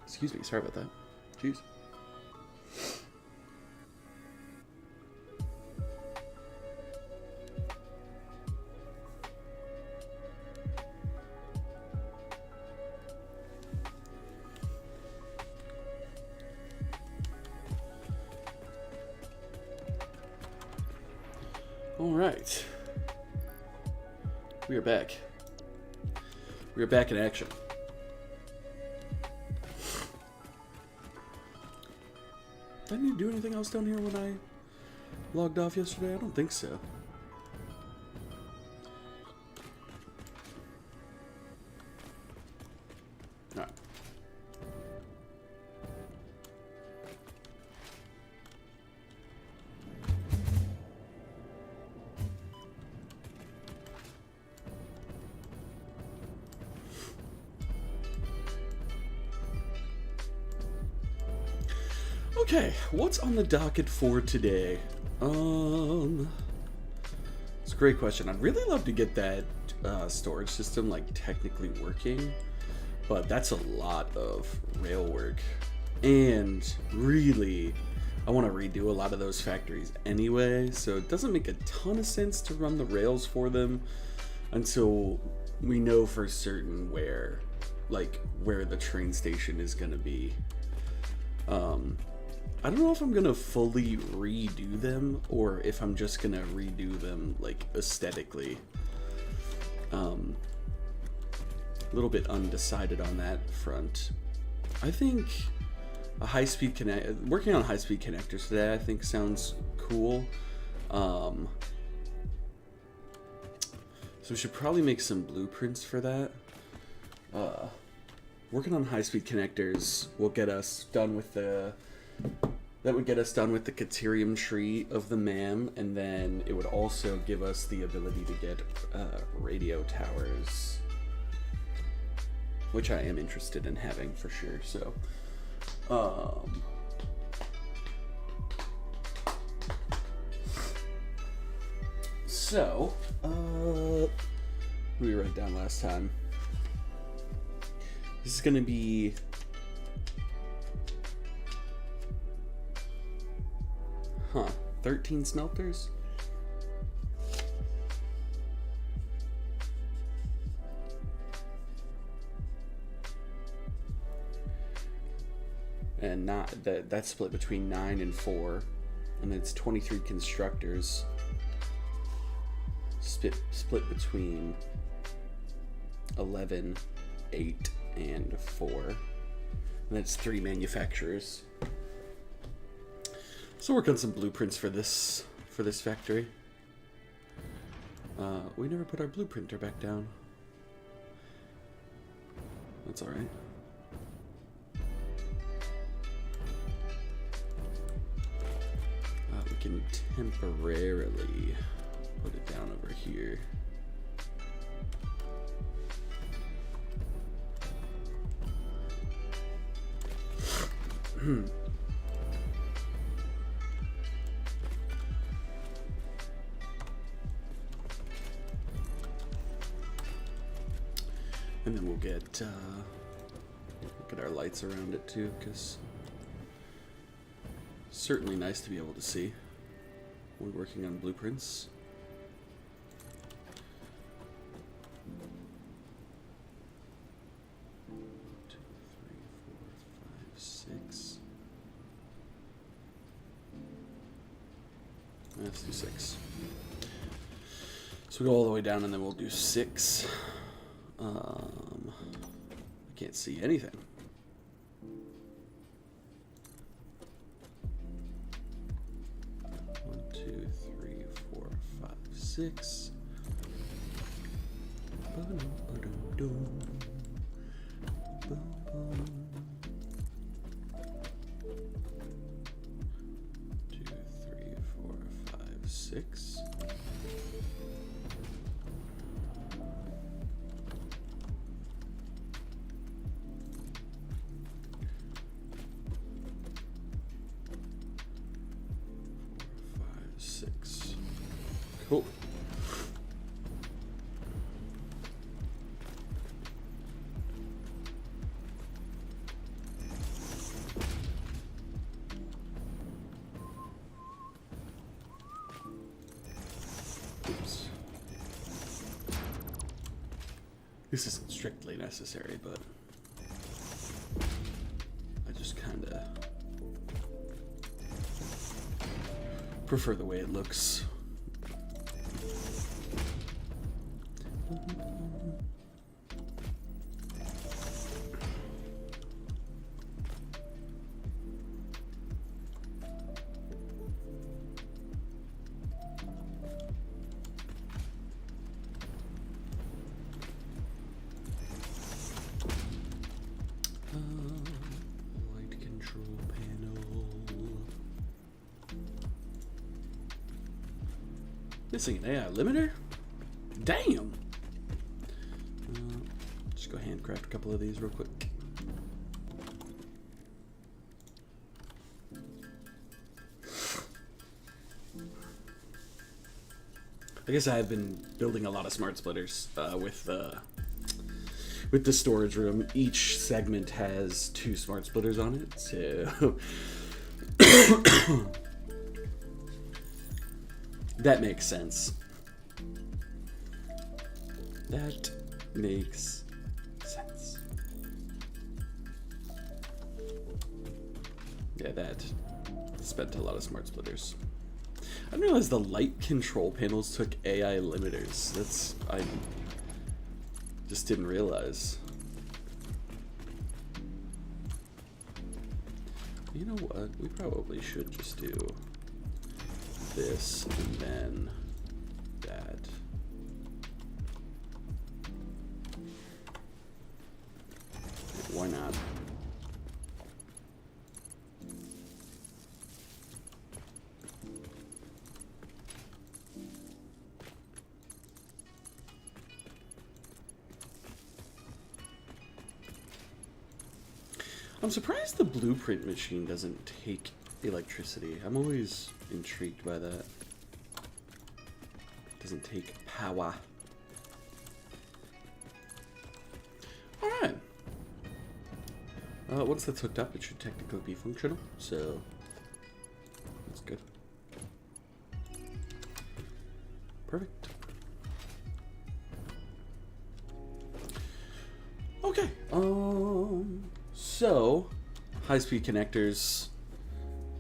Excuse me, sorry about that. Jeez. All right. We are back. We are back in action. Did I need to do anything else down here when I logged off yesterday? I don't think so. All right. Okay, what's on the docket for today? It's a great question. I'd really love to get that storage system like technically working, but that's a lot of rail work, and really I want to redo a lot of those factories anyway, so it doesn't make a ton of sense to run the rails for them until we know for certain where the train station is going to be. I don't know if I'm gonna fully redo them or if I'm just gonna redo them like aesthetically. A little bit undecided on that front. I think a high-speed working on high-speed connectors today, I think sounds cool. So we should probably make some blueprints for that. Working on high-speed connectors will get us done with the... That would get us done with the Caterium tree of the MAM, and then it would also give us the ability to get radio towers, which I am interested in having for sure. So, what did we write down last time? This is gonna be 13 smelters? And not that's split between 9 and 4, and it's 23 constructors split between 11, 8, and 4, and that's 3 manufacturers. So work on some blueprints for this factory. We never put our blueprinter back down. That's all right. We can temporarily put it down over here. And then we'll get our lights around it too, because certainly nice to be able to see when working on blueprints. Two, three, four, five, six. Let's do 6. So we go all the way down, and then we'll do 6. I can't see anything. One, two, three, four, five, 6. Two, three, four, five, 6. Cool. Oops. This isn't strictly necessary, but I just kind of prefer the way it looks. Light control panel. Missing an AI limiter? Damn! Just go handcraft a couple of these real quick. I guess I have been building a lot of smart splitters with the storage room. Each segment has 2 smart splitters on it, so that makes sense. That makes sense. Yeah, that spent a lot of smart splitters. I didn't realize the light control panels took AI limiters. Just didn't realize. You know what? We probably should just do this and then that. Why not? I'm surprised the blueprint machine doesn't take electricity. I'm always intrigued by that. It doesn't take power. Alright. Once that's hooked up, it should technically be functional, so that's good. Perfect. Okay. So, high-speed connectors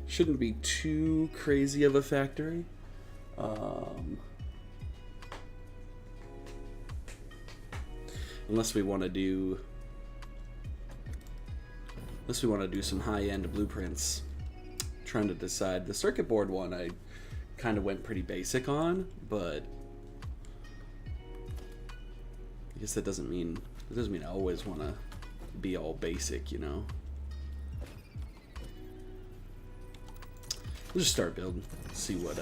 shouldn't be too crazy of a factory. Unless we want to do some high-end blueprints. Trying to decide. The circuit board one I kind of went pretty basic on, but I guess that doesn't mean I always want to be all basic, you know. We'll just start building, see what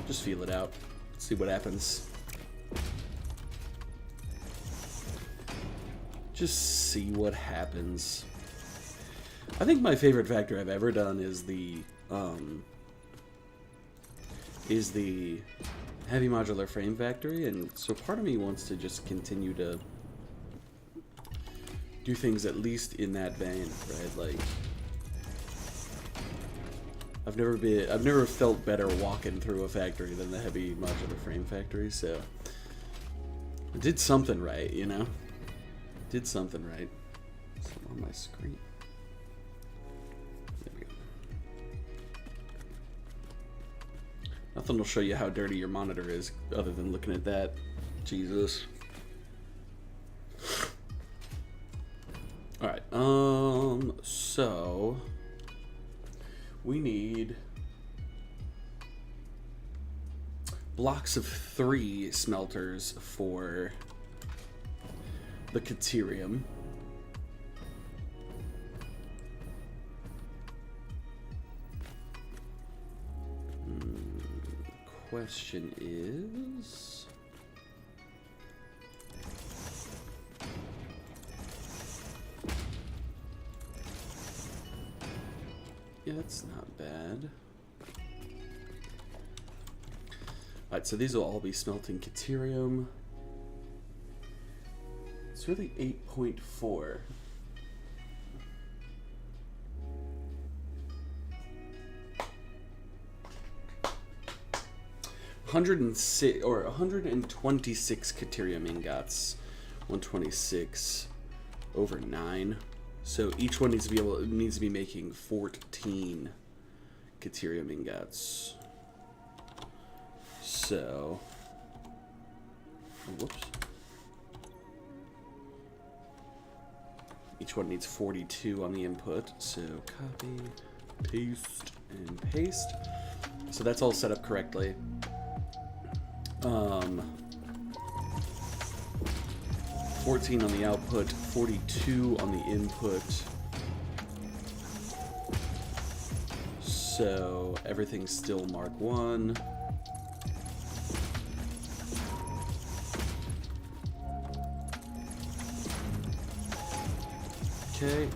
just feel it out, see what happens. Just see what happens. I think my favorite factory I've ever done is the heavy modular frame factory, and so part of me wants to just continue to do things at least in that vein, right? Like, I've never felt better walking through a factory than the heavy modular frame factory, so I did something right, you know? Did something right. It's on my screen. There we go. Nothing will show you how dirty your monitor is other than looking at that. Jesus. Alright, so we need blocks of 3 smelters for the Caterium. Question is, yeah, that's not bad. Alright, so these will all be smelting Caterium. It's really 8.4. Or 126 Caterium ingots. 126 over 9. So each one needs to be making 14 Caterium ingots. So, whoops. Each one needs 42 on the input. So copy, paste, and paste. So that's all set up correctly. 14 on the output, 42 on the input. So everything's still Mark 1. Okay.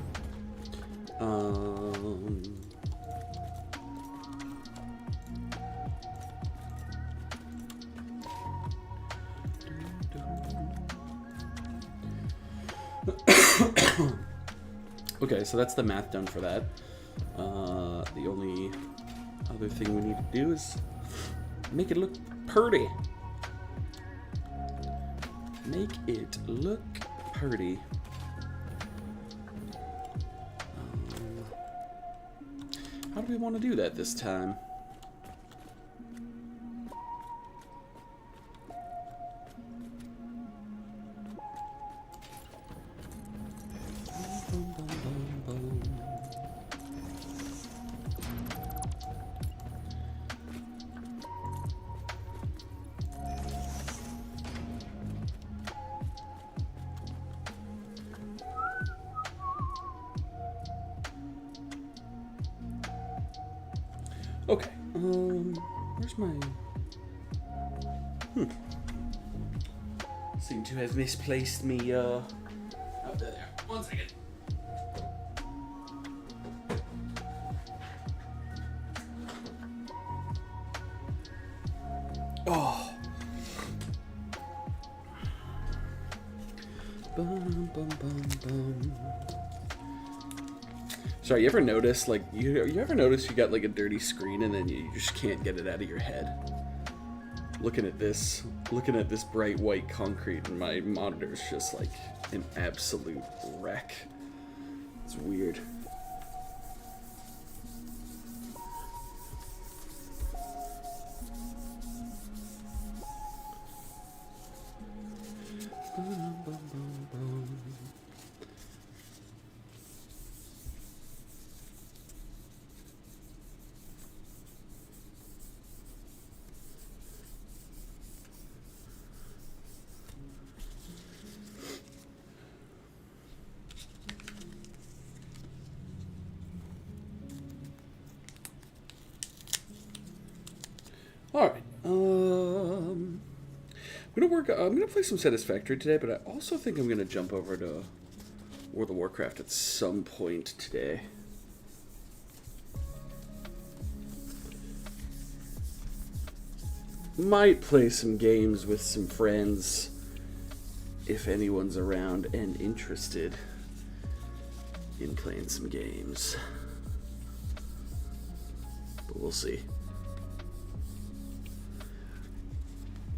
Okay, so that's the math done for that. The only other thing we need to do is make it look pretty. Make it look pretty. How do we want to do that this time? Okay. Where's my... Seem to have misplaced me, oh, there. 1 second. Oh. Bum, bum, bum, bum. Sorry, you ever notice, like, you ever notice you got, like, a dirty screen and then you just can't get it out of your head? Looking at this bright white concrete and my monitor's just, like, an absolute wreck. It's weird. Bum, bum, bum, bum. All right. I'm gonna play some Satisfactory today, but I also think I'm gonna jump over to World of Warcraft at some point today. Might play some games with some friends if anyone's around and interested in playing some games. But we'll see.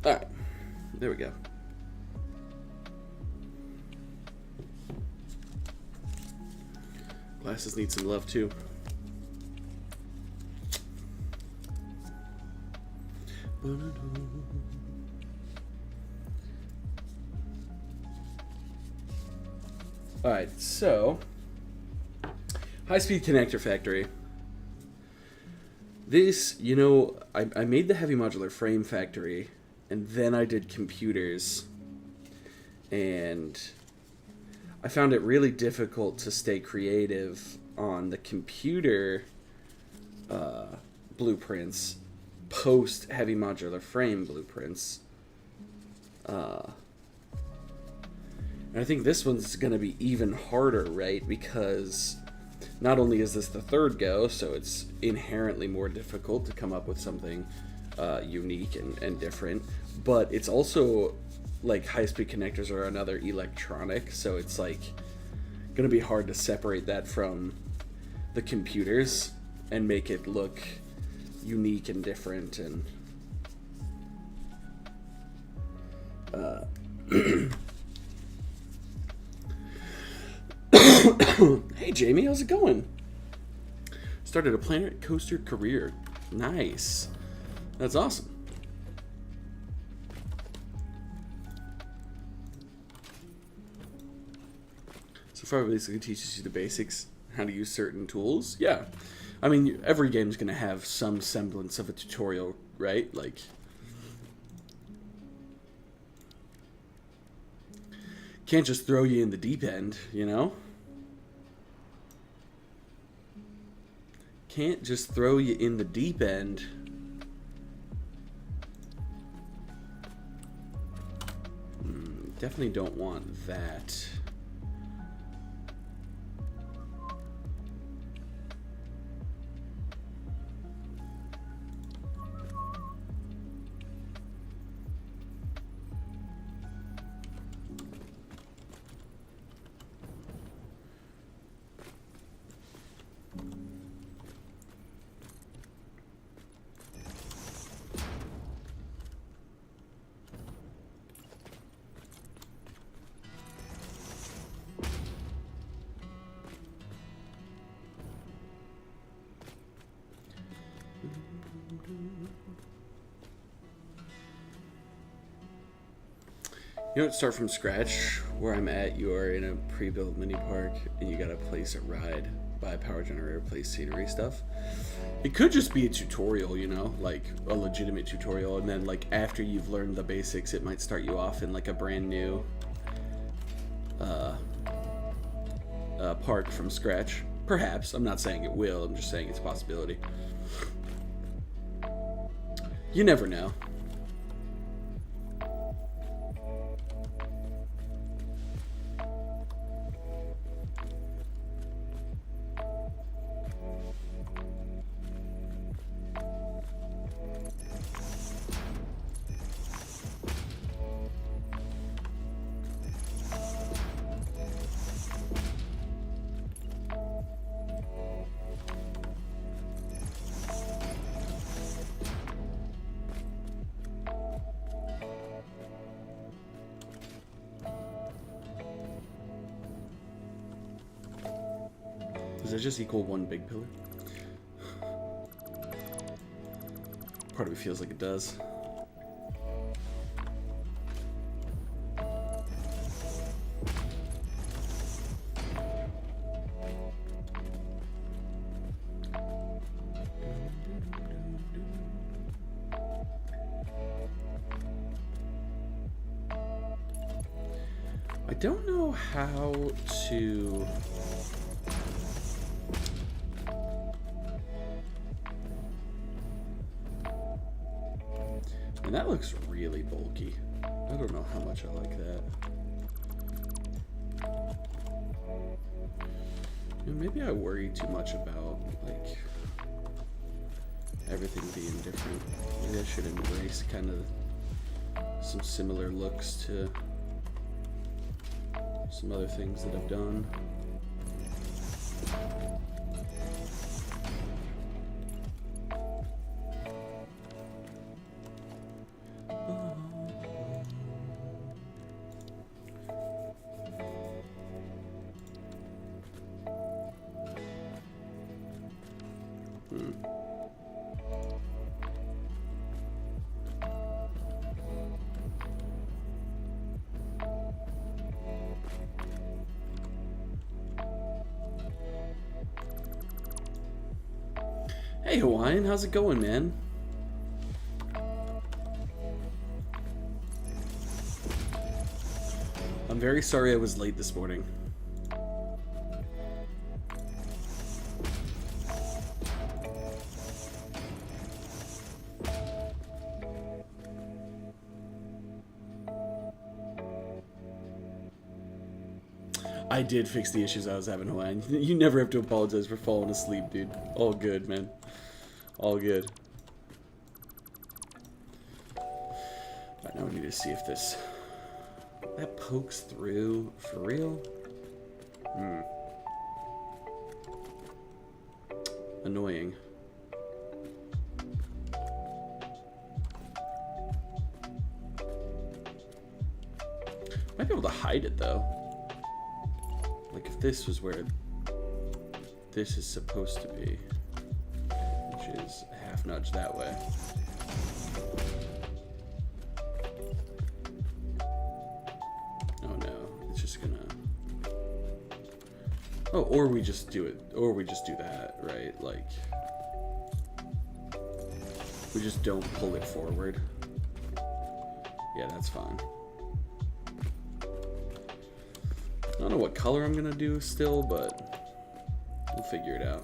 Alright, there we go. Glasses need some love too. Alright, so high-speed connector factory. This, you know, I made the heavy modular frame factory, and then I did computers, and I found it really difficult to stay creative on the computer blueprints post heavy modular frame blueprints. And I think this one's going to be even harder, right? Because not only is this the third go, so it's inherently more difficult to come up with something unique and different, but it's also like high-speed connectors are another electronic, so it's like going to be hard to separate that from the computers and make it look unique and different. And hey Jamie, how's it going? Started a Planet Coaster career. Nice. That's awesome. So far, it basically teaches you the basics, how to use certain tools. Yeah. I mean, every game's going to have some semblance of a tutorial, right? Like, can't just throw you in the deep end, you know? Can't just throw you in the deep end. Definitely don't want that. You don't start from scratch. Where I'm at, you are in a pre-built mini park, and you gotta place a ride, buy a power generator, place scenery stuff. It could just be a tutorial, you know, like a legitimate tutorial, and then like after you've learned the basics, it might start you off in like a brand new park from scratch. Perhaps. I'm not saying it will. I'm just saying it's a possibility. You never know. Does that just equal one big pillar? Part of me feels like it does. I don't know how to... And that looks really bulky. I don't know how much I like that. You know, maybe I worry too much about, like, everything being different. Maybe I should embrace kind of some similar looks to some other things that I've done. Hey Hawaiian, how's it going, man? I'm very sorry I was late this morning. I did fix the issues I was having, Hawaiian. You never have to apologize for falling asleep, dude. All good, man. All good. Right, now we need to see if this... That pokes through for real? Annoying. Might be able to hide it, though. Like, if this was where this is supposed to be, which is a half nudge that way. Oh no, it's just gonna... Oh, or we just do it, or we just do that, right? Like, we just don't pull it forward. Yeah, that's fine. I don't know what color I'm gonna do still, but we'll figure it out.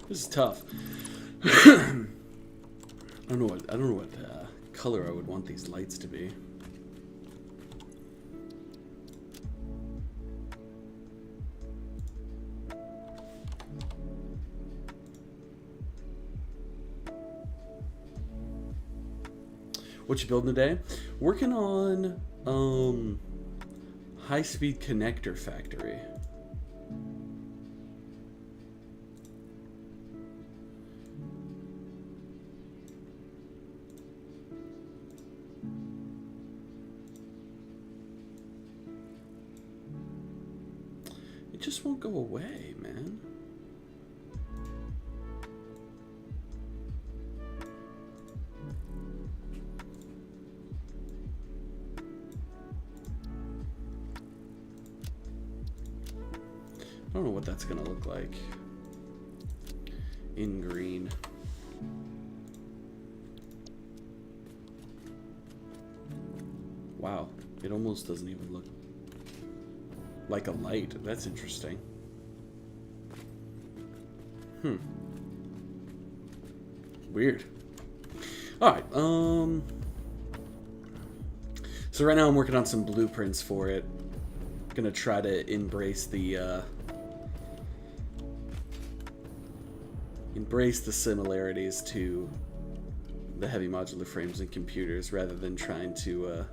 This is tough. I don't know what color I would want these lights to be. What you building today? Working on high-speed connector factory. It just won't go away, man. I don't know what that's gonna look like in green. Wow, it almost doesn't even look like a light. That's interesting. Weird. Alright, so right now I'm working on some blueprints for it. Gonna try to embrace the similarities to the heavy modular frames and computers rather than trying to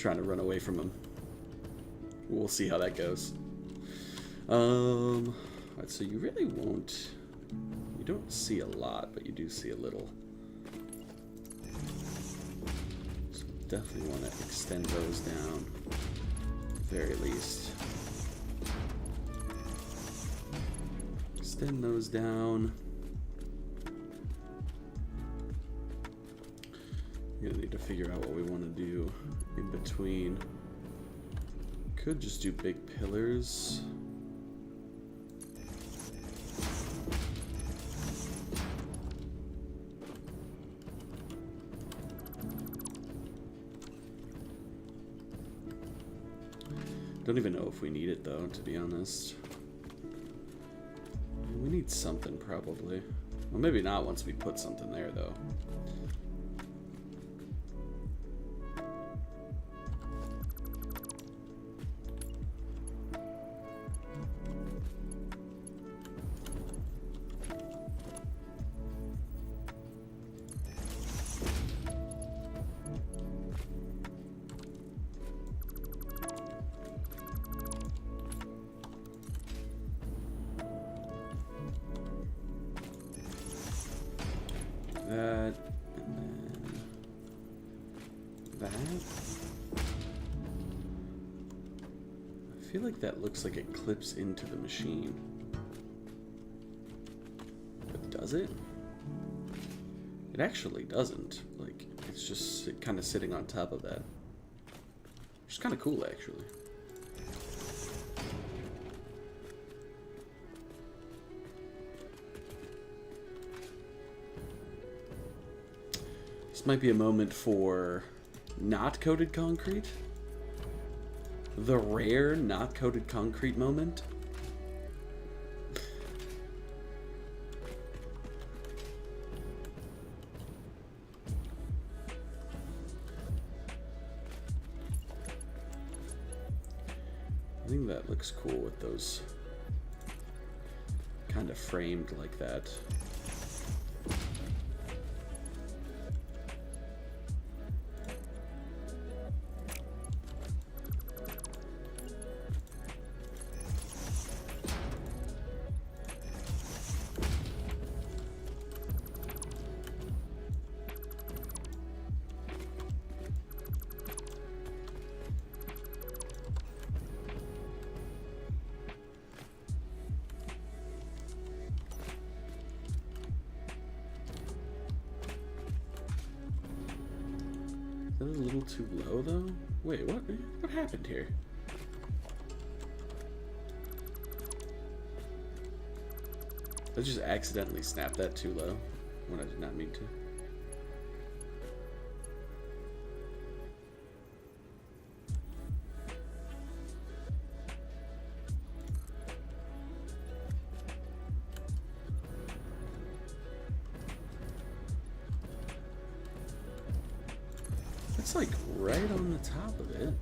run away from them. We'll see how that goes. Alright, so you really won't... You don't see a lot, but you do see a little. So definitely want to extend those down, at the very least. Extend those down. We're gonna need to figure out what we want to do in between. Could just do big pillars. Don't even know if we need it though, to be honest. We need something probably. Well, maybe not once we put something there though. That, and then that. I feel like that looks like it clips into the machine. But does it? It actually doesn't. Like, it's just kind of sitting on top of that. Which is kind of cool, actually. Might be a moment for not coated concrete. The rare not coated concrete moment. I think that looks cool with those kind of framed like that. that a little too low though? Wait, what happened here? I just accidentally snapped that too low when I did not mean to. It's like right on the top of it.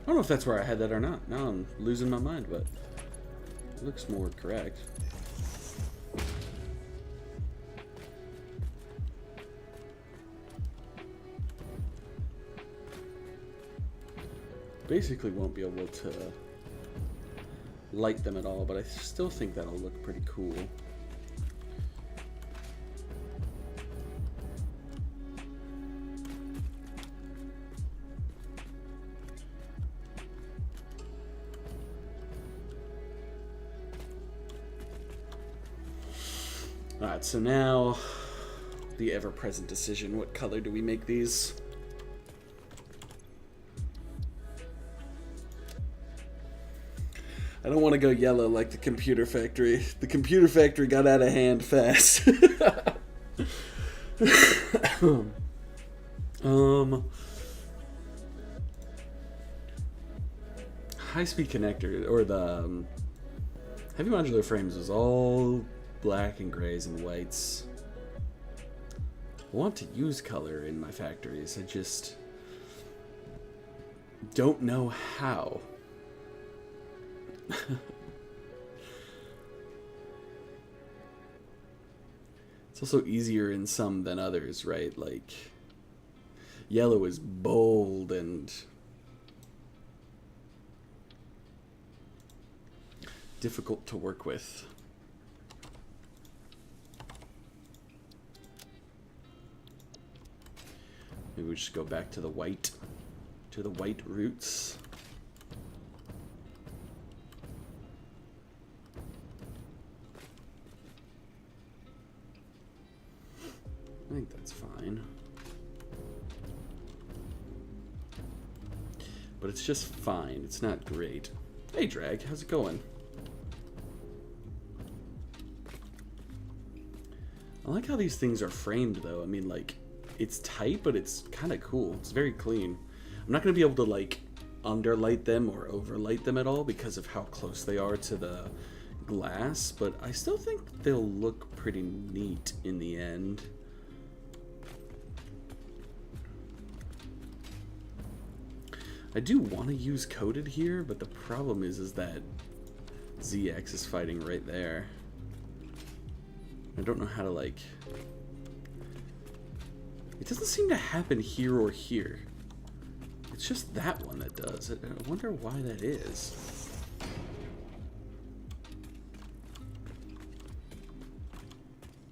I don't know if that's where I had that or not. Now I'm losing my mind, but it looks more correct. Basically won't be able to light them at all, but I still think that'll look pretty cool. Alright, so now the ever-present decision. What color do we make these? I don't want to go yellow like the Computer Factory. The Computer Factory got out of hand fast. High-speed connector, or the heavy modular frames is all black and grays and whites. I want to use color in my factories. I just don't know how. It's also easier in some than others, right? Like, yellow is bold and difficult to work with. Maybe we just go back to the white roots. I think that's fine. But it's just fine. It's not great. Hey, Drag, how's it going? I like how these things are framed, though. I mean, like, it's tight, but it's kind of cool. It's very clean. I'm not going to be able to, like, underlight them or overlight them at all because of how close they are to the glass, but I still think they'll look pretty neat in the end. I do want to use coated here, but the problem is that ZX is fighting right there. I don't know how to, like... It doesn't seem to happen here or here. It's just that one that does. I wonder why that is.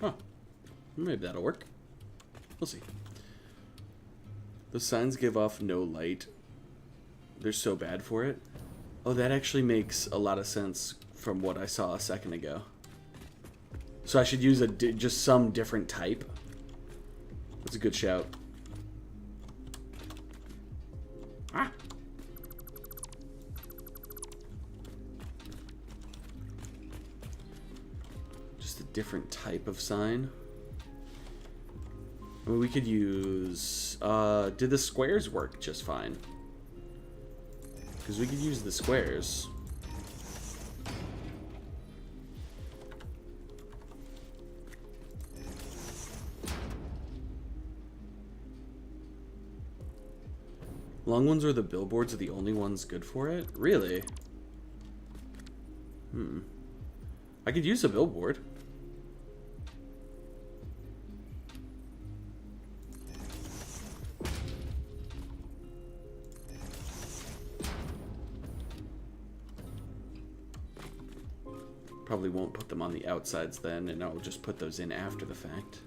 Huh. Maybe that'll work. We'll see. The signs give off no light. They're so bad for it. Oh, that actually makes a lot of sense from what I saw a second ago. So I should use just some different type. That's a good shout. Ah! Just a different type of sign. I mean, we could use... did the squares work just fine? Because we could use the squares. Long ones or the billboards are the only ones good for it? Really? I could use a billboard. Probably won't put them on the outsides then, and I'll just put those in after the fact.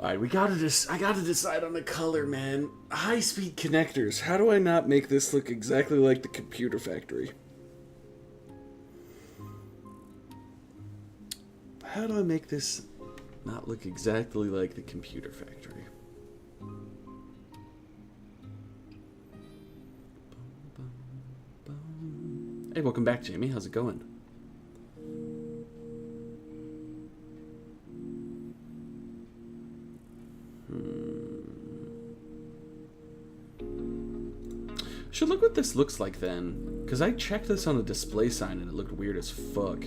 Alright, I gotta decide on the color, man. High-speed connectors. How do I not make this look exactly like the Computer Factory? How do I make this not look exactly like the Computer Factory? Hey, welcome back, Jamie. How's it going? Should look what this looks like then, because I checked this on a display sign and it looked weird as fuck.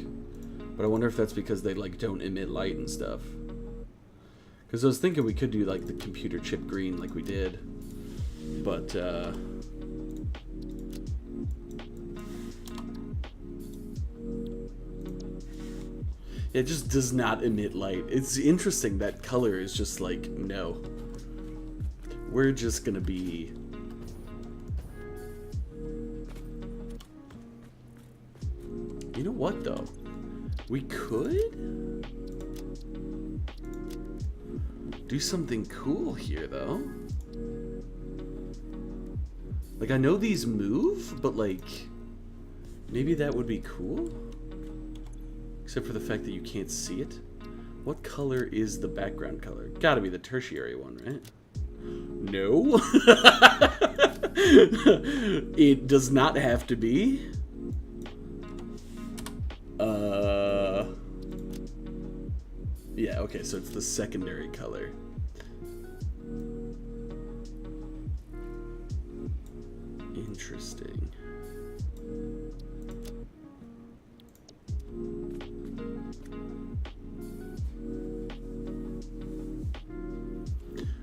But I wonder if that's because they like don't emit light and stuff. Because I was thinking we could do like the computer chip green like we did, but it just does not emit light. It's interesting that color is just like, no. We're just gonna be... You know what though? We could do something cool here though. Like, I know these move, but like, maybe that would be cool? Except for the fact that you can't see it. What color is the background color? Gotta be the tertiary one, right? No. It does not have to be. Yeah, okay, so it's the secondary color. Interesting.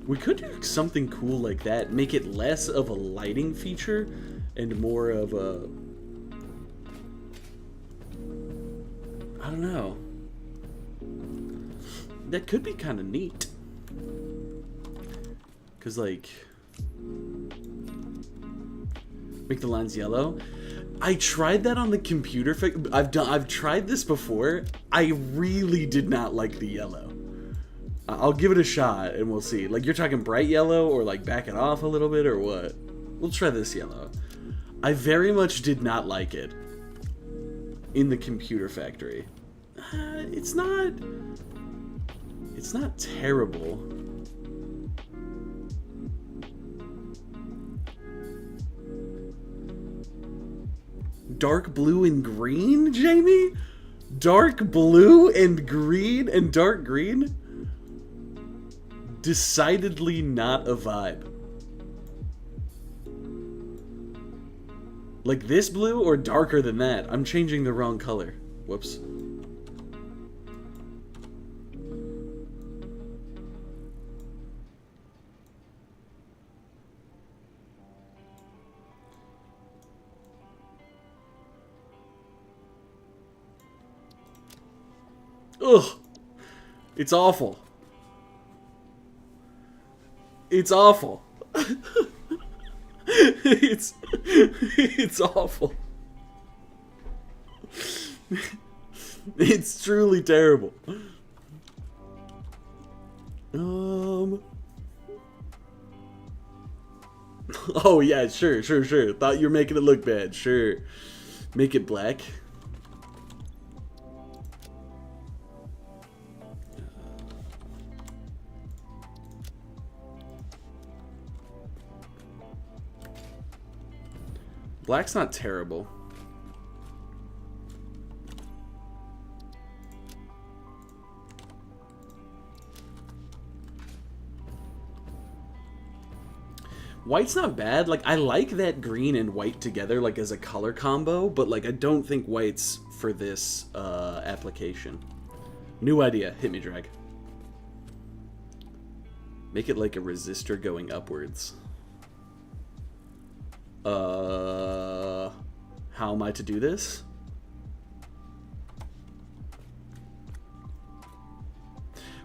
We could do something cool like that. Make it less of a lighting feature and more of a... I don't know. That could be kind of neat. Cause like, make the lines yellow. I tried that on the computer. I've tried this before. I really did not like the yellow. I'll give it a shot and we'll see. Like, you're talking bright yellow or like back it off a little bit or what? We'll try this yellow. I very much did not like it in the Computer Factory. It's not terrible. Dark blue and green, Jamie? Dark blue and green and dark green? Decidedly not a vibe. Like this blue or darker than that? I'm changing the wrong color. Whoops. Ugh. It's awful. It's awful. It's awful. It's truly terrible. Oh yeah, sure. Thought you were making it look bad. Sure. Make it black. Black's not terrible. White's not bad. Like, I like that green and white together, like, as a color combo, but, like, I don't think white's for this application. New idea. Hit me, drag. Make it like a resistor going upwards. How am I to do this?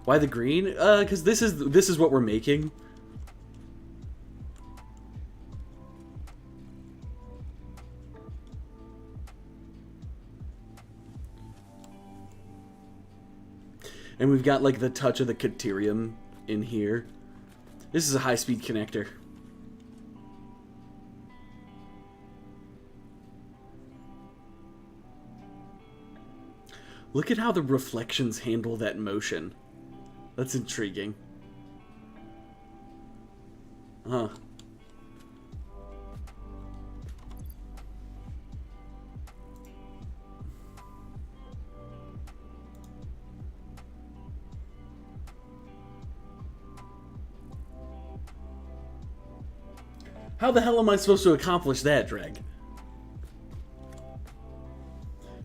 Why the green? Because this is what we're making. And we've got like the touch of the Caterium in here. This is a high-speed connector. Look at how the reflections handle that motion. That's intriguing. Huh. How the hell am I supposed to accomplish that, Dreg?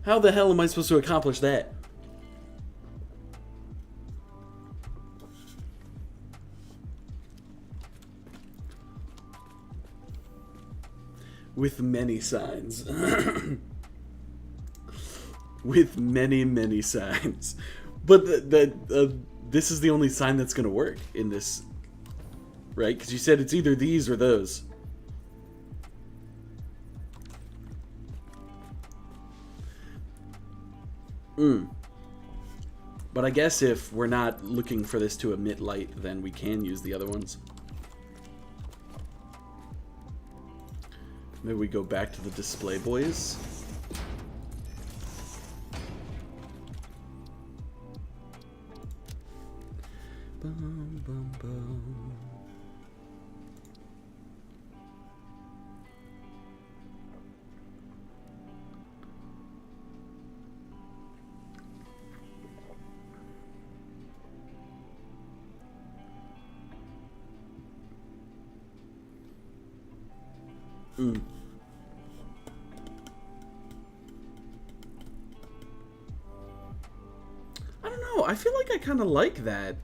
How the hell am I supposed to accomplish that? With many signs. With many, many signs. But this is the only sign that's going to work in this, right? Because you said it's either these or those. But I guess if we're not looking for this to emit light, then we can use the other ones. Maybe we go back to the display boys. Bum, bum, bum. I don't know. I feel like I kind of like that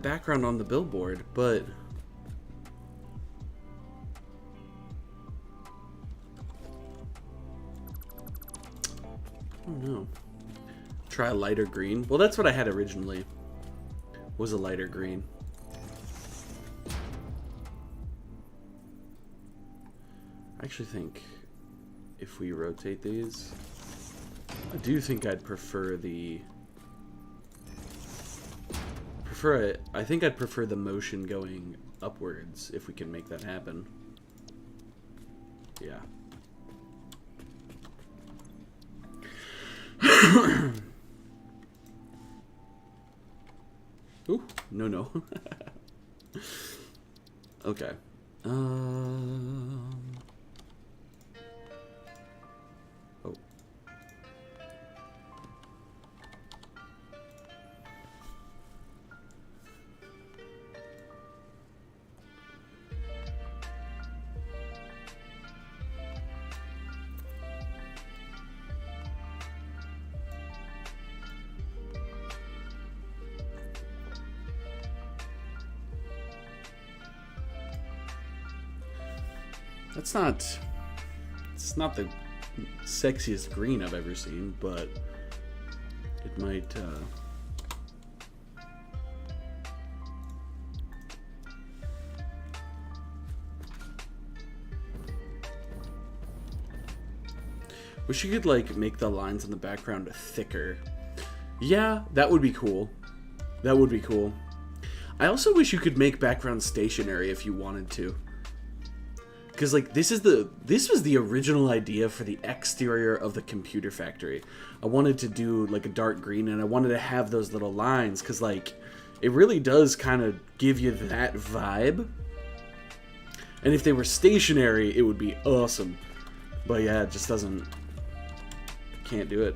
background on the billboard, but I don't know. Try a lighter green. Well, that's what I had originally. Was a lighter green. I actually think if we rotate these, I do think I'd prefer the I think I'd prefer the motion going upwards if we can make that happen. Yeah. Ooh, no. Okay. Oh. It's not the sexiest green I've ever seen, but it might, wish you could, like, make the lines in the background thicker. Yeah, that would be cool. That would be cool. I also wish you could make background stationary if you wanted to. Because, like, this was the original idea for the exterior of the computer factory. I wanted to do, like, a dark green, and I wanted to have those little lines, because, like, it really does kind of give you that vibe. And if they were stationary, it would be awesome. But, yeah, it just doesn't... Can't do it.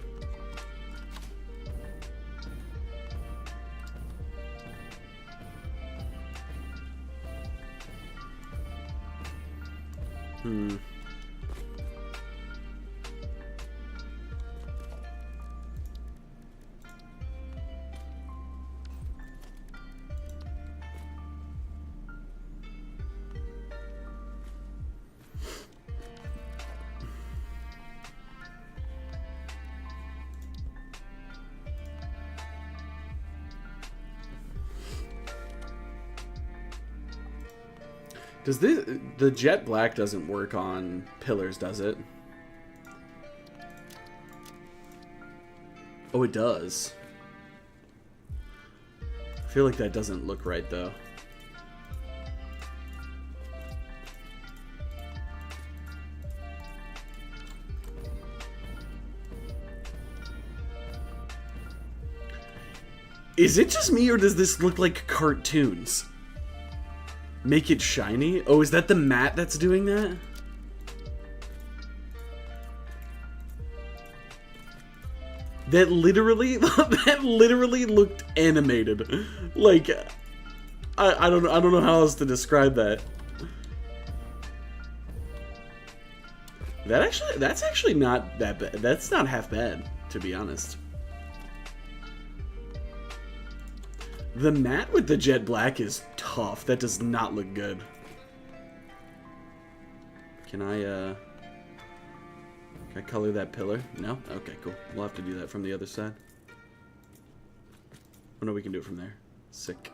Does the jet black doesn't work on pillars, does it? Oh, it does. I feel like that doesn't look right, though. Is it just me, or does this look like cartoons? Make it shiny? Oh, is that the mat that's doing that? That literally looked animated. Like, I don't know how else to describe that. That's actually not that bad. That's not half bad, to be honest. The matte with the jet black is tough. That does not look good. Can I color that pillar? No? Okay, cool. We'll have to do that from the other side. Oh no, we can do it from there. Sick.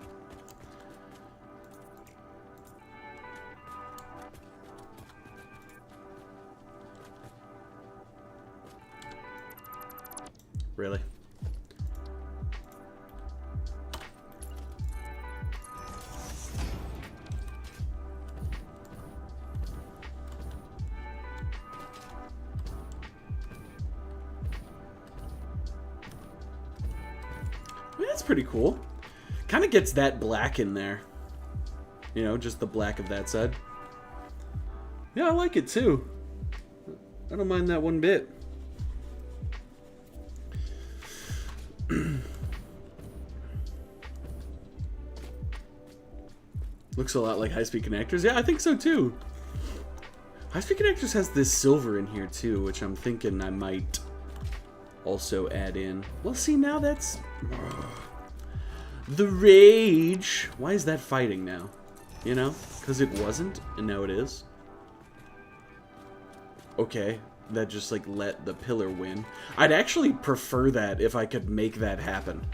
Really? I mean, that's pretty cool. Kind of gets that black in there. You know, just the black of that side. Yeah, I like it too. I don't mind that one bit. Looks a lot like high-speed connectors. Yeah, I think so too. High-speed connectors has this silver in here too, which I'm thinking I might also add in. Well, see, now that's... the rage. Why is that fighting now? You know? Because it wasn't, and now it is. Okay, that just, like, let the pillar win. I'd actually prefer that if I could make that happen.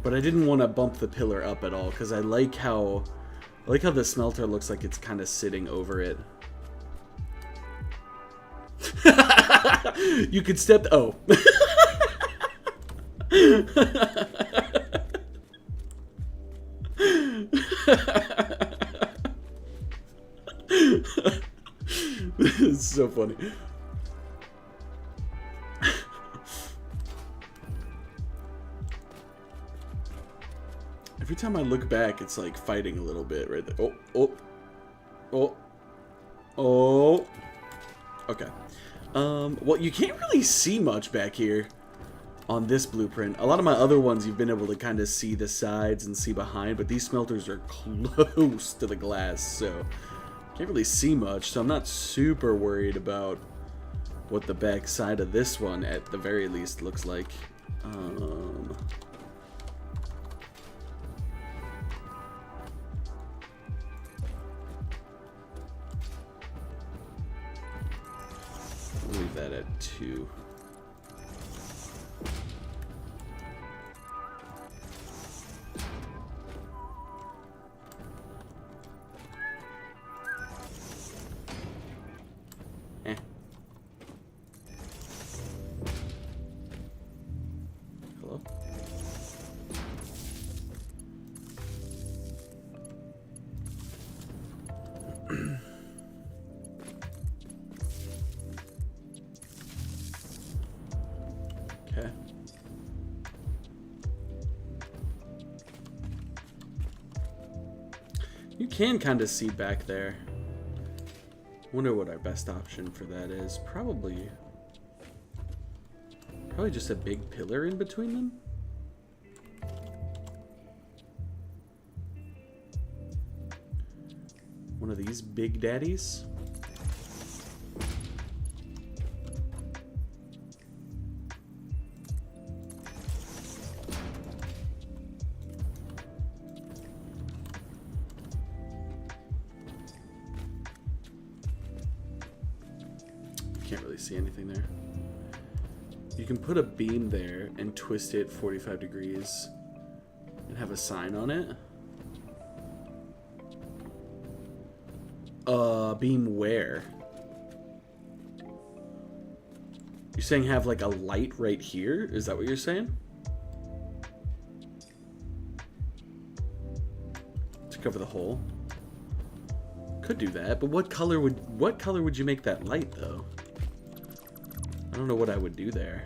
But I didn't want to bump the pillar up at all, because I like how the smelter looks like it's kind of sitting over it. You could step... Oh. This is so funny. Every time I look back, it's like fighting a little bit right there. Oh, oh, oh, oh. Okay. Well, you can't really see much back here on this blueprint. A lot of my other ones, you've been able to kind of see the sides and see behind, but these smelters are close to the glass, so can't really see much. So I'm not super worried about what the back side of this one, at the very least, looks like. Leave that at 2. Eh. Hello? Okay. You can kind of see back there. Wonder what our best option for that is. Probably just a big pillar in between them. One of these big daddies. Can't really see anything there. You can put a beam there and twist it 45 degrees and have a sign on it. Beam where? You're saying have like a light right here? Is that what you're saying? To cover the hole. Could do that, but what color would you make that light though? I don't know what I would do there.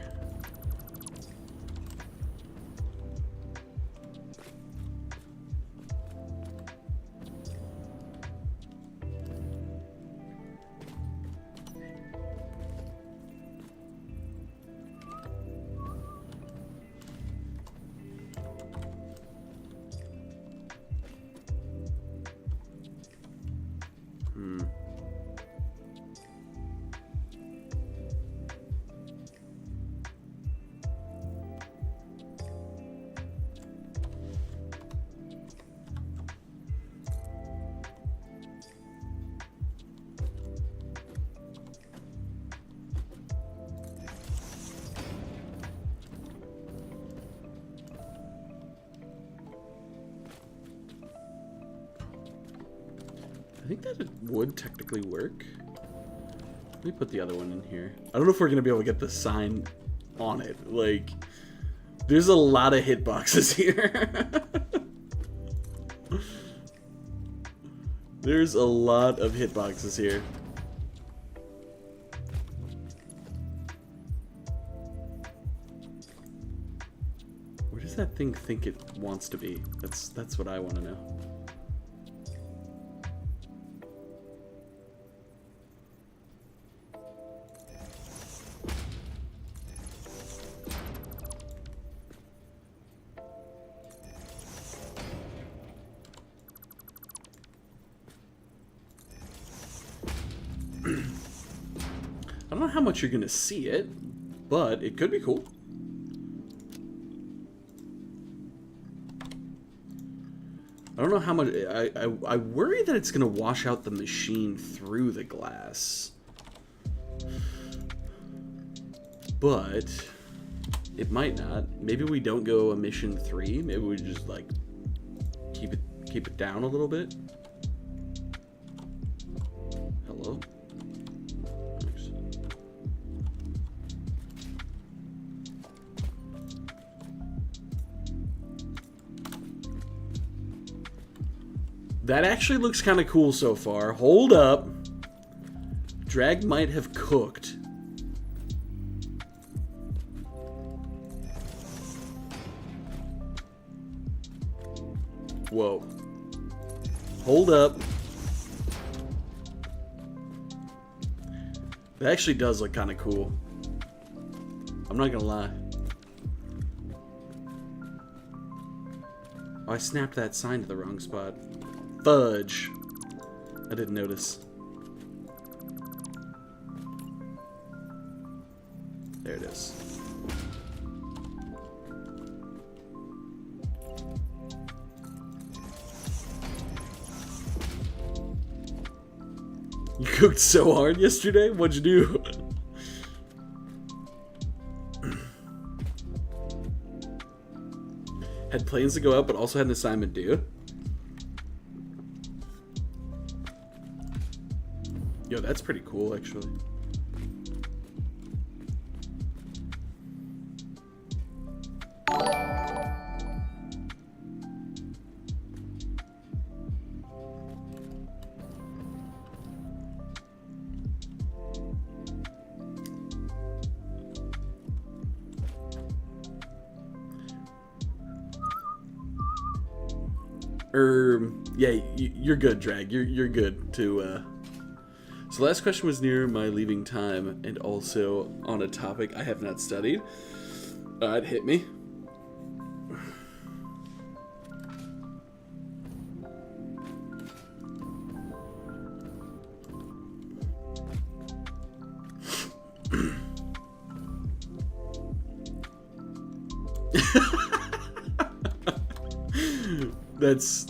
I think that it would technically work. Let me put the other one in here. I don't know if we're gonna be able to get the sign on it. Like, there's a lot of hitboxes here. There's a lot of hitboxes here. Where does that thing think it wants to be? That's what I want to know. I don't know how much you're gonna see it, but it could be cool. I don't know how much. I worry that it's gonna wash out the machine through the glass, but it might not. Maybe we don't go emission 3. Maybe we just like keep it down a little bit. Hello. That actually looks kind of cool so far. Hold up. Drag might have cooked. Whoa. Hold up. It actually does look kind of cool. I'm not gonna lie. Oh, I snapped that sign to the wrong spot. Fudge. I didn't notice. There it is. You cooked so hard yesterday? What'd you do? Had plans to go out, but also had an assignment due. Yo, that's pretty cool, actually. Yeah, you're good, Drag. You're good to, So last question was near my leaving time and also on a topic I have not studied. It hit me.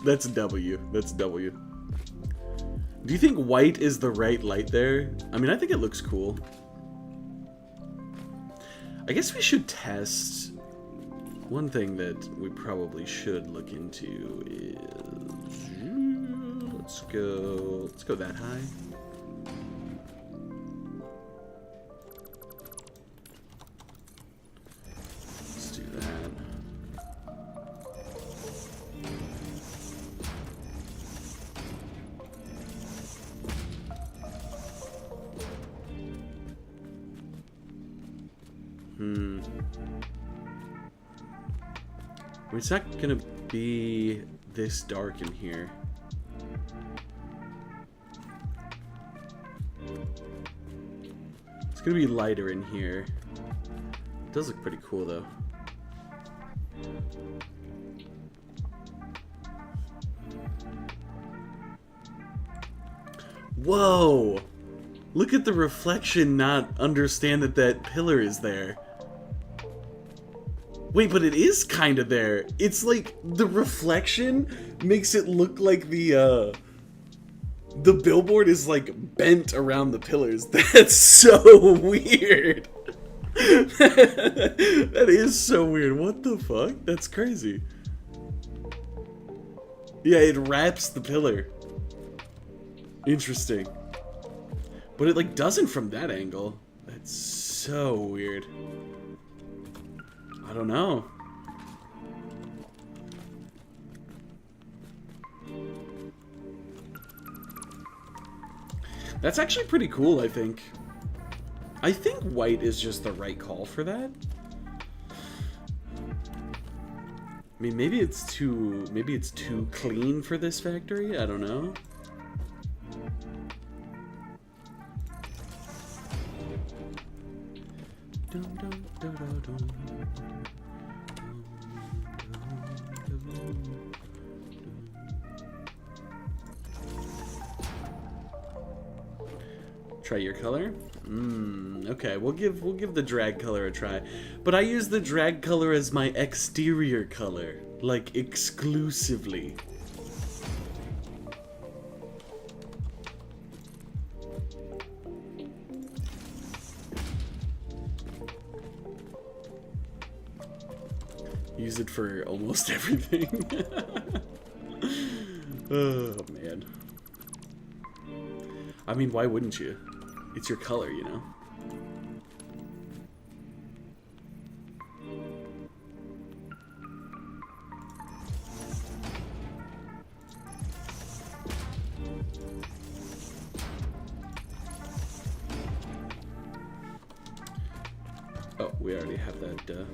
That's a W. That's a W. Do you think white is the right light there? I mean, I think it looks cool. I guess we should test. One thing that we probably should look into is let's go that high. Let's do that. It's not gonna be this dark in here. It's gonna be lighter in here. It does look pretty cool though. Whoa! Look at the reflection not understand that that pillar is there. Wait, but it is kind of there. It's like the reflection makes it look like the billboard is like bent around the pillars. That's so weird. That is so weird. What the fuck? That's crazy. Yeah, it wraps the pillar. Interesting. But it like doesn't from that angle. That's so weird. I don't know. That's actually pretty cool, I think. I think white is just the right call for that. I mean, maybe it's too clean for this factory. I don't know. Try your color? Okay, we'll give the drag color a try. But I use the drag color as my exterior color, like exclusively. Use it for almost everything. Oh man. I mean, why wouldn't you? It's your color, you know? Oh, we already have that,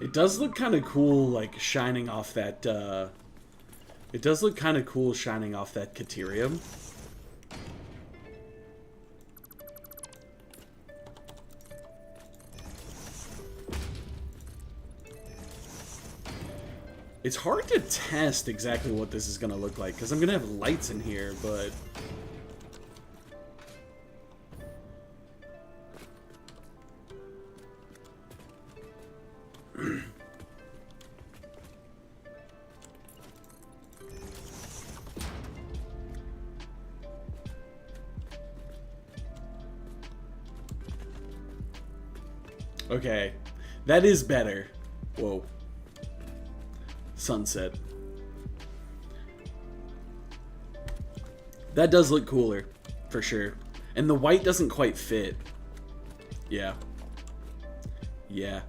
It does look kind of cool, like, shining off that, It does look kind of cool shining off that Caterium. It's hard to test exactly what this is going to look like, because I'm going to have lights in here, but... Okay, that is better. Whoa. Sunset. That does look cooler, for sure. And the white doesn't quite fit. Yeah. Yeah.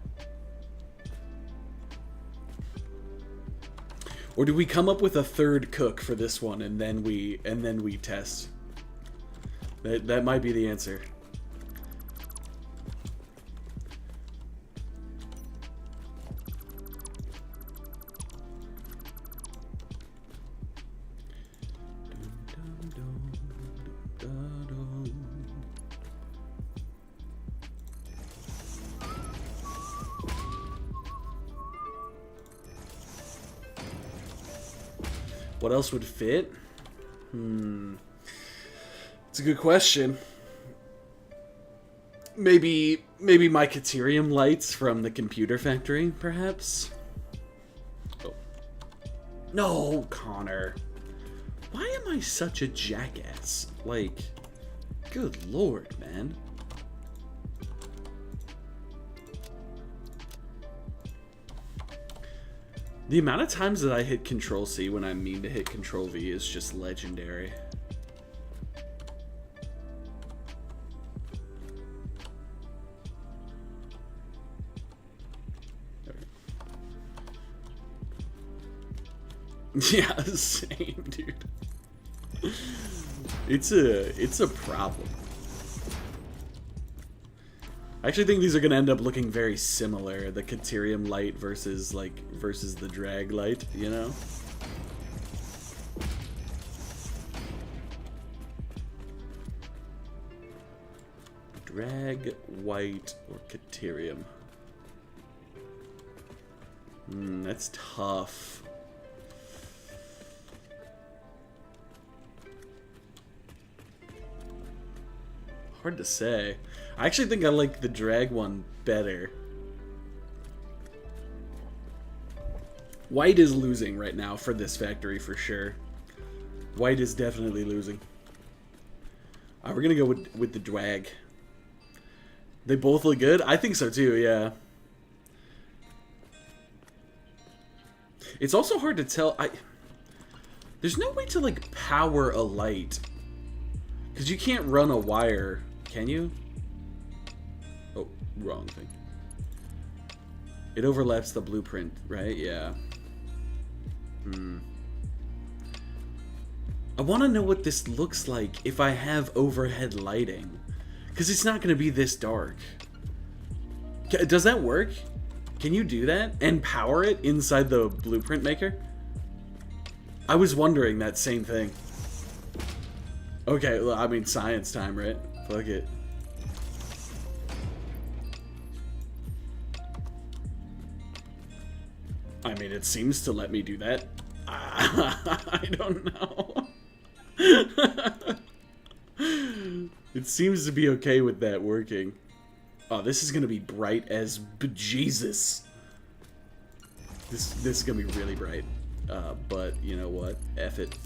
Or do we come up with a third cook for this one and then we test? That might be the answer. What else would fit? It's a good question. Maybe my Caterium lights from the computer factory, perhaps? Oh. No, Connor. Why am I such a jackass? Like, good lord, man. The amount of times that I hit Control C when I mean to hit Control V is just legendary. Yeah, same, dude. It's a problem. I actually think these are gonna end up looking very similar. The Caterium light versus the drag light, you know? Drag, white, or Caterium. That's tough. Hard to say. I actually think I like the drag one better. White is losing right now for this factory for sure. White is definitely losing. We're gonna go with the drag. They both look good? I think so too, yeah. It's also hard to tell. There's no way to like power a light. Because you can't run a wire, can you? Oh, wrong thing. It overlaps the blueprint, right? Yeah. I want to know what this looks like if I have overhead lighting. Because it's not going to be this dark. Does that work? Can you do that? And power it inside the blueprint maker? I was wondering that same thing. Okay, well, I mean, science time, right? Fuck it. I mean, it seems to let me do that. I don't know. It seems to be okay with that working. Oh, this is gonna be bright as bejesus. This is gonna be really bright. But you know what? F it.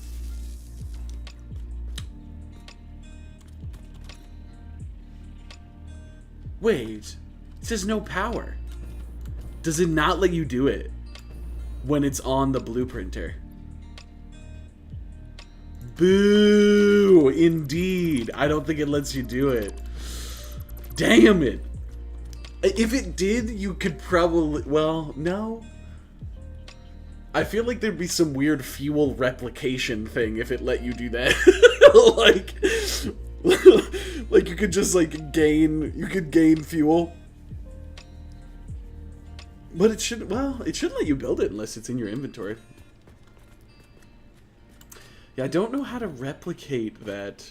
Wait, it says no power. Does it not let you do it when it's on the blueprinter? Boo! Indeed. I don't think it lets you do it. Damn it. If it did, you could probably... Well, no. I feel like there'd be some weird fuel replication thing if it let you do that. Like you could just like gain fuel. But it should, well, it shouldn't let you build it unless it's in your inventory. Yeah, I don't know how to replicate that.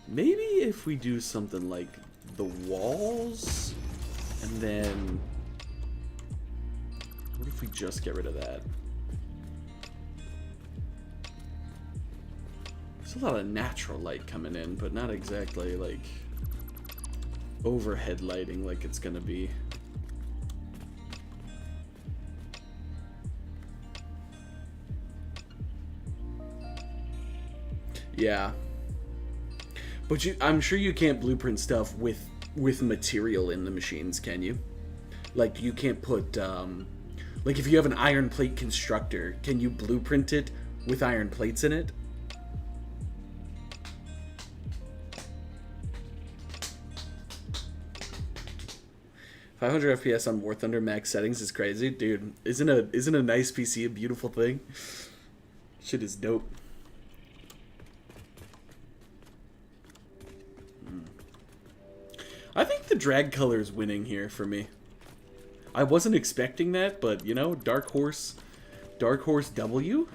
Maybe if we do something like the walls, and then... What if we just get rid of that? There's a lot of natural light coming in, but not exactly like overhead lighting like it's gonna be. Yeah. But I'm sure you can't blueprint stuff with material in the machines, can you? Like, you can't put, like, if you have an iron plate constructor, can you blueprint it with iron plates in it? $500 FPS on War Thunder max settings is crazy, dude. Isn't a nice PC a beautiful thing? Shit is dope. I think the drag color is winning here for me. I wasn't expecting that, but you know, Dark Horse W.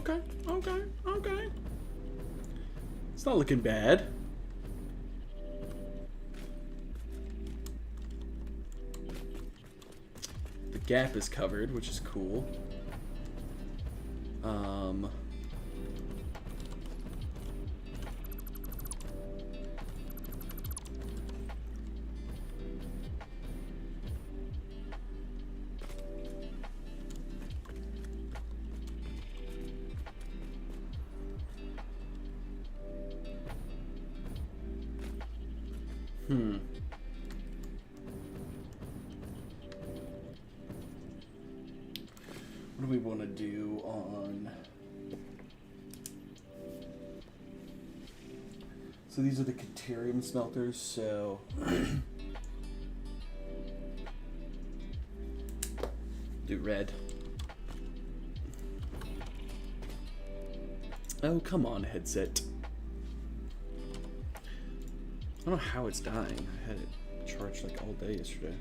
Okay, okay, okay. It's not looking bad. The gap is covered, which is cool. What do we want to do on... So these are the Caterium smelters, so... do red. Oh, come on, headset. I don't know how it's dying. I had it charged like all day yesterday.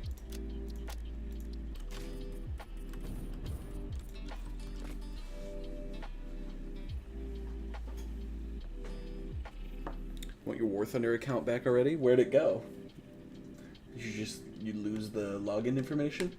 Want your War Thunder account back already? Where'd it go? You lose the login information?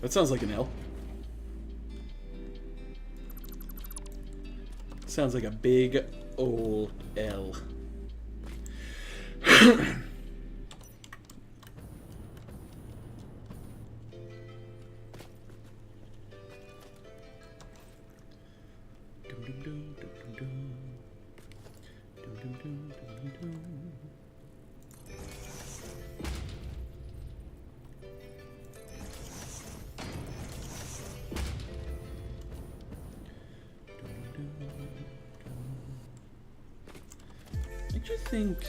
That sounds like an L. Sounds like a big ol' L. I think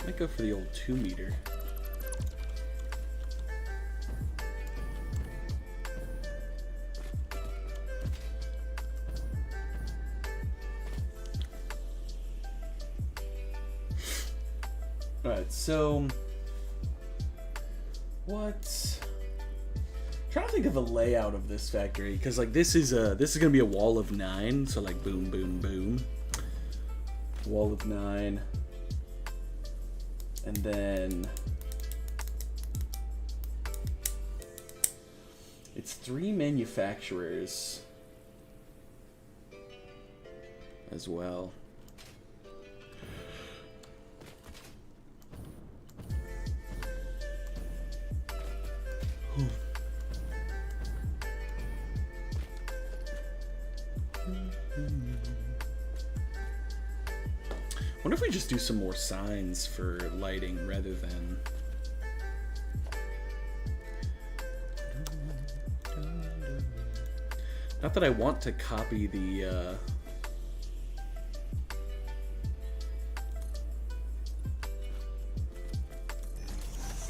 I might go for the old 2 meter. All right, so what? I'm trying to think of the layout of this factory, because like this is gonna be a wall of 9, so like boom, boom, boom, wall of 9, and then it's 3 manufacturers as well. Wonder if we just do some more signs for lighting rather than... Not that I want to copy the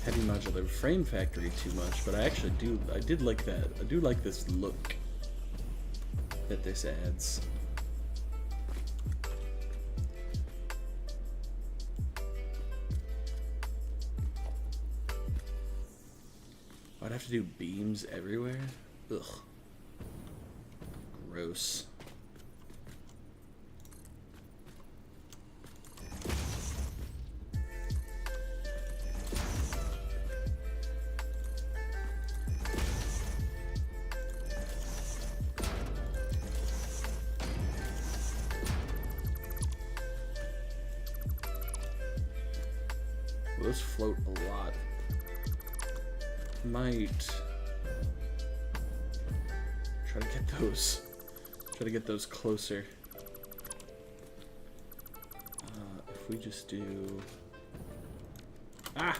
heavy modular frame factory too much, but I actually did like that. I do like this look that this adds. I'd have to do beams everywhere? Ugh. Gross. Those float a lot. Might try to get those closer. If we just do no.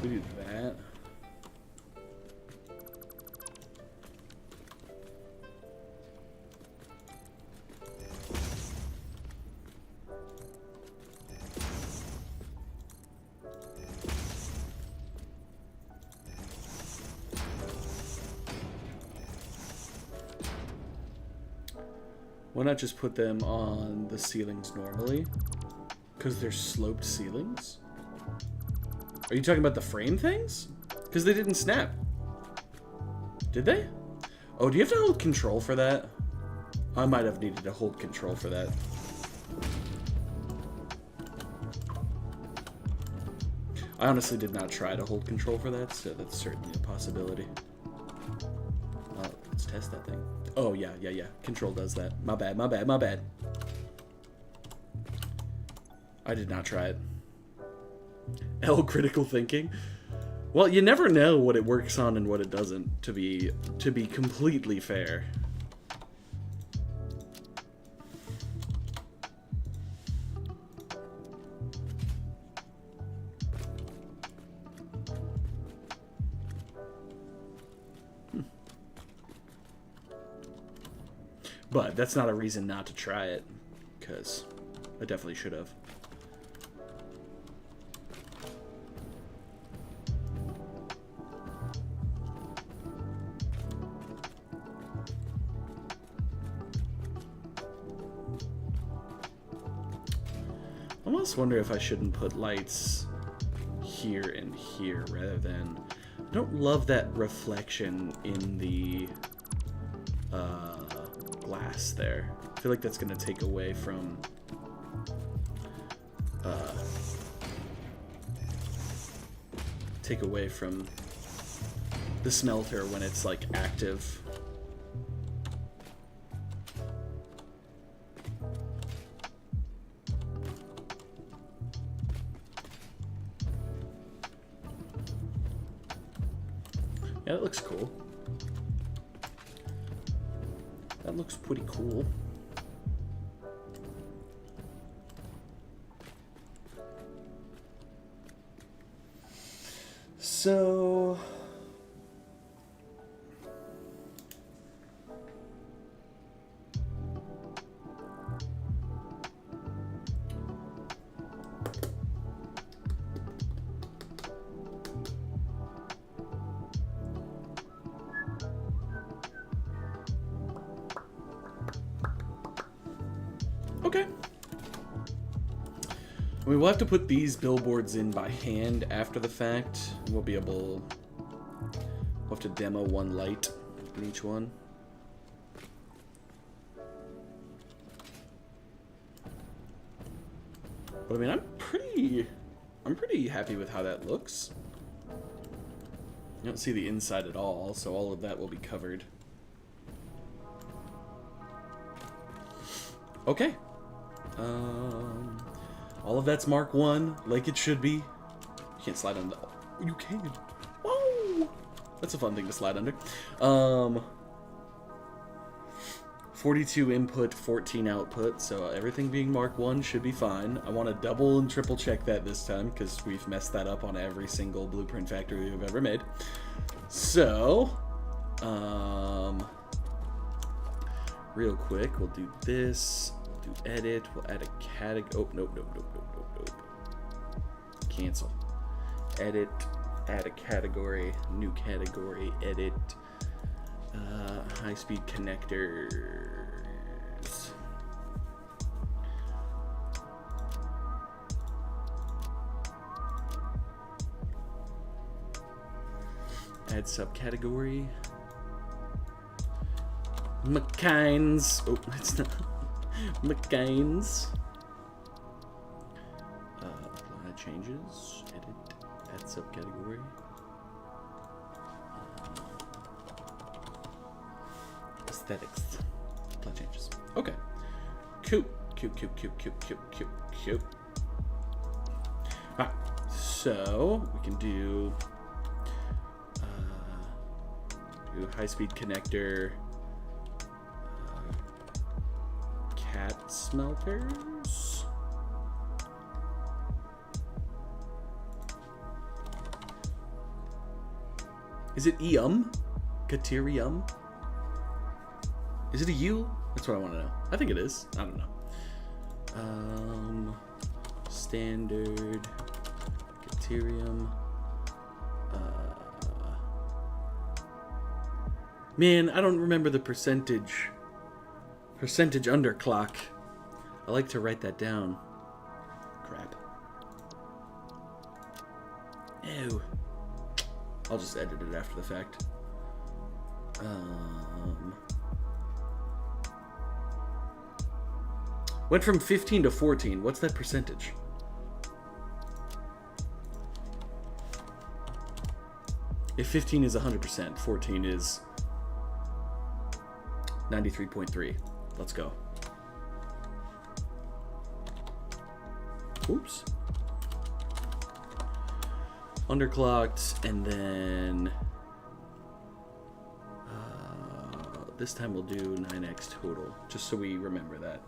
We do that. Why not just put them on the ceilings normally? Because they're sloped ceilings? Are you talking about the frame things? Because they didn't snap. Did they? Oh, do you have to hold control for that? I might have needed to hold control for that. I honestly did not try to hold control for that, so that's certainly a possibility. Let's test that thing. Oh, yeah. Control does that. My bad. I did not try it. L critical thinking? Well, you never know what it works on and what it doesn't, to be completely fair. But that's not a reason not to try it, because I definitely should have. I almost wonder if I shouldn't put lights here and here rather than... I don't love that reflection in the glass there. I feel like that's going to take away from the smelter when it's like active. Yeah, that looks cool. That looks pretty cool. So... okay. We'll have to put these billboards in by hand after the fact. We'll have to demo one light in each one. But I mean, I'm pretty happy with how that looks. You don't see the inside at all, so all of that will be covered. Okay. All of that's Mark 1, like it should be. You can't slide under. Oh, you can. Whoa! That's a fun thing to slide under. 42 input, 14 output, so everything being Mark 1 should be fine. I want to double and triple check that this time, because we've messed that up on every single Blueprint Factory we've ever made. So, real quick, we'll do this. Do edit, we'll add a category. Oh, nope. Cancel. Edit, add a category, new category, edit, high-speed connectors. Add subcategory. McKines. Oh, it's not. McCain's. Apply changes. Edit. Add subcategory. Aesthetics. Apply changes. Okay. Cute. Alright. So we can do high-speed connector. Cat smelters. Is it Eum? Caterium? Is it a U? That's what I want to know. I think it is. I don't know. Standard Caterium. Man, I don't remember the percentage underclock. I like to write that down. Crap. Ew. I'll just edit it after the fact. Went from 15 to 14. What's that percentage? If 15 is 100%, 14 is 93.3. Let's go. Oops. Underclocked, and then this time we'll do 9x total, just so we remember that.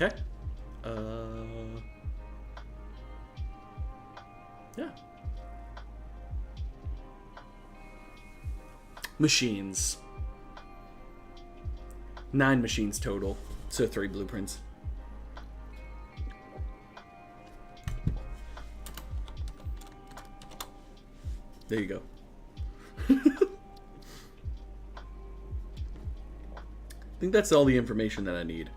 Okay. Yeah. Machines. 9 machines total. So 3 blueprints. There you go. I think that's all the information that I need.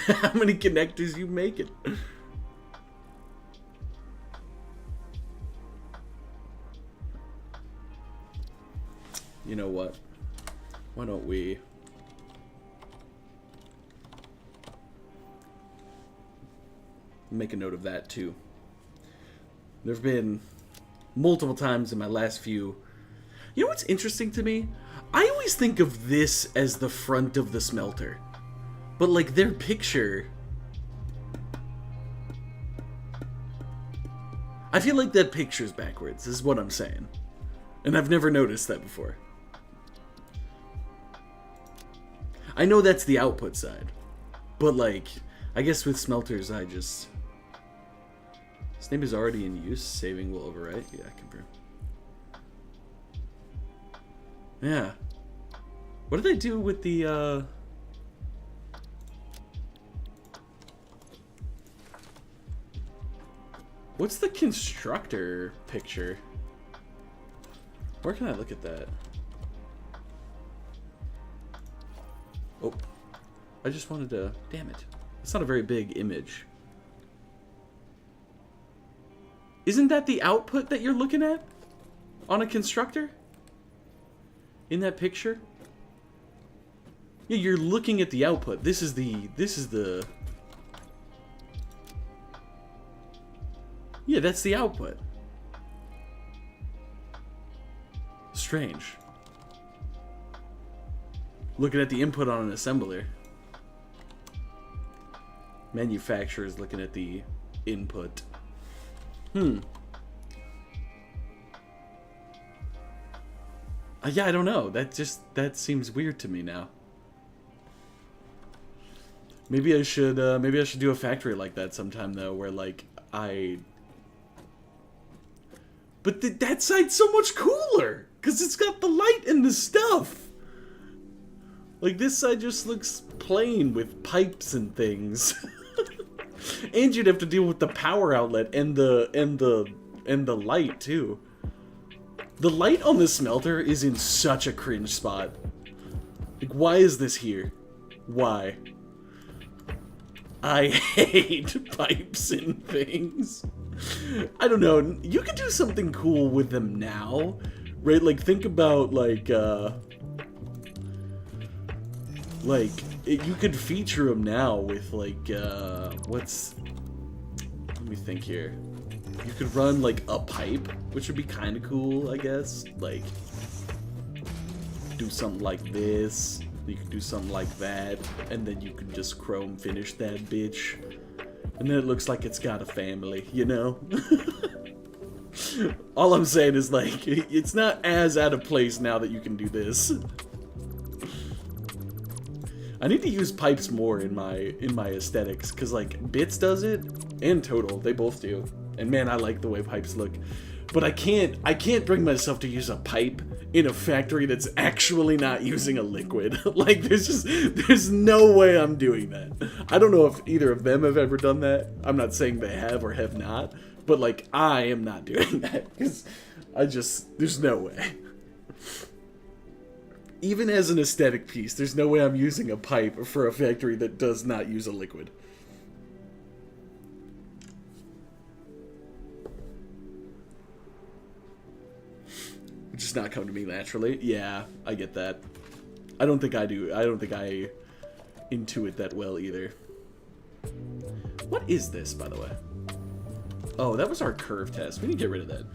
How many connectors you making? You know what? Why don't we make a note of that too? There have been multiple times in my last few. You know what's interesting to me? I always think of this as the front of the smelter. But, like, their picture... I feel like that picture's backwards, is what I'm saying. And I've never noticed that before. I know that's the output side. But, like, I guess with smelters, I just... This name is already in use. Saving will overwrite. Yeah, confirm. Yeah. What did I do with the, What's the constructor picture? Where can I look at that? Oh. I just wanted to... Damn it. It's not a very big image. Isn't that the output that you're looking at? On a constructor? In that picture? Yeah, you're looking at the output. This is the... Yeah, that's the output. Strange. Looking at the input on an assembler. Manufacturer's looking at the input. Yeah, I don't know. That seems weird to me now. Maybe I should do a factory like that sometime though, where like But that side's so much cooler! Because it's got the light and the stuff! Like, this side just looks plain with pipes and things. And you'd have to deal with the power outlet and the light, too. The light on the smelter is in such a cringe spot. Like, why is this here? Why? I hate pipes and things. I don't know. You could do something cool with them now, right? Like, think about, like, you could feature them now with, like, let me think here. You could run like a pipe, which would be kind of cool, I guess. Like, do something like this. You could do something like that, and then you could just chrome finish that bitch. And then it looks like it's got a family, you know? All I'm saying is, like, it's not as out of place now that you can do this. I need to use pipes more in my aesthetics, because, like, Bits does it, and Total, they both do. And man, I like the way pipes look. But I can't bring myself to use a pipe in a factory that's actually not using a liquid. Like, there's no way I'm doing that. I don't know if either of them have ever done that. I'm not saying they have or have not, but like, I am not doing that, because there's no way. Even as an aesthetic piece, there's no way I'm using a pipe for a factory that does not use a liquid. Just not come to me naturally. Yeah, I get that. I don't think I do. I don't think I intuit that well either. What is this, by the way? Oh, that was our curve test. We need to get rid of that.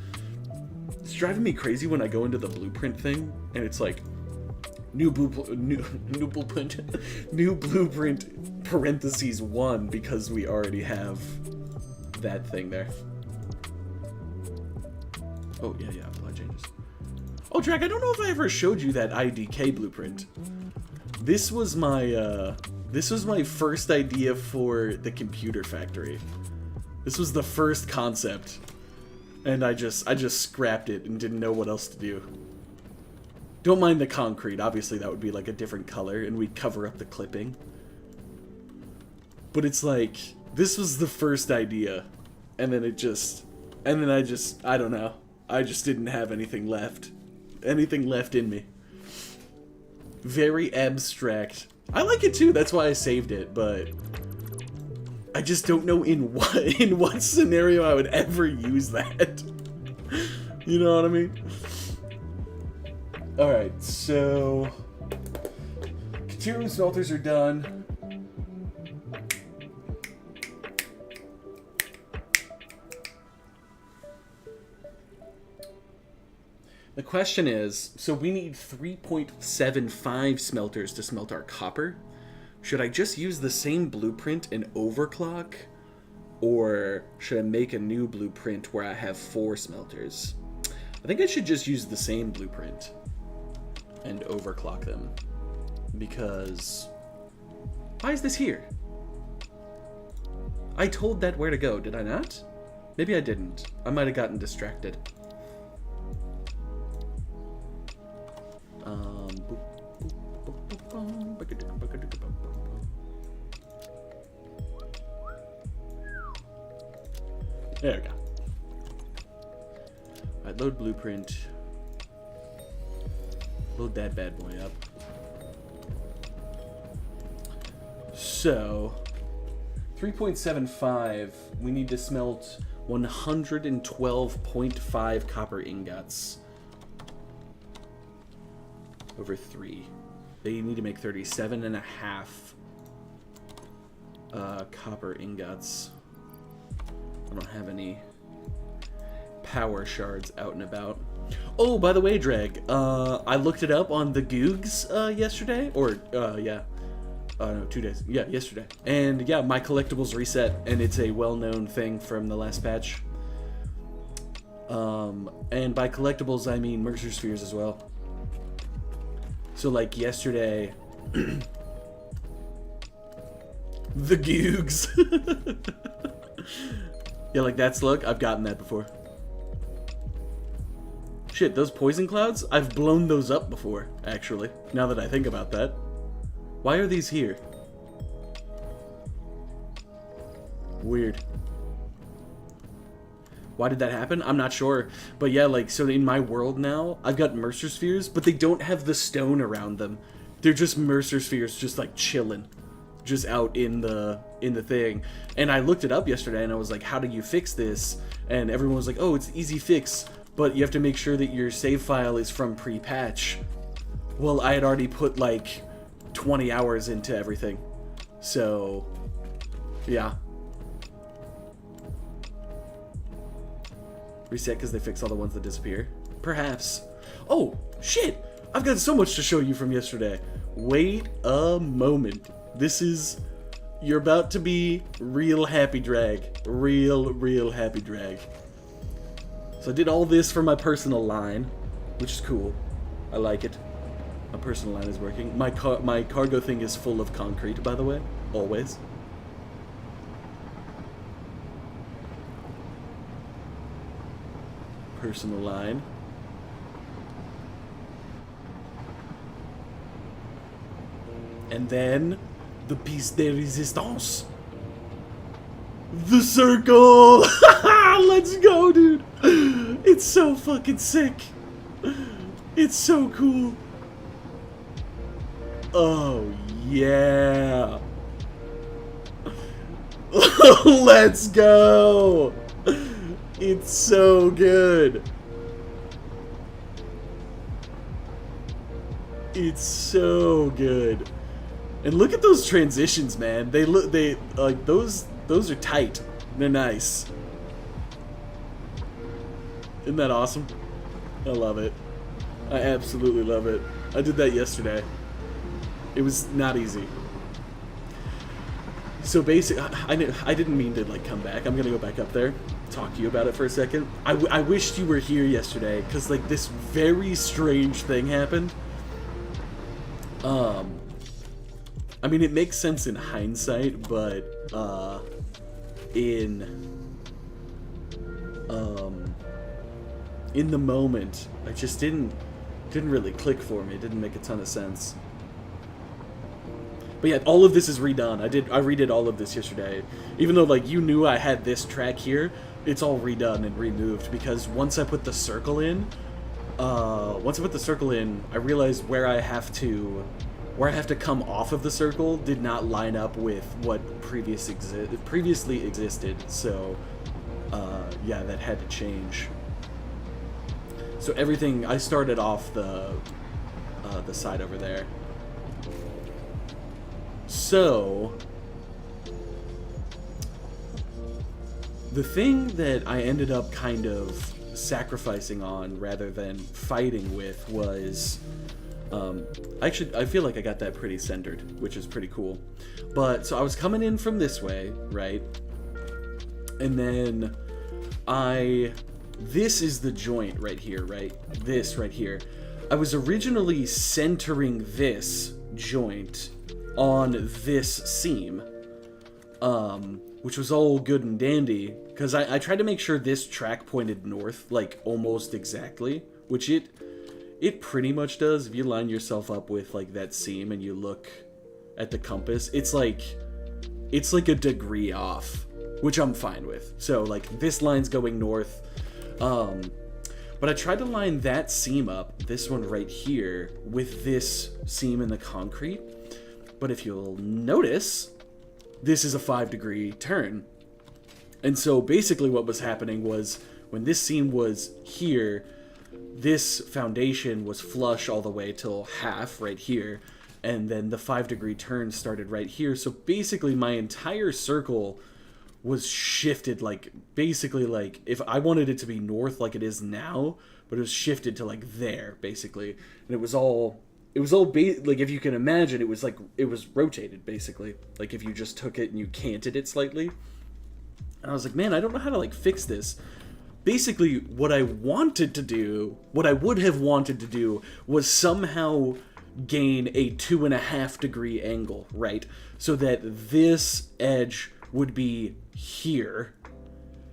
It's driving me crazy when I go into the blueprint thing, and it's like, new blueprint parentheses 1, because we already have that thing there. Oh, yeah, apply changes. Oh, Drag, I don't know if I ever showed you that IDK blueprint. This was my first idea for the computer factory. This was the first concept, and I just scrapped it and didn't know what else to do. Don't mind the concrete. Obviously, that would be like a different color, and we'd cover up the clipping. But it's like, this was the first idea, and then I don't know. I just didn't have anything left in me. Very abstract. I like it too, that's why I saved it, but I just don't know in what scenario I would ever use that. You know what I mean? Alright, so Katiru smelters are done. The question is, so we need 3.75 smelters to smelt our copper. Should I just use the same blueprint and overclock? Or should I make a new blueprint where I have 4 smelters? I think I should just use the same blueprint and overclock them. Because, why is this here? I told that where to go, did I not? Maybe I didn't. I might have gotten distracted. There we go. Alright, load blueprint. Load that bad boy up. So, 3.75, we need to smelt 112.5 copper ingots. Over 3. They need to make 37.5 copper ingots. I don't have any power shards out and about. Oh, by the way, Drag, I looked it up on the Googs yesterday, or no, 2 days. Yeah, yesterday. And yeah, my collectibles reset, and it's a well-known thing from the last patch. And by collectibles, I mean Mercer Spheres as well. So, like, yesterday, the Googs. Yeah, like that slug, I've gotten that before. Shit, those poison clouds? I've blown those up before, actually, now that I think about that. Why are these here? Weird. Why did that happen? I'm not sure. But yeah, like, so in my world now, I've got Mercer Spheres, but they don't have the stone around them. They're just Mercer Spheres, just like chilling. Just out in the thing. And I looked it up yesterday and I was like, how do you fix this? And everyone was like, oh, it's easy fix, but you have to make sure that your save file is from pre-patch. Well, I had already put like 20 hours into everything. So, yeah. Reset because they fix all the ones that disappear. Perhaps. Oh, shit! I've got so much to show you from yesterday. Wait a moment. This is... You're about to be real happy drag. Real happy drag. So I did all this for my personal line, which is cool. I like it. My personal line is working. My cargo thing is full of concrete, by the way. Always. Personal line. And then the piece de resistance. The circle! Let's go, dude! It's so fucking sick. It's so cool. Oh, yeah. Let's go! It's so good. It's so good. And look at those transitions, man. They like those are tight. They're nice. Isn't that awesome? I love it. I absolutely love it. I did that yesterday. It was not easy. So basically, I didn't mean to like come back. I'm gonna go back up there, talk to you about it for a second. I wished you were here yesterday because like this very strange thing happened. I mean, it makes sense in hindsight, but in the moment, I just didn't really click for me. It didn't make a ton of sense. But yeah, all of this is redone. I redid all of this yesterday. Even though like you knew I had this track here, it's all redone and removed because once I put the circle in, I realized where I have to come off of the circle did not line up with what previously existed. So yeah, that had to change. So everything, I started off the side over there. So the thing that I ended up kind of sacrificing on rather than fighting with was actually I feel like I got that pretty centered, which is pretty cool. But so I was coming in from this way, right? And then this is the joint right here, right? This right here. I was originally centering this joint on this seam, which was all good and dandy, because I tried to make sure this track pointed north, like almost exactly, which it pretty much does. If you line yourself up with like that seam and you look at the compass, it's like a degree off, which I'm fine with. So like this line's going north, but I tried to line that seam up, this one right here, with this seam in the concrete. But if you'll notice, this is a 5-degree turn. And so basically what was happening was when this seam was here, this foundation was flush all the way till half right here. And then the 5-degree turn started right here. So basically my entire circle was shifted, like basically like if I wanted it to be north like it is now, but it was shifted to like there basically. And it was all like, if you can imagine, it was rotated basically, like if you just took it and you canted it slightly. And I was like, man, I don't know how to like fix this. Basically what I would have wanted to do was somehow gain a 2.5 degree angle, right? So that this edge would be here,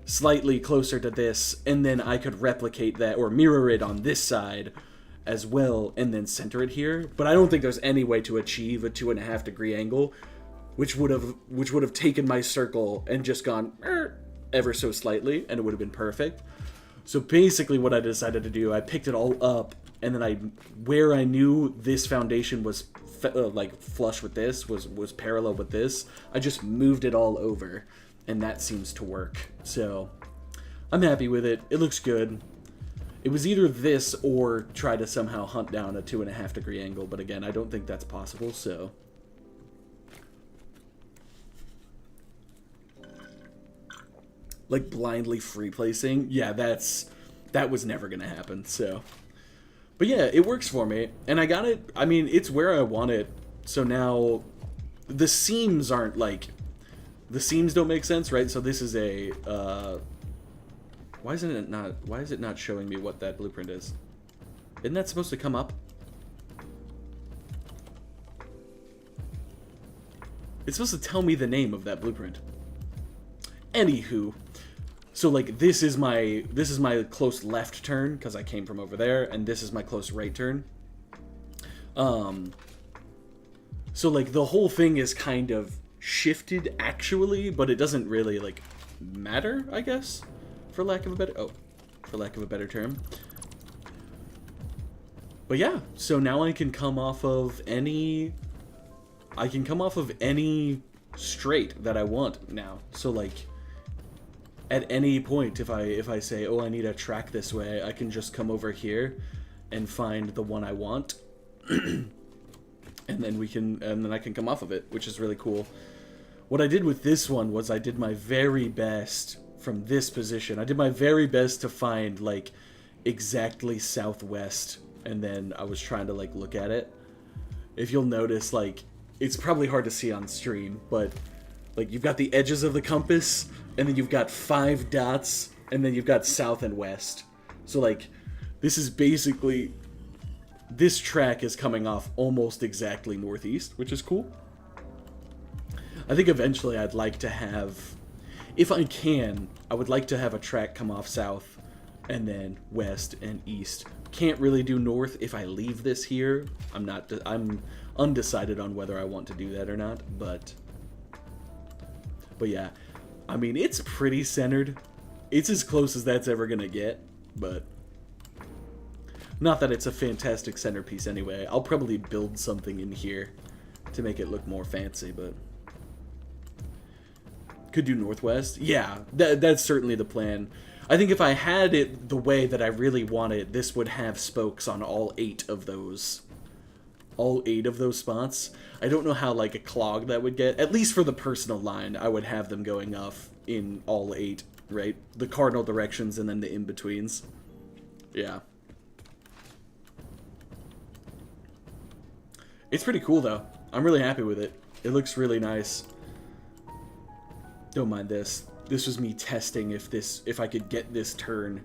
slightly closer to this, and then I could replicate that or mirror it on this side as well, and then center it here. But I don't think there's any way to achieve a 2.5 degree angle, which would have taken my circle and just gone ever so slightly, and it would have been perfect. So basically what I decided to do, I picked it all up, and then where I knew this foundation was like flush with this, was parallel with this, I just moved it all over, and that seems to work. So I'm happy with it. It looks good. It was either this or try to somehow hunt down a 2.5 degree angle, but again, I don't think that's possible, so. like blindly free placing, yeah, that was never gonna happen. So, but yeah, it works for me, and I got it. I mean, it's where I want it. So now, the seams aren't like, the seams don't make sense, right? So this is a why is it not showing me what that blueprint is? Isn't that supposed to come up? It's supposed to tell me the name of that blueprint. Anywho, so like this is my close left turn because I came from over there, and this is my close right turn. So like the whole thing is kind of shifted actually, but it doesn't really like matter, I guess, for lack of a better term. But yeah, so now I can come off of any straight that I want now. So like at any point, if I say, oh, I need a track this way, I can just come over here and find the one I want. and then I can come off of it, which is really cool. What I did with this one was I did my very best from this position. I did my very best to find like exactly southwest, and then I was trying to like look at it. If you'll notice, like, it's probably hard to see on stream, but like you've got the edges of the compass, and then you've got 5 dots, and then you've got south and west. So like this is basically, this track is coming off almost exactly northeast, which is cool. I think eventually I'd like to have, if I can, I would like to have a track come off south and then west and east. Can't really do north if I leave this here. I'm undecided on whether I want to do that or not, but yeah. I mean, it's pretty centered. It's as close as that's ever gonna get, but not that it's a fantastic centerpiece anyway. I'll probably build something in here to make it look more fancy, but could do northwest. Yeah, that's certainly the plan. I think if I had it the way that I really want it, this would have spokes on all 8 of those. All 8 of those spots. I don't know how like a clog that would get. At least for the personal line, I would have them going off in all 8, right? The cardinal directions and then the in-betweens. Yeah. It's pretty cool though. I'm really happy with it. It looks really nice. Don't mind this. This was me testing if I could get this turn,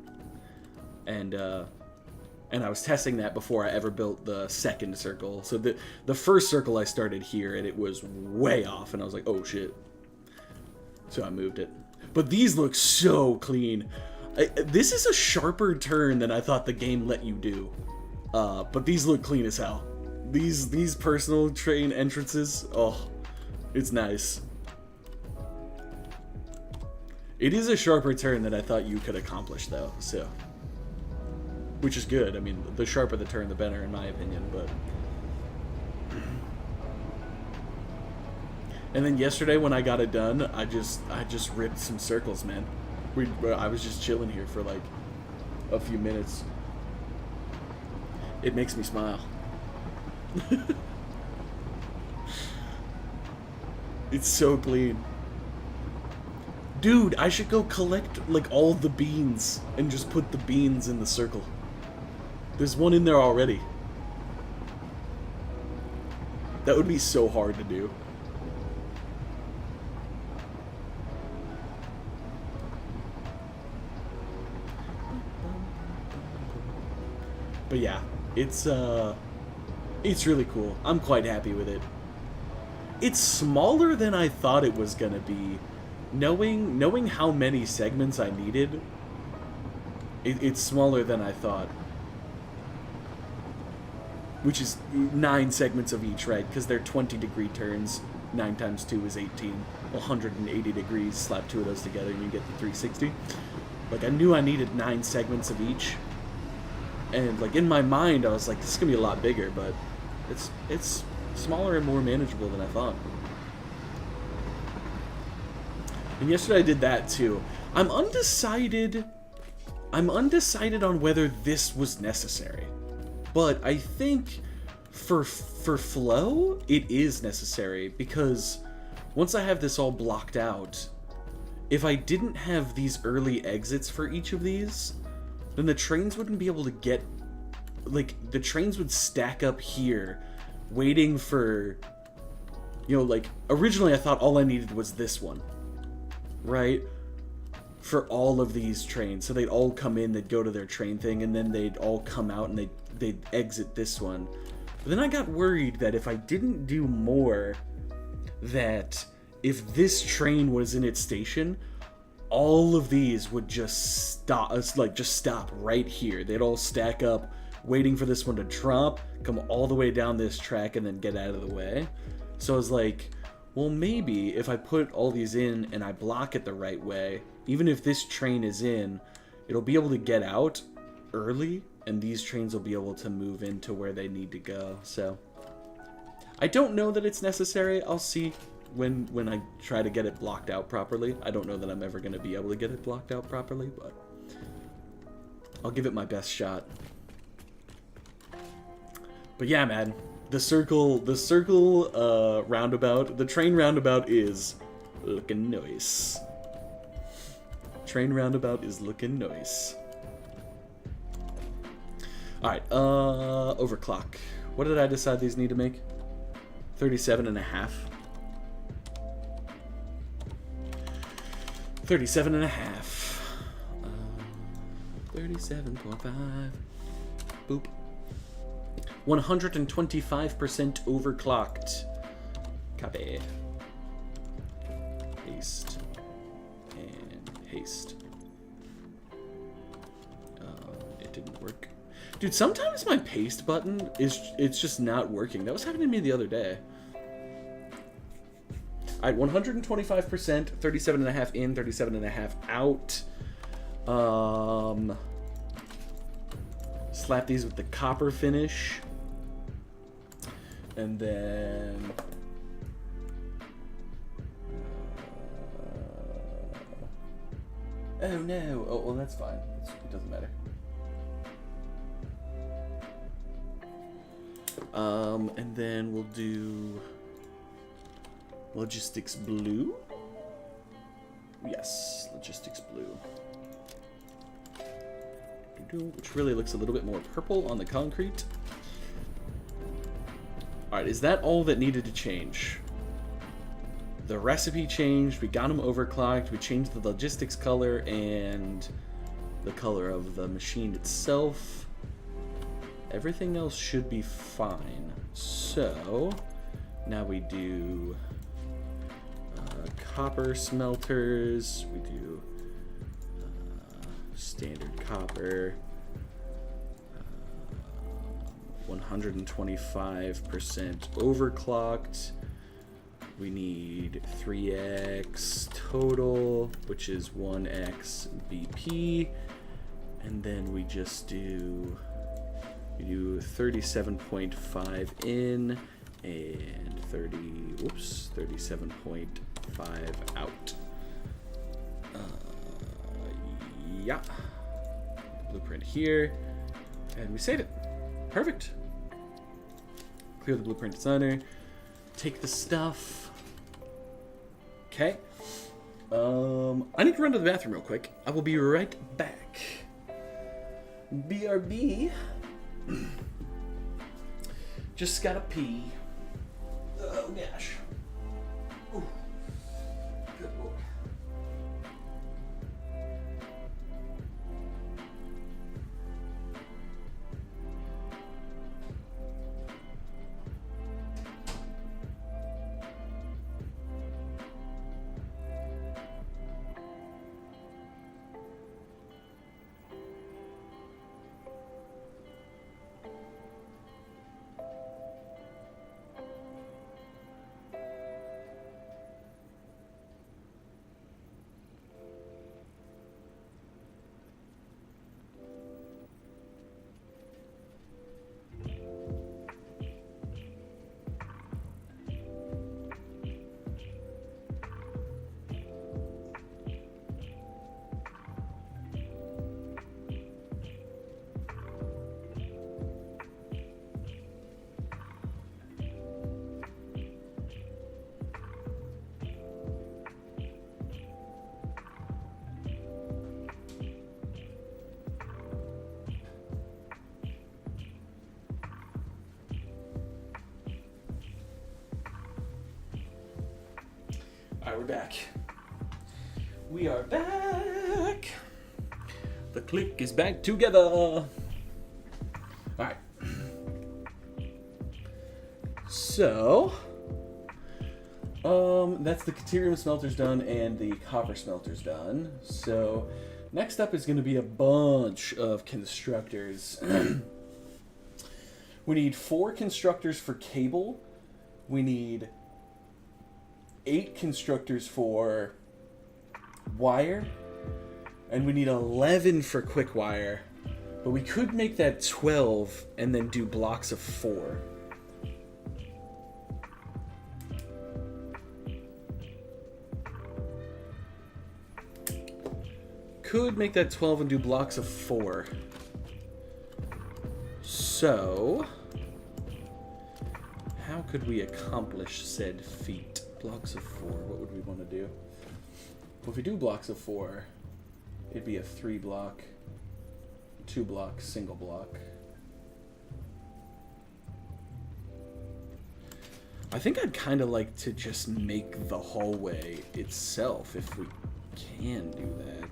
and I was testing that before I ever built the second circle. So the first circle I started here, and it was way off, and I was like, oh shit. So I moved it. But these look so clean. This is a sharper turn than I thought the game let you do. But these look clean as hell. These personal train entrances, oh, it's nice. It is a sharper turn than I thought you could accomplish, though, so. Which is good. I mean, the sharper the turn, the better, in my opinion, but. And then yesterday, when I got it done, I just ripped some circles, man. I was just chilling here for, like, a few minutes. It makes me smile. It's so clean. Dude, I should go collect, like, all the beans and just put the beans in the circle. There's one in there already. That would be so hard to do. But yeah, it's really cool. I'm quite happy with it. It's smaller than I thought it was gonna be. Knowing how many segments I needed, it's smaller than I thought. Which is 9 segments of each, right? Because they're 20-degree turns. 9 times 2 is 18. 180 degrees, slap 2 of those together and you get the 360. Like, I knew I needed 9 segments of each. And, like, in my mind, I was like, this is going to be a lot bigger, but it's smaller and more manageable than I thought. And yesterday I did that too. I'm undecided on whether this was necessary. But I think for flow, it is necessary, because once I have this all blocked out, if I didn't have these early exits for each of these, then the trains wouldn't be able to get, like, the trains would stack up here, waiting for, you know, like, originally I thought all I needed was this one, right? For all of these trains. So they'd all come in, they'd go to their train thing, and then they'd all come out and they'd exit this one. But then I got worried that if I didn't do more, that if this train was in its station, all of these would just stop, just stop right here. They'd all stack up, waiting for this one to drop, come all the way down this track, and then get out of the way. So I was like, well, maybe if I put all these in and I block it the right way, even if this train is in, it'll be able to get out early, and these trains will be able to move into where they need to go. So I don't know that it's necessary. I'll see when I try to get it blocked out properly. I don't know that I'm ever going to be able to get it blocked out properly, but I'll give it my best shot. But yeah, man, the circle roundabout, the train roundabout is looking nice. Train roundabout is looking nice. Alright, overclock. What did I decide these need to make? 37.5. 37.5. 37.5. Boop. 125% overclocked. Copy. Paste. And paste. It didn't work. Dude, sometimes my paste button it's just not working. That was happening to me the other day. Alright, 125%, 37.5 in, 37.5 out. Slap these with the copper finish. And then oh no. Oh, well, that's fine. It doesn't matter. And then we'll do logistics blue. Yes, logistics blue. Which really looks a little bit more purple on the concrete. Alright, is that all that needed to change? The recipe changed, we got them overclocked, we changed the logistics color and the color of the machine itself. Everything else should be fine. So, now we do copper smelters, we do standard copper, 125% overclocked. We need 3x total, which is 1x BP, and then we just do 37.5 in and 37.5 out. Yeah. Blueprint here, and we save it. Perfect. Clear the blueprint designer. Take the stuff. Okay. I need to run to the bathroom real quick. I will be right back. BRB. Just gotta pee. Oh gosh. Ooh. Good lord. Alright, we're back. We are back. The clique is back together. Alright. So, that's the Caterium smelter's done and the copper smelter's done. So, next up is going to be a bunch of constructors. We need 4 constructors for cable. We need 8 constructors for wire. And we need 11 for quick wire. But we could make that 12 and then do blocks of 4. Could make that 12 and do blocks of 4. So, how could we accomplish said feat? Blocks of 4, what would we want to do? Well, if we do blocks of 4, it'd be a 3 block, 2 block, single block. I think I'd kind of like to just make the hallway itself if we can do that.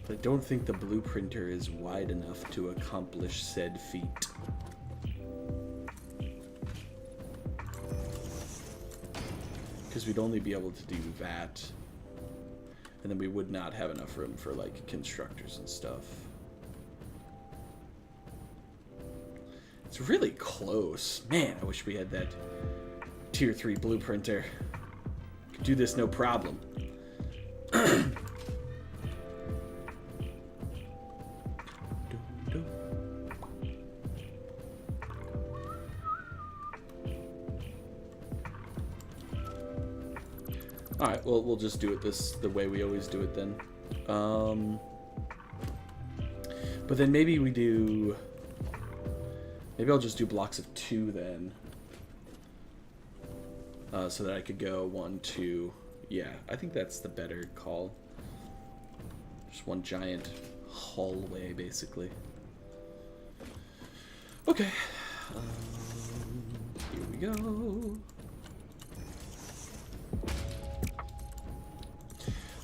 But I don't think the blueprinter is wide enough to accomplish said feat. Because we'd only be able to do that. And then we would not have enough room for, like, constructors and stuff. It's really close. Man, I wish we had that tier 3 blueprinter. Could do this no problem. Alright, well, we'll just do it the way we always do it then. But then maybe we do... Maybe I'll just do blocks of 2 then. So that I could go 1, 2... Yeah, I think that's the better call. Just one giant hallway, basically. Okay. Here we go.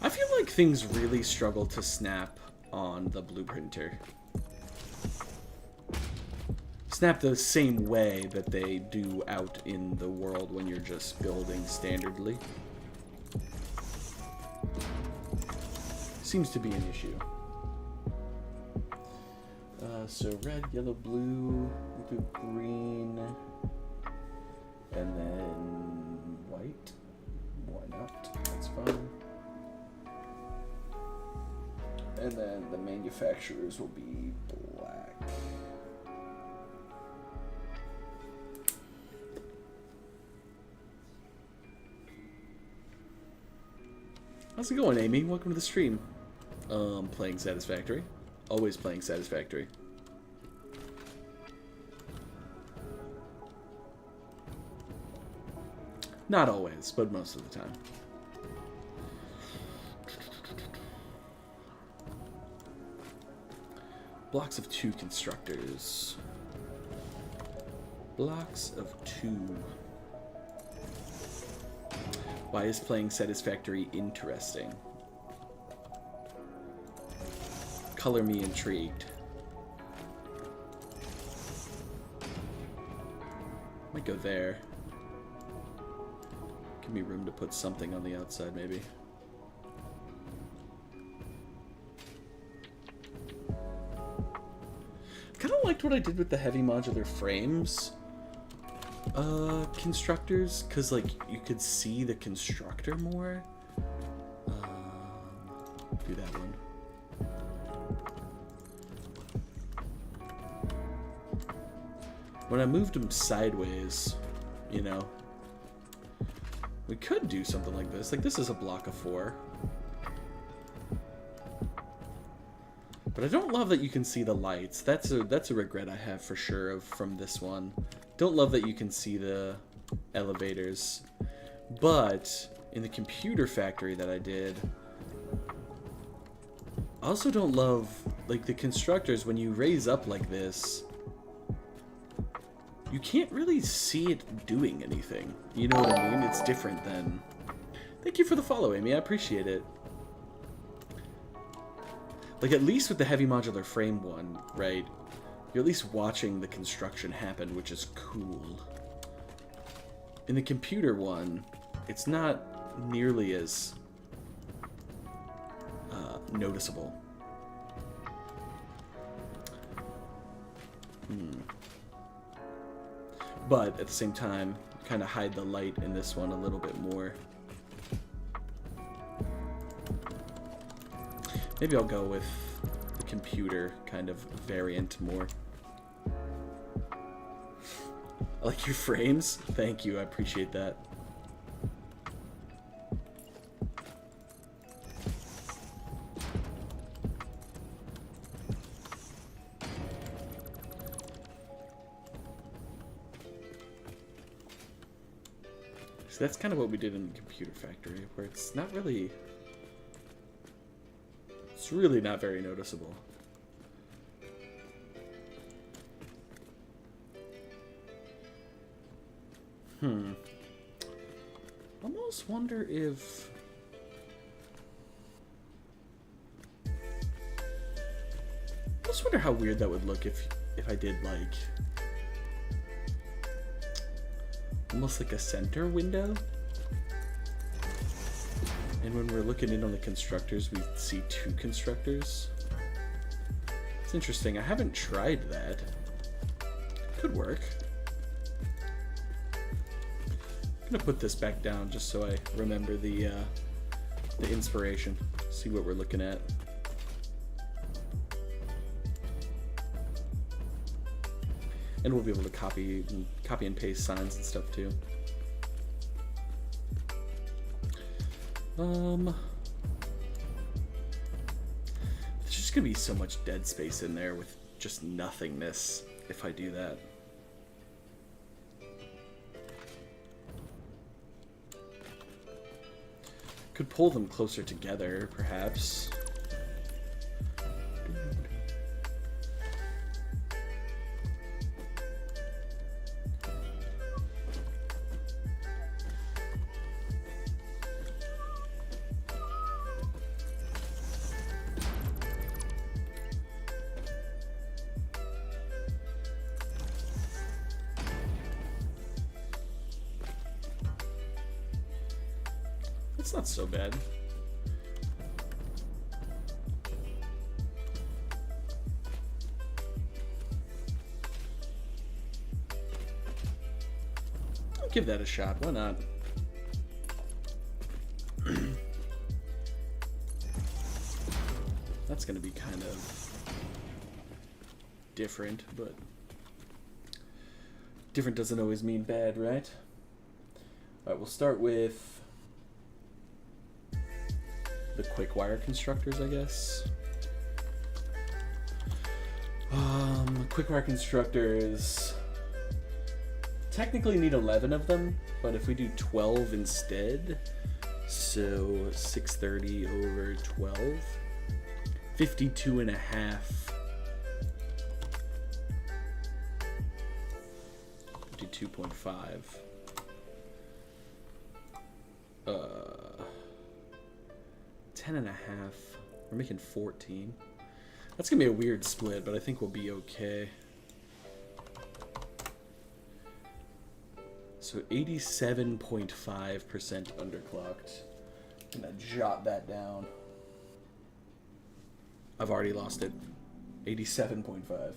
I feel like things really struggle to snap on the blueprinter. Snap the same way that they do out in the world when you're just building standardly. Seems to be an issue. So red, yellow, blue, we'll do green, and then white. Why not? That's fine. And then the manufacturers will be black. How's it going, Amy? Welcome to the stream. Playing Satisfactory. Always playing Satisfactory. Not always, but most of the time. Blocks of 2 constructors. Blocks of 2. Why is playing Satisfactory interesting? Color me intrigued. Might go there. Give me room to put something on the outside, maybe. Kind of liked what I did with the heavy modular frames constructors, because like you could see the constructor more. Do that one. When I moved them sideways, you know, we could do something like this. Like, this is a block of 4. But I don't love that you can see the lights. That's a regret I have for sure from this one. Don't love that you can see the elevators. But in the computer factory that I did, I also don't love, like, the constructors. When you raise up like this, you can't really see it doing anything. You know what I mean? It's different than Thank you for the follow, Amy. I appreciate it. Like, at least with the heavy modular frame one, right? You're at least watching the construction happen, which is cool. In the computer one, it's not nearly as noticeable. But at the same time, kind of hide the light in this one a little bit more. Maybe I'll go with the computer kind of variant more. I like your frames. Thank you. I appreciate that. So that's kind of what we did in the computer factory, where it's not really... It's really not very noticeable. Almost wonder if... Almost wonder how weird that would look if I did like... almost like a center window. And when we're looking in on the constructors, we see two constructors. It's interesting. I haven't tried that. Could work. I'm gonna put this back down just so I remember the inspiration. See what we're looking at. And we'll be able to copy and paste signs and stuff too. There's just gonna be so much dead space in there with just nothingness if I do that. Could pull them closer together, perhaps. It's not so bad. I'll give that a shot. Why not? That's going to be kind of different, but different doesn't always mean bad, right? All right, we'll start with the quick wire constructors, I guess. Quick wire constructors technically need 11 of them, but if we do 12 instead, so 630 over 12, 52 and a half, 52.5. 10 and a half. We're making 14. That's gonna be a weird split, but I think we'll be okay. So 87.5% underclocked. I'm gonna jot that down. I've already lost it. 87.5.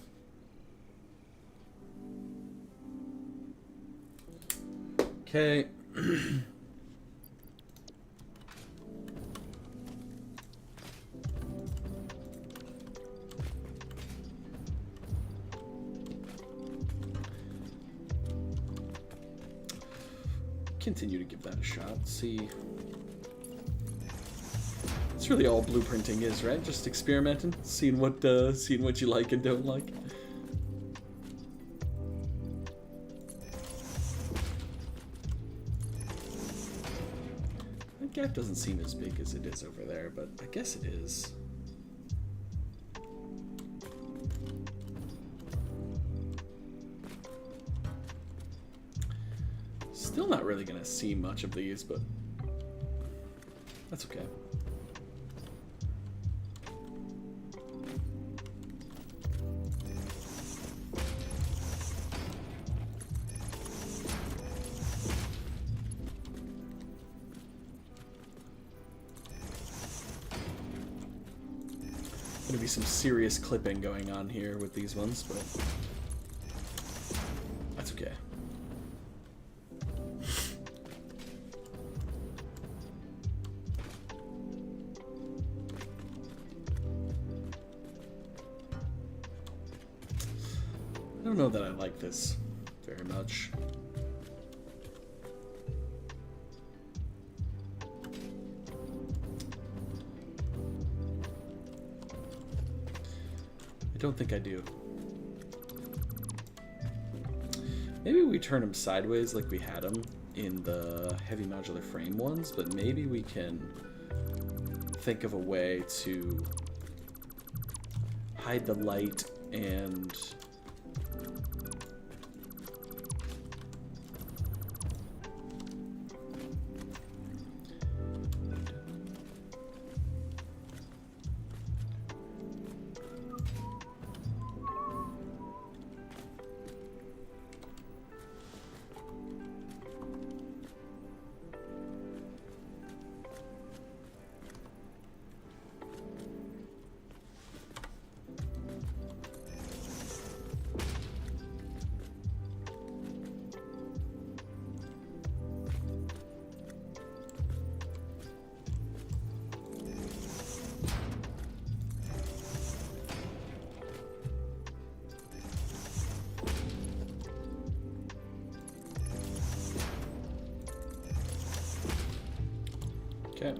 Okay. Continue to give that a shot. See. It's really all blueprinting is, right? Just experimenting, seeing what you like and don't like. That gap doesn't seem as big as it is over there, but I guess it is. Still not really gonna see much of these, but That's okay. Gonna be some serious clipping going on here with these ones, but that's okay. I don't know that I like this very much. I don't think I do. Maybe we turn them sideways like we had them in the heavy modular frame ones, but maybe we can think of a way to hide the light and okay.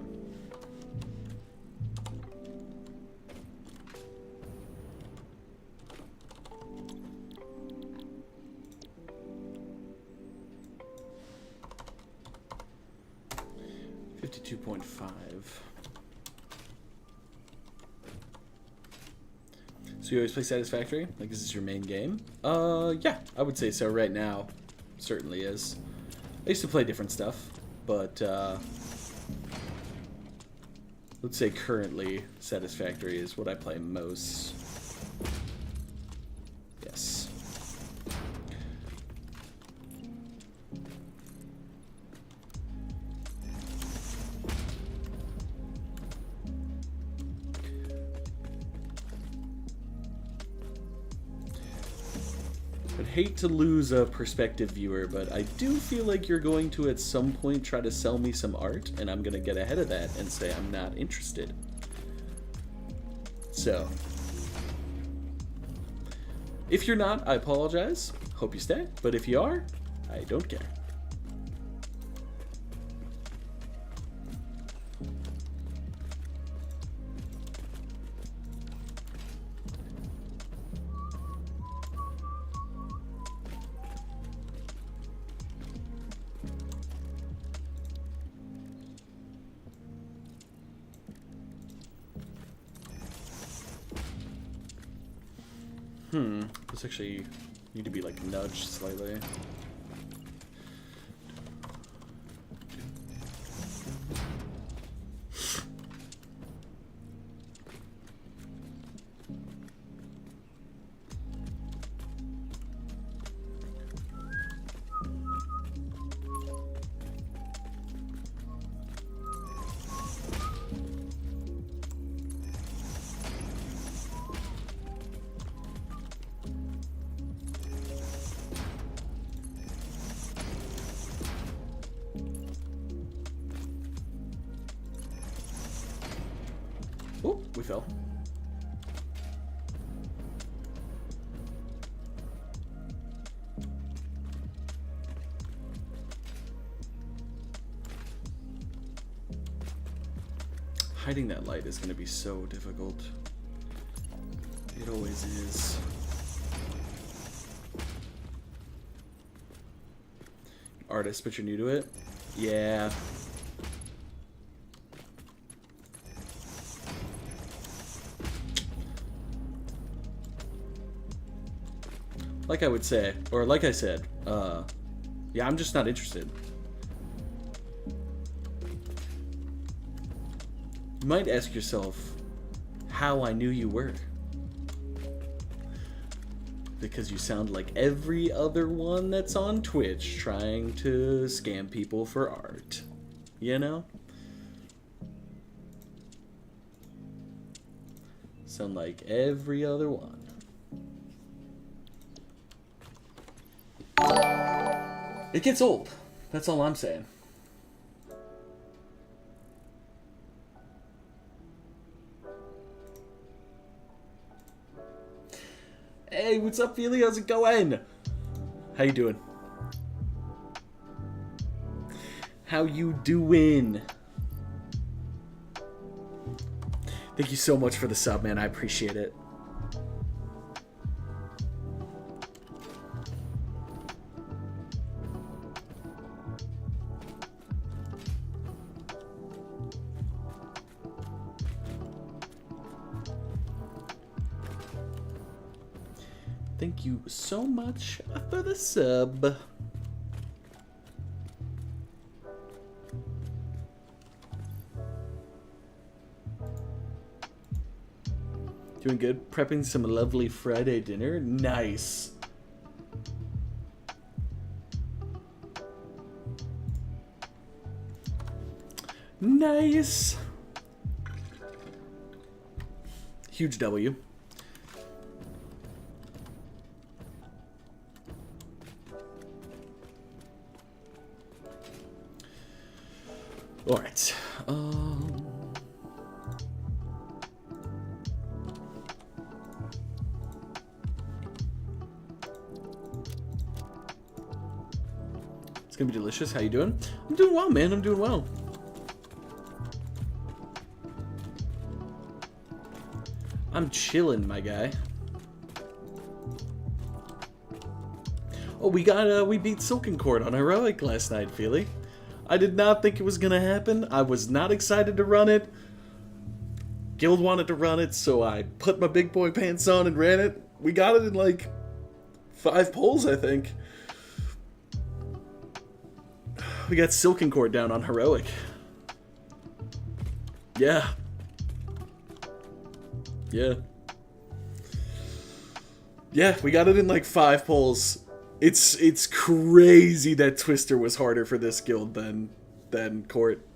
$52.5. So you always play Satisfactory? Like, is this your main game? Yeah, I would say so right now. Certainly is. I used to play different stuff, but, let's say currently Satisfactory is what I play most. Yes. I'd hate to lose a prospective viewer, but I do feel like you're going to at some point try to sell me some art, and I'm going to get ahead of that and say I'm not interested. So, if you're not, I apologize. Hope you stay. But if you are, I don't care. This actually need to be like nudged slightly. Oh, we fell. Hiding that light is going to be so difficult. It always is. Artist, but you're new to it? Yeah. Like I would say, or like I said, yeah, I'm just not interested. You might ask yourself how I knew you were. Because you sound like every other one that's on Twitch trying to scam people for art. You know? Sound like every other one. It gets old. That's all I'm saying. Hey, what's up, Feely? How's it going? How you doing? How you doing? Thank you so much for the sub, man. I appreciate it. Thank you so much for the sub. Doing good. Prepping some lovely Friday dinner. Nice. Nice. Huge W. All right. It's gonna be delicious. How you doing? I'm doing well, man. I'm doing well. I'm chilling, my guy. Oh, we beat Silken Court on Heroic last night, Feely. I did not think it was gonna happen. I was not excited to run it. Guild wanted to run it, so I put my big boy pants on and ran it. We got it in like 5 pulls, I think. We got Silken Court down on Heroic. Yeah. Yeah. Yeah, we got it in like 5 pulls. It's crazy that Twister was harder for this guild than Court.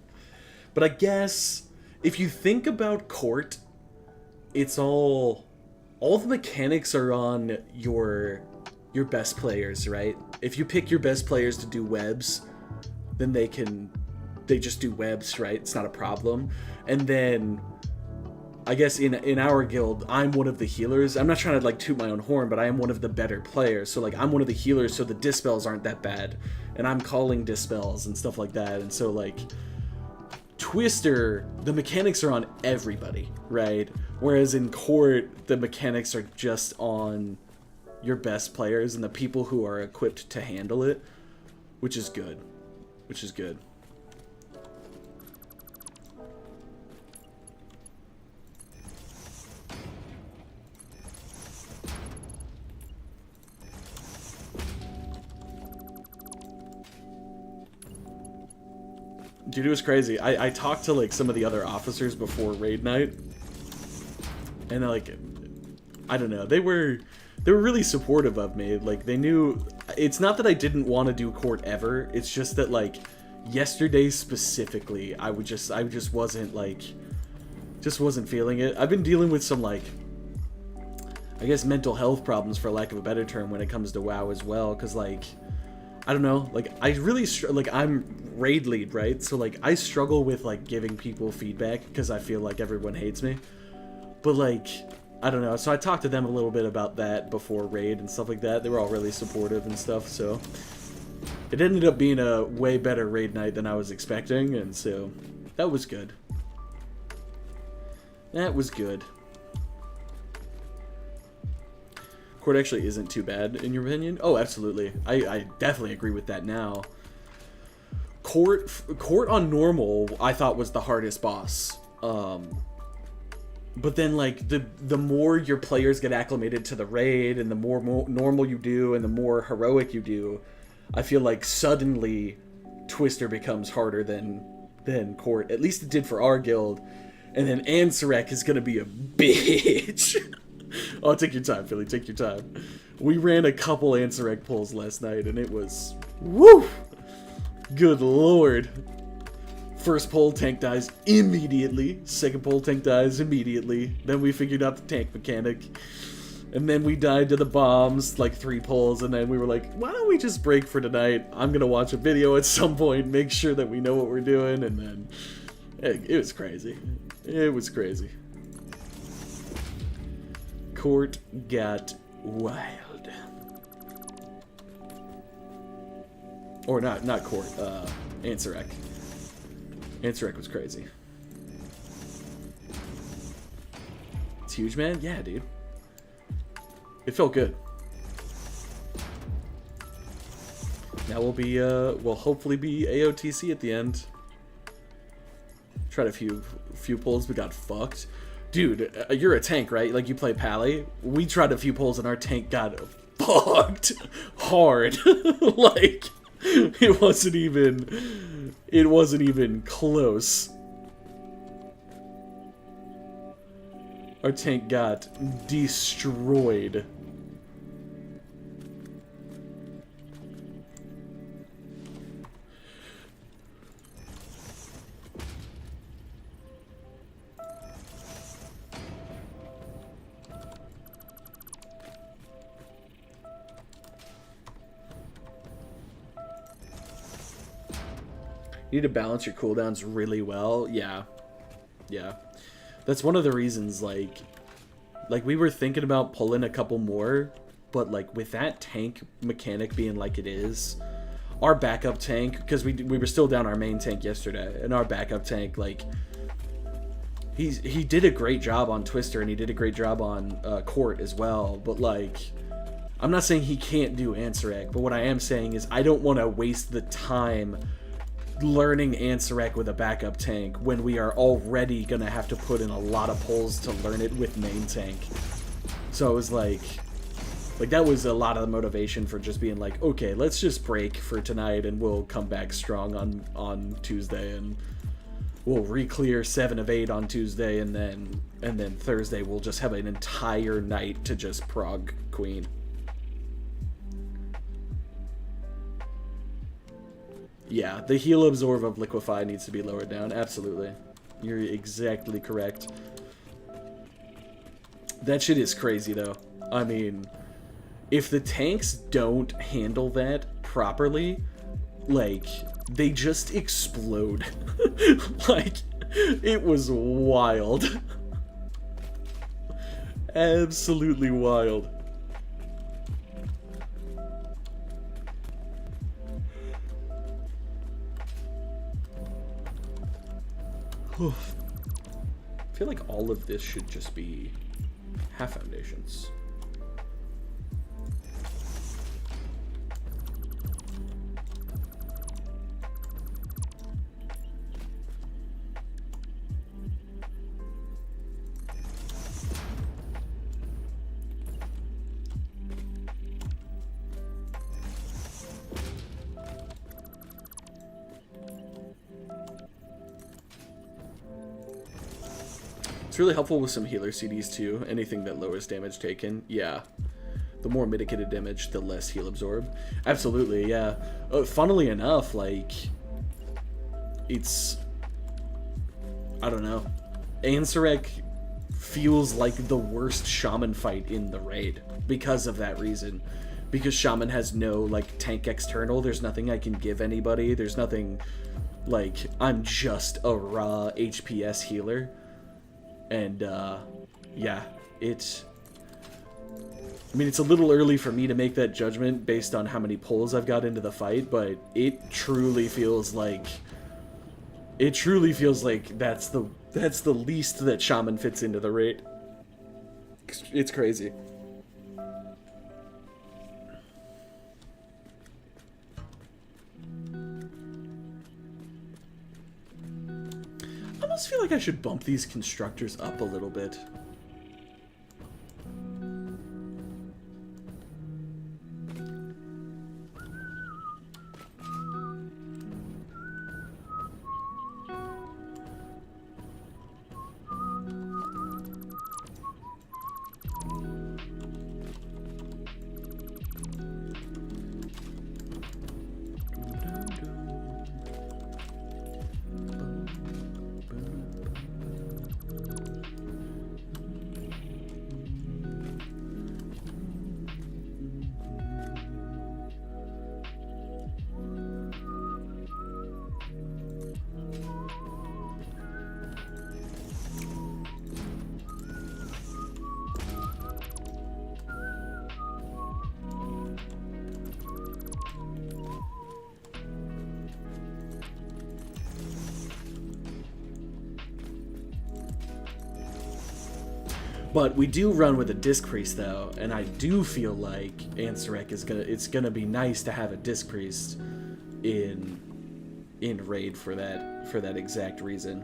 But I guess if you think about Court, it's all the mechanics are on your best players, right? If you pick your best players to do webs, then they just do webs, right? It's not a problem. And then I guess in our guild, I'm one of the healers. I'm not trying to like toot my own horn, but I am one of the better players. So like I'm one of the healers, so the dispels aren't that bad, and I'm calling dispels and stuff like that. And so like Twister, the mechanics are on everybody, right? Whereas in Court, the mechanics are just on your best players and the people who are equipped to handle it, which is good. Which is good. Dude, it was crazy. I talked to like some of the other officers before raid night, and like, I don't know, they were really supportive of me. Like they knew it's not that I didn't want to do Court ever. It's just that like yesterday specifically, I just wasn't feeling it. I've been dealing with some like, I guess, mental health problems, for lack of a better term, when it comes to WoW as well. Cause like, I don't know, like I really like I'm raid lead, right? So like I struggle with like giving people feedback because I feel like everyone hates me. But like, I don't know. So I talked to them a little bit about that before raid and stuff like that. They were all really supportive and stuff. So it ended up being a way better raid night than I was expecting, and so that was good. That was good. Court actually isn't too bad, in your opinion? Oh, absolutely. I definitely agree with that now. Court on normal, I thought was the hardest boss. But then, like, the more your players get acclimated to the raid, and the more normal you do, and the more heroic you do, I feel like suddenly Twister becomes harder than Court. At least it did for our guild. And then Ansarek is gonna be a bitch. Oh, take your time, Philly, take your time. We ran a couple Ansarek pulls last night, and it was... Woo! Good lord. First pull, tank dies immediately. Second pull, tank dies immediately. Then we figured out the tank mechanic. And then we died to the bombs, like 3 pulls, and then we were like, why don't we just break for tonight? I'm gonna watch a video at some point, make sure that we know what we're doing, and then... It was crazy. It was crazy. Court got wild. Or not Court, Ansarek. Ansarek was crazy. It's huge, man? Yeah, dude. It felt good. Now we'll hopefully be AOTC at the end. Tried a few pulls, but got fucked. Dude, you're a tank, right? Like, you play Pally? We tried a few pulls and our tank got fucked hard. Like, it wasn't even close. Our tank got destroyed. You need to balance your cooldowns really well. Yeah. That's one of the reasons, like we were thinking about pulling a couple more, but like with that tank mechanic being like it is, our backup tank, because we were still down our main tank yesterday, and our backup tank, like, he did a great job on Twister, and he did a great job on Court as well, but like, I'm not saying he can't do Ansarek, but what I am saying is I don't want to waste the time learning Ansarek with a backup tank when we are already gonna have to put in a lot of pulls to learn it with main tank. So it was like that was a lot of the motivation for just being like, okay, let's just break for tonight and we'll come back strong on Tuesday, and we'll re-clear 7 of 8 on Tuesday, and then Thursday we'll just have an entire night to just prog Queen. Yeah, the heal absorb of Liquefy needs to be lowered down. Absolutely. You're exactly correct. That shit is crazy, though. I mean, if the tanks don't handle that properly, like, they just explode. Like, it was wild. Absolutely wild. I feel like all of this should just be half foundations. It's really helpful with some healer CDs too. Anything that lowers damage taken. Yeah. The more mitigated damage, the less heal absorb. Absolutely, yeah. Funnily enough, like, it's... I don't know. Ansarek feels like the worst Shaman fight in the raid because of that reason. Because Shaman has no, like, tank external. There's nothing I can give anybody. There's nothing, like, I'm just a raw HPS healer. And, yeah, it's... I mean, it's a little early for me to make that judgment based on how many pulls I've got into the fight, but it truly feels like... It truly feels like that's the least that Shaman fits into the raid. It's crazy. I almost feel like I should bump these constructors up a little bit. But we do run with a disc priest though, and I do feel like Ansarek is it's gonna be nice to have a disc priest in raid for that exact reason.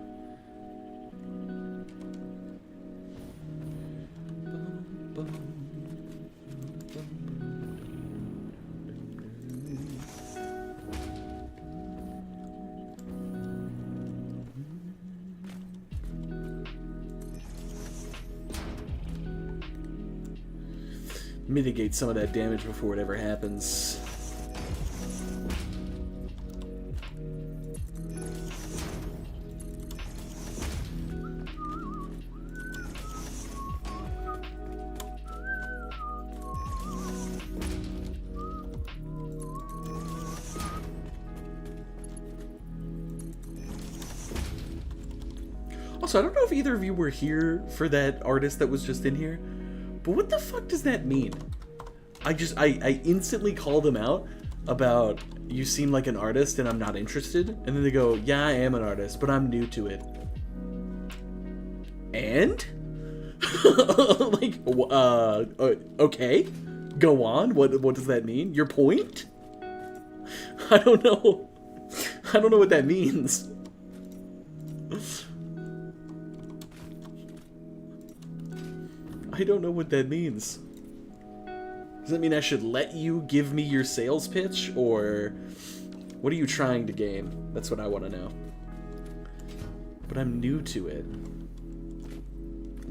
Mitigate some of that damage before it ever happens. Also, I don't know if either of you were here for that artist that was just in here, but what the fuck does that mean? I instantly call them out about, you seem like an artist and I'm not interested, and then they go, yeah, I am an artist, but I'm new to it. And? Like, okay, go on. What does that mean? Your point? I don't know. I don't know what that means. I don't know what that means. Does that mean I should let you give me your sales pitch, or what are you trying to gain? That's what I want to know. But I'm new to it.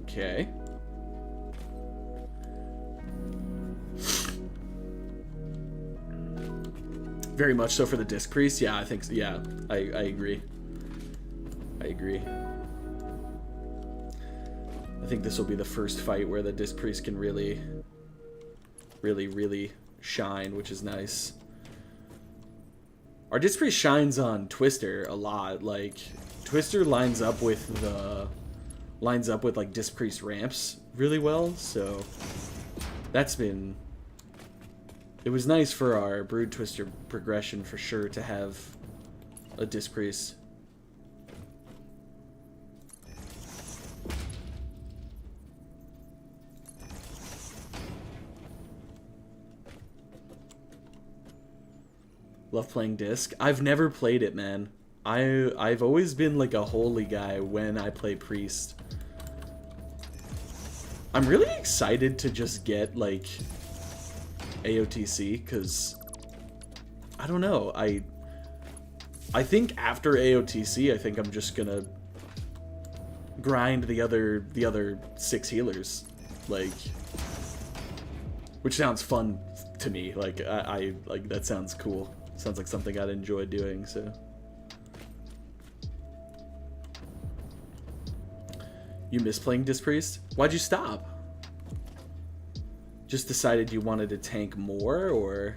Okay. Very much so for the disc priest. Yeah, I think so. Yeah, I agree. I agree. I think this will be the first fight where the disc priest can really shine, which is nice. Our disc priest shines on Twister a lot. Like, Twister lines up with like disc priest ramps really well, so that's been, it was nice for our Brood Twister progression for sure to have a disc priest. Love playing disc. I've never played it, man. I've always been like a holy guy when I play priest. I'm really excited to just get like AOTC, because I don't know. I think after AOTC, I think I'm just gonna grind the other 6 healers, like, which sounds fun to me. Like I like, that sounds cool. Sounds like something I'd enjoy doing, so. You miss playing Disc Priest? Why'd you stop? Just decided you wanted to tank more, or?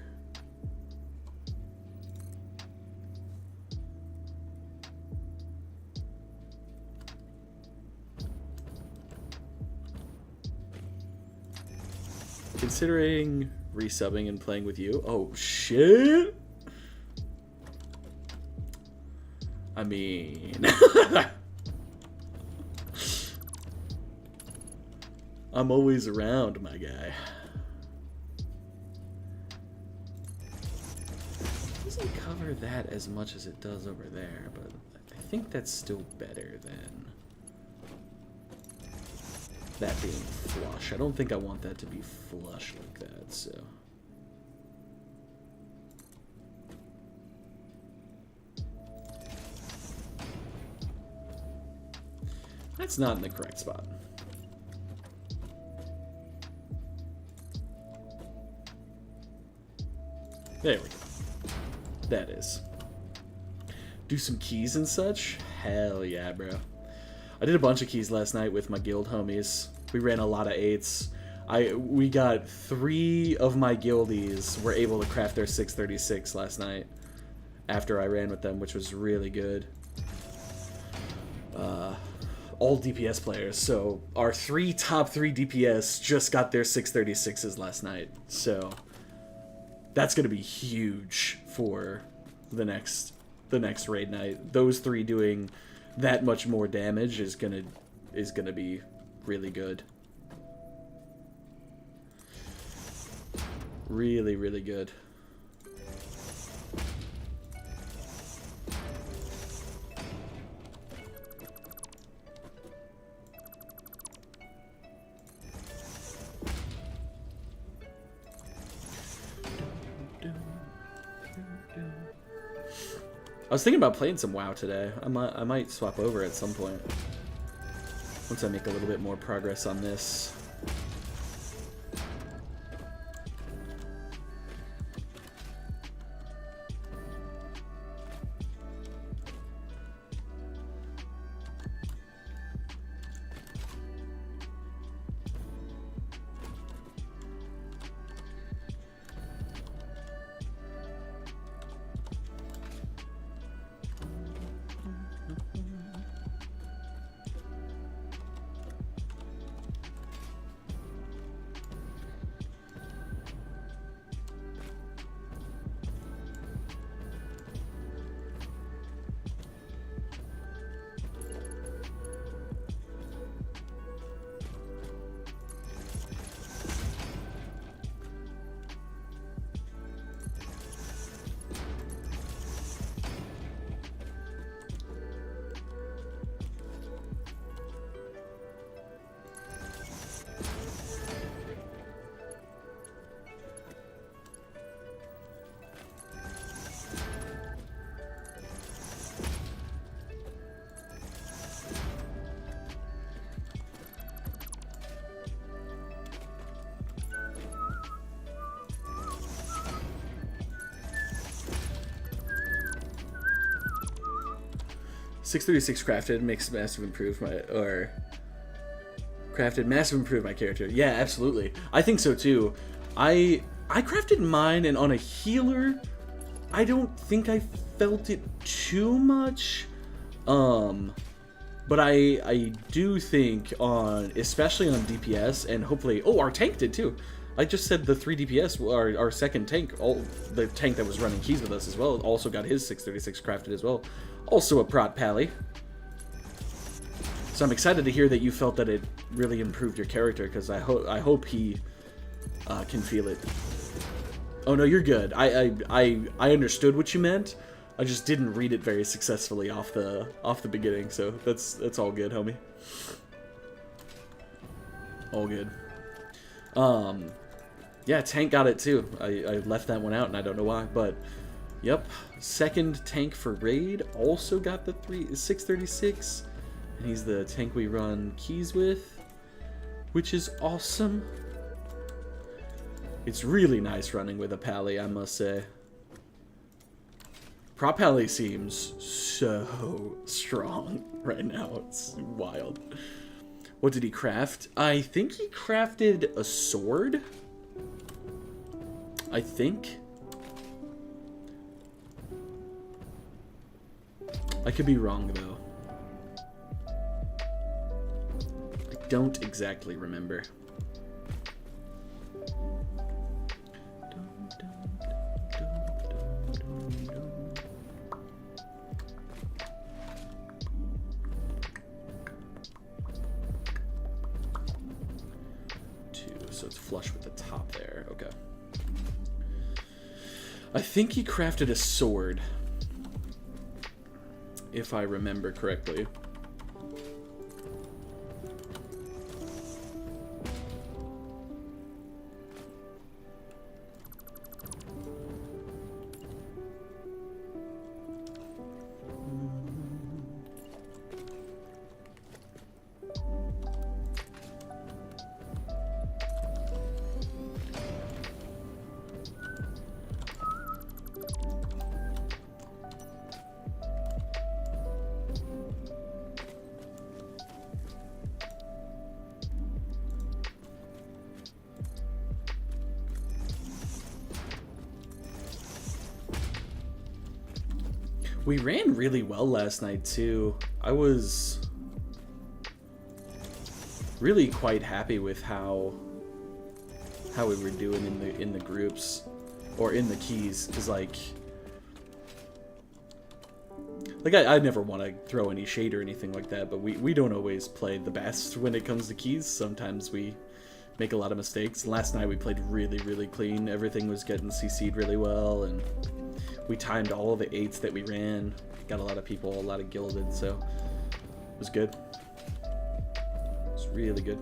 Considering resubbing and playing with you? Oh, shit! I mean... I'm always around, my guy. It doesn't cover that as much as it does over there, but I think that's still better than that being flush. I don't think I want that to be flush like that, so... That's not in the correct spot. There we go. That is. Do some keys and such? Hell yeah, bro. I did a bunch of keys last night with my guild homies. We ran a lot of 8s. We got 3 of my guildies were able to craft their 636 last night after I ran with them, which was really good. All DPS players, so our top 3 DPS just got their 636s last night, so that's gonna be huge for the next raid night. Those 3 doing that much more damage is gonna be really good. Really, really good. I was thinking about playing some WoW today. I might swap over at some point. Once I make a little bit more progress on this. .636 crafted makes massive improve my crafted massive improve my character. Yeah, absolutely. I think so too. I crafted mine, and on a healer, I don't think I felt it too much. But I do think on, especially on DPS, and hopefully, oh, our tank did too. I just said the 3 DPS, our second tank, the tank that was running keys with us as well, also got his 636 crafted as well. Also a prot pally. So I'm excited to hear that you felt that it really improved your character, because I hope he can feel it. Oh no, you're good. I understood what you meant. I just didn't read it very successfully off the beginning, so that's all good, homie. All good. Yeah, tank got it too. I left that one out and I don't know why, but yep. Second tank for raid also got the 636, and he's the tank we run keys with, which is awesome. It's really nice running with a pally, I must say. Prop pally seems so strong right now. It's wild. What did he craft? I think he crafted a sword. I think. I could be wrong, though. I don't exactly remember. So it's flush with the top there. Okay. I think he crafted a sword, if I remember correctly. We ran really well last night too. I was really quite happy with how we were doing in the groups or in the keys, because like I never want to throw any shade or anything like that, but we don't always play the best when it comes to keys. Sometimes we make a lot of mistakes. Last night we played really, really clean. Everything was getting CC'd really well, and we timed all the 8s that we ran. Got a lot of people, a lot of gilded, so it was good. It was really good.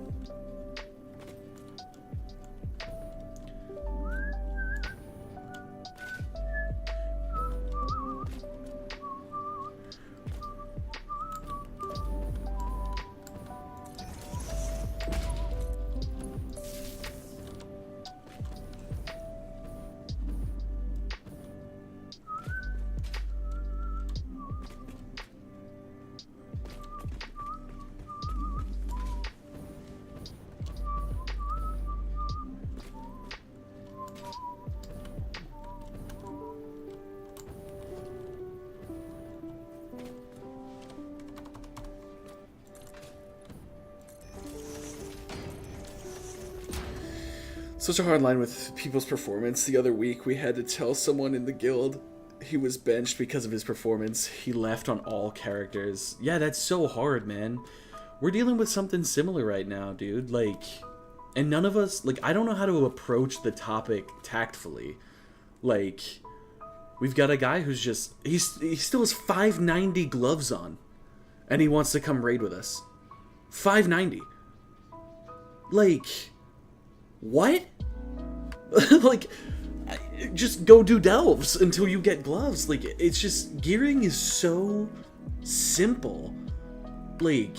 Such a hard line with people's performance. The other week, we had to tell someone in the guild he was benched because of his performance. He left on all characters. Yeah, that's so hard, man. We're dealing with something similar right now, dude. Like, and none of us, like, I don't know how to approach the topic tactfully. Like, we've got a guy who's just, he still has 590 gloves on, and he wants to come raid with us. 590. Like, what? Like, just go do delves until you get gloves. Like, it's just, gearing is so simple. Like,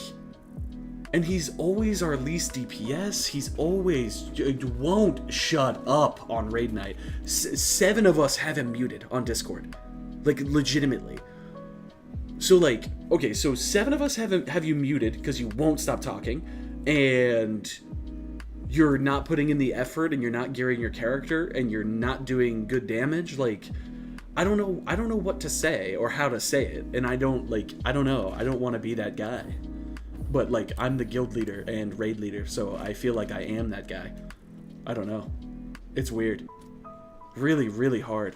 and he's always our least DPS. He's always, won't shut up on raid night. 7 of us have him muted on Discord. Like, legitimately. So, like, okay, so 7 of us have you muted because you won't stop talking, and you're not putting in the effort, and you're not gearing your character, and you're not doing good damage. Like, I don't know what to say or how to say it, and I don't know. I don't want to be that guy. But, like, I'm the guild leader and raid leader, so I feel like I am that guy. I don't know. It's weird. Really, really hard.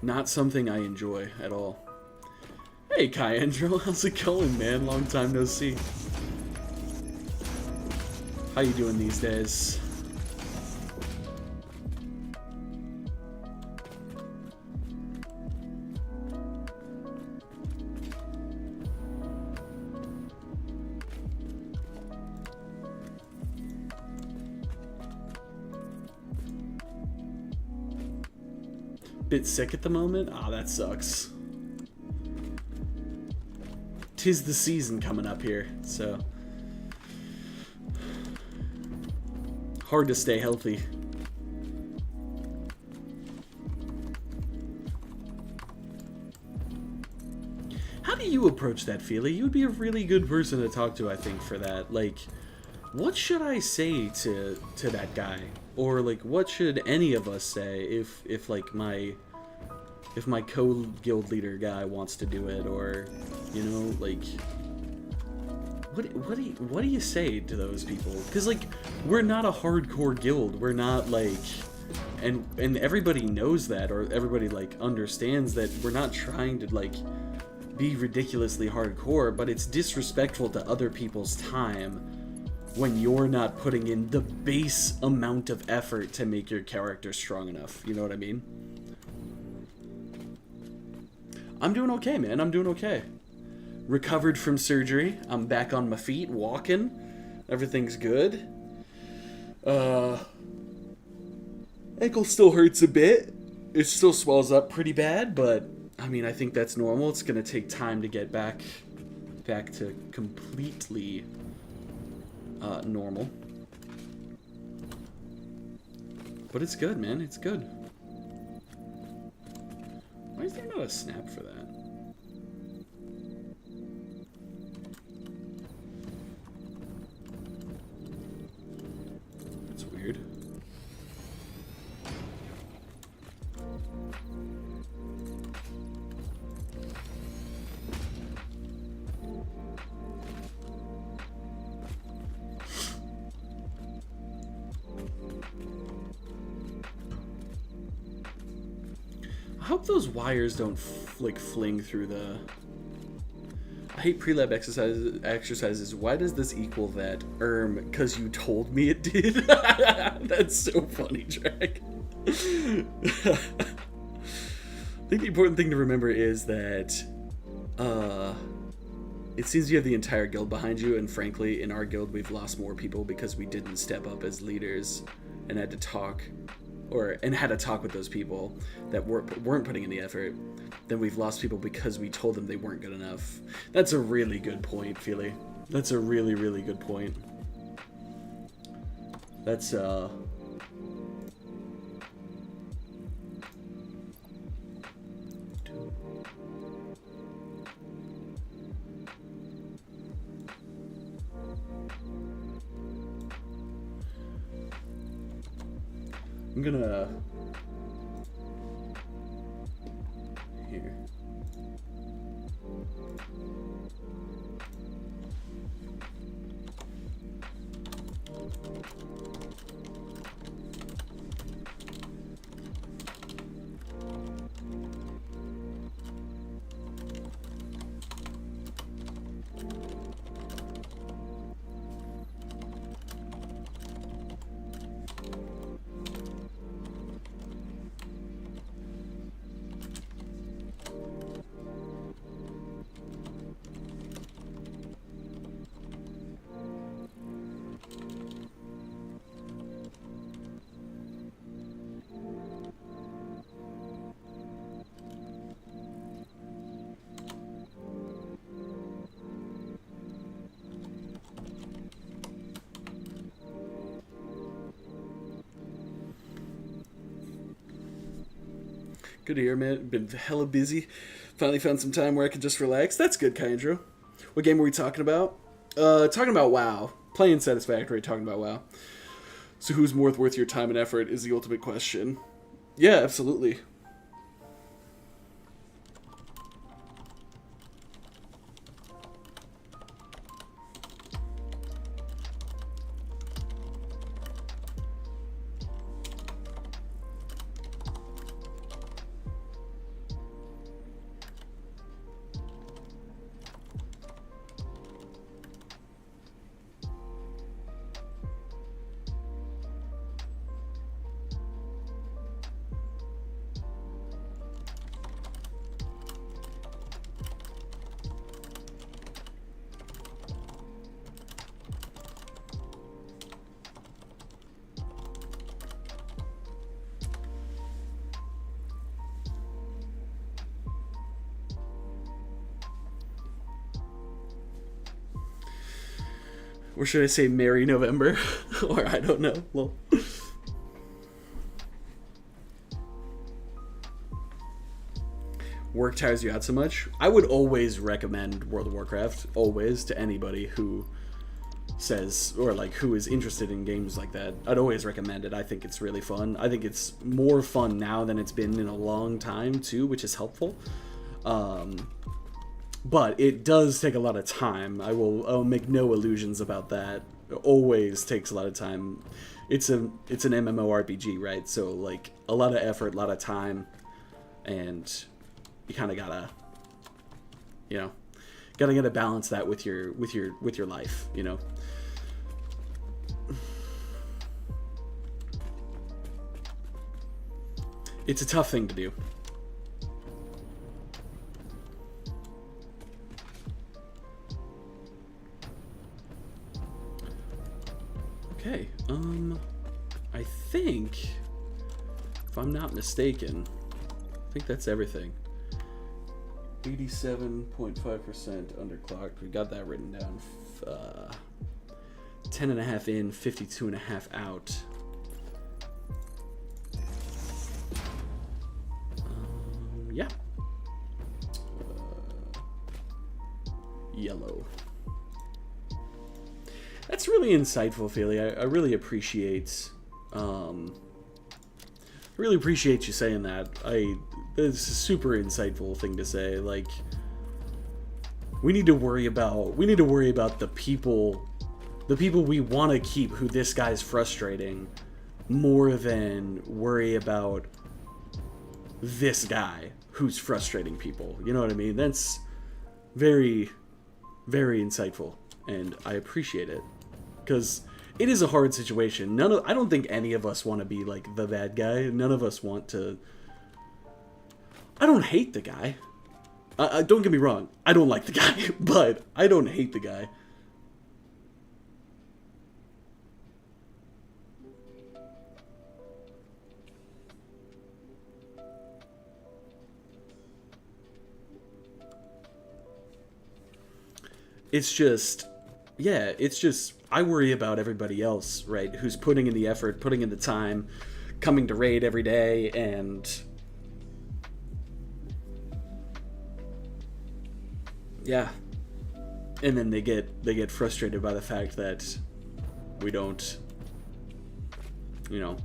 Not something I enjoy at all. Hey, Kyandro, how's it going, man? Long time no see. How you doing these days? Bit sick at the moment? Ah, that sucks. 'Tis the season coming up here, so hard to stay healthy. How do you approach that, Feely? You would be a really good person to talk to, I think, for that. Like, what should I say to that guy? Or, like, what should any of us say if like, my co-guild leader guy wants to do it? Or, you know, like, what do you say to those people? Because, like, we're not a hardcore guild. We're not, like, and everybody knows that, or everybody, like, understands that we're not trying to, like, be ridiculously hardcore, but it's disrespectful to other people's time when you're not putting in the base amount of effort to make your character strong enough. You know what I mean? I'm doing okay, man. I'm doing okay. Recovered from surgery. I'm back on my feet, walking. Everything's good. Ankle still hurts a bit. It still swells up pretty bad, but I mean, I think that's normal. It's gonna take time to get back to completely normal. But it's good, man. It's good. Why is there not a snap for that? That's weird. I hope those wires don't like fling through the... I hate pre-lab exercises. Why does this equal that? Because you told me it did. That's so funny, Drag. I think the important thing to remember is that it seems you have the entire guild behind you, and frankly, in our guild, we've lost more people because we didn't step up as leaders and had to talk with those people that weren't putting in the effort. Then we've lost people because we told them they weren't good enough. That's a really good point, Feely. That's a really, really good point. That's I'm gonna... Here. Good to hear, man. Been hella busy. Finally found some time where I could just relax. That's good, Kyandro. What game were we talking about? Talking about WoW. Playing Satisfactory, talking about WoW. So who's more worth your time and effort is the ultimate question. Yeah, absolutely. Or should I say Merry November? Or I don't know. Well, work tires you out so much. I would always recommend World of Warcraft, always, to anybody who says, or like who is interested in games like that. I'd always recommend it. I think it's really fun. I think it's more fun now than it's been in a long time too, which is helpful. But it does take a lot of time. I'll make no illusions about that. It always takes a lot of time. It's an MMORPG, right? So like a lot of effort, a lot of time, and you kind of gotta, gotta balance that with your life, It's a tough thing to do. Okay, I think, if I'm not mistaken, I think that's everything. 87.5% underclocked. We got that written down. 10.5 in, 52.5 out. Yeah. Yellow. That's really insightful, Feely. I really appreciate, you saying that. It's a super insightful thing to say. Like, we need to worry about the people we want to keep who this guy's frustrating, more than worry about this guy who's frustrating people. You know what I mean? That's very, very insightful, and I appreciate it, because it is a hard situation. I don't think any of us want to be like the bad guy. None of us want to. I don't hate the guy. Don't get me wrong. I don't like the guy, but I don't hate the guy. It's just, yeah, it's just, I worry about everybody else, right? Who's putting in the effort, putting in the time, coming to raid every day, and yeah. And then they get frustrated by the fact that we don't, you know,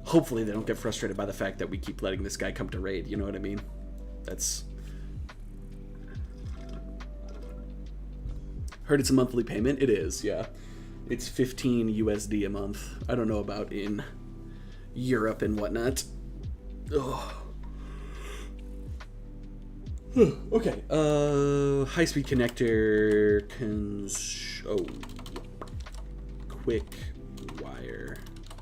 hopefully they don't get frustrated by the fact that we keep letting this guy come to raid, you know what I mean? That's... Heard it's a monthly payment. It is, yeah. It's 15 USD a month. I don't know about in Europe and whatnot. Ugh. Okay. High-speed connector. Quick wire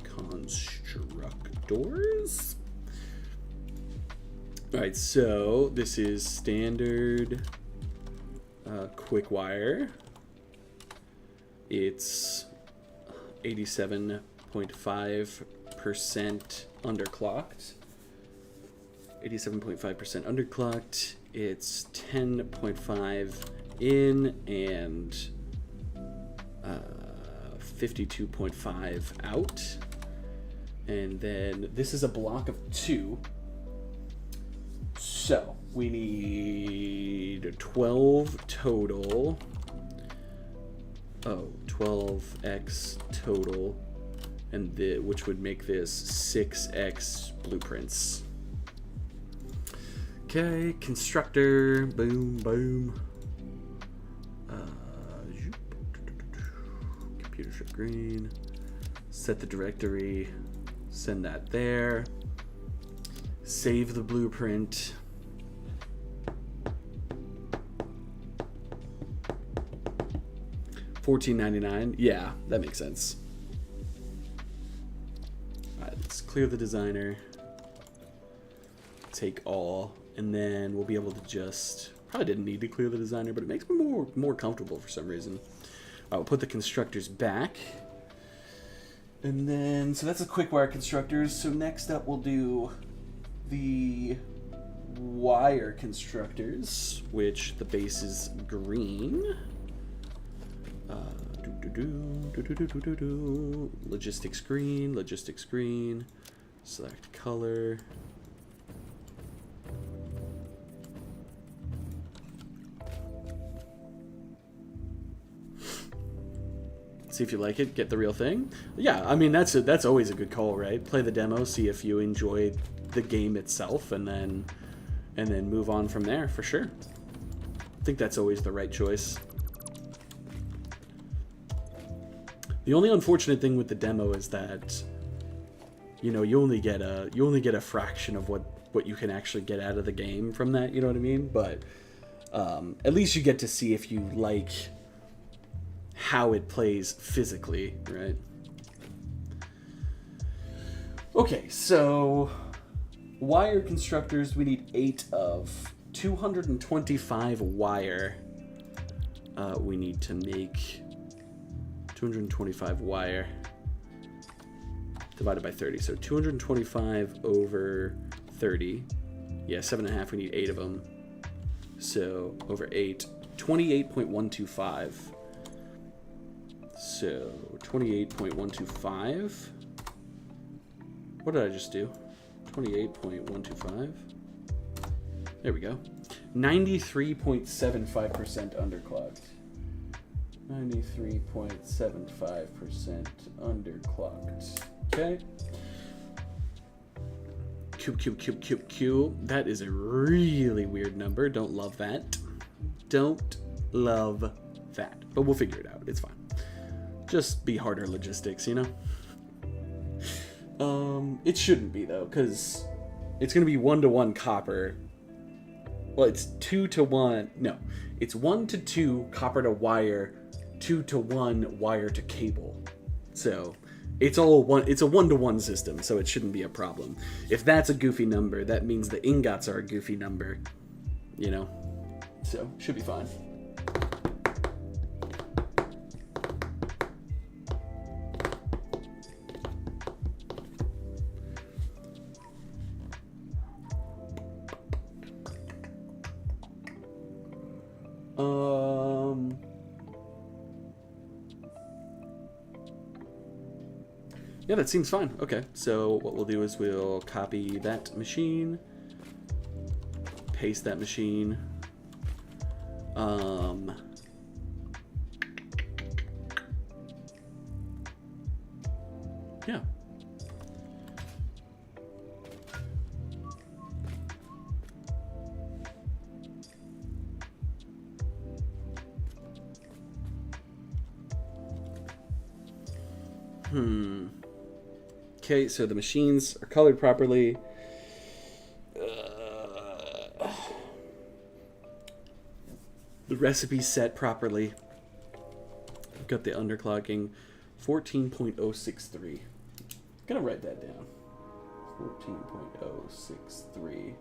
constructors. All right. So this is standard quick wire. It's 87.5% underclocked. 87.5% underclocked. It's 10.5 in and 52.5 out. And then this is a block of 2. So we need 12 total. 12x total, and which would make this 6x blueprints. Okay, constructor, boom, boom. Computer shift green. Set the directory. Send that there. Save the blueprint. $14.99. Yeah, that makes sense. All right, let's clear the designer. Take all, and then we'll be able to just... Probably didn't need to clear the designer, but it makes me more comfortable for some reason. We'll put the constructors back. And then, so that's the quick wire constructors. So next up we'll do the wire constructors, which the base is green. Logistics green, select color. See if you like it, get the real thing. Yeah, I mean that's always a good call, right? Play the demo, see if you enjoy the game itself, and then move on from there for sure. I think that's always the right choice. The only unfortunate thing with the demo is that, you know, you only get a fraction of what you can actually get out of the game from that. You know what I mean? But at least you get to see if you like how it plays physically, right? Okay, so wire constructors we need 8 of. 225 wire. We need to make 225 wire divided by 30. So 225 over 30. Yeah, 7.5. We need 8 of them. So over 8, 28.125. So 28.125. What did I just do? 28.125. There we go. 93.75% underclocked. 93.75% underclocked. Okay. Q. That is a really weird number. Don't love that. Don't love that. But we'll figure it out. It's fine. Just be harder logistics, you know? It shouldn't be, though, because It's going to be 1-to-1 copper. Well, it's 2-to-1. No, it's 1-to-2 copper to wire, 2-to-1 wire to cable. So it's all one. It's a 1-to-1 system, so it shouldn't be a problem. If that's a goofy number, that means the ingots are a goofy number. You know, so should be fine. Yeah, that seems fine. Okay, so what we'll do is we'll copy that machine, paste that machine. Yeah. Okay, so the machines are colored properly. The recipe's set properly. I've got the underclocking. 14.063. Gonna write that down. 14.063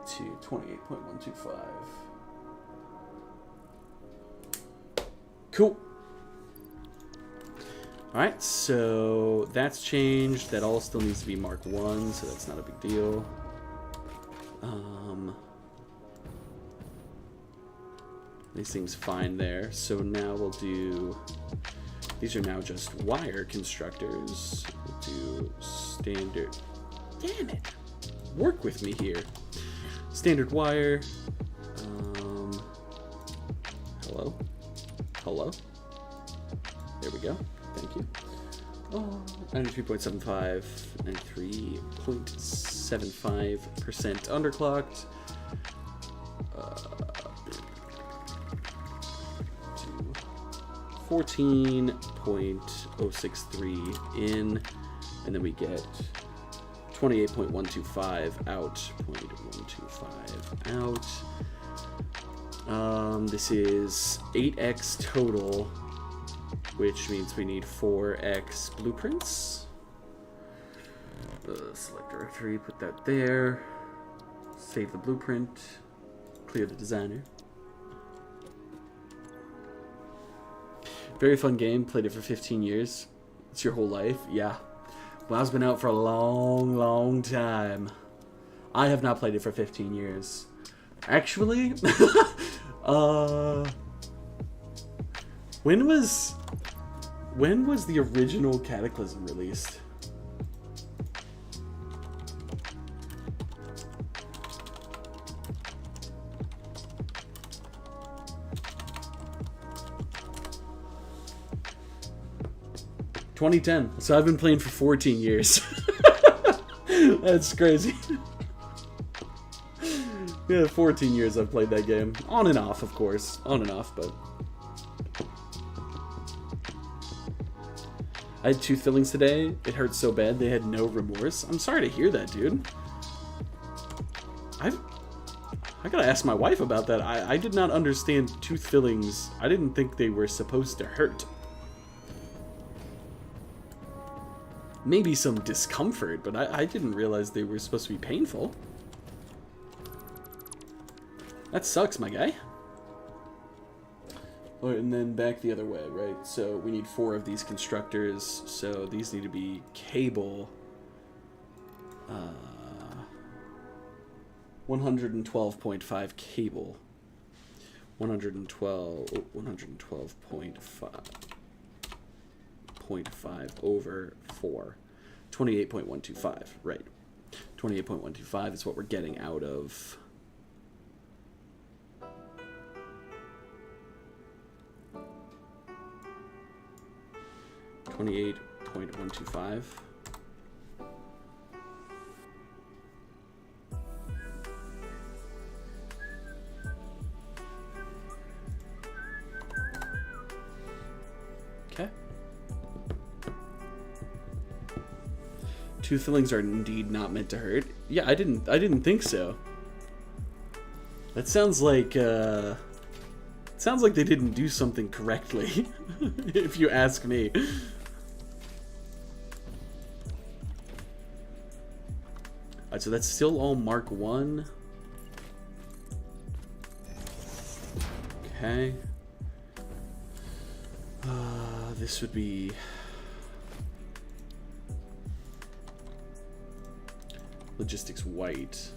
to 28.125. Cool. Alright, so that's changed. That all still needs to be Mark 1, so that's not a big deal. This seems fine there. So now we'll do... These are now just wire constructors. We'll do standard... Damn it! Work with me here. Standard wire. Hello? Hello? There we go. Thank you. 93.75, 93.75% underclocked. 14.063 in, and then we get 28.125 out, 0.125 out. This is 8x total, which means we need 4x blueprints. Select directory, put that there. Save the blueprint. Clear the designer. Very fun game. Played it for 15 years. It's your whole life? Yeah. WoW's been out for a long, long time. I have not played it for 15 years. Actually, when was the original Cataclysm released? ...2010. So I've been playing for 14 years. That's crazy. Yeah, 14 years I've played that game. On and off, of course. On and off, but... I had tooth fillings today. It hurt so bad they had no remorse. I'm sorry to hear that, dude. I gotta ask my wife about that. I did not understand tooth fillings. I didn't think they were supposed to hurt. Maybe some discomfort, but I didn't realize they were supposed to be painful. That sucks, my guy. Oh, and then back the other way, right? So we need 4 of these constructors. So these need to be cable. 112.5 cable. 112.5 over 4. 28.125, right. 28.125 is what we're getting out of... 28.125. Okay. Tooth fillings are indeed not meant to hurt. Yeah, I didn't think so. That sounds like they didn't do something correctly, if you ask me. Alright, so that's still all Mark 1. Okay. This would be... Logistics white.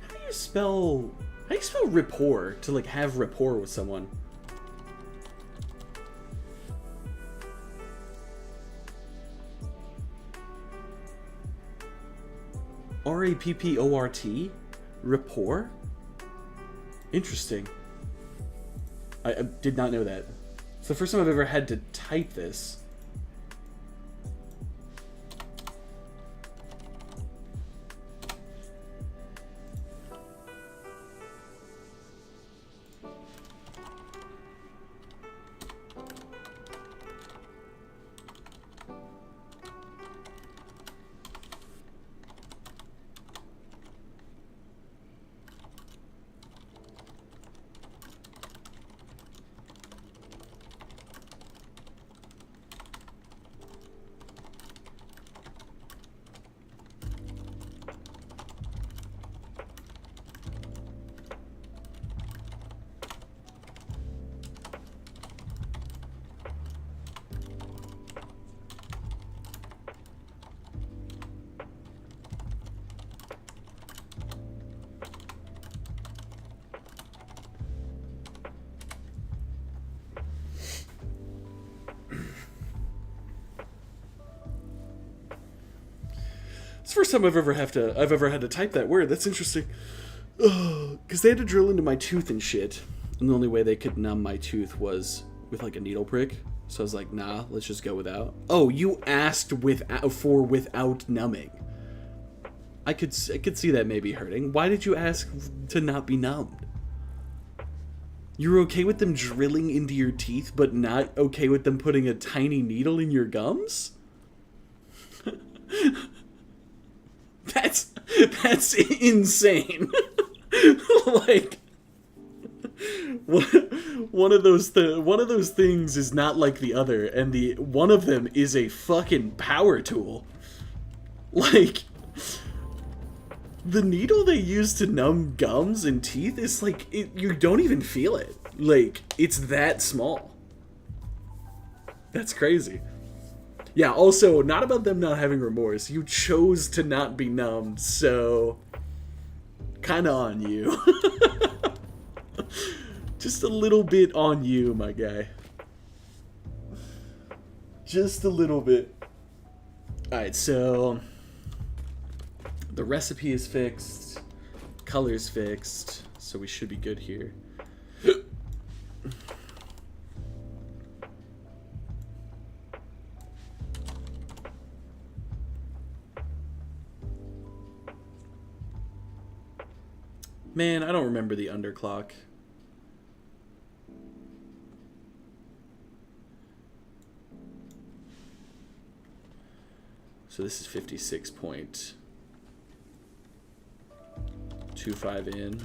How do you spell rapport, to like have rapport with someone? R-A-P-P-O-R-T? Rapport? Interesting. I did not know that. It's the first time I've ever had to type this. It's the first time I've ever had to type that word. That's interesting. Because they had to drill into my tooth and shit, and the only way they could numb my tooth was with like a needle prick. So I was like, nah, let's just go without. Oh, you asked without numbing. I could see that maybe hurting. Why did you ask to not be numbed? You're okay with them drilling into your teeth, but not okay with them putting a tiny needle in your gums? That's insane. Like, one of those things is not like the other, and one of them is a fucking power tool. Like, the needle they use to numb gums and teeth is like, you don't even feel it. Like, it's that small. That's crazy. Yeah, also, not about them not having remorse. You chose to not be numbed, so kind of on you. Just a little bit on you, my guy. Just a little bit. Alright, so the recipe is fixed, color's fixed, so we should be good here. Man, I don't remember the underclock. So this is 56.25 in.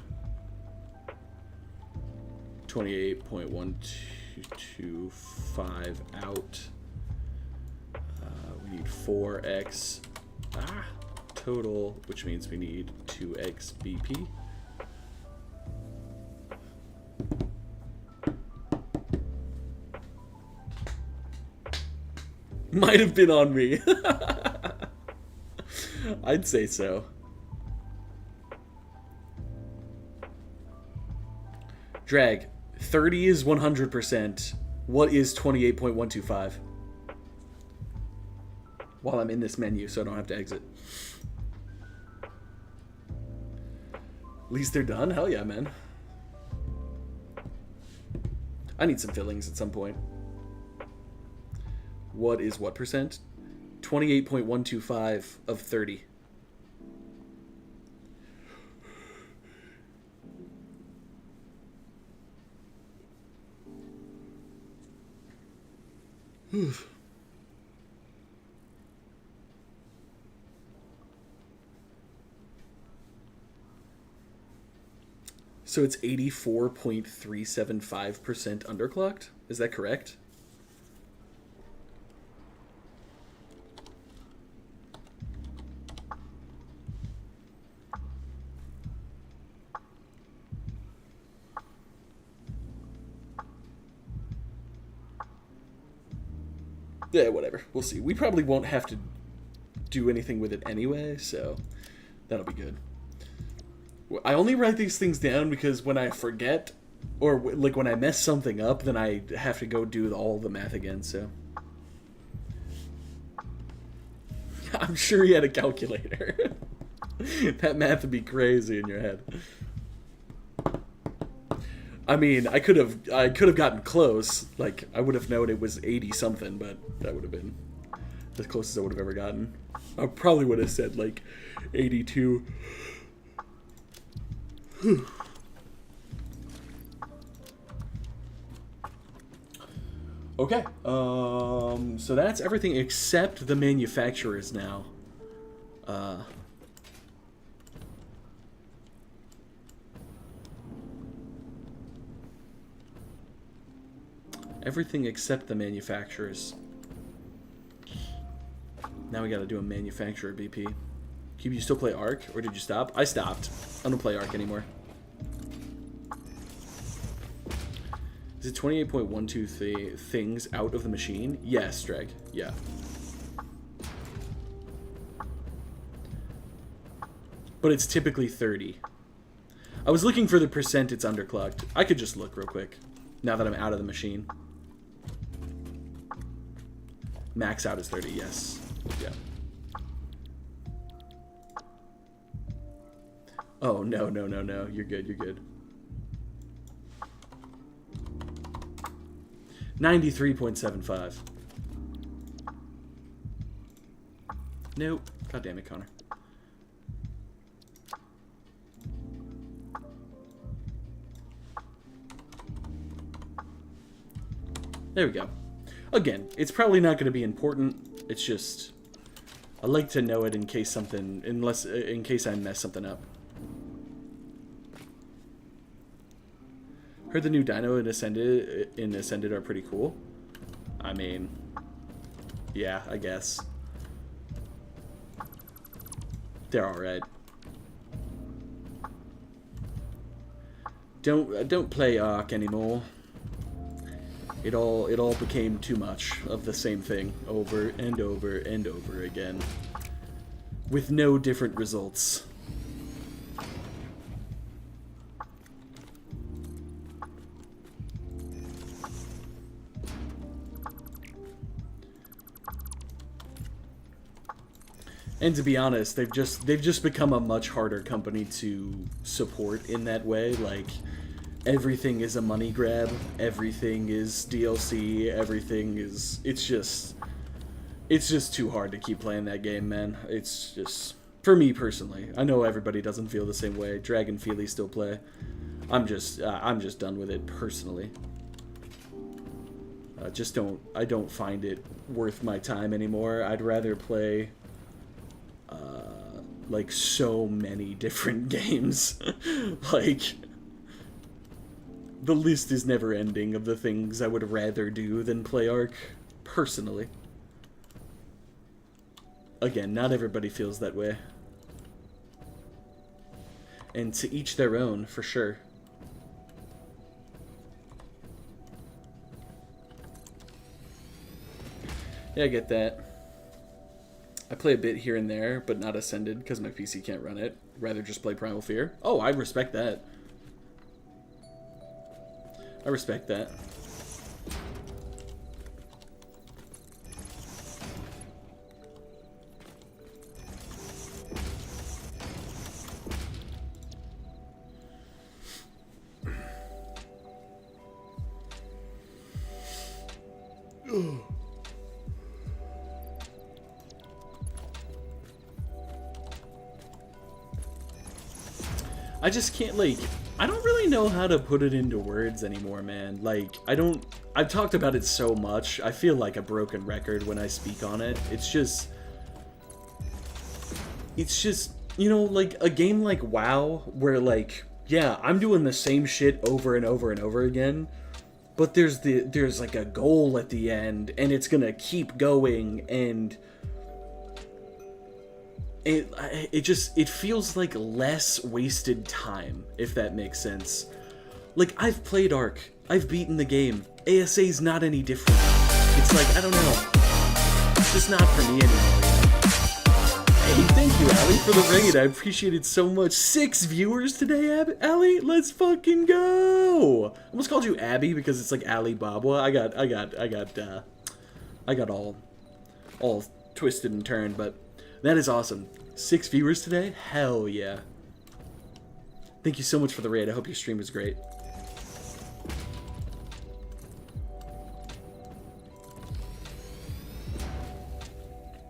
28.125 out. We need 4x total, which means we need 2x BP. Might have been on me. I'd say so. Drag. 30 is 100%. What is 28.125? While I'm in this menu, so I don't have to exit. At least they're done? Hell yeah, man. I need some fillings at some point. What is what percent? 28.125 of 30. So it's 84.375% underclocked? Is that correct? Yeah, whatever. We'll see. We probably won't have to do anything with it anyway, so that'll be good. I only write these things down because when I forget, or like when I mess something up, then I have to go do all the math again, so. I'm sure he had a calculator. That math would be crazy in your head. I mean, I could have gotten close. Like, I would have known it was 80 something, but that would have been the closest I would have ever gotten. I probably would have said like 82. Okay. So that's everything except the manufacturers now. Everything except the manufacturers. Now we gotta do a manufacturer BP. Cube, you still play Ark, or did you stop? I stopped. I don't play Ark anymore. Is it 28.12 things out of the machine? Yes, Drag. Yeah. But it's typically 30. I was looking for the percent it's underclocked. I could just look real quick, now that I'm out of the machine. Max out is 30, yes. Yeah. Oh, no, no, no, no. You're good, you're good. 93.75. Nope. God damn it, Connor. There we go. Again, it's probably not going to be important. It's just I like to know it in case something, in case I mess something up. Heard the new Dino in Ascended are pretty cool. I mean, yeah, I guess they're all right. Don't play Ark anymore. It all became too much of the same thing over and over and over again, with no different results. And to be honest, they've just become a much harder company to support in that way. Like, everything is a money grab, everything is DLC, everything is... It's just too hard to keep playing that game, man. It's just... For me, personally. I know everybody doesn't feel the same way. Dragon Feely still play. I'm just done with it, personally. I don't find it worth my time anymore. I'd rather play like so many different games. Like, the list is never ending of the things I would rather do than play Ark, personally. Again, not everybody feels that way. And to each their own, for sure. Yeah, I get that. I play a bit here and there, but not Ascended, because my PC can't run it. Rather just play Primal Fear. Oh, I respect that. I respect that. I just can't, like, I don't really know how to put it into words anymore, man. Like, I've talked about it so much, I feel like a broken record when I speak on it. It's just, you know, like, a game like WoW, where, like, yeah, I'm doing the same shit over and over and over again, but there's like a goal at the end, and it's gonna keep going, and it feels like less wasted time, if that makes sense. Like, I've played Ark, I've beaten the game, ASA's not any different. It's like, I don't know, it's just not for me anymore, you know? Hey, thank you, Allie, for the raid, I appreciate it so much. 6 viewers today, Allie, let's fucking go! I almost called you Abby because it's like Ali Baba. I got all twisted and turned, but that is awesome. 6 viewers today? Hell yeah. Thank you so much for the raid. I hope your stream was great.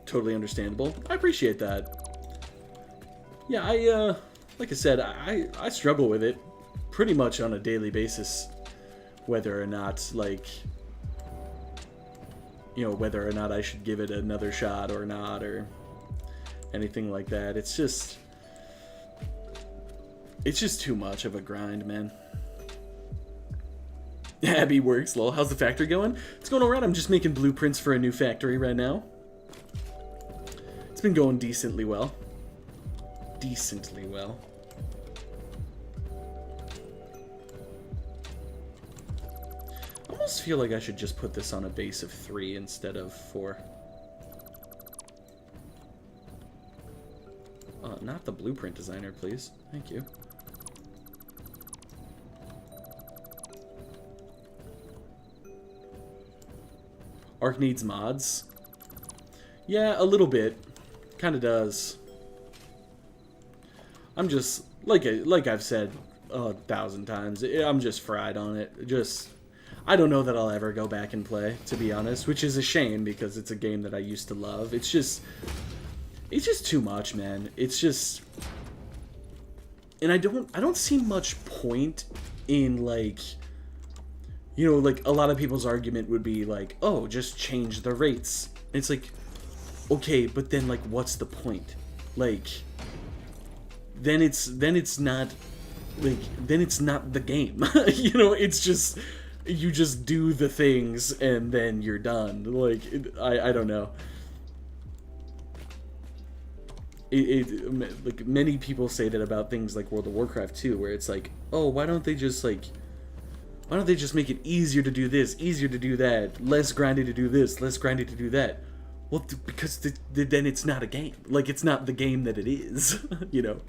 Totally understandable. I appreciate that. Yeah, like I said, I struggle with it pretty much on a daily basis. Whether or not, like, you know, whether or not I should give it another shot or not, or anything like that. It's just too much of a grind, man. Abby works, lol. How's the factory going? It's going alright. I'm just making blueprints for a new factory right now. It's been going decently well. Decently well. I almost feel like I should just put this on a base of 3 instead of 4. Not the blueprint designer, please. Thank you. Ark needs mods. Yeah, a little bit. Kinda does. I'm just, like I've said 1,000 times, I'm just fried on it. I don't know that I'll ever go back and play, to be honest, which is a shame because it's a game that I used to love. It's just too much, man. It's just, and I don't see much point in, like, you know, like, a lot of people's argument would be like, oh, just change the rates. And it's like, okay, but then, like, what's the point? Like, then it's not, like, then it's not the game. You know, it's just, you just do the things and then you're done. Like, I don't know. Like, many people say that about things like World of Warcraft 2, where it's like, oh, why don't they just make it easier to do this, easier to do that, less grindy to do this, less grindy to do that? Well, because then it's not a game. Like, it's not the game that it is, you know?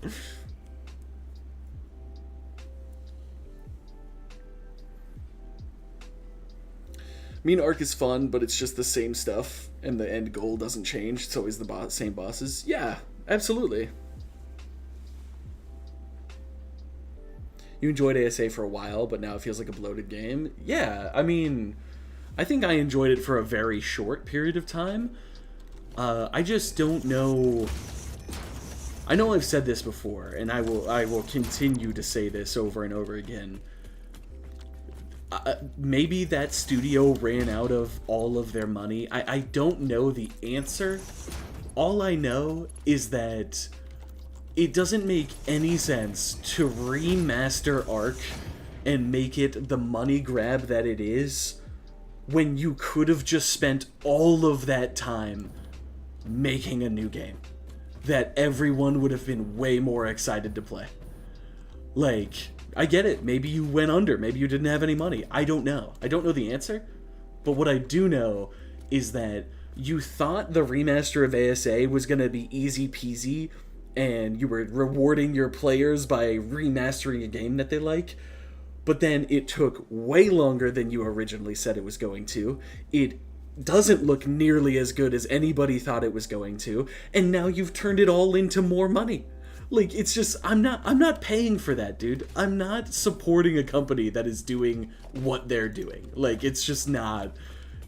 I mean, Ark is fun, but it's just the same stuff, and the end goal doesn't change. It's always the same bosses. Yeah, absolutely. You enjoyed ASA for a while, but now it feels like a bloated game. Yeah, I mean, I think I enjoyed it for a very short period of time. I just don't know. I know I've said this before, and I will continue to say this over and over again. Maybe that studio ran out of all of their money. I don't know the answer, All I know is that it doesn't make any sense to remaster Ark and make it the money grab that it is when you could have just spent all of that time making a new game that everyone would have been way more excited to play. Like, I get it. Maybe you went under. Maybe you didn't have any money. I don't know. I don't know the answer. But what I do know is that you thought the remaster of ASA was going to be easy peasy and you were rewarding your players by remastering a game that they like. But then it took way longer than you originally said it was going to. It doesn't look nearly as good as anybody thought it was going to. And now you've turned it all into more money. Like, it's just, I'm not paying for that, dude. I'm not supporting a company that is doing what they're doing. Like, it's just not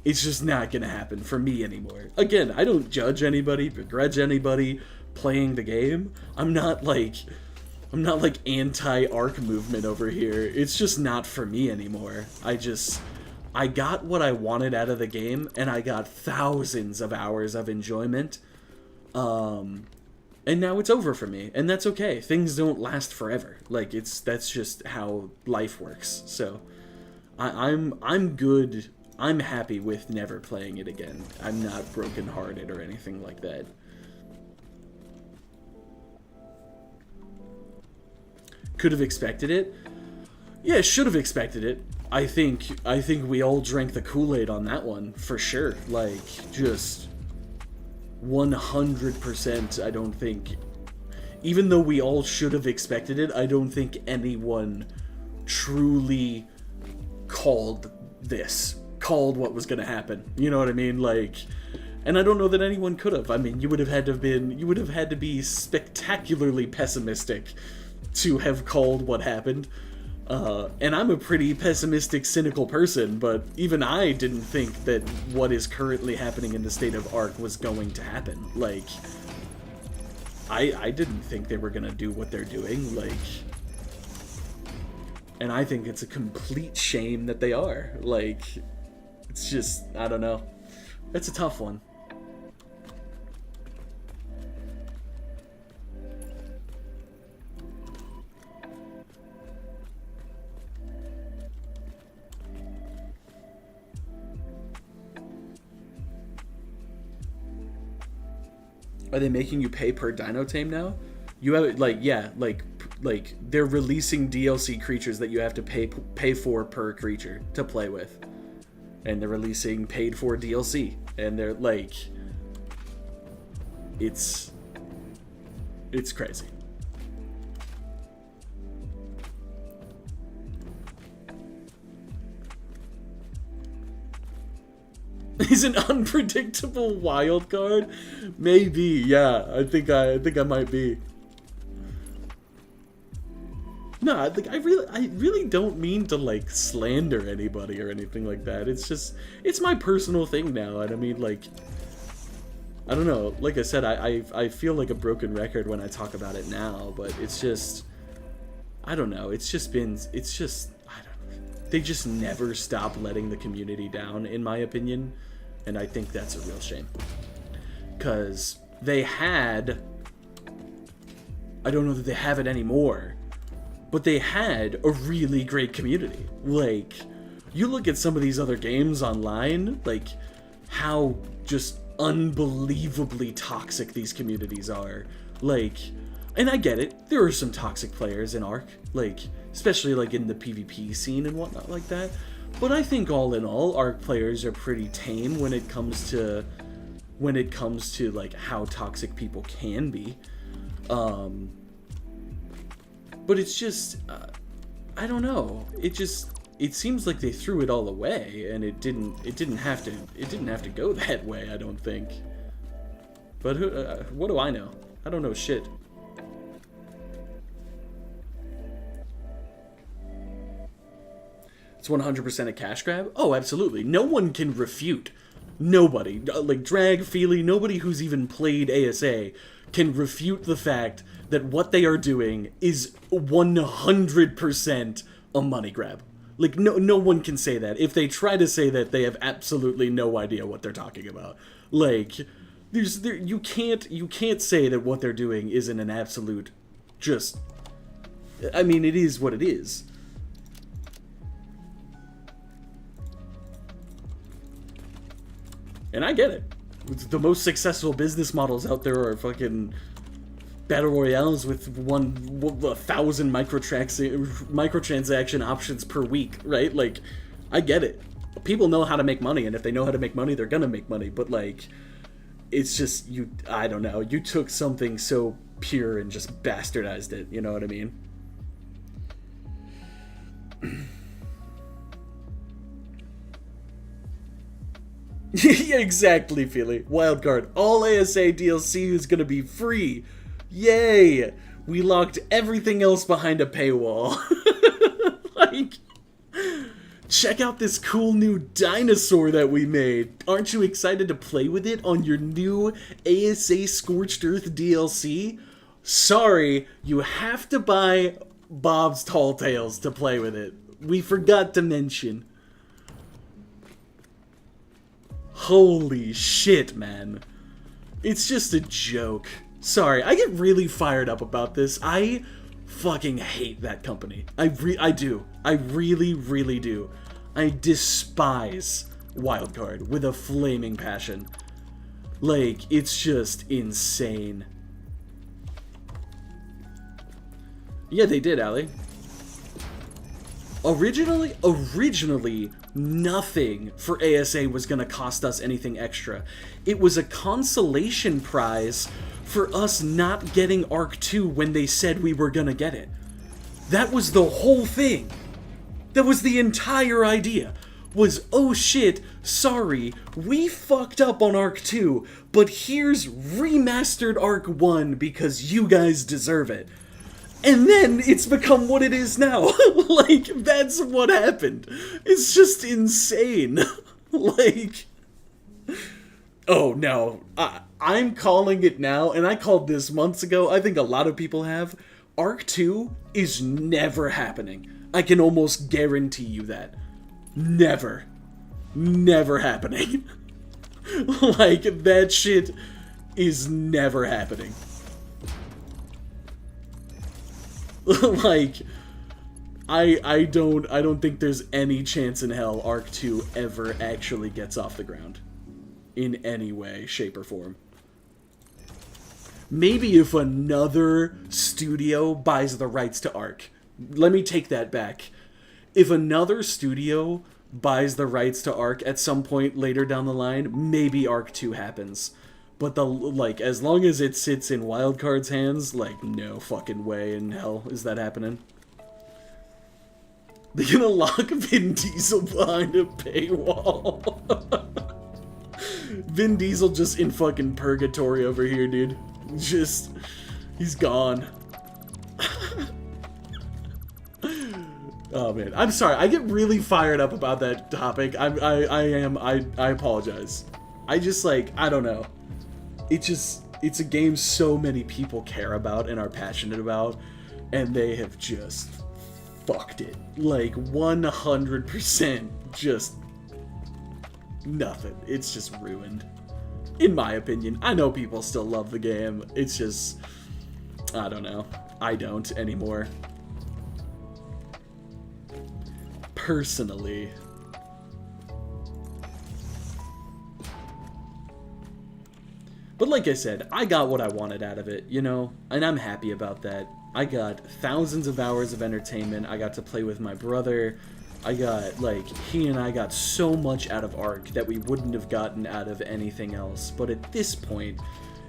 gonna happen for me anymore. Again, I don't judge anybody, begrudge anybody playing the game. I'm not like anti-Ark movement over here. It's just not for me anymore. I got what I wanted out of the game, and I got thousands of hours of enjoyment. And now it's over for me, and that's okay. Things don't last forever. Like, that's just how life works. So I'm good. I'm happy with never playing it again. I'm not brokenhearted or anything like that. Could have expected it. Yeah, should have expected it. I think we all drank the Kool-Aid on that one for sure. Like, just 100%. I don't think, even though we all should have expected it, I don't think anyone truly called what was going to happen. You know what I mean? Like, and I don't know that anyone could have. I mean, you would have had to be spectacularly pessimistic to have called what happened. And I'm a pretty pessimistic, cynical person, but even I didn't think that what is currently happening in the state of Ark was going to happen. Like, I didn't think they were gonna do what they're doing, like, and I think it's a complete shame that they are. Like, it's just, I don't know. It's a tough one. Are they making you pay per dino tame now? You have, like, yeah, like they're releasing DLC creatures that you have to pay for per creature to play with, and they're releasing paid for DLC, and they're like, it's crazy. He's an unpredictable wild card? Maybe, yeah. I think I might be. No, I really don't mean to, like, slander anybody or anything like that. It's just, it's my personal thing now, and I mean, like, I don't know. Like I said, I feel like a broken record when I talk about it now, but it's just, I don't know. It's just, I don't know. They just never stop letting the community down, in my opinion. And I think that's a real shame. Because they had, I don't know that they have it anymore, but they had a really great community. Like, you look at some of these other games online, like, how just unbelievably toxic these communities are. Like, and I get it, there are some toxic players in Ark, like, especially like in the PvP scene and whatnot like that. But I think all in all, Ark players are pretty tame when it comes to like how toxic people can be. But it's just, I don't know. It seems like they threw it all away, and it didn't have to go that way. I don't think. But what do I know? I don't know shit. It's 100% a cash grab? Oh, absolutely. No one can refute. Nobody. Like, Drag, Feely, nobody who's even played ASA can refute the fact that what they are doing is 100% a money grab. Like, no one can say that. If they try to say that, they have absolutely no idea what they're talking about. Like, You can't say that what they're doing isn't an absolute just. I mean, it is what it is. And I get it. The most successful business models out there are fucking battle royales with 1,000 microtransaction options per week, right? Like, I get it. People know how to make money, and if they know how to make money, they're gonna make money. But like, it's just I don't know. You took something so pure and just bastardized it. You know what I mean? Yeah, exactly, Feely. Wildcard. All ASA DLC is gonna be free. Yay! We locked everything else behind a paywall. Like, check out this cool new dinosaur that we made. Aren't you excited to play with it on your new ASA Scorched Earth DLC? Sorry, you have to buy Bob's Tall Tales to play with it. We forgot to mention. Holy shit, man. It's just a joke. Sorry, I get really fired up about this. I fucking hate that company. I do. I really, really do. I despise Wildcard with a flaming passion. Like, it's just insane. Yeah, they did, Allie. Originally, nothing for ASA was gonna cost us anything extra. It was a consolation prize for us not getting Arc 2 when they said we were gonna get it. That was the whole thing. That was the entire idea. Was, oh shit, sorry, we fucked up on Arc 2, but here's remastered Arc 1 because you guys deserve it. And then it's become what it is now. Like, that's what happened. It's just insane. Like, oh no, I'm calling it now, and I called this months ago. I think a lot of people have. Arc 2 is never happening. I can almost guarantee you that. Never. Never happening. Like, that shit is never happening. Like, I don't think there's any chance in hell Arc 2 ever actually gets off the ground. In any way, shape, or form. Maybe if another studio buys the rights to Arc. Let me take that back. If another studio buys the rights to Arc at some point later down the line, maybe Arc 2 happens. But as long as it sits in Wildcard's hands, like, no fucking way in hell is that happening. They're gonna lock Vin Diesel behind a paywall. Vin Diesel just in fucking purgatory over here, dude. Just, he's gone. Oh man, I'm sorry. I get really fired up about that topic. I apologize. I just, like, I don't know. It's a game so many people care about and are passionate about, and they have just fucked it. Like, 100% just nothing. It's just ruined. In my opinion. I know people still love the game. It's just, I don't know. I don't anymore. Personally. But like I said, I got what I wanted out of it, you know? And I'm happy about that. I got thousands of hours of entertainment. I got to play with my brother. I got, like, he and I got so much out of Ark that we wouldn't have gotten out of anything else. But at this point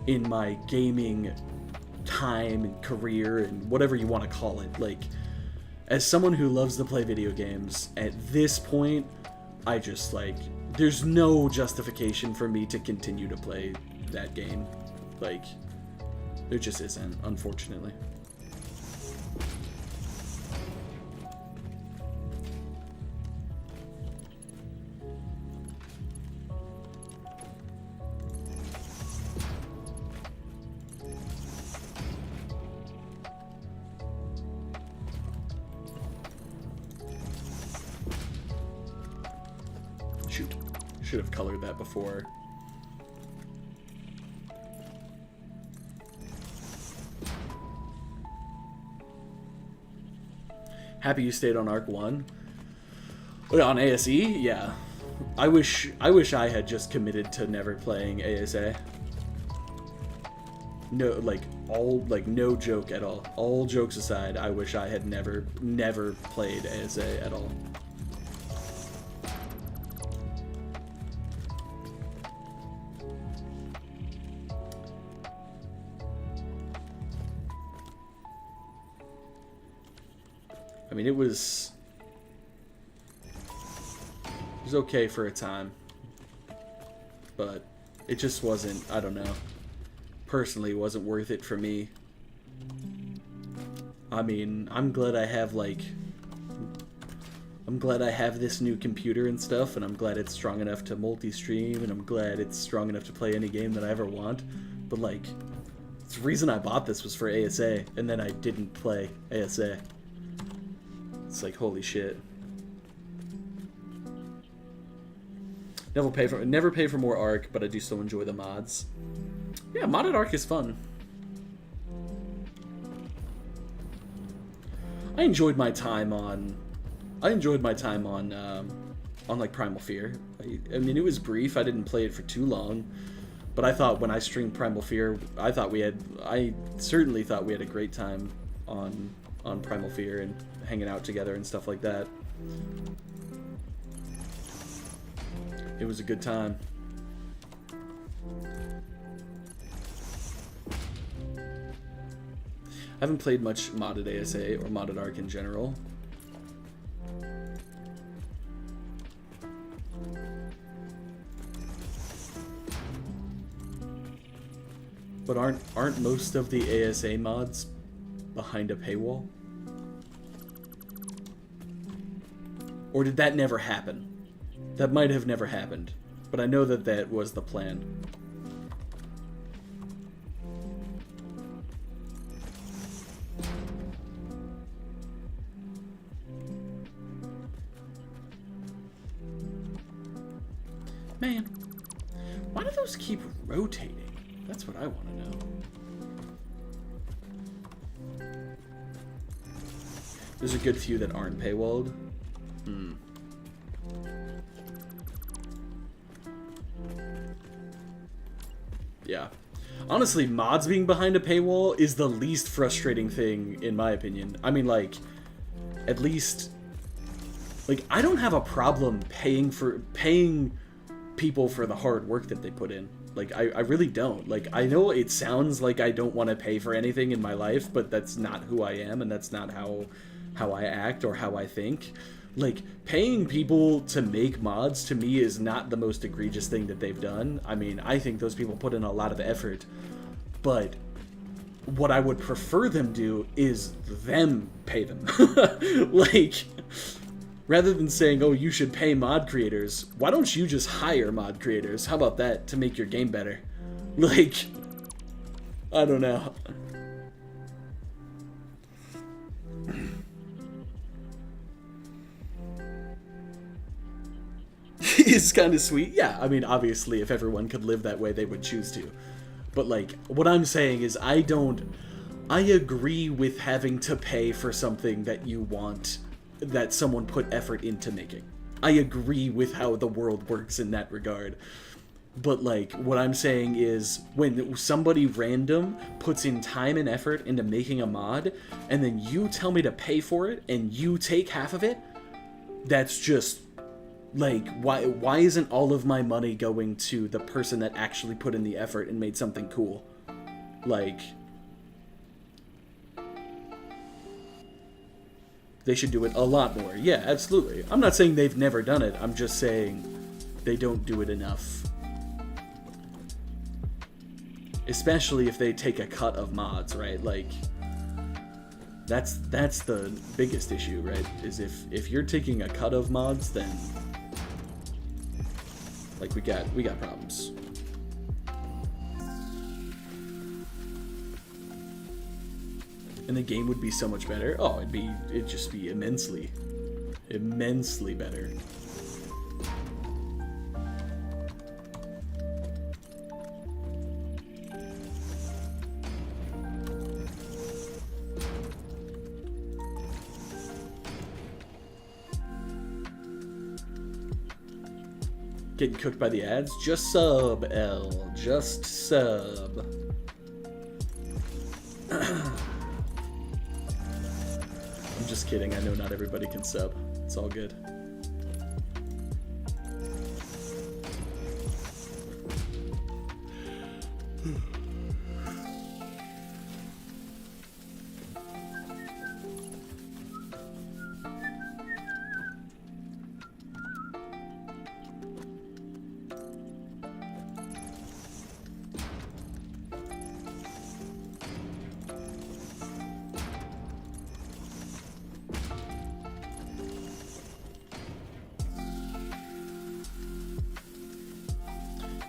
in my gaming time and career and whatever you want to call it, like, as someone who loves to play video games, at this point, I just, like, there's no justification for me to continue to play that game. Like, there just isn't, unfortunately. Shoot. Should have colored that before. Happy you stayed on Arc 1. On ASE? Yeah. I wish I had just committed to never playing ASA. No, no joke at all. All jokes aside, I wish I had never played ASA at all. I mean, it was okay for a time, but it just wasn't, I don't know, personally wasn't worth it for me. I mean, I'm glad I have this new computer and stuff, and I'm glad it's strong enough to multi-stream, and I'm glad it's strong enough to play any game that I ever want, but like, the reason I bought this was for ASA, and then I didn't play ASA. It's like, holy shit. Never pay for more Arc, but I do still enjoy the mods. Yeah, modded Arc is fun. I enjoyed my time on like Primal Fear. I mean, it was brief. I didn't play it for too long, but I thought when I streamed Primal Fear, I certainly thought we had a great time on Primal Fear and hanging out together and stuff like that. It was a good time. I haven't played much modded ASA or modded Arc in general. But aren't most of the ASA mods behind a paywall? Or did that never happen? That might have never happened, but I know that that was the plan. Man, why do those keep rotating? That's what I want to know. There's a good few that aren't paywalled. Yeah. Honestly, mods being behind a paywall is the least frustrating thing, in my opinion. I mean, like, at least, like, I don't have a problem paying people for the hard work that they put in. Like, I really don't. Like, I know it sounds like I don't want to pay for anything in my life, but that's not who I am, and that's not how I act or how I think. Like, paying people to make mods, to me, is not the most egregious thing that they've done. I mean, I think those people put in a lot of effort, but what I would prefer them do is them pay them. Like, rather than saying, oh, you should pay mod creators, why don't you just hire mod creators? How about that, to make your game better? Like, I don't know. It's kind of sweet. Yeah, I mean, obviously, if everyone could live that way, they would choose to. But, like, what I'm saying is I agree with having to pay for something that you want, that someone put effort into making. I agree with how the world works in that regard. But, like, what I'm saying is when somebody random puts in time and effort into making a mod, and then you tell me to pay for it, and you take half of it, that's just... like, why isn't all of my money going to the person that actually put in the effort and made something cool? Like, they should do it a lot more. Yeah, absolutely. I'm not saying they've never done it. I'm just saying they don't do it enough. Especially if they take a cut of mods, right? Like, that's the biggest issue, right? Is if you're taking a cut of mods, then... like, we got problems. And the game would be so much better. Oh, it'd just be immensely better. Getting cooked by the ads? Just sub, L. Just sub. I'm just kidding. I know not everybody can sub. It's all good.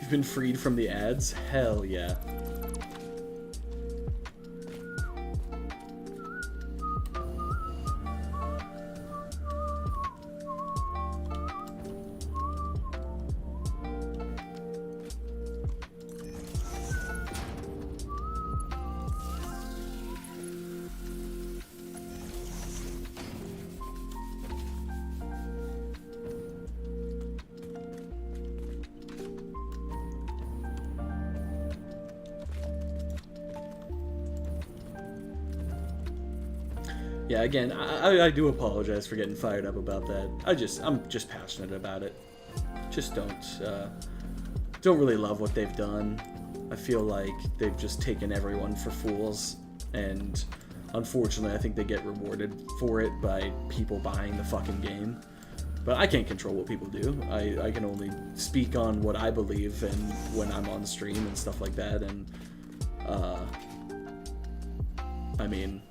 Been freed from the ads? Hell yeah. Yeah, again, I do apologize for getting fired up about that. I'm just passionate about it. Just don't really love what they've done. I feel like they've just taken everyone for fools, and unfortunately I think they get rewarded for it by people buying the fucking game. But I can't control what people do. I can only speak on what I believe and when I'm on stream and stuff like that, and I mean,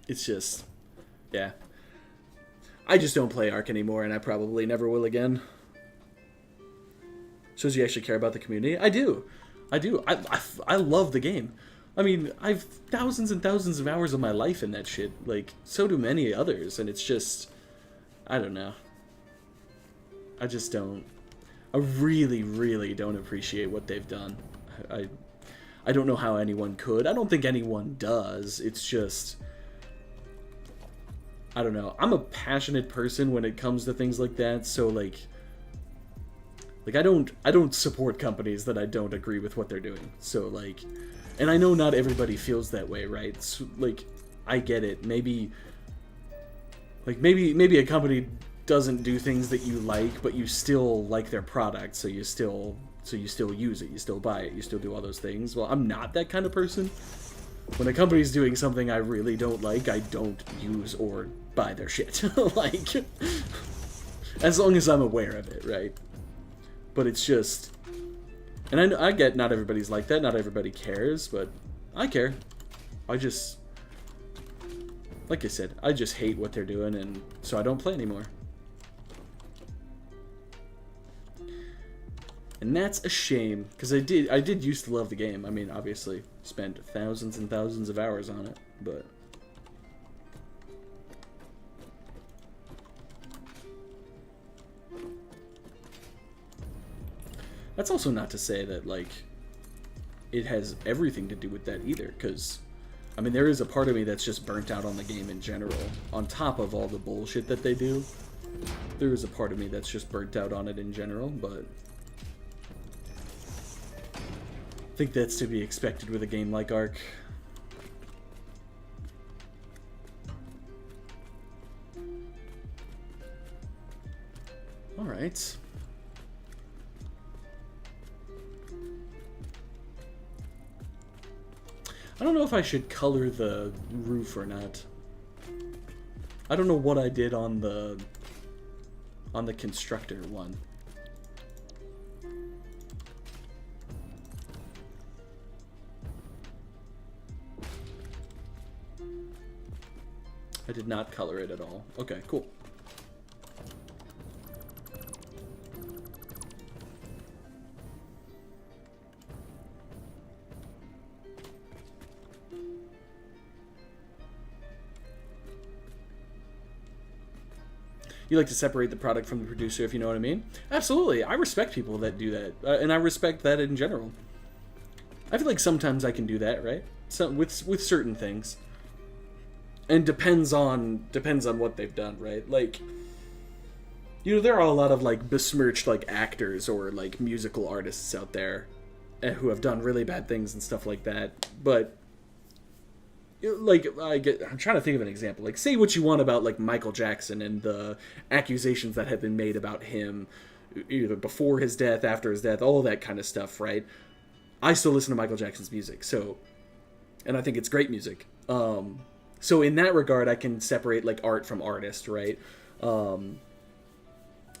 it's just, yeah. I just don't play Ark anymore, and I probably never will again. Shows you actually care about the community. I do. I love the game. I mean, I've thousands and thousands of hours of my life in that shit. Like, so do many others, and it's just, I don't know. I just don't. I really, really don't appreciate what they've done. I don't know how anyone could. I don't think anyone does. It's just, I don't know. I'm a passionate person when it comes to things like that, so like I don't support companies that I don't agree with what they're doing. So like, and I know not everybody feels that way, right? So, like, I get it. Maybe a company doesn't do things that you like, but you still like their product, so you still use it, you still buy it, you still do all those things. Well, I'm not that kind of person. When a company's doing something I really don't like, I don't use or buy their shit. Like, as long as I'm aware of it, right? But it's just, and I get not everybody's like that, not everybody cares, but I care. I just, like I said, I just hate what they're doing, and so I don't play anymore. And that's a shame, because I did used to love the game. I mean, obviously, spent thousands and thousands of hours on it, but that's also not to say that, like, it has everything to do with that either, because, I mean, there is a part of me that's just burnt out on the game in general. On top of all the bullshit that they do, there is a part of me that's just burnt out on it in general, but I think that's to be expected with a game like Ark. Alright. I don't know if I should color the roof or not. I don't know what I did on the constructor one. I did not color it at all. Okay, cool. You like to separate the product from the producer, if you know what I mean? Absolutely. I respect people that do that, and I respect that in general. I feel like sometimes I can do that, right? So with certain things. And depends on what they've done, right? Like, You know, there are a lot of like besmirched like actors or like musical artists out there who have done really bad things and stuff like that. But like I'm trying to think of an example. Like, say what you want about like Michael Jackson and the accusations that have been made about him, either before his death, after his death, all that kind of stuff, right? I still listen to Michael Jackson's music, so, and I think it's great music. So in that regard, I can separate like art from artist, right?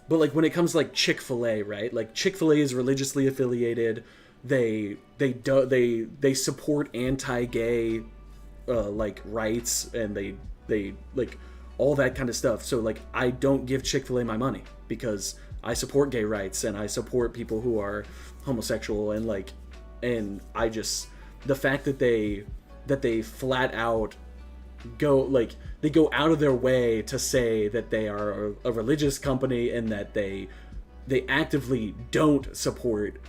But like when it comes to like Chick-fil-A, right? Like Chick-fil-A is religiously affiliated. They support anti-gay like rights, and they like all that kind of stuff. So like I don't give Chick-fil-A my money because I support gay rights and I support people who are homosexual, and like, and I just, the fact that they flat out go, like, they go out of their way to say that they are a religious company and that they actively don't support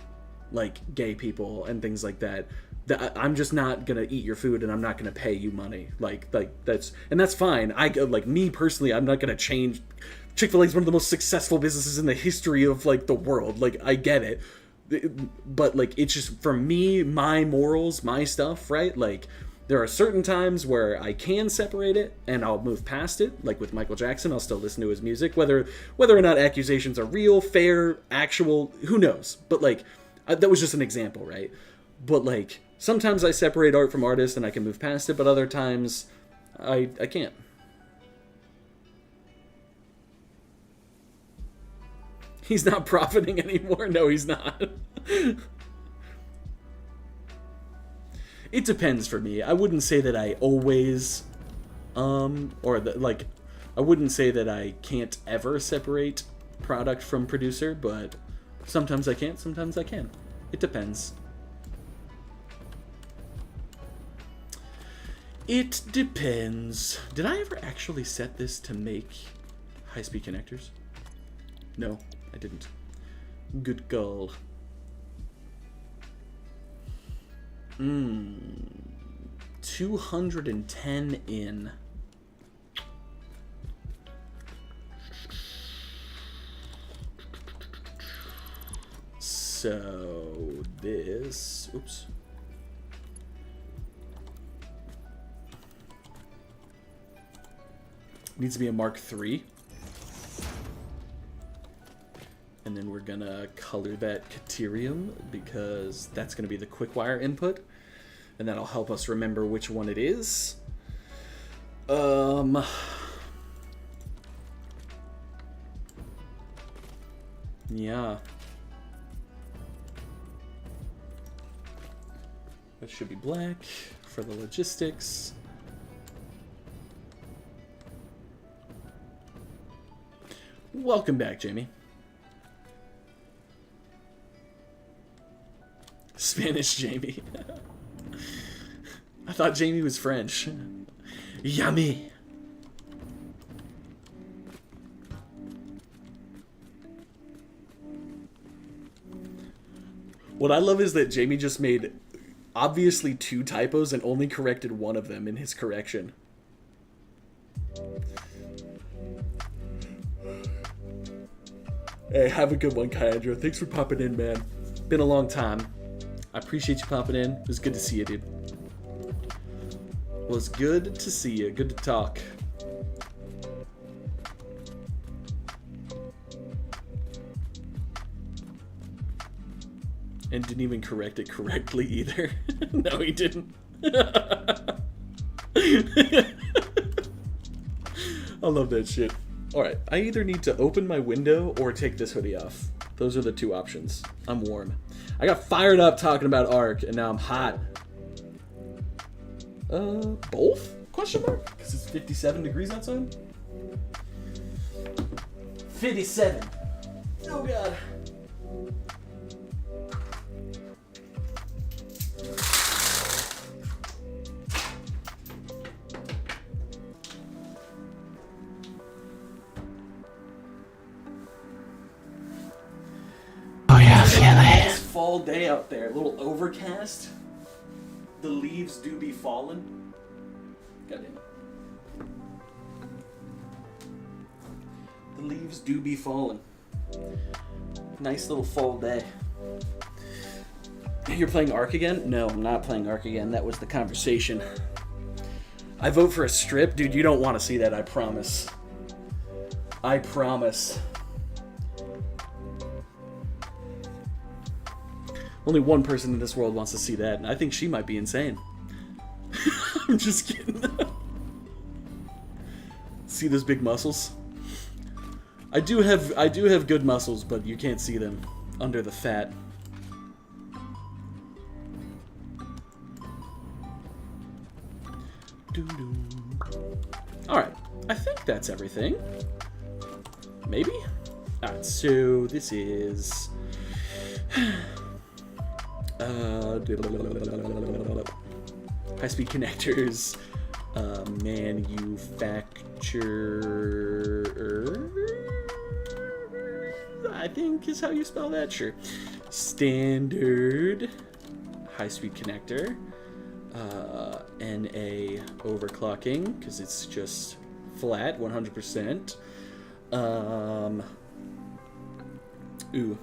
like gay people and things like that, that I'm just not gonna eat your food and I'm not gonna pay you money. Like that's fine. I like, me personally, I'm not gonna change. Chick-fil-A is one of the most successful businesses in the history of like the world. Like, I get it, but like, it's just, for me, my morals, my stuff, right? Like, there are certain times where I can separate it and I'll move past it. Like with Michael Jackson, I'll still listen to his music, whether or not accusations are real, fair, actual, who knows? But like, that was just an example, right? But like, sometimes I separate art from artist and I can move past it, but other times I can't. He's not profiting anymore. No, he's not. It depends for me. I wouldn't say that I always, or that, like, I wouldn't say that I can't ever separate product from producer, but sometimes I can't, sometimes I can. It depends. It depends. Did I ever actually set this to make high-speed connectors? No, I didn't. Good girl. 210 in. So this, oops. Needs to be a Mark III. And then we're gonna color that Caterium because that's gonna be the quick wire input. And that'll help us remember which one it is. Yeah. That should be black for the logistics. Welcome back, Jamie. Spanish Jamie. I thought Jamie was French. Yummy. What I love is that Jamie just made obviously 2 typos and only corrected one of them in his correction. Hey, have a good one, Kyandra. Thanks for popping in, man. Been a long time. I appreciate you popping in. It was good to see you, dude. It was good to see you. Good to talk. And didn't even correct it correctly either. No, he didn't. I love that shit. Alright, I either need to open my window or take this hoodie off. Those are the 2 options. I'm warm. I got fired up talking about ARC, and now I'm hot. Both? Question mark? Because it's 57 degrees outside? 57. Oh, God. Oh yeah, feel it. It's fall day out there. A little overcast. The leaves do be falling. God damn it. The leaves leaves do be falling. Nice little fall day. You're playing Ark again? No, I'm not playing Ark again. That was the conversation. I vote for a strip? Dude, you don't want to see that, I promise. I promise. Only one person in this world wants to see that, and I think she might be insane. I'm just kidding. See those big muscles? I do have good muscles, but you can't see them under the fat. Alright, I think that's everything. Maybe? Alright, so this is... high-speed connectors, manufacturer, I think is how you spell that, sure. Standard high-speed connector, NA overclocking, because it's just flat, 100%. Ooh.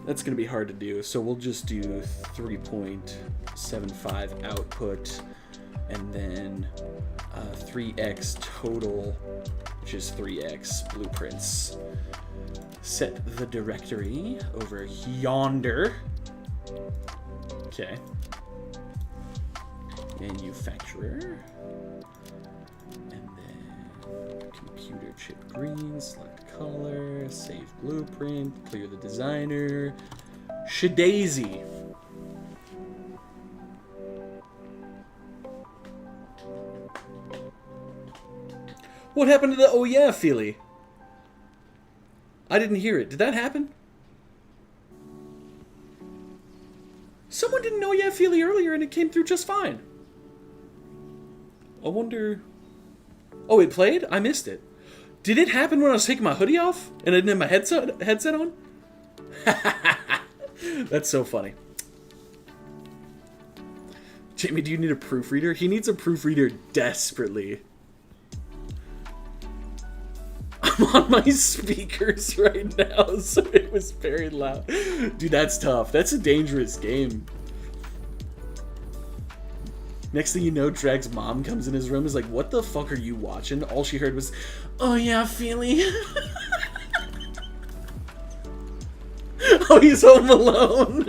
That's going to be hard to do, so we'll just do 3.75 output, and then 3x total, which is 3x blueprints. Set the directory over yonder. Okay. Manufacturer. And then computer chip green, select color, save blueprint, clear the designer. Shadaisy. What happened to the oh yeah feelie? I didn't hear it. Did that happen? Someone didn't know yeah feelie earlier and it came through just fine. I wonder... Oh, it played? I missed it. Did it happen when I was taking my hoodie off and I didn't have my headset on? That's so funny. Jamie, do you need a proofreader? He needs a proofreader desperately. I'm on my speakers right now, so it was very loud. Dude, that's tough. That's a dangerous game. Next thing you know, Drag's mom comes in his room and is like, what the fuck are you watching? All she heard was, oh yeah, feelie. Oh, he's home alone.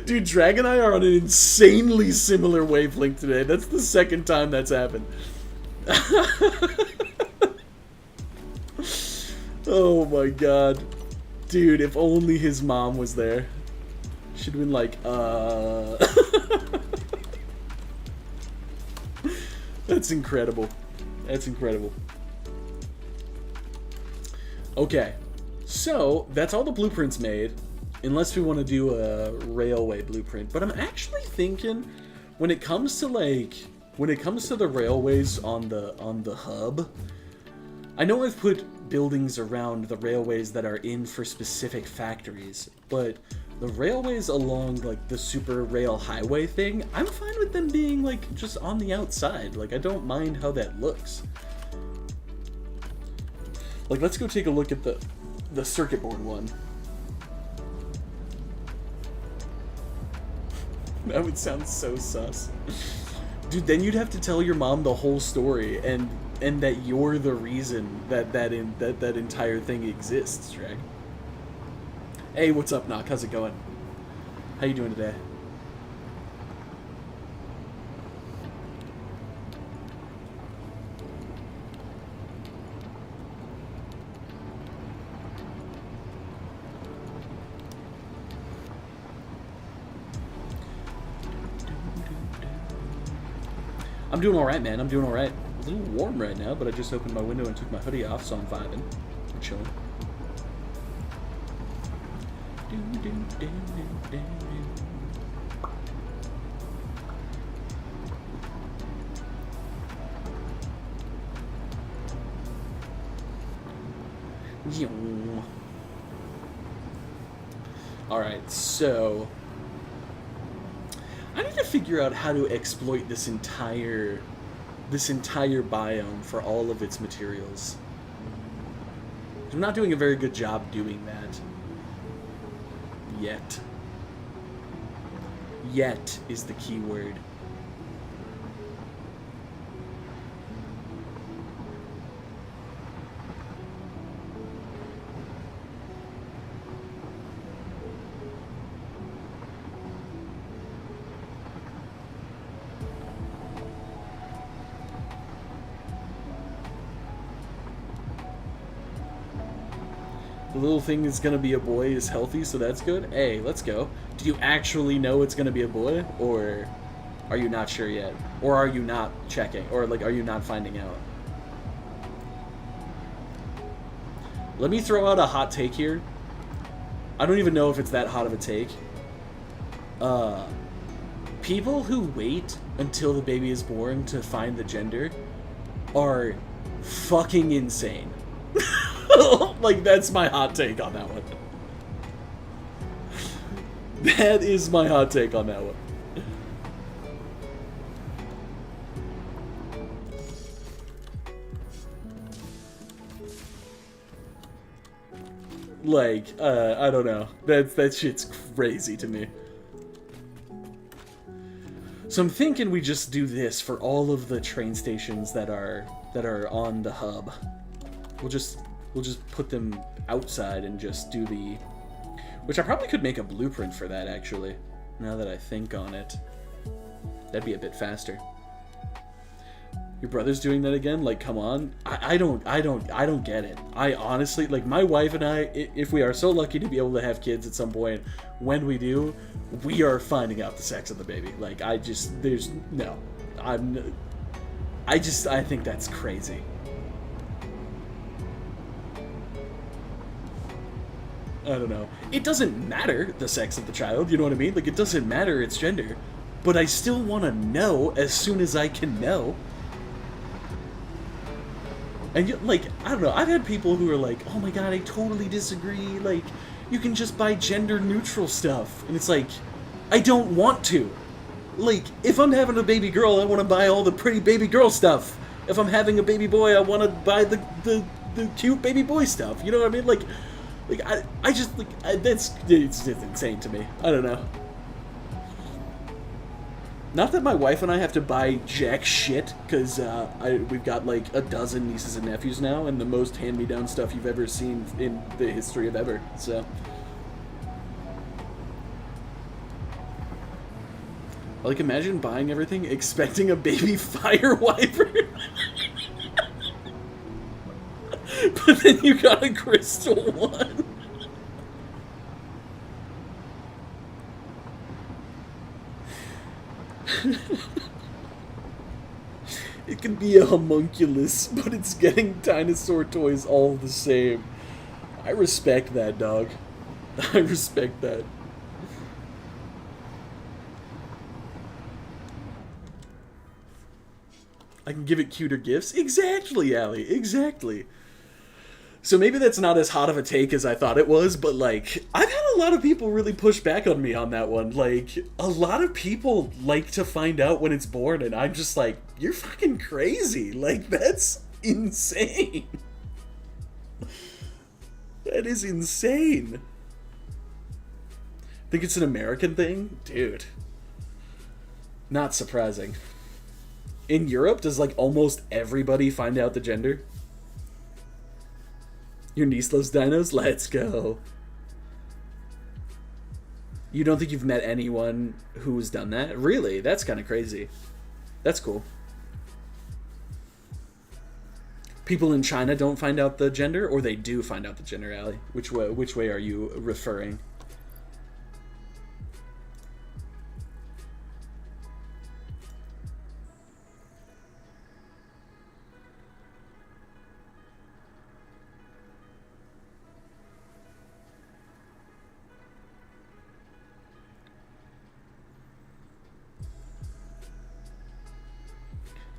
Dude, Drag and I are on an insanely similar wavelength today. That's the second time that's happened. Oh my god. Dude, if only his mom was there. Should've been like, That's incredible. That's incredible. Okay. So, that's all the blueprints made. Unless we want to do a railway blueprint. But I'm actually thinking, when it comes to the railways on the hub, I know I've put buildings around the railways that are in for specific factories, but the railways along like the super rail highway thing, I'm fine with them being like just on the outside. Like I don't mind how that looks. Like let's go take a look at the circuit board one. That would sound so sus. Dude, then you'd have to tell your mom the whole story and that you're the reason that entire thing exists, Drag. Hey, what's up, Knock? How's it going? How you doing today? I'm doing alright, man. I'm doing alright. A little warm right now, but I just opened my window and took my hoodie off, so I'm vibing. I'm chilling. Alright, so I need to figure out how to exploit this entire this entire biome for all of its materials. I'm not doing a very good job doing that. Yet. Yet is the key word. The little thing is gonna be a boy is healthy, so that's good. Hey, let's go. Do you actually know it's gonna be a boy, or are you not sure yet? Or are you not checking? Or, like, are you not finding out? Let me throw out a hot take here. I don't even know if it's that hot of a take. People who wait until the baby is born to find the gender are fucking insane. Like, that's my hot take on that one. That is my hot take on that one. Like, I don't know. That shit's crazy to me. So I'm thinking we just do this for all of the train stations that are on the hub. We'll just put them outside and just do the... Which I probably could make a blueprint for that, actually. Now that I think on it. That'd be a bit faster. Your brother's doing that again? Like, come on. I don't get it. I honestly, like, my wife and I, if we are so lucky to be able to have kids at some point, when we do, we are finding out the sex of the baby. Like, I think that's crazy. I don't know. It doesn't matter the sex of the child, you know what I mean? Like, it doesn't matter its gender. But I still want to know as soon as I can know. And, like, I don't know, I've had people who are like, oh my god, I totally disagree, like, you can just buy gender-neutral stuff. And it's like, I don't want to. Like, if I'm having a baby girl, I want to buy all the pretty baby girl stuff. If I'm having a baby boy, I want to buy the cute baby boy stuff, you know what I mean? Like I just, like, it's just insane to me. I don't know. Not that my wife and I have to buy jack shit, because we've got like a dozen nieces and nephews now, and the most hand-me-down stuff you've ever seen in the history of ever, so. Like, imagine buying everything, expecting a baby fire wiper. But then you got a crystal one. It can be a homunculus, but it's getting dinosaur toys all the same. I respect that, dog. I respect that. I can give it cuter gifts? Exactly, Allie, exactly. So maybe that's not as hot of a take as I thought it was, but, like, I've had a lot of people really push back on me on that one. Like, a lot of people like to find out when it's born, and I'm just like, you're fucking crazy. Like, that's insane. That is insane. Think it's an American thing? Dude. Not surprising. In Europe, does, like, almost everybody find out the gender? Your niece loves dinos? Let's go. You don't think you've met anyone who's done that? Really? That's kind of crazy. That's cool. People in China don't find out the gender, or they do find out the gender, Allie? Which way are you referring?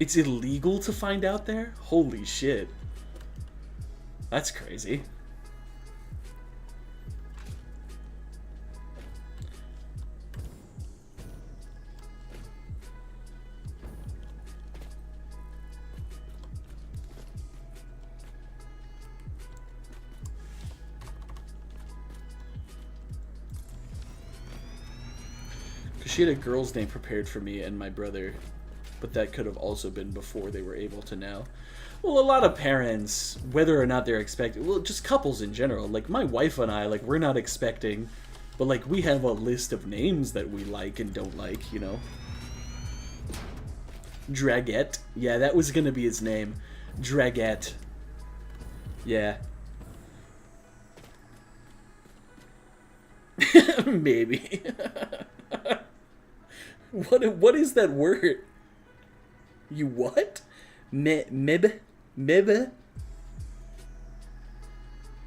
It's illegal to find out there? Holy shit. That's crazy. She had a girl's name prepared for me and my brother, but that could have also been before they were able to know. Well, a lot of parents, whether or not they're expecting, well, just couples in general, like my wife and I, like, we're not expecting, but like we have a list of names that we like and don't like, you know. Draguette. Yeah, that was gonna be his name. Draguette. Yeah. Maybe. What is that word? You what? Mib?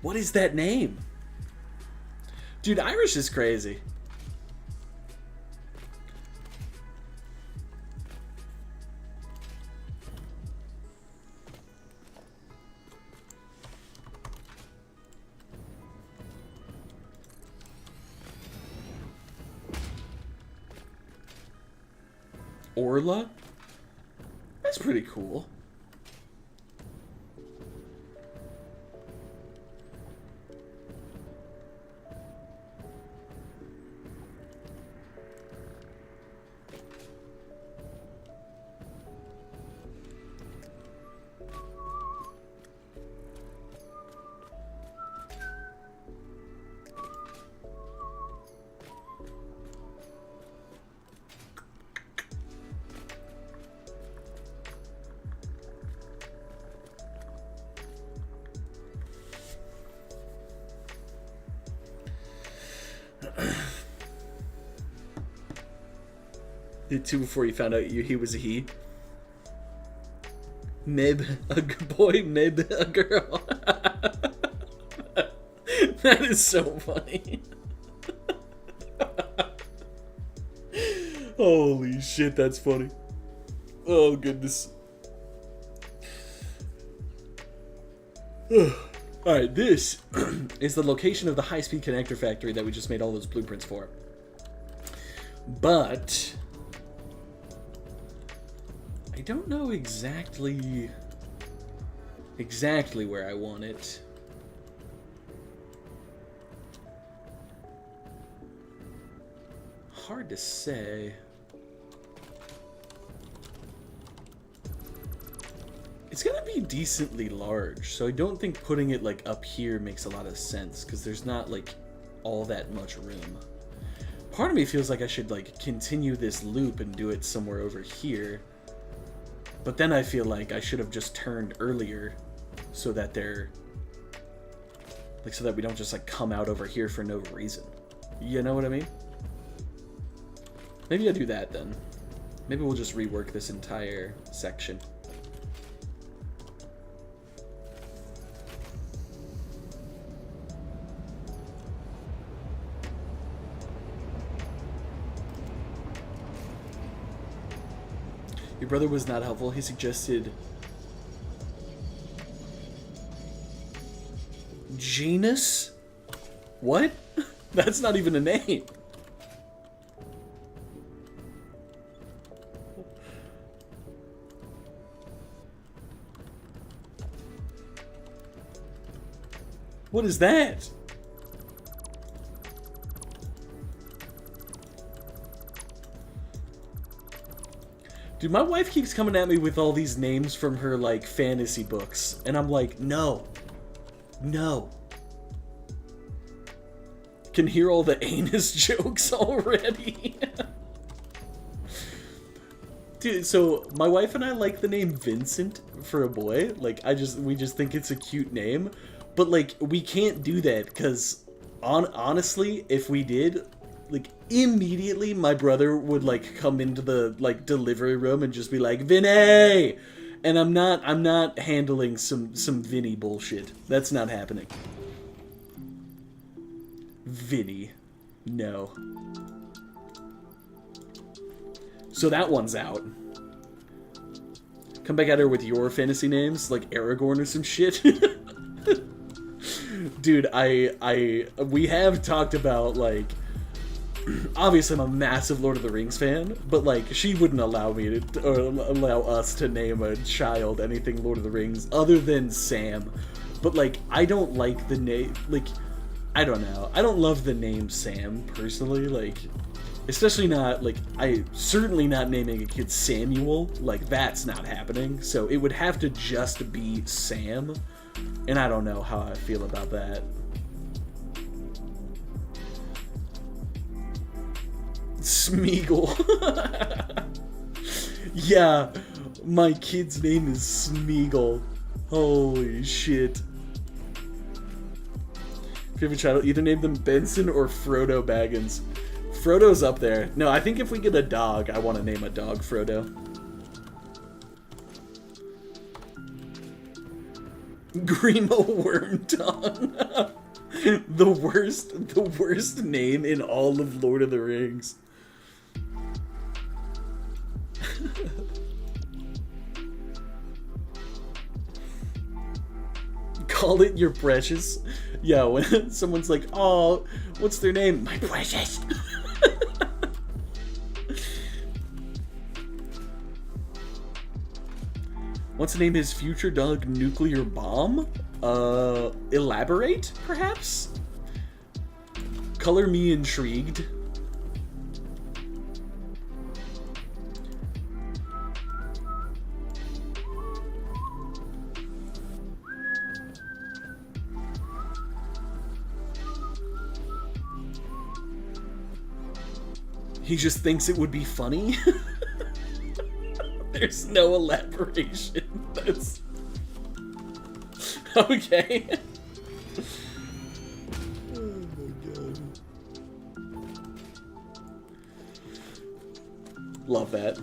What is that name? Dude, Irish is crazy. Orla? That's pretty cool. Did too before you found out he was a he. Mib, a boy, mib, a girl. That is so funny. Holy shit, that's funny. Oh, goodness. Alright, this is the location of the high-speed connector factory that we just made all those blueprints for. But I don't know exactly where I want it. Hard to say. It's gonna be decently large, so I don't think putting it like up here makes a lot of sense, because there's not like all that much room. Part of me feels like I should like continue this loop and do it somewhere over here, but then I feel like I should have just turned earlier so that they're like, so that we don't just like come out over here for no reason. You know what I mean? Maybe I'll do that then. Maybe we'll just rework this entire section. Your brother was not helpful. He suggested Janus? What? That's not even a name. What is that? Dude, my wife keeps coming at me with all these names from her, like, fantasy books. And I'm like, no. No. Can hear all the anus jokes already. Dude, so my wife and I like the name Vincent for a boy. Like, we just think it's a cute name. But, like, we can't do that because, honestly, if we did, like, immediately my brother would, like, come into the, like, delivery room and just be like, Vinny! And I'm not handling some Vinny bullshit. That's not happening. Vinny. No. So that one's out. Come back at her with your fantasy names, like Aragorn or some shit. Dude, we have talked about, like, obviously I'm a massive Lord of the Rings fan, but, like, she wouldn't allow me to, or allow us to name a child anything Lord of the Rings other than Sam. But, like, I don't like the name, like, I don't know. I don't love the name Sam, personally. Like, Especially not, like, I certainly not naming a kid Samuel. Like, that's not happening. So it would have to just be Sam. And I don't know how I feel about that. Smeagol. Yeah, my kid's name is Smeagol. Holy shit. If you have a child, either name them Benson or Frodo Baggins. Frodo's up there. No, I think if we get a dog, I want to name a dog Frodo. Grimo Wormtongue. the worst name in all of Lord of the Rings. Call it your precious. Yeah, when someone's like, oh, what's their name? My precious. Wants to name his future dog Nuclear Bomb? Elaborate, perhaps? Color me intrigued. He just thinks it would be funny. There's no elaboration. That's okay. Oh my god. Love that.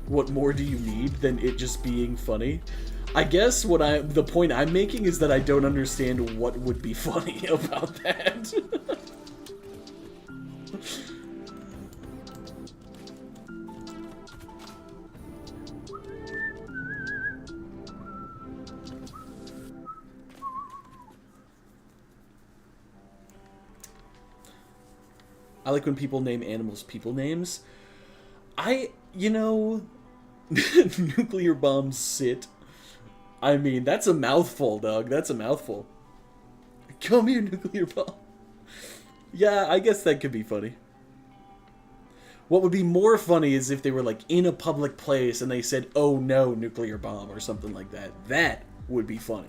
What more do you need than it just being funny? I guess the point I'm making is that I don't understand what would be funny about that. I like when people name animals people names. You know, Nuclear Bomb Sit. I mean, that's a mouthful, dog. That's a mouthful. Come here, Nuclear Bomb. Yeah, I guess that could be funny. What would be more funny is if they were, like, in a public place and they said, oh no, nuclear bomb, or something like that. That would be funny.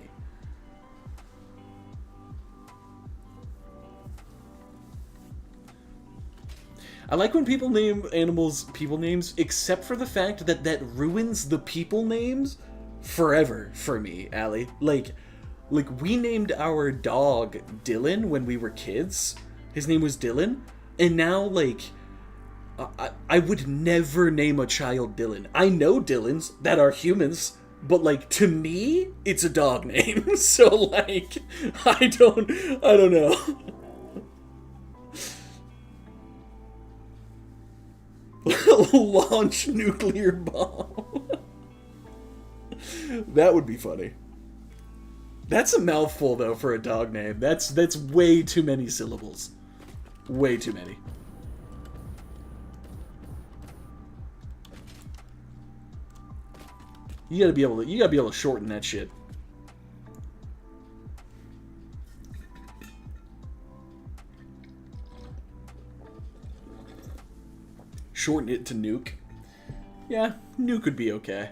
I like when people name animals people names, except for the fact that that ruins the people names forever for me, Allie. Like we named our dog Dylan when we were kids. His name was Dylan. And now, like, I would never name a child Dylan. I know Dylans that are humans, but, like, to me, it's a dog name. So, like, I don't know. Launch nuclear bomb. That would be funny. That's a mouthful, though, for a dog name. That's way too many syllables. Way too many. You gotta be able to shorten that shit. Shorten it to nuke. Yeah, nuke would be okay.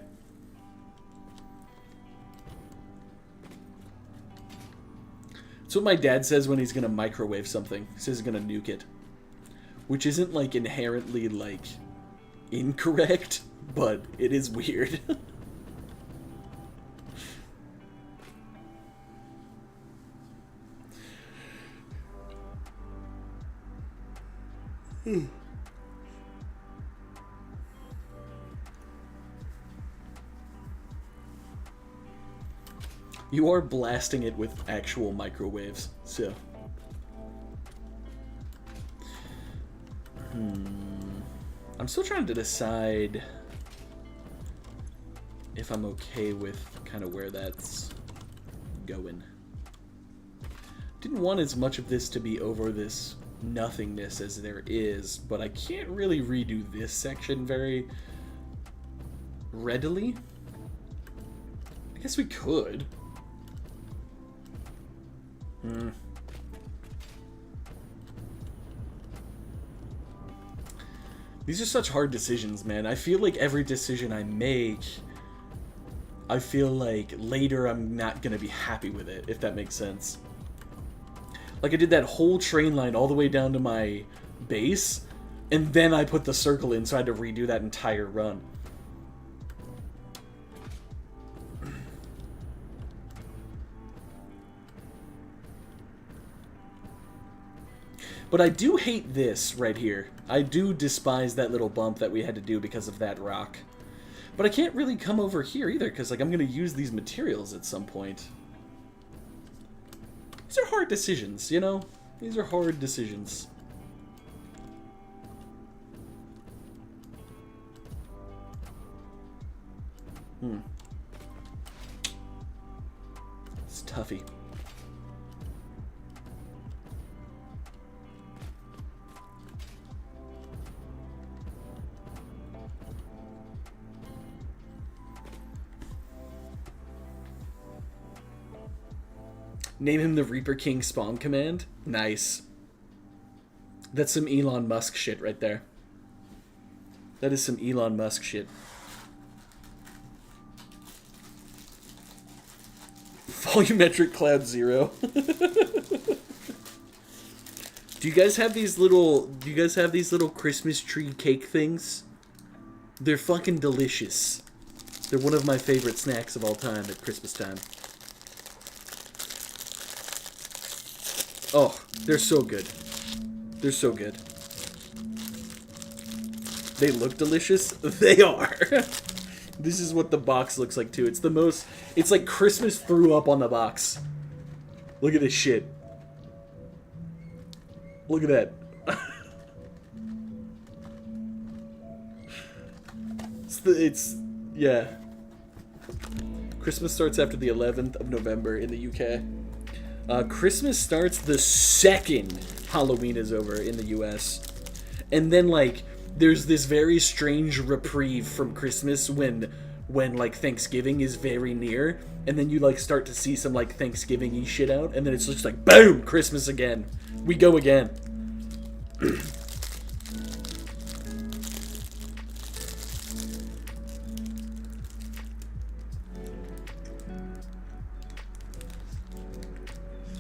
That's what my dad says when he's gonna microwave something. He says he's gonna nuke it. Which isn't, like, inherently, like, incorrect, but it is weird. You are blasting it with actual microwaves, so. I'm still trying to decide if I'm okay with kind of where that's going. Didn't want as much of this to be over this nothingness as there is, but I can't really redo this section very readily. I guess we could. These are such hard decisions, man. I feel like every decision I make, I feel like later I'm not gonna be happy with it, if that makes sense. Like I did that whole train line all the way down to my base, and then I put the circle in, so I had to redo that entire run. But I do hate this right here. I do despise that little bump that we had to do because of that rock. But I can't really come over here either, because like I'm going to use these materials at some point. These are hard decisions, you know? These are hard decisions. It's toughy. Name him the Reaper King Spawn Command. Nice. That's some Elon Musk shit right there. That is some Elon Musk shit. Volumetric Cloud Zero. Do you guys have these little Christmas tree cake things? They're fucking delicious. They're one of my favorite snacks of all time at Christmas time. Oh, they're so good. They're so good. They look delicious? They are. This is what the box looks like, too. It's the most... It's like Christmas threw up on the box. Look at this shit. Look at that. Yeah. Christmas starts after the 11th of November in the UK. Christmas starts the second Halloween is over in the US. And then, like, there's this very strange reprieve from Christmas when like, Thanksgiving is very near. And then you, like, start to see some, like, Thanksgiving-y shit out. And then it's just like, boom! Christmas again. We go again.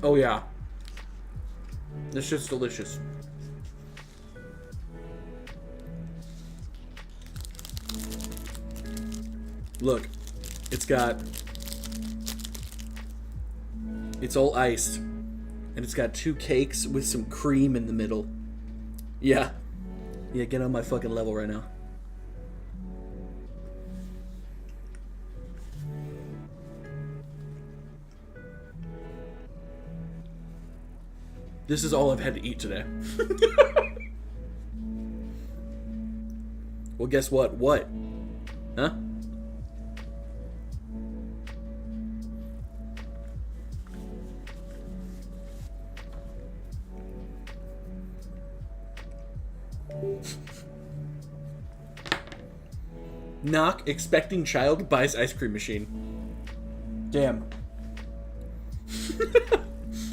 Oh, yeah. This shit's delicious. Look, it's all iced. And it's got 2 cakes with some cream in the middle. Yeah. Yeah, get on my fucking level right now. This is all I've had to eat today. Well, guess what? What? Huh? Knock, expecting child buys ice cream machine. Damn.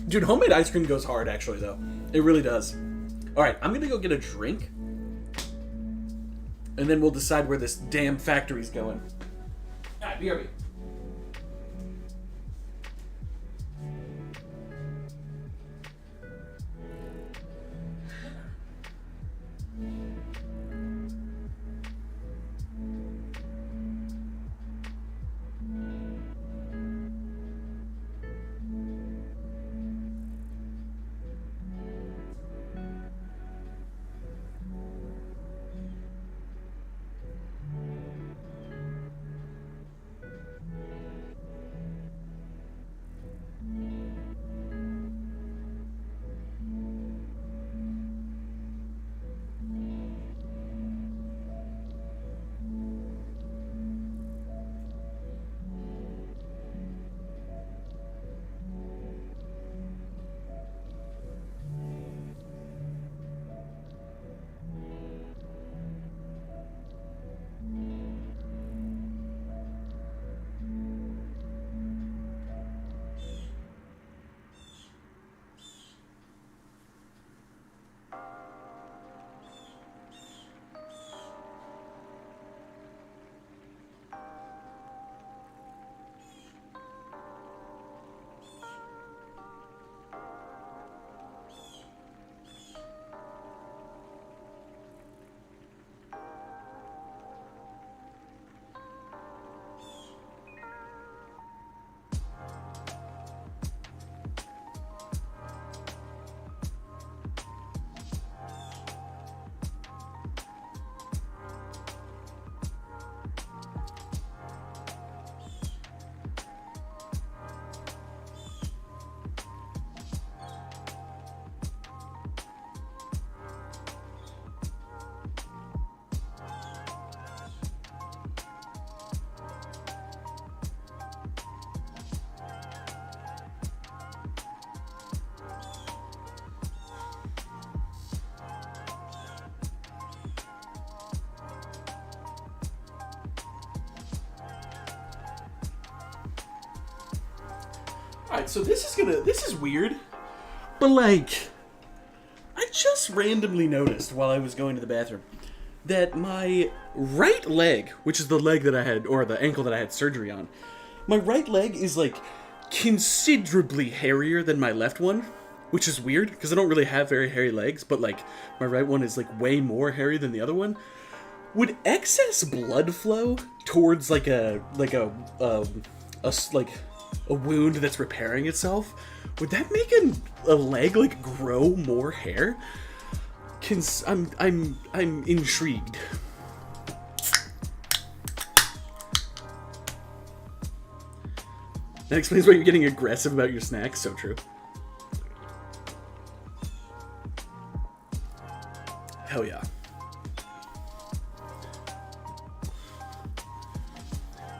Dude, homemade ice cream goes hard, actually, though. It really does. Alright, I'm gonna go get a drink. And then we'll decide where this damn factory's going. Alright, BRB. Alright, so this is weird, but like, I just randomly noticed while I was going to the bathroom that my right leg, which is the leg that I had, or the ankle that I had surgery on, my right leg is like considerably hairier than my left one, which is weird because I don't really have very hairy legs, but like my right one is like way more hairy than the other one. Would excess blood flow towards like a wound that's repairing itself, would that make a leg like grow more hair? I'm intrigued. That explains why you're getting aggressive about your snacks. So true. Hell yeah.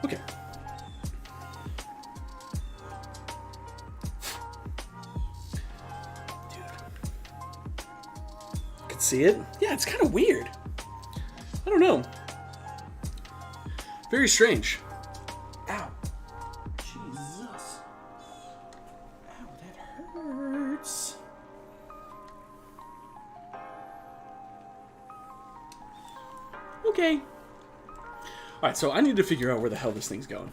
Okay. Dude. Could see it? Yeah, it's kind of weird. I don't know. Very strange. Ow. Jesus. Ow, that hurts. Okay. Alright, so I need to figure out where the hell this thing's going.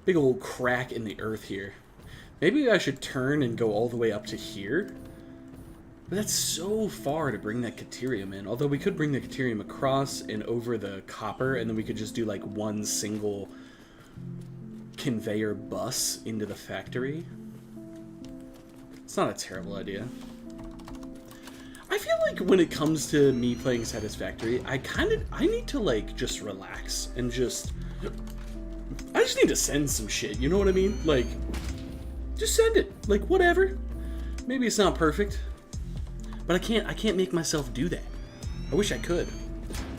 Big old crack in the earth here. Maybe I should turn and go all the way up to here. But that's so far to bring that Caterium in. Although we could bring the Caterium across and over the copper, and then we could just do like one single conveyor bus into the factory. It's not a terrible idea. I feel like when it comes to me playing Satisfactory, I need to like just relax and I just need to send some shit, you know what I mean? Like, just send it. Like, whatever. Maybe it's not perfect, but I can't make myself do that. I wish I could.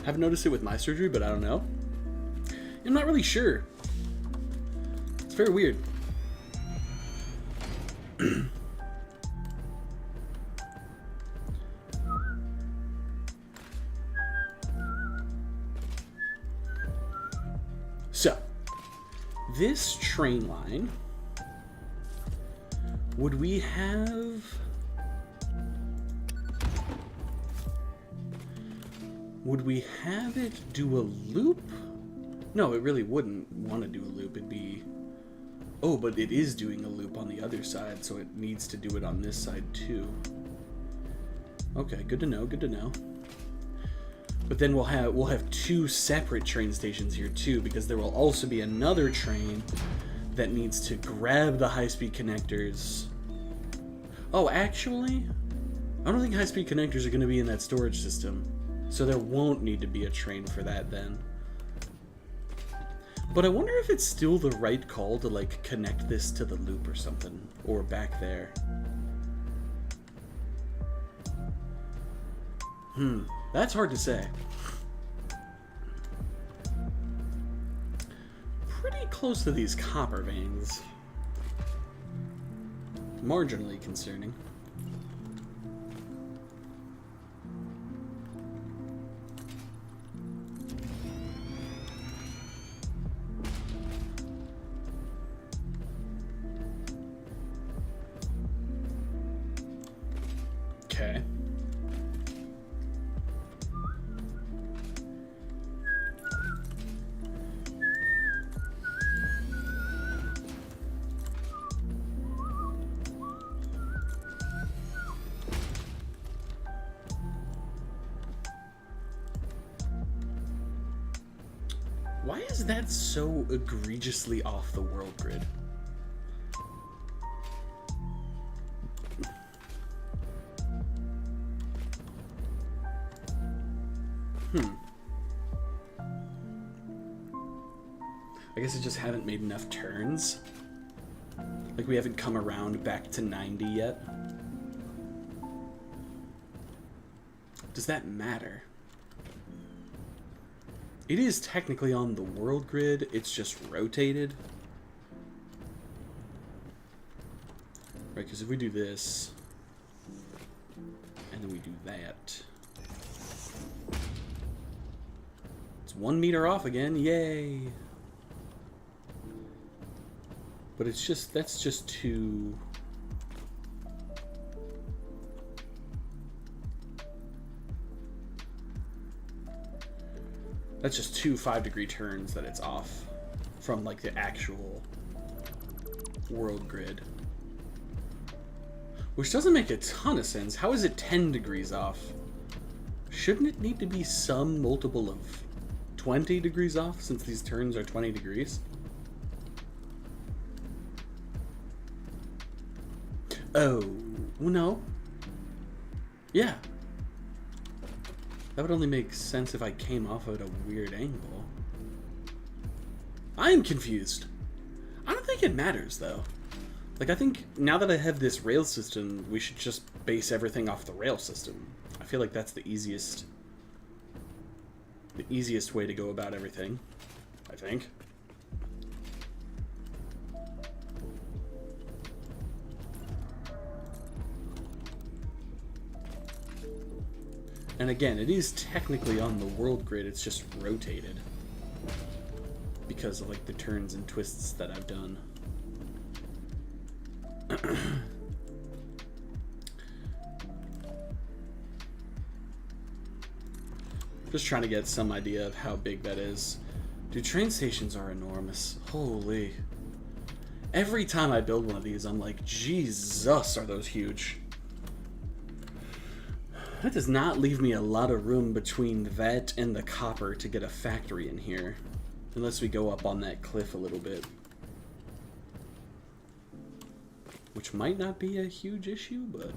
I haven't noticed it with my surgery, but I don't know. I'm not really sure. It's very weird. So, this train line, would we have... Would we have it do a loop? No, it really wouldn't want to do a loop. It'd be... Oh, but it is doing a loop on the other side, so it needs to do it on this side too. Okay, good to know, good to know. But then we'll have two separate train stations here too, because there will also be another train that needs to grab the high-speed connectors. Oh, actually, I don't think high-speed connectors are going to be in that storage system, so there won't need to be a train for that then. But I wonder if it's still the right call to like connect this to the loop or something, or back there. That's hard to say. Pretty close to these copper veins. Marginally concerning. Okay. Why is that so egregiously off the world grid? I guess I just haven't made enough turns. Like we haven't come around back to 90 yet. Does that matter? It is technically on the world grid, it's just rotated. Right, because if we do this, and then we do that, it's 1 meter off again, yay! But it's just, that's just too... That's just two 5-degree turns that it's off from like the actual world grid. Which doesn't make a ton of sense. How is it 10 degrees off? Shouldn't it need to be some multiple of 20 degrees off since these turns are 20 degrees? Oh, no. Yeah. That would only make sense if I came off at a weird angle. I am confused. I don't think it matters, though. Like, I think now that I have this rail system, we should just base everything off the rail system. I feel like that's the easiest way to go about everything, I think. And again, it is technically on the world grid, it's just rotated because of like the turns and twists that I've done. Just trying to get some idea of how big that is. Dude, train stations are enormous. Holy. Every time I build one of these, I'm like, Jesus, are those huge. That does not leave me a lot of room between that and the copper to get a factory in here. Unless we go up on that cliff a little bit. Which might not be a huge issue, but...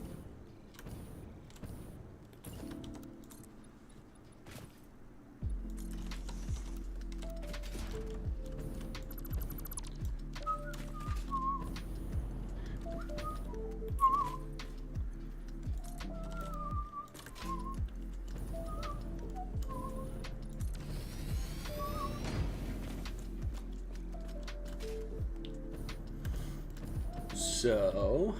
So...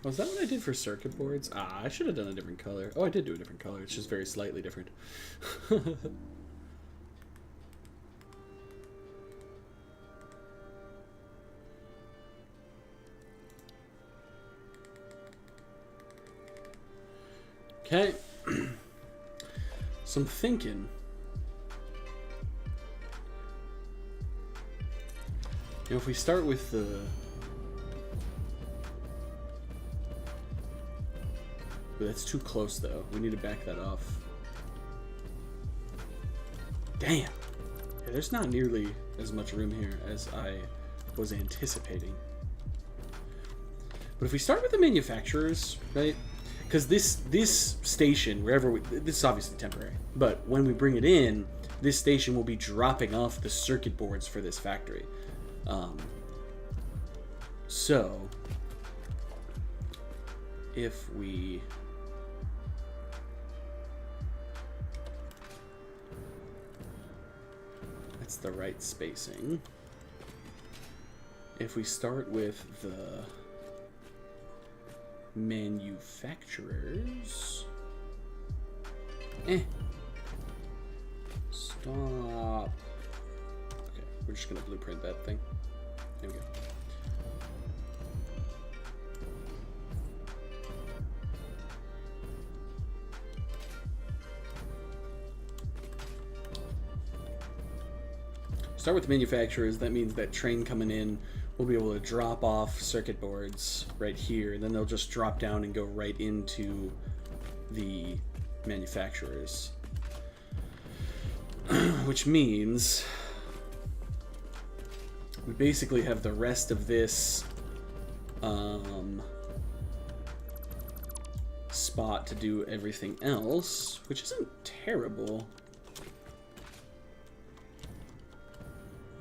Was that what I did for circuit boards? Ah, I should have done a different color. Oh, I did do a different color. It's just very slightly different. Okay. So I'm thinking... You know, if we start with the... But that's too close, though. We need to back that off. Damn! Yeah, there's not nearly as much room here as I was anticipating. But if we start with the manufacturers, right? Because this station, wherever we... This is obviously temporary. But when we bring it in, this station will be dropping off the circuit boards for this factory. So... If we... That's the right spacing. If we start with the manufacturers... Stop. Okay, we're just gonna blueprint that thing. There we go. Start with the manufacturers. That means that train coming in will be able to drop off circuit boards right here, and then they'll just drop down and go right into the manufacturers. Which means we basically have the rest of this spot to do everything else, which isn't terrible.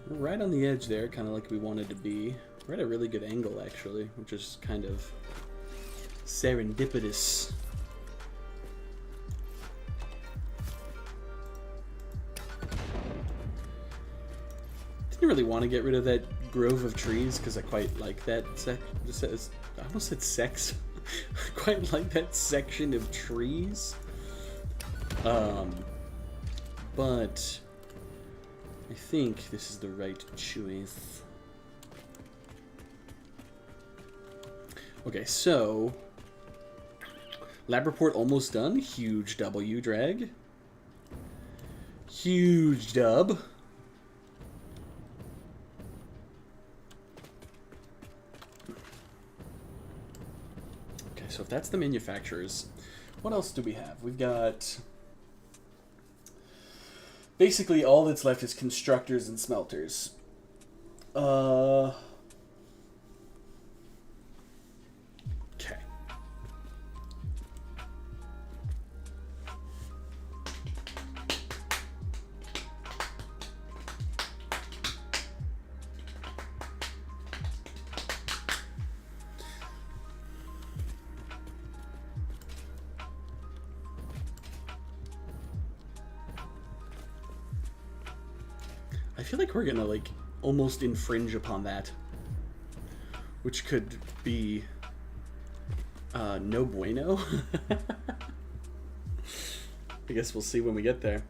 We're right on the edge there, kind of like we wanted to be. We're at a really good angle, actually, which is kind of Serendipitous. Didn't really want to get rid of that grove of trees because I quite like that I almost said sex. I quite like that section of trees. But I think this is the right choice. Okay, so lab report almost done. Huge W drag. Huge dub. Okay, so if that's the manufacturers, what else do we have? We've got basically all that's left is constructors and smelters. Okay. I feel like we're gonna like almost infringe upon that, which could be no bueno. I guess we'll see when we get there.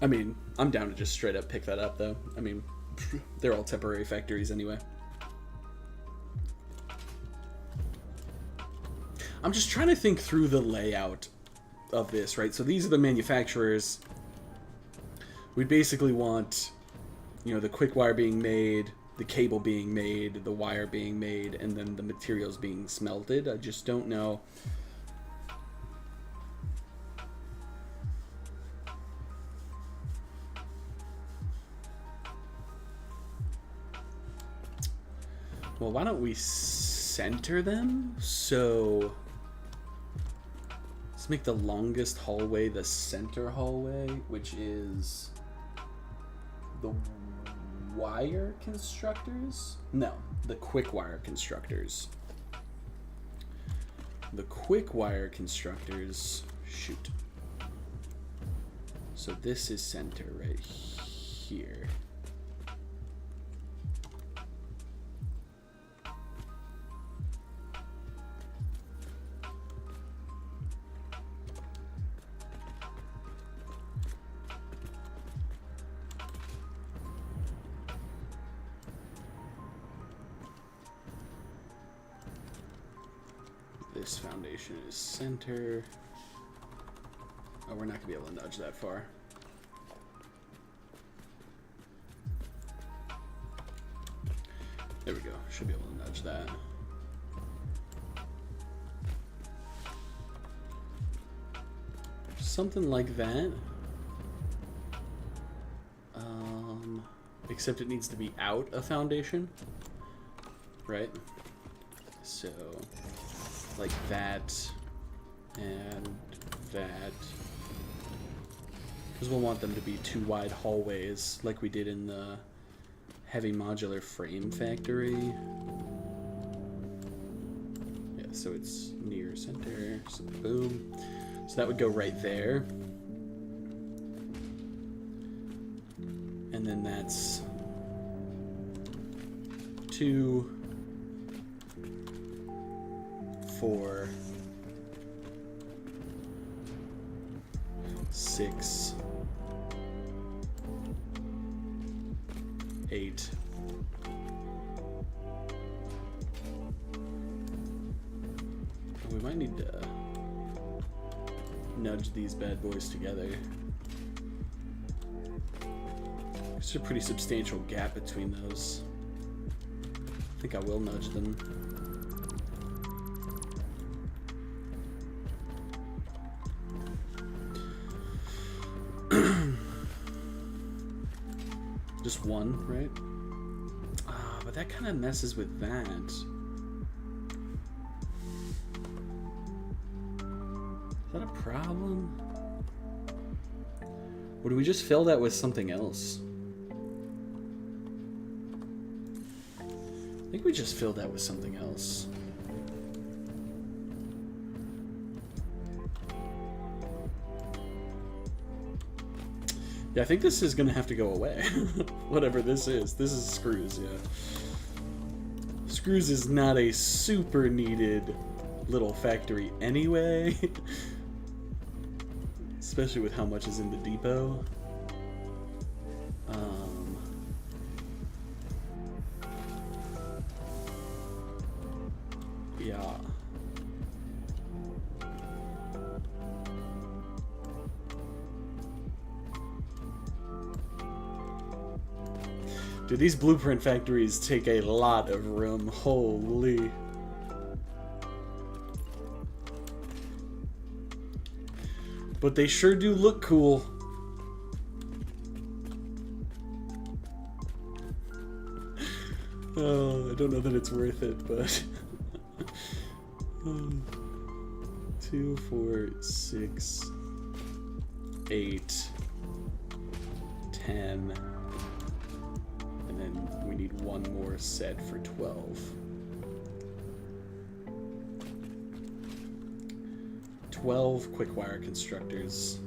I mean, I'm down to just straight up pick that up though. I mean, they're all temporary factories anyway. I'm just trying to think through the layout of this, right? So these are the manufacturers. We basically want, you know, the quick wire being made, the cable being made, the wire being made, and then the materials being smelted. I just don't know. Well, why don't we center them? So let's make the longest hallway the center hallway, which is the wire constructors? No, the quick wire constructors. The quick wire constructors, shoot. So this is center right here. This foundation is center. Oh, we're not gonna be able to nudge that far. There we go. Should be able to nudge that. Something like that. Except it needs to be out a foundation, right? So like that and that, because we'll want them to be two wide hallways like we did in the heavy modular frame factory. Yeah, so it's near center, so boom. So that would go right there. And then that's 2, 4, 6, 8. We might need to nudge these bad boys together. There's a pretty substantial gap between those. I think I will nudge them. Just one, right? Ah, but that kind of messes with that. Is that a problem? Or do we just fill that with something else? think we just filled that with something else. Yeah, I think this is gonna have to go away. Whatever this is. This is screws, yeah. Screws is not a super needed little factory anyway. Especially with how much is in the depot. Yeah. Dude, these blueprint factories take a lot of room. Holy. But they sure do look cool. Oh, I don't know that it's worth it, but 2, 4, 6, 8, 10, and then we need one more set for 12. 12 quick wire constructors.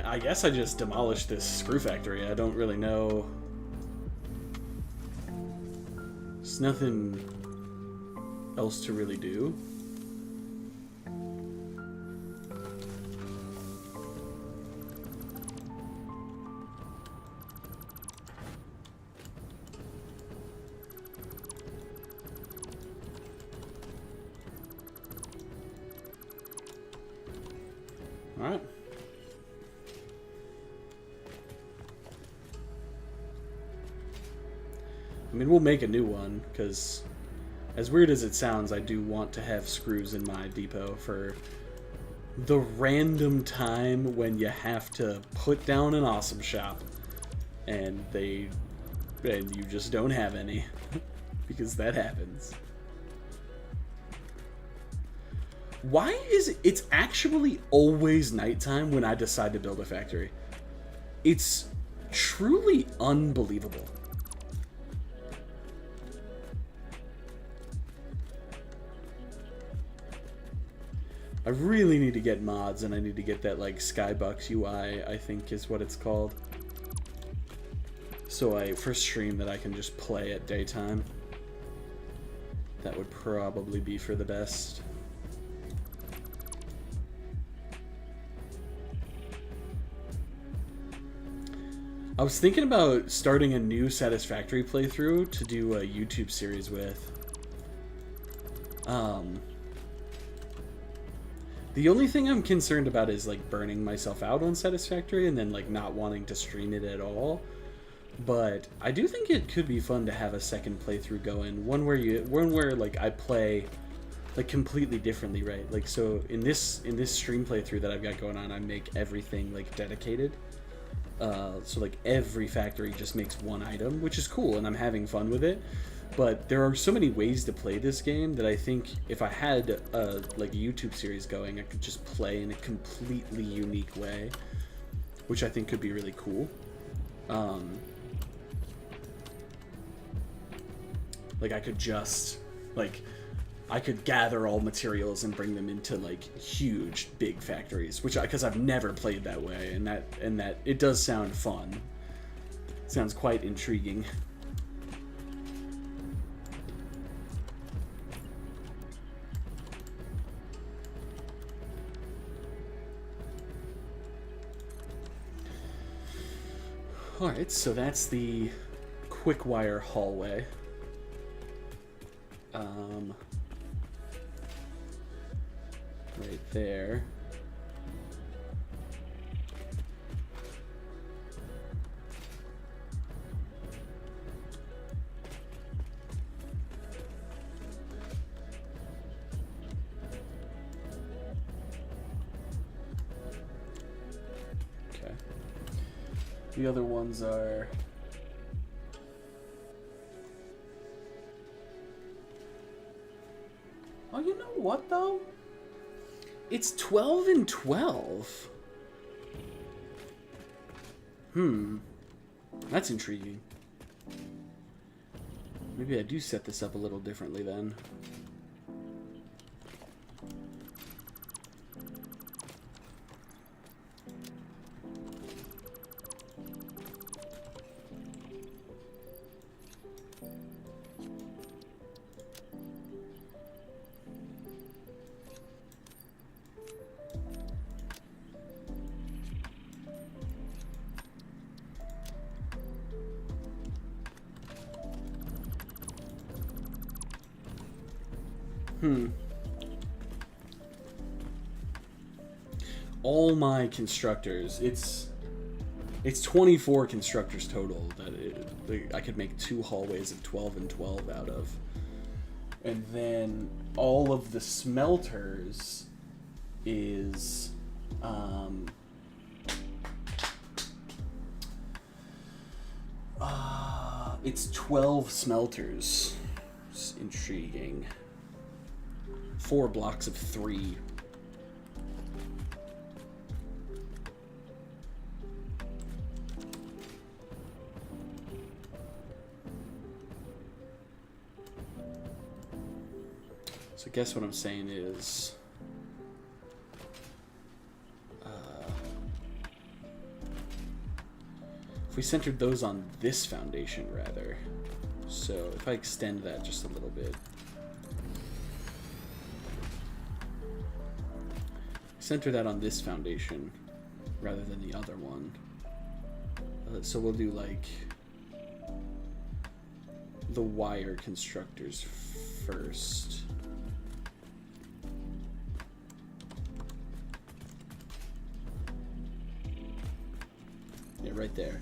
I guess I just demolished this screw factory. I don't really know. There's nothing else to really do. All right. I mean, we'll make a new one, because as weird as it sounds, I do want to have screws in my depot for the random time when you have to put down an awesome shop and you just don't have any, because that happens. Why is it's actually always nighttime when I decide to build a factory? It's truly unbelievable. I really need to get mods, and I need to get that, like, Skybox UI, I think is what it's called. So for stream that I can just play at daytime. That would probably be for the best. I was thinking about starting a new Satisfactory playthrough to do a YouTube series with. The only thing I'm concerned about is, like, burning myself out on Satisfactory and then, like, not wanting to stream it at all. But I do think it could be fun to have a second playthrough going. One where like I play like completely differently, right? Like, so in this stream playthrough that I've got going on, I make everything like dedicated. So like every factory just makes one item, which is cool, and I'm having fun with it. But there are so many ways to play this game that I think if I had like a YouTube series going, I could just play in a completely unique way, which I think could be really cool. Like I could just I could gather all materials and bring them into like huge big factories, which because I've never played that way, and that it does sound fun. It sounds quite intriguing. Alright, so that's the quick wire hallway. Right there. Okay. The other ones are... Oh, you know what, though? It's 12 and 12. That's intriguing. Maybe I do set this up a little differently then. All my constructors, it's 24 constructors total that I could make 2 hallways of 12 and 12 out of. And then all of the smelters is it's 12 smelters. It's intriguing. 4 blocks of 3. So I guess what I'm saying is if we centered those on this foundation rather. So if I extend that just a little bit. Center that on this foundation rather than the other one. So we'll do like the wire constructors first. Yeah, right there.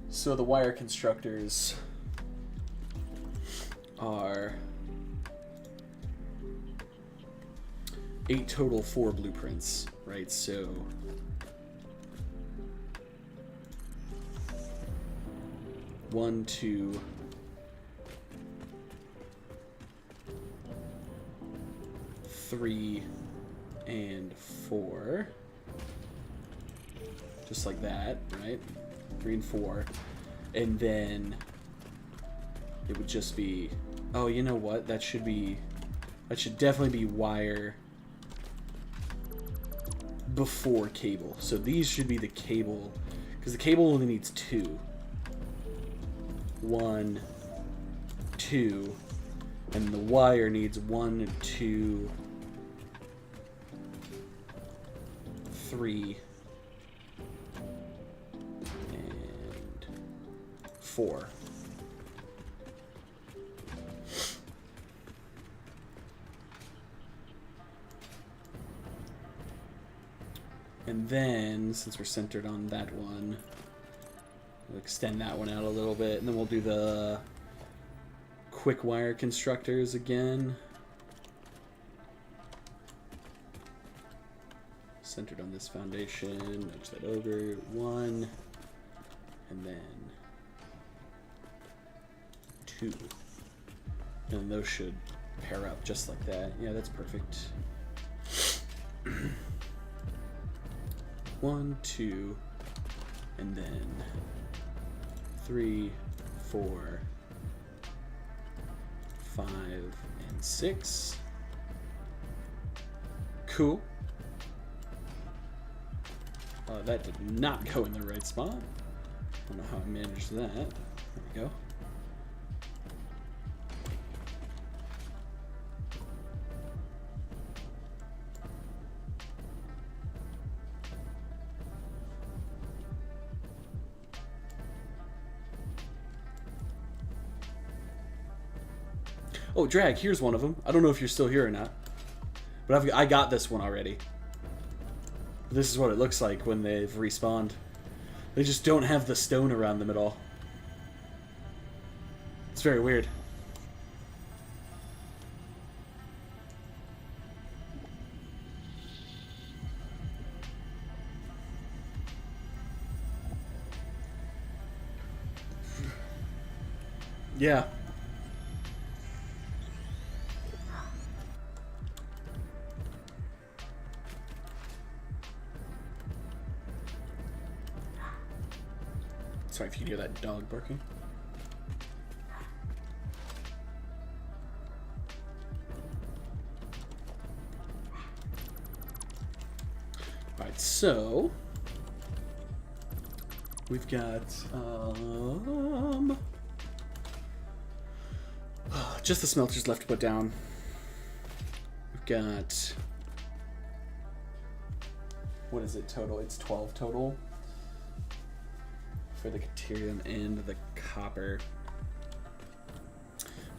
So the wire constructors are 8 total, 4 blueprints, right? So one, 2, 3, and 4. Just like that, right? 3 and 4. And then it would just be, oh, you know what? That should definitely be wire before cable. So these should be the cable, because the cable only needs 2. 1, 2, and the wire needs 1, 2, 3, and 4. And then, since we're centered on that one, we'll extend that one out a little bit, and then we'll do the quick wire constructors again. Centered on this foundation, nudge that over, 1, and then 2. And those should pair up just like that. Yeah, that's perfect. 1, 2, and then 3, 4, 5, and 6. Cool. That did not go in the right spot. I don't know how I managed that. There we go. Oh, Drag, here's one of them. I don't know if you're still here or not, but I got this one already. This is what it looks like when they've respawned. They just don't have the stone around them at all. It's very weird. Yeah. Sorry if you can hear that dog barking. Alright, so we've got just the smelters left to put down. We've got, what is it total? It's 12 total for the Caterium and the copper.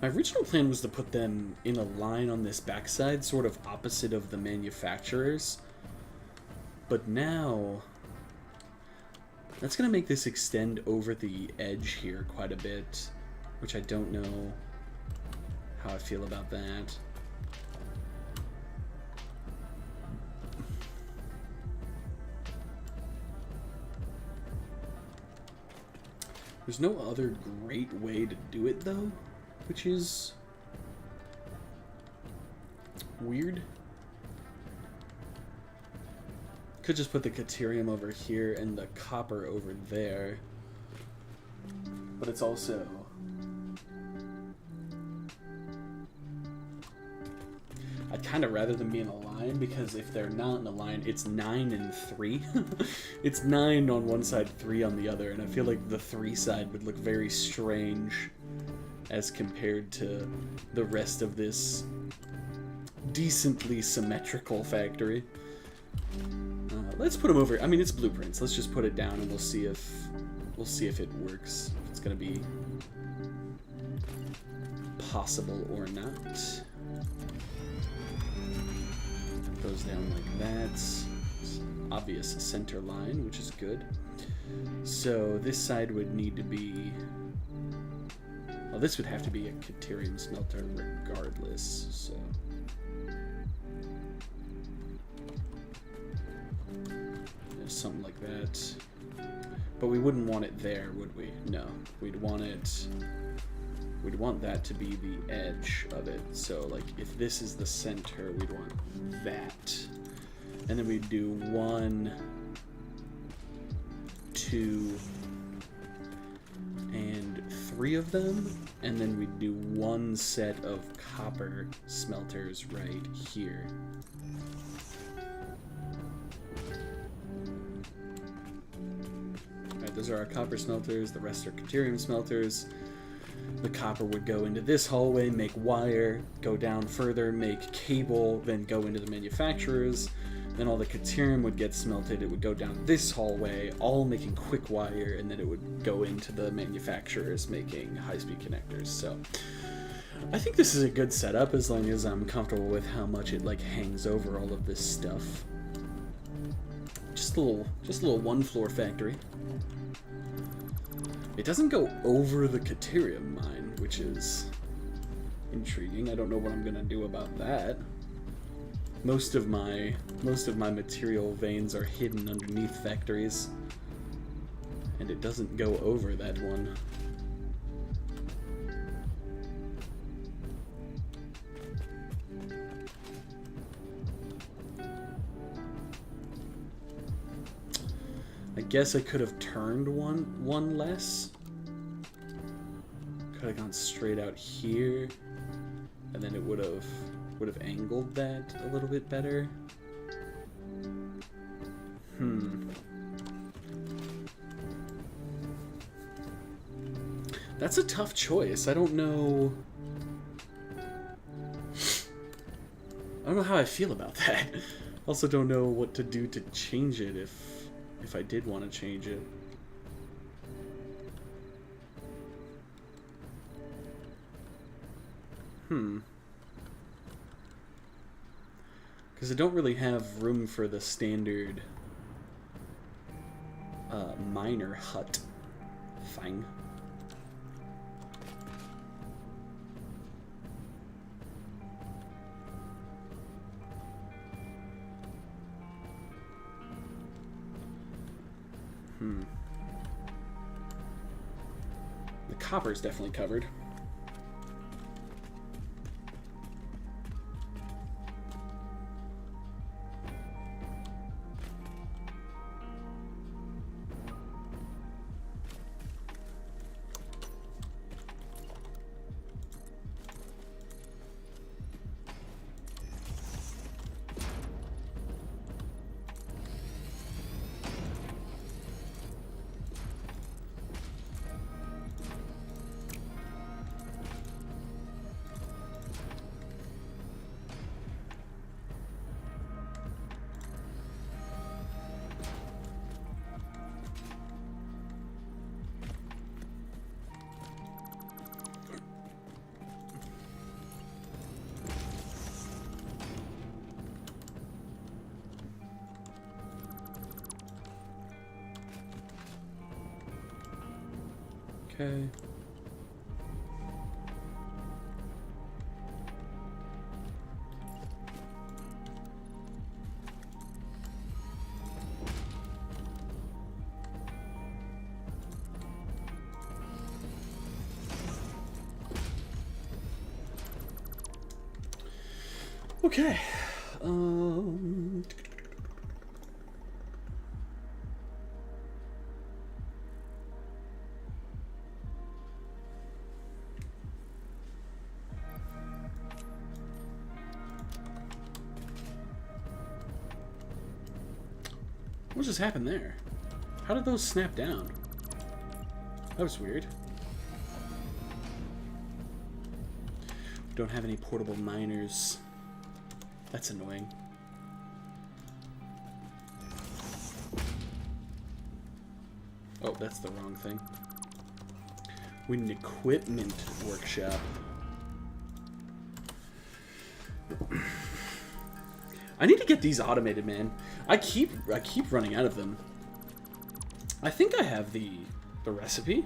My original plan was to put them in a line on this backside, sort of opposite of the manufacturers. But now, that's going to make this extend over the edge here quite a bit, which I don't know how I feel about that. There's no other great way to do it, though, which is weird. Could just put the Caterium over here and the copper over there. But it's also... I'd kind of rather them be in a line, because if they're not in a line, it's 9 and 3. It's 9 on one side, 3 on the other, and I feel like the 3 side would look very strange as compared to the rest of this decently symmetrical factory. Let's put them over. I mean, it's blueprints. Let's just put it down, and we'll see if it works. If it's gonna be possible or not. Goes down like that. Obvious center line, which is good. So this side would need to be. Well, this would have to be a Caterium smelter regardless. So. Something like that, but we wouldn't want it there, would we? No, we'd want that to be the edge of it. So like if this is the center, we'd want that, and then we'd do 1, 2, and 3 of them, and then we'd do 1 set of copper smelters right here. Those are our copper smelters, the rest are Caterium smelters. The copper would go into this hallway, make wire, go down further, make cable, then go into the manufacturers. Then all the Caterium would get smelted, it would go down this hallway, all making quick wire, and then it would go into the manufacturers making high-speed connectors. So I think this is a good setup as long as I'm comfortable with how much it like hangs over all of this stuff. Just a little one-floor factory. It doesn't go over the Caterium mine, which is intriguing. I don't know what I'm gonna do about that. Most of my material veins are hidden underneath factories, and it doesn't go over that one. I guess I could have turned one less. Could have gone straight out here, and then it would have angled that a little bit better. That's a tough choice. I don't know how I feel about that. Also don't know what to do to change it if I did want to change it. Because I don't really have room for the standard miner hut thing. The copper's definitely covered. Okay. Okay. What just happened there? How did those snap down? That was weird. Don't have any portable miners. That's annoying. Oh, that's the wrong thing. We need an equipment workshop. I need to get these automated, man. I keep running out of them. I think I have the recipe.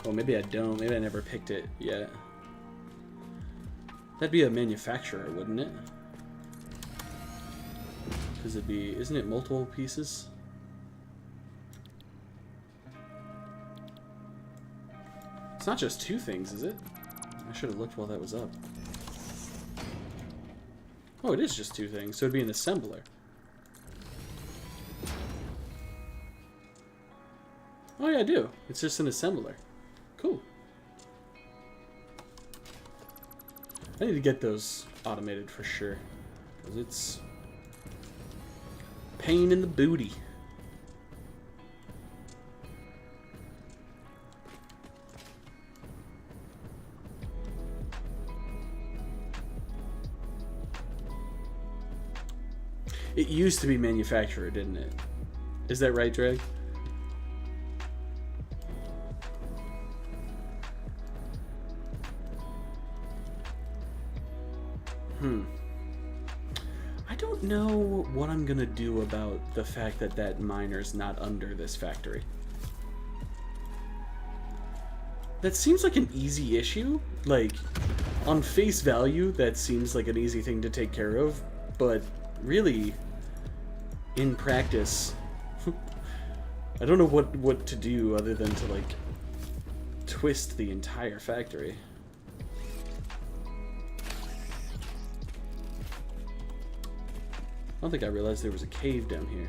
Oh, maybe I don't. Maybe I never picked it yet. That'd be a manufacturer, wouldn't it? Because it'd be, isn't it multiple pieces? It's not just two things, is it? I should have looked while that was up. Oh, it is just two things, so it'd be an assembler. Oh yeah, I do. It's just an assembler. Cool. I need to get those automated for sure, because it's pain in the booty. It used to be manufacturer, didn't it? Is that right, Drake? I don't know what I'm gonna do about the fact that that miner's not under this factory. That seems like an easy issue. Like, on face value, that seems like an easy thing to take care of, but really, in practice, I don't know what to do other than to, like, twist the entire factory. I don't think I realized there was a cave down here.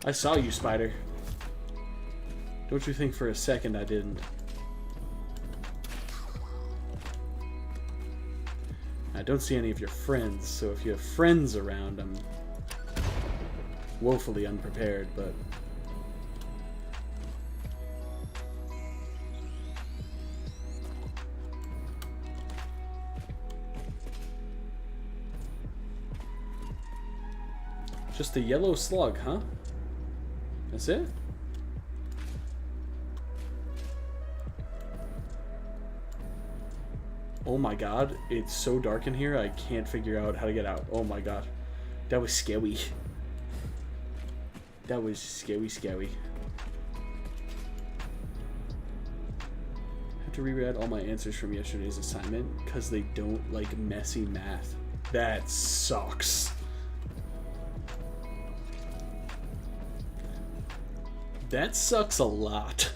I saw you, Spider. Don't you think for a second I didn't. I don't see any of your friends, so if you have friends around, I'm woefully unprepared, but... Just a yellow slug, huh? That's it? Oh my god, it's so dark in here, I can't figure out how to get out. Oh my god. That was scary. That was scary. I have to reread all my answers from yesterday's assignment because they don't like messy math. That sucks. That sucks a lot.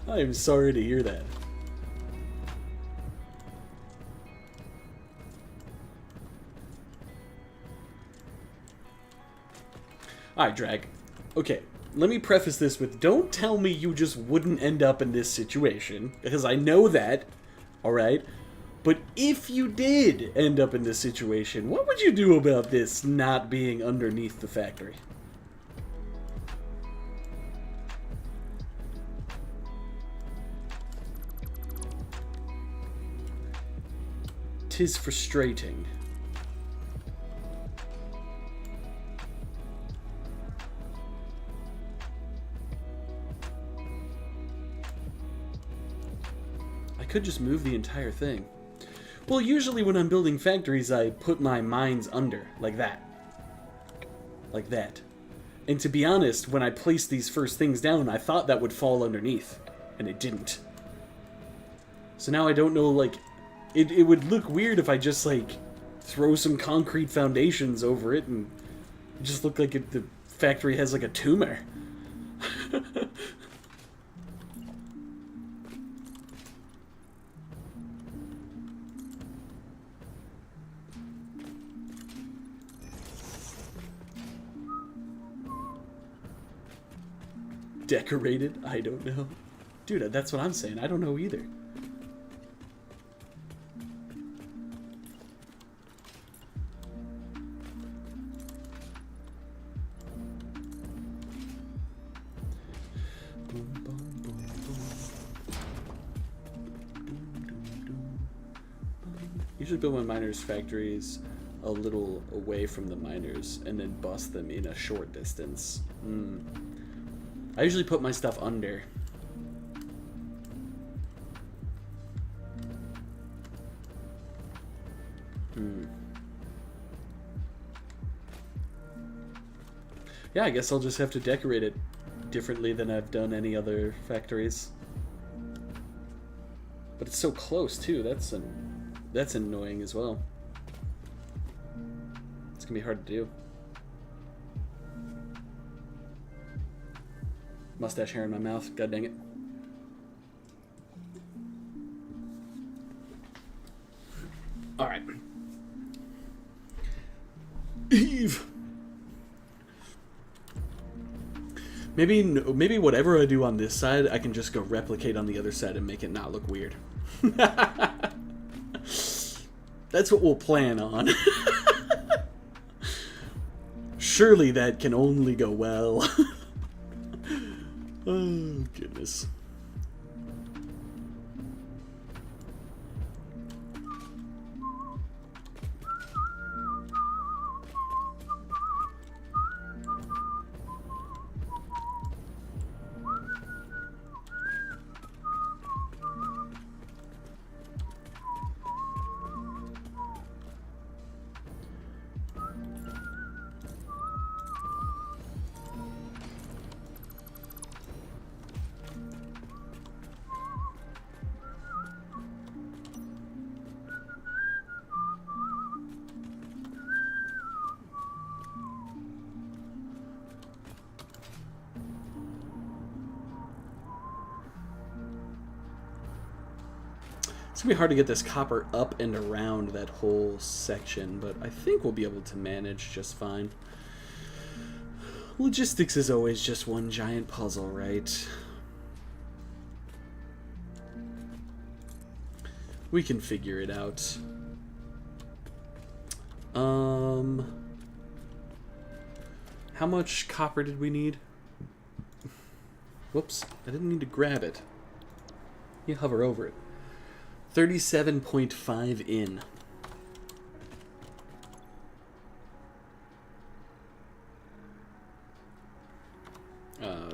I am sorry to hear that. Alright, Drag. Okay, let me preface this with, don't tell me you just wouldn't end up in this situation, because I know that, alright? But if you did end up in this situation, what would you do about this not being underneath the factory? Tis frustrating. I could just move the entire thing. Well, usually when I'm building factories, I put my mines under, like that. Like that. And to be honest, when I placed these first things down, I thought that would fall underneath. And it didn't. So now I don't know, like... It would look weird if I just, like, throw some concrete foundations over it and it just look like the factory has, like, a tumor. Decorated? I don't know. Dude, that's what I'm saying. I don't know either. Usually build my miners' factories a little away from the miners and then bust them in a short distance. I usually put my stuff under. Yeah, I guess I'll just have to decorate it differently than I've done any other factories. But it's so close too. That's annoying as well. It's gonna be hard to do. Mustache hair in my mouth. God dang it. All right. Eve. Maybe whatever I do on this side, I can just go replicate on the other side and make it not look weird. That's what we'll plan on. Surely that can only go well. Oh, goodness. It's gonna be hard to get this copper up and around that whole section, but I think we'll be able to manage just fine. Logistics is always just one giant puzzle, right? We can figure it out. How much copper did we need? Whoops, I didn't need to grab it. You hover over it. 37.5 in.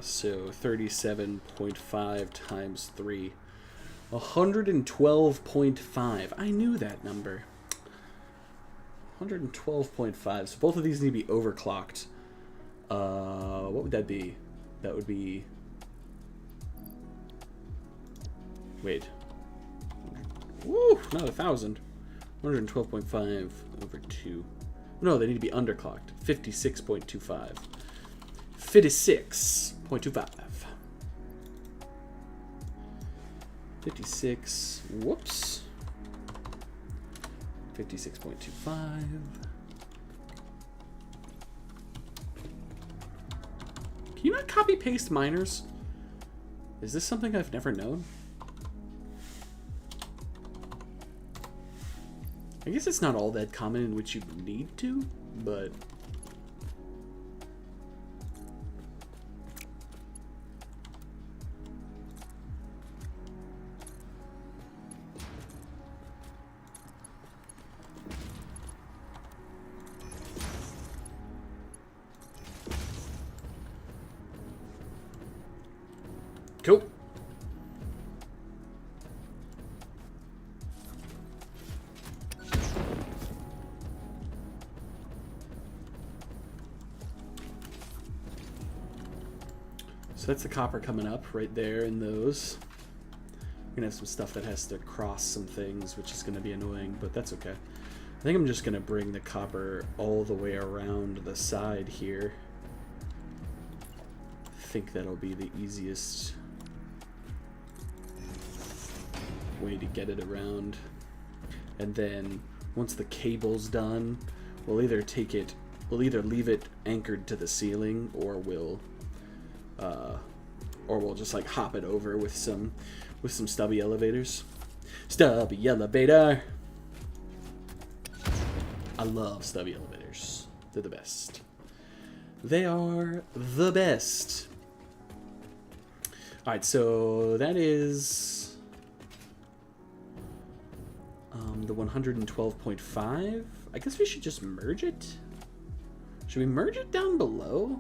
So 37.5 times 3. 112.5. I knew that number. 112.5. So both of these need to be overclocked. What would that be? That would be... Wait. Woo! Not 1,000. 112.5 over 2. No, they need to be underclocked. 56.25. 56.25. 56. Whoops. 56.25. Can you not copy paste miners? Is this something I've never known? I guess it's not all that common in which you need to, but... Cool. So that's the copper coming up right there in those. We're gonna have some stuff that has to cross some things, which is gonna be annoying, but that's okay. I think I'm just gonna bring the copper all the way around the side here. I think that'll be the easiest way to get it around. And then once the cable's done, we'll either leave it anchored to the ceiling, or we'll just like hop it over with some stubby elevators. Stubby elevator. I love stubby elevators. They're the best. They are the best. All right, so that is the 112.5. I guess we should just merge it. Should we merge it down below?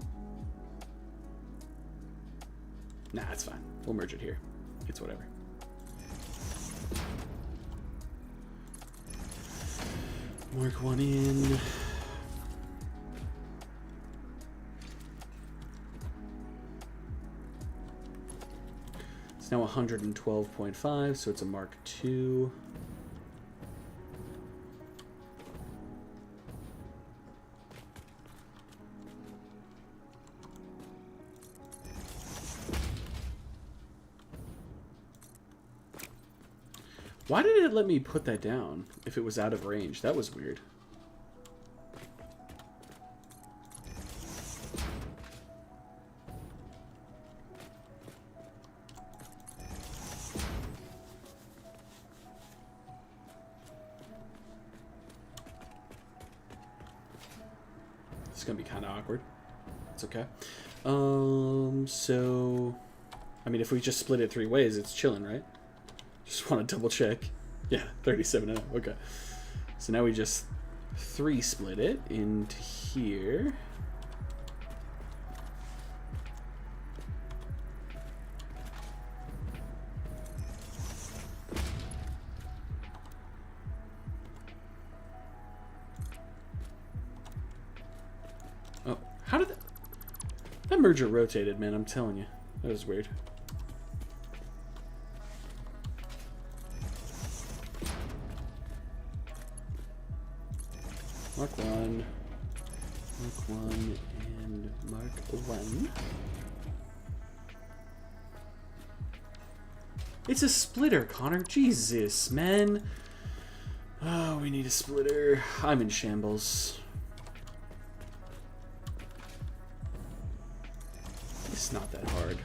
Nah, it's fine. We'll merge it here. It's whatever. Mark one in. It's now 112.5, so it's a Mark II. Why did it let me put that down if it was out of range? That was weird. It's gonna be kind of awkward. It's okay. So, I mean, if we just split it 3 ways, it's chilling, right? Just want to double check. Yeah, 37. Okay. So now we just 3 split it into here. Oh, how did that merger rotated, man? I'm telling you, that was weird. Mark 1, and Mark 1. It's a splitter, Connor. Jesus, man. Oh, we need a splitter. I'm in shambles. It's not that hard.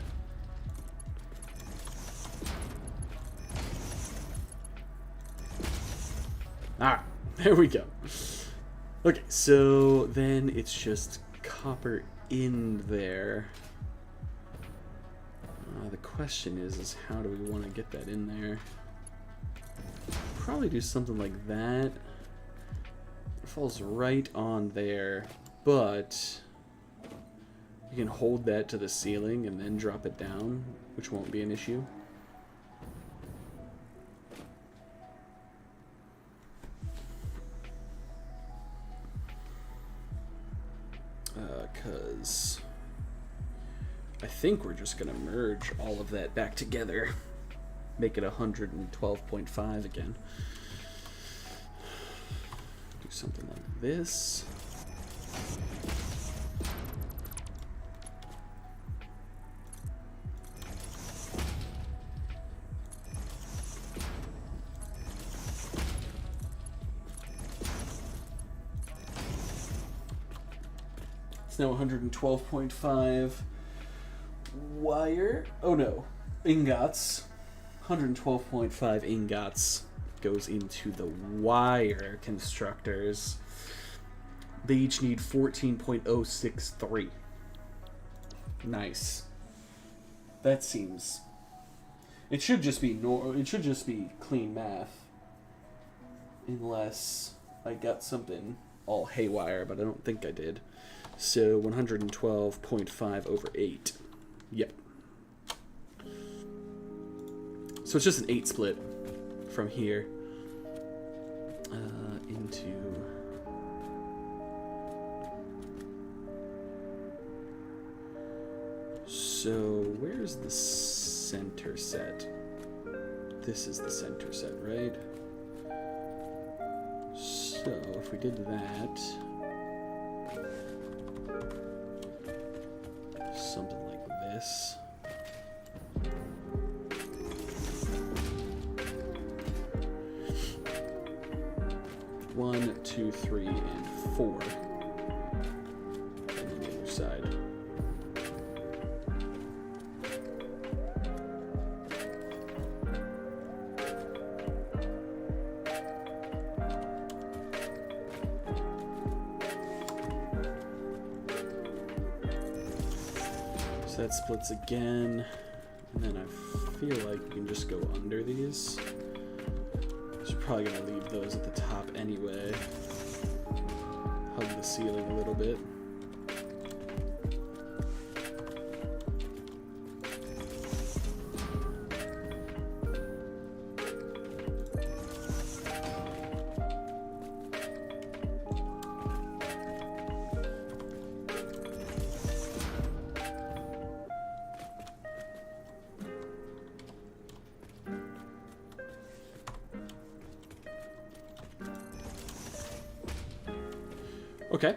Ah, there we go. Okay, so then it's just copper in there. The question is how do we want to get that in there? Probably do something like that. It falls right on there, but you can hold that to the ceiling and then drop it down, which won't be an issue. Because I think we're just going to merge all of that back together. Make it 112.5 again. Do something like this. It's now 112.5 wire. Oh no, ingots. 112.5 ingots goes into the wire constructors. They each need 14.063. Nice. That seems... It should just be clean math. Unless I got something all haywire, but I don't think I did. So 112.5 over 8. Yep. So it's just an 8 split from here into... So where's the center set? This is the center set, right? So if we did that, something like this. One, two, three, and 4. And then the other side. So that splits again, and then I feel like we can just go under these. So we're probably gonna leave those at the top anyway. Hug the ceiling a little bit. Okay,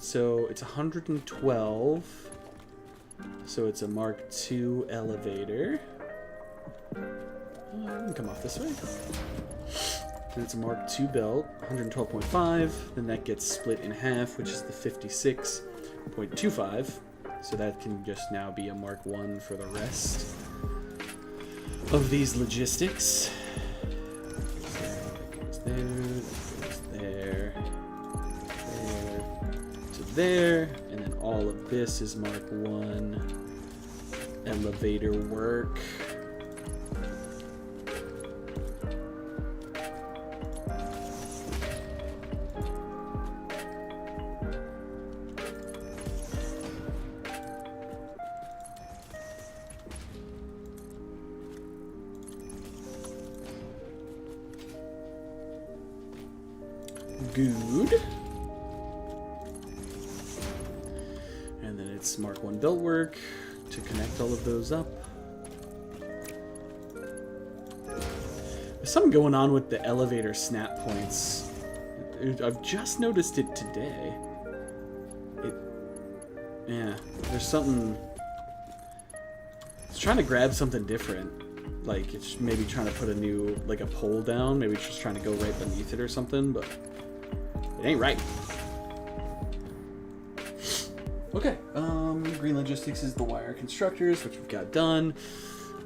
so it's 112, so it's a Mark II elevator. You can come off this way. Then it's a Mark II belt, 112.5, then that gets split in half, which is the 56.25, so that can just now be a Mark I for the rest of these logistics. So that goes there, there, and then all of this is Mark I elevator work. Good. And then it's Mark I belt work to connect all of those up. There's something going on with the elevator snap points. I've just noticed it today. Yeah, there's something... It's trying to grab something different. Like, it's maybe trying to put a new, like a pole down. Maybe it's just trying to go right beneath it or something, but it ain't right. Okay, green logistics is the wire constructors, which we've got done.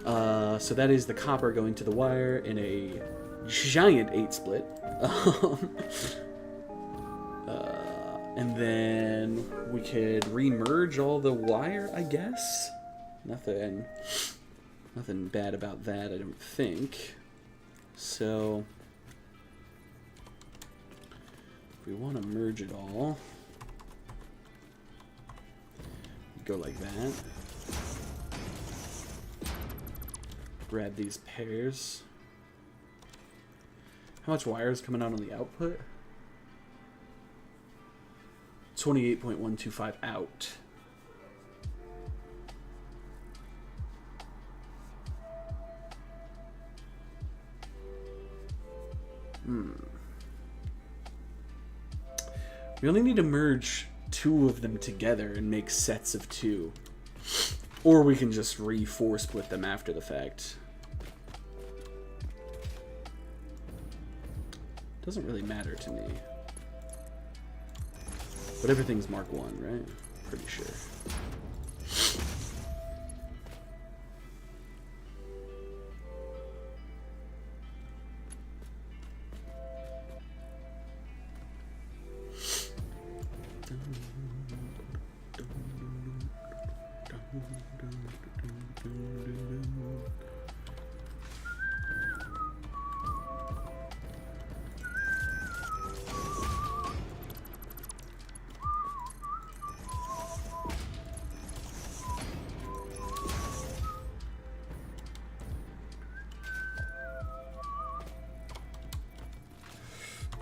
So that is the copper going to the wire in a giant 8 split. And then we could remerge all the wire, I guess. Nothing bad about that, I don't think. So if we want to merge it all, go like that. Grab these pairs. How much wire is coming out on the output? 28.125 out. We only need to merge 2 of them together and make sets of 2. Or we can just re-4 split them after the fact. Doesn't really matter to me. But everything's Mark I, right? Pretty sure.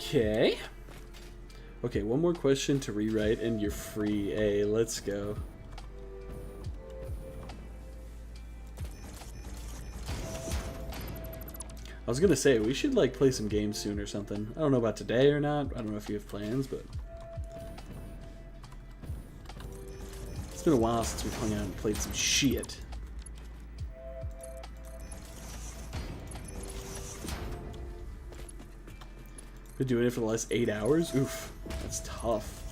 Okay. Okay, one more question to rewrite and you're free. Hey, let's go. I was gonna say, we should like play some games soon or something. I don't know about today or not. I don't know if you have plans, but it's been a while since we've hung out and played some shit. Been doing it for the last 8 hours? Oof, that's tough.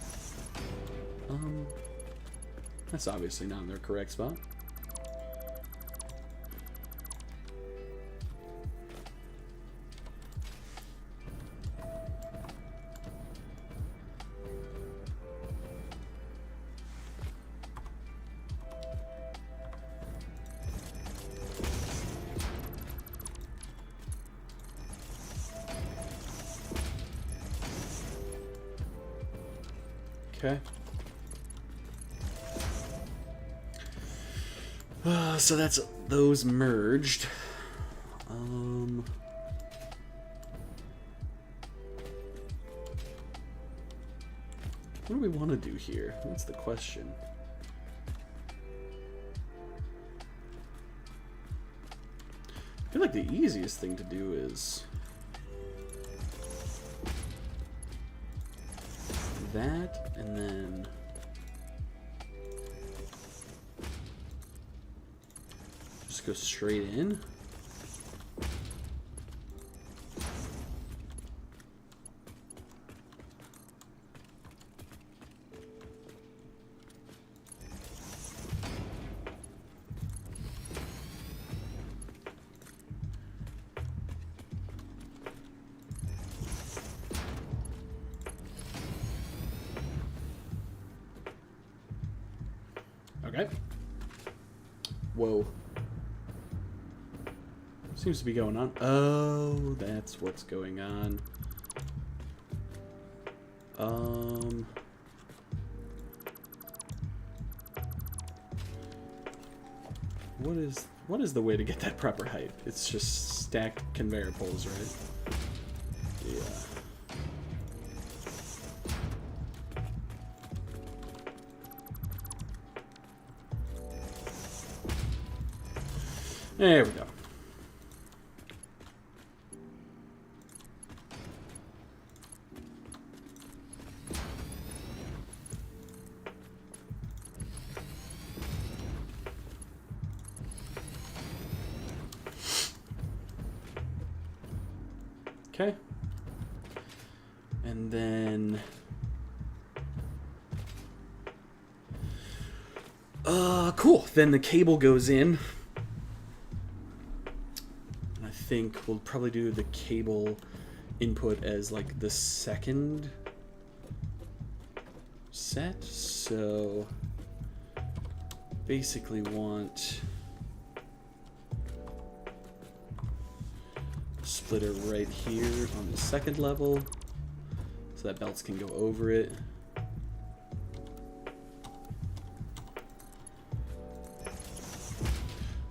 That's obviously not in their correct spot. Okay. So that's those merged. What do we want to do here? That's the question. I feel like the easiest thing to do is that, and then just go straight in. Okay. Whoa. Seems to be going on. Oh, that's what's going on. What is the way to get that proper height? It's just stacked conveyor poles, right? Yeah. There we go. Okay. And then cool. Then the cable goes in. And I think we'll probably do the cable input as like the second set. So basically want splitter right here on the second level so that belts can go over it.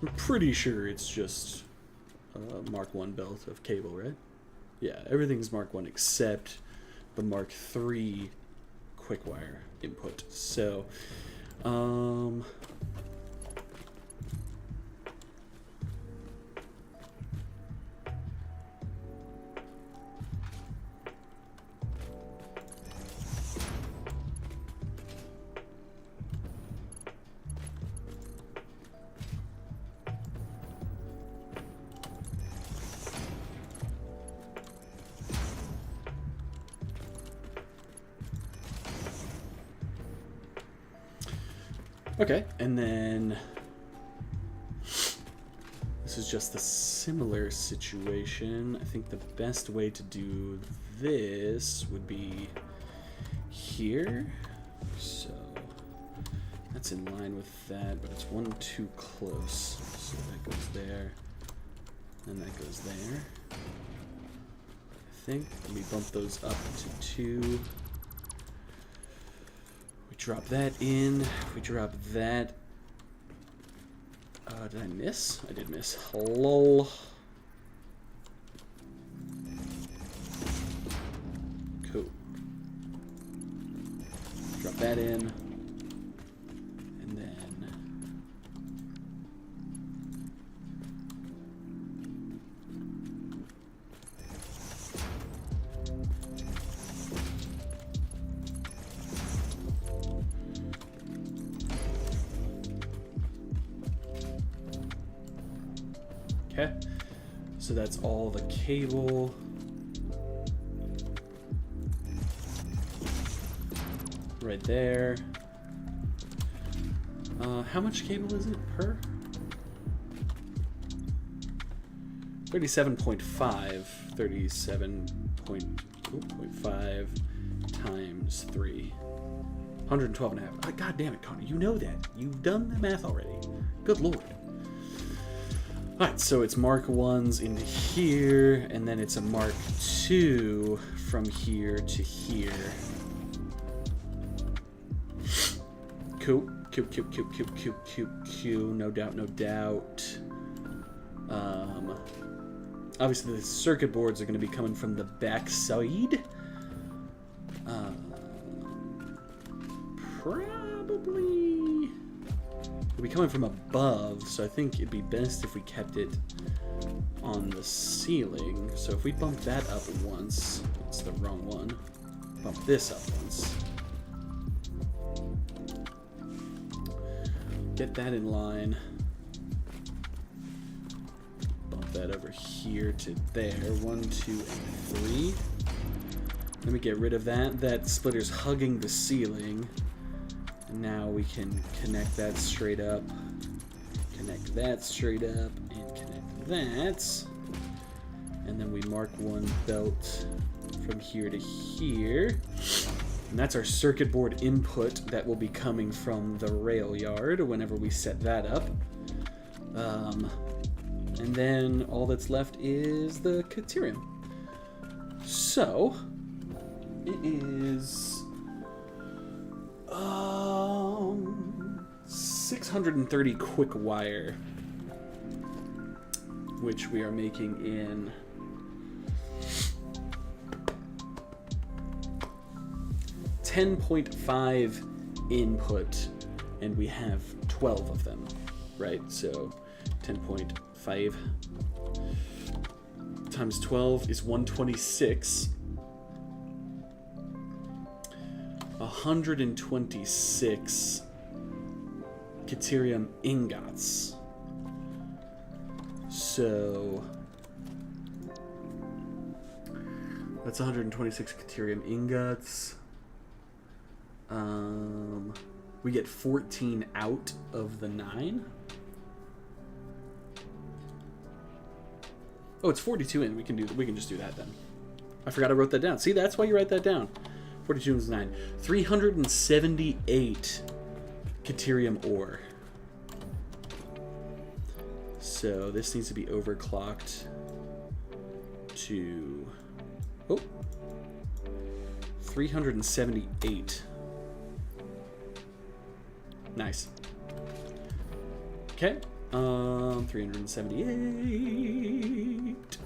I'm pretty sure it's just Mark 1 belt of cable, right? Yeah, everything's Mark 1 except the Mark 3 quick wire input. So okay, and then this is just a similar situation. I think the best way to do this would be here. So that's in line with that, but it's one too close. So that goes there, and that goes there. I think. Let me bump those up to 2. Drop that in. We drop that. Did I miss? I did miss. Lol. Drop that in. And then... Okay, so that's all the cable. Right there. How much cable is it per? 37.5. 37.5 times 3. 112 and a half. God damn it, Connor. You know that. You've done the math already. Good lord. Alright, so it's Mark 1s into here, and then it's a Mark 2 from here to here. Cool. No doubt, no doubt. Obviously, the circuit boards are going to be coming from the back side. Probably... It'll be coming from above, so I think it'd be best if we kept it on the ceiling. So if we bump that up once, it's the wrong one. Bump this up once. Get that in line. Bump that over here to there. 1, 2, and 3. Let me get rid of that. That splitter's hugging the ceiling. Now we can connect that straight up, connect that straight up, and connect that. And then we mark 1 belt from here to here. And that's our circuit board input that will be coming from the rail yard whenever we set that up. And then all that's left is the caterium. So, it is... 630 quick wire, which we are making in 10.5 input, and we have 12 of them, right? So 10.5 times 12 is 126. 126 caterium ingots. So that's 126 caterium ingots. We get 14 out of the 9. Oh, it's 42 in. We can just do that then. I forgot I wrote that down. See, that's why you write that down. 42 is 9. 378 caterium ore. So this needs to be overclocked to 378. Nice. Okay. 378.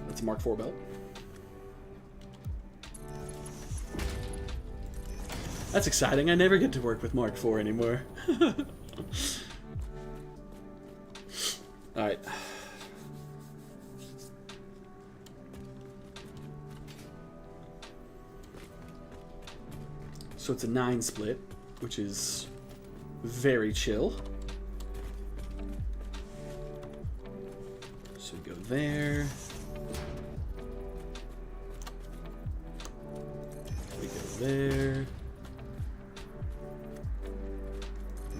That's a Mark 4 belt. That's exciting. I never get to work with Mark 4 anymore. Alright. So it's a 9 split, which is very chill. So we go there. We go there.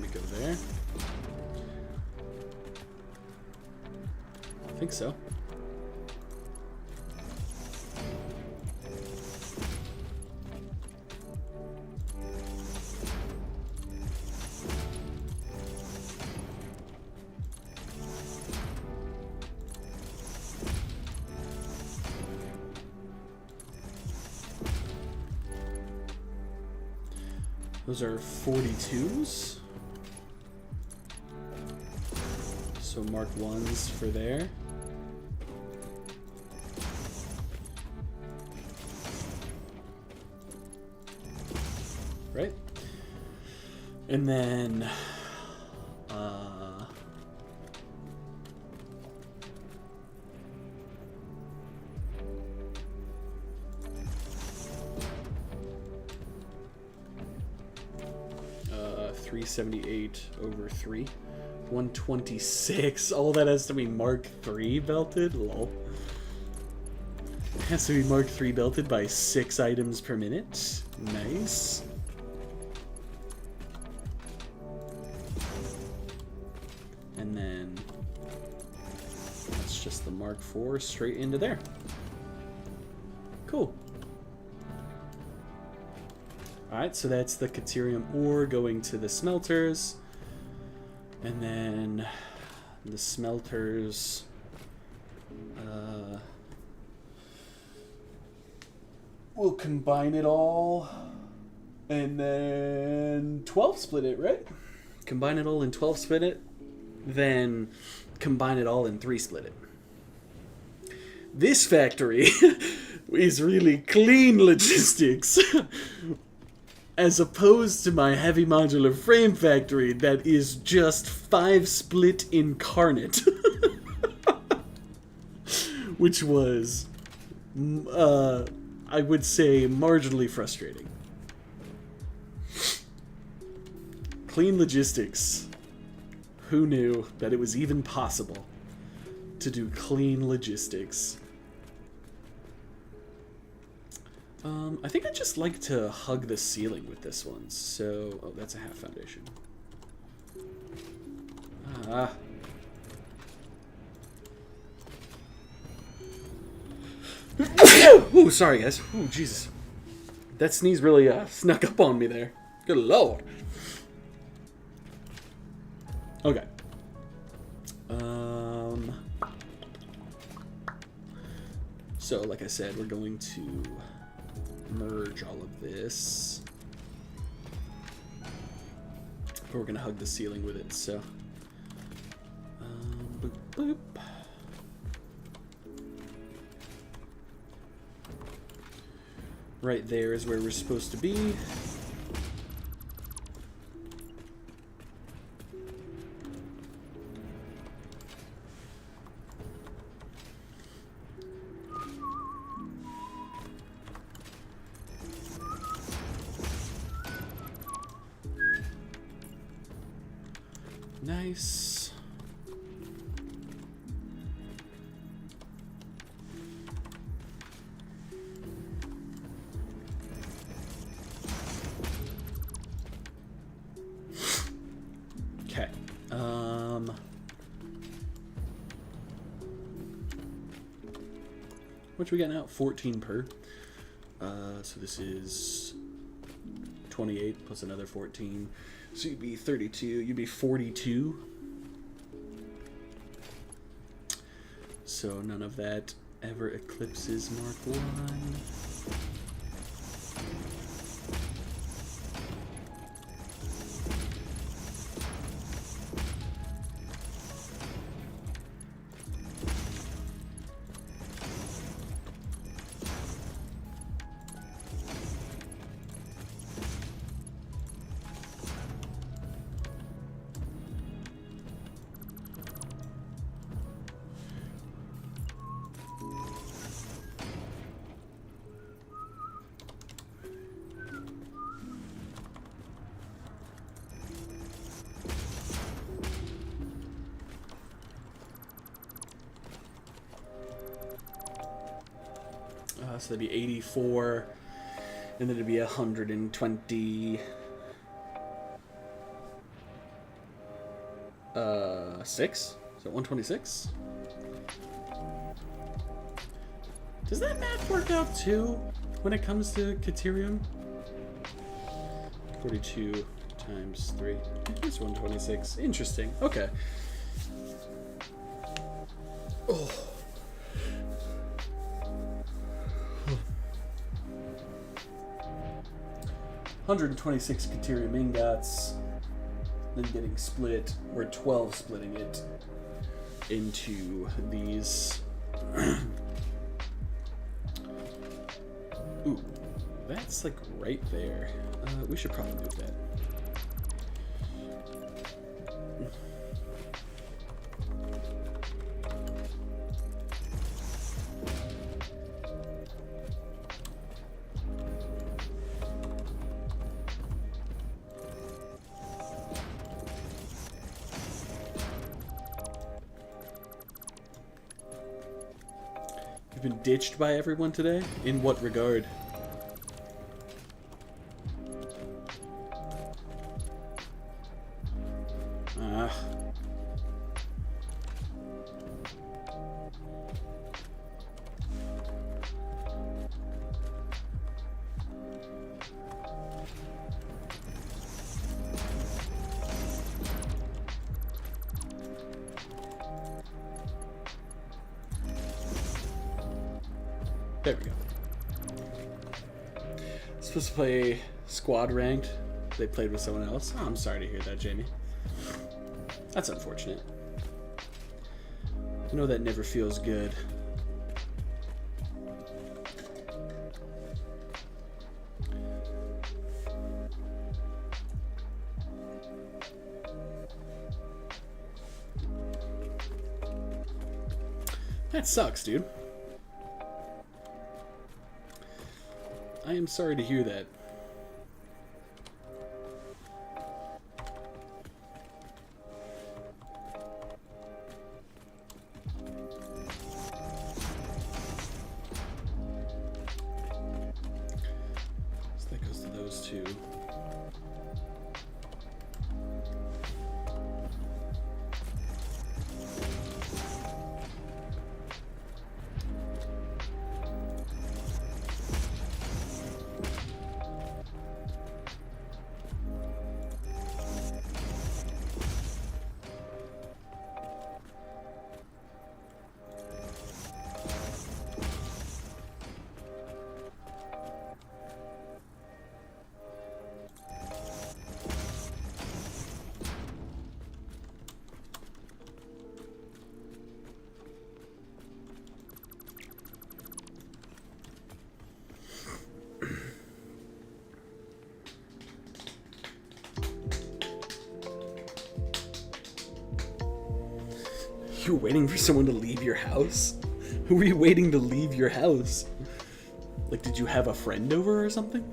We go there. I think so. Those are 42s. So mark 1s for there. Right? And then 378 over 3. 126. All that has to be Mark 3 belted? Lol. It has to be Mark 3 belted by 6 items per minute. Nice. And then that's just the Mark 4 straight into there. Cool. Alright, so that's the Caterium ore going to the smelters. And then the smelters we'll combine it all and then 12 split it, right? Combine it all and 12 split it, then combine it all and 3 split it. This factory is really clean logistics. As opposed to my heavy modular frame factory that is just 5 split incarnate. Which was, I would say, marginally frustrating. Clean logistics. Who knew that it was even possible to do clean logistics? I think I just like to hug the ceiling with this one. So, oh, that's a half foundation. Ah. Ooh, sorry guys. Ooh, Jesus. That sneeze really snuck up on me there. Good lord. Okay. So, like I said, we're going to merge all of this. But we're gonna hug the ceiling with it, so. Boop, boop. Right there is where we're supposed to be. Nice. Okay. What we got now? 14 per. So this is 28 plus another 14. So you'd be 32, you'd be 42. So none of that ever eclipses Mark 1. So that'd be 84, and then it'd be 120. 6? So 126? Does that math work out too when it comes to Caterium? 42 times 3 is 126. Interesting. Okay. Oh. 126 Kateria Mingots, then getting split. We're 12 splitting it into these. Ooh, that's like right there. We should probably move that. You've been ditched by everyone today? In what regard? There we go. Supposed to play squad ranked. They played with someone else. Oh, I'm sorry to hear that, Jamie. That's unfortunate. I know that never feels good. That sucks, dude. I am sorry to hear that. So that goes to those two. You were waiting for someone to leave your house? Who were you waiting to leave your house? Like, did you have a friend over or something?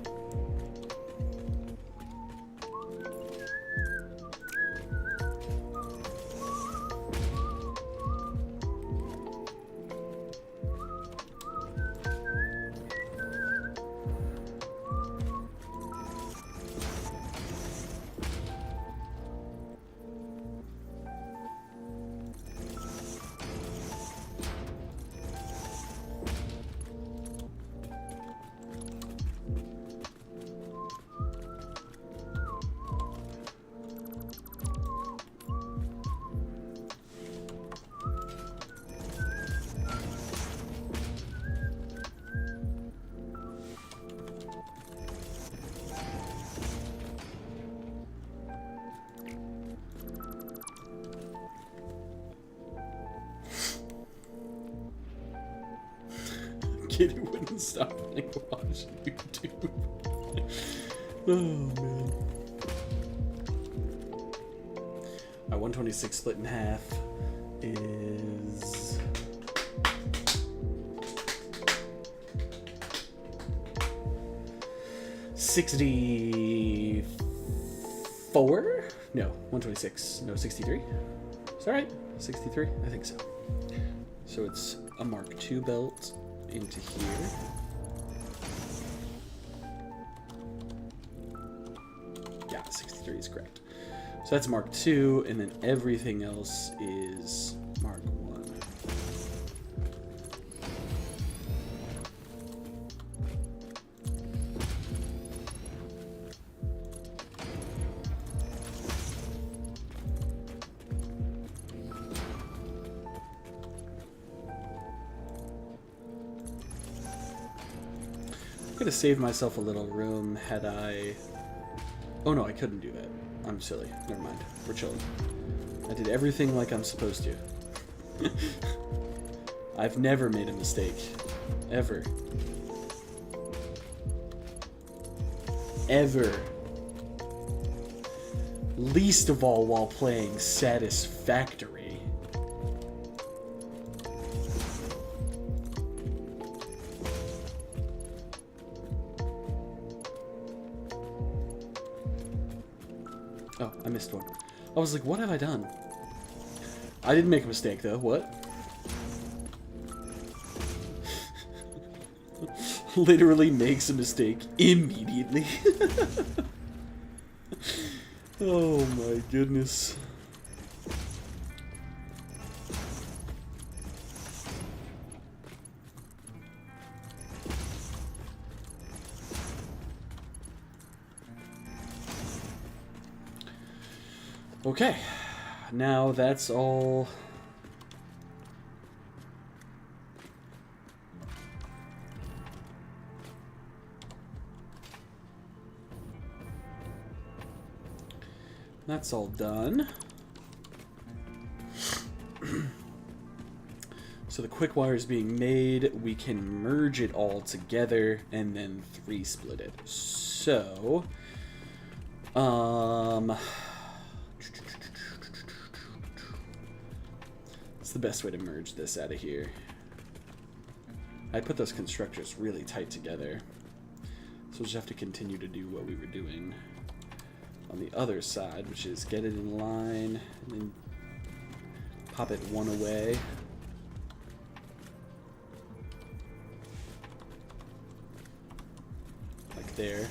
Kid who wouldn't stop playing watch YouTube. Oh man. My 126 split in half is $64? No, 126. No, 63. Is that right? 63? I think so. So it's a Mark II belt into here. Yeah, 63 is correct. So that's Mark II, and then everything else is Mark I. Could have saved myself a little room had I Oh no, I couldn't do that. I'm silly. Never mind. We're chilling. I did everything like I'm supposed to. I've never made a mistake. Ever. Ever. Least of all while playing Satisfactory. Oh, I missed one. I was like, what have I done? I didn't make a mistake, though. What? Literally makes a mistake immediately. Oh my goodness. Okay, now that's all. That's all done. So the quick wire is being made. We can merge it all together and then 3-split it. So, what's the best way to merge this out of here? I put those constructors really tight together. So we'll just have to continue to do what we were doing on the other side, which is get it in line and then pop it one away. Like there.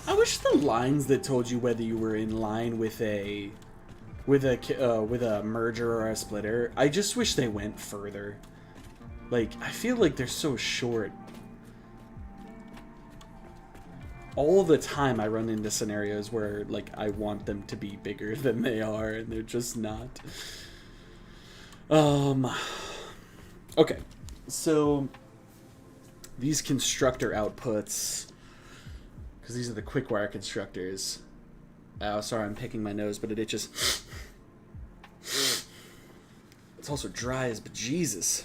I wish the lines that told you whether you were in line with a merger or a splitter, I just wish they went further. Like, I feel like they're so short. All the time I run into scenarios where, like, I want them to be bigger than they are, and they're just not. Okay, so these constructor outputs, because these are the quick wire constructors. Oh, sorry, I'm picking my nose, but it itches. It's also dry as bejesus.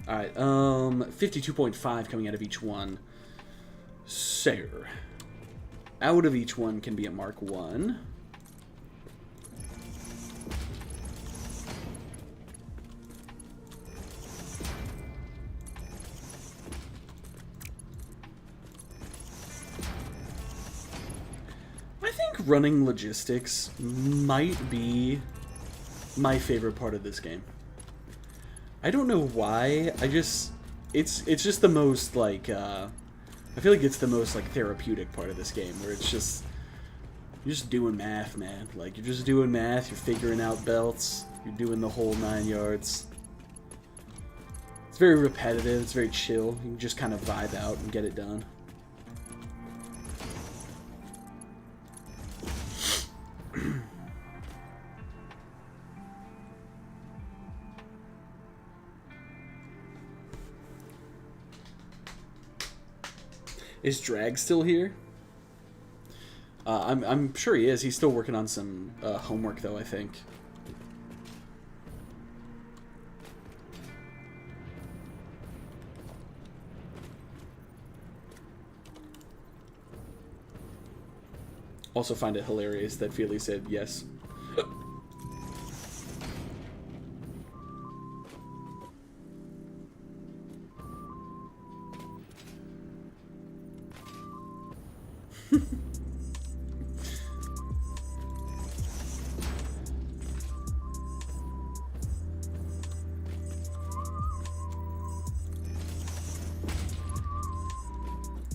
Alright, 52.5 coming out of each one. So, out of each one can be a Mark 1. I think running logistics might be my favorite part of this game. I don't know why. It's just the most, like, I feel like it's the most, like, therapeutic part of this game, where it's just, you're just doing math, man. Like, you're just doing math, you're figuring out belts, you're doing the whole 9 yards. It's very repetitive, it's very chill. You can just kind of vibe out and get it done. Is Drag still here? I'm sure he is. He's still working on some homework, though, I think. Also find it hilarious that Feely said yes.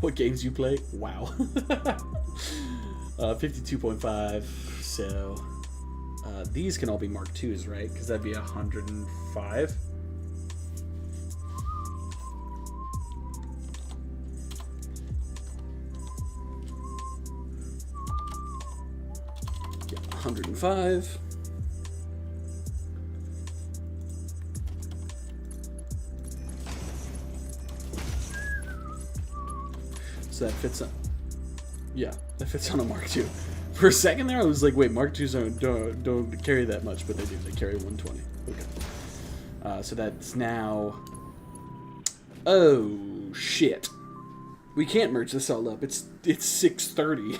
What games you play? Wow. 52.5. So these can all be Mark IIs, right? Because that'd be 105. Yeah, 105. So that fits on. Yeah, that fits on a Mark II. For a second there, I was like, wait, Mark IIs don't carry that much, but they do. They carry 120. Okay. So that's now... Oh, shit. We can't merge this all up. It's 630.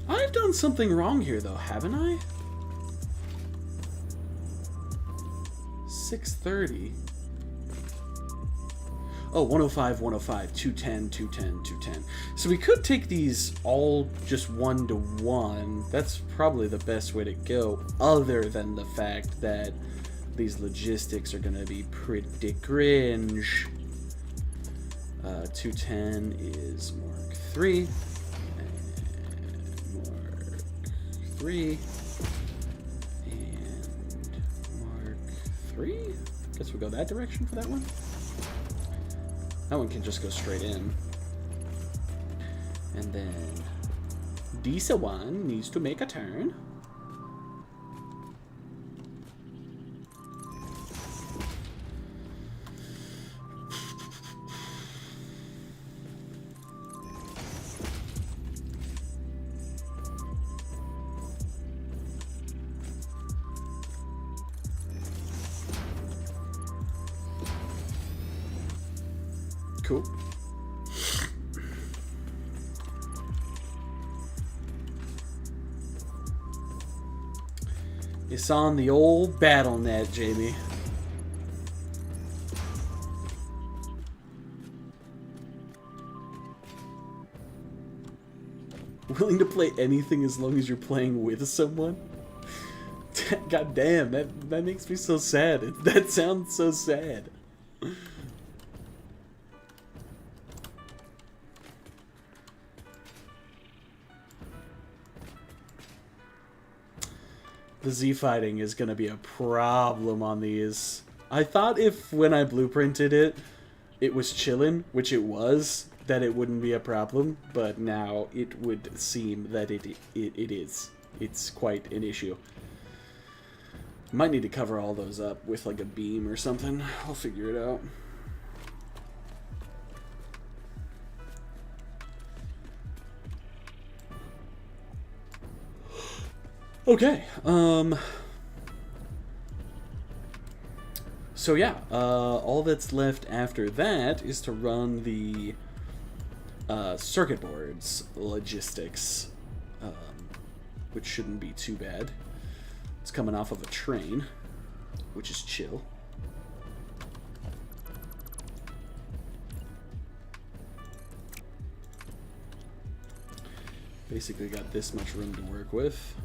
I've done something wrong here, though, haven't I? 630. Oh, 105, 105, 210, 210, 210. So we could take these all just 1 to 1. That's probably the best way to go, other than the fact that these logistics are going to be pretty cringe. 210 is Mark 3. And Mark 3. And Mark 3? Guess we'll go that direction for that one. That one can just go straight in. And then Disa 1 needs to make a turn. Cool. It's on the old battle net, Jamie. Willing to play anything as long as you're playing with someone? God damn, that makes me so sad. That sounds so sad. The Z fighting is going to be a problem on these. I thought if when I blueprinted it, it was Chillin, which it was, that it wouldn't be a problem, but now it would seem that it is. It's quite an issue. Might need to cover all those up with like a beam or something. I'll figure it out. Okay, so yeah, all that's left after that is to run the circuit boards logistics, which shouldn't be too bad. It's coming off of a train, which is chill. Basically got this much room to work with.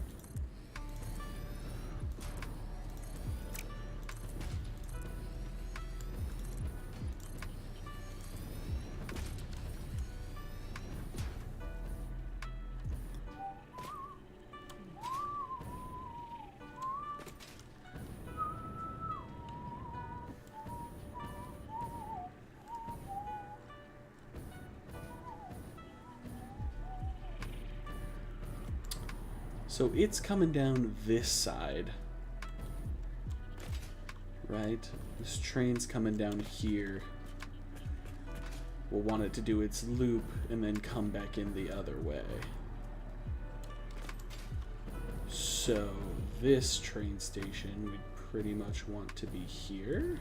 So it's coming down this side, right? This train's coming down here. We'll want it to do its loop and then come back in the other way. So this train station we'd pretty much want to be here.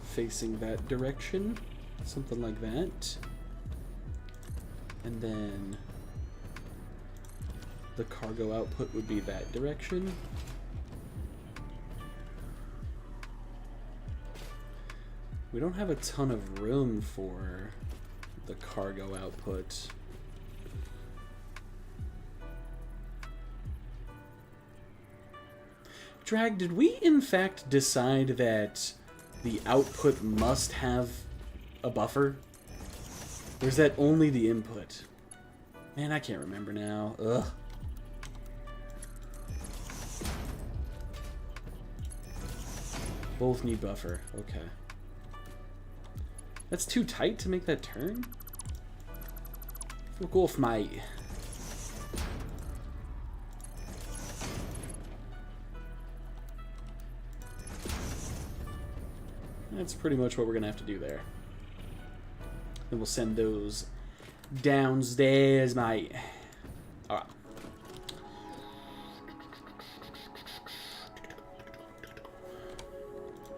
Facing that direction, something like that. And then the cargo output would be that direction. We don't have a ton of room for the cargo output. Drag, did we in fact decide that the output must have a buffer? Or is that only the input? Man, I can't remember now. Ugh. Both need buffer. Okay. That's too tight to make that turn? Fuck off, mate. That's pretty much what we're gonna have to do there. Then we'll send those downstairs, mate. Alright.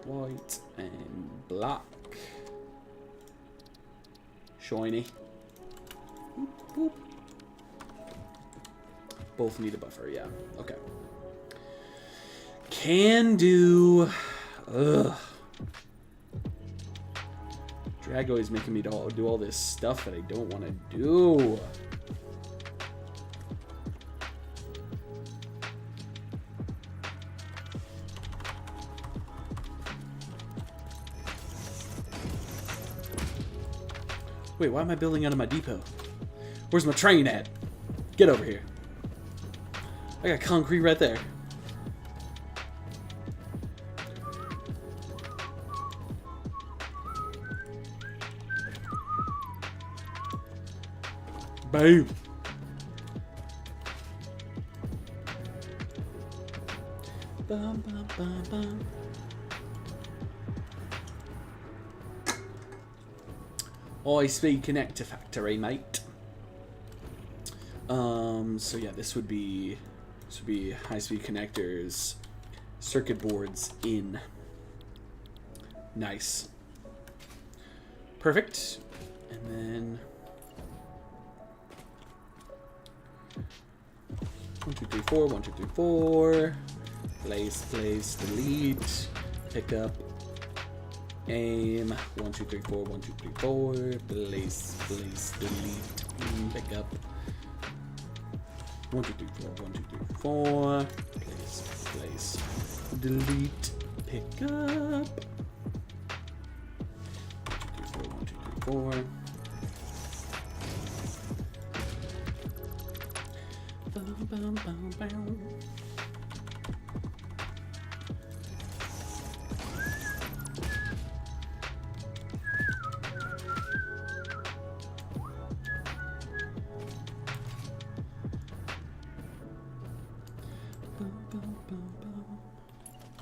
White and black. Shiny. Boop, boop. Both need a buffer, yeah. Okay. Can do. Ugh. Drago is making me do all this stuff that I don't want to do. Wait, why am I building out of my depot? Where's my train at? Get over here. I got concrete right there. Boom. Bum, bum, bum, bum. High-speed connector factory, mate. So yeah, this would be high-speed connectors, circuit boards in. Nice. Perfect. And then 1, 2, 3, 4. 1, 2, 3, 4. Place, delete, pick up. Aim. 1, 2, 3, 4. 1, 2, 3, 4. Place, delete, pick up. 1, 2, 3, 4. 1, 2, 3, 4. Place, delete, pick up. 1, 2, 3, 4. 1, 2, 3, 4. Bum, bum, bum, bum.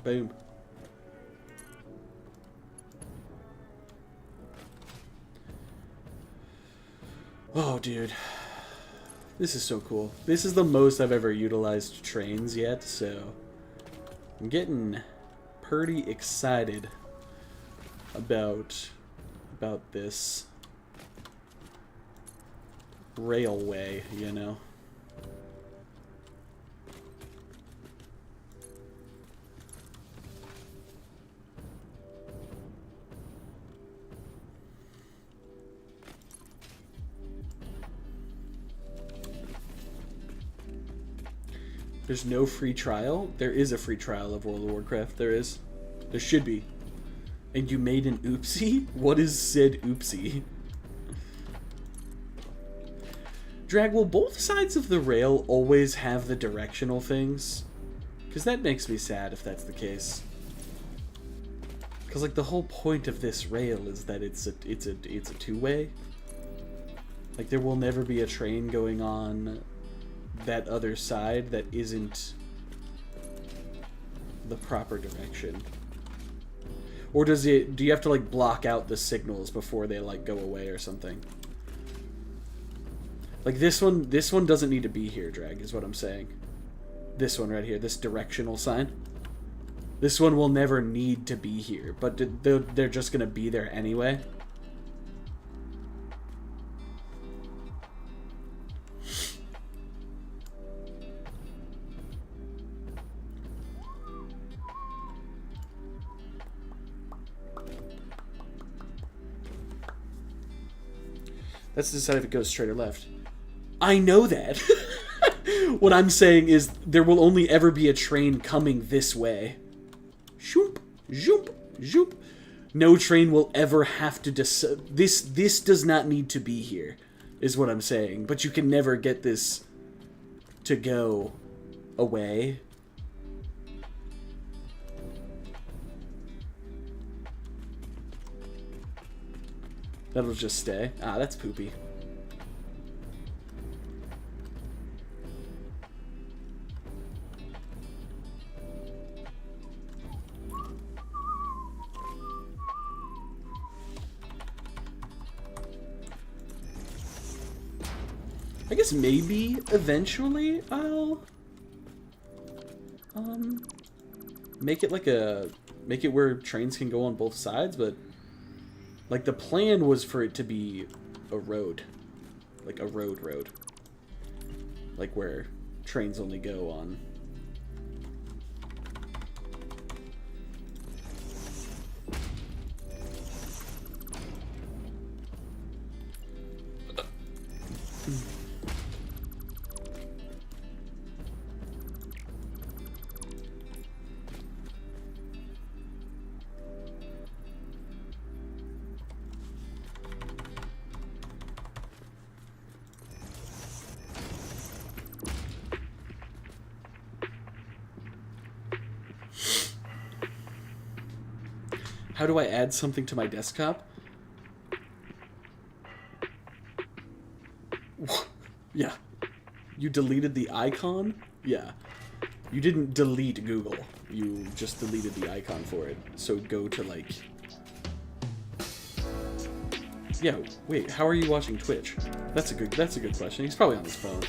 Boom. Oh, dude. This is so cool. This is the most I've ever utilized trains yet, so I'm getting pretty excited about this railway, you know. There's no free trial? There is a free trial of World of Warcraft. There is. There should be. And you made an oopsie? What is said oopsie? Drag, will both sides of the rail always have the directional things? Because that makes me sad if that's the case. Because like the whole point of this rail is that it's a two-way. Like there will never be a train going on that other side that isn't the proper direction. Or do you have to like block out the signals before they like go away or something? Like this one doesn't need to be here, Drag, is what I'm saying. This one right here, this directional sign. This one will never need to be here, but they're just gonna be there anyway. Let's decide if it goes straight or left. I know that. What I'm saying is there will only ever be a train coming this way. Shoop, zoop, zoop. No train will ever have to this does not need to be here, is what I'm saying. But you can never get this to go away. That'll just stay. Ah, that's poopy. I guess maybe eventually I'll make it where trains can go on both sides, but like the plan was for it to be a road. Like a road. Like where trains only go on. How do I add something to my desktop? Yeah. You deleted the icon? Yeah. You didn't delete Google. You just deleted the icon for it. So go to, like... Yeah, wait, how are you watching Twitch? That's a good question. He's probably on his phone.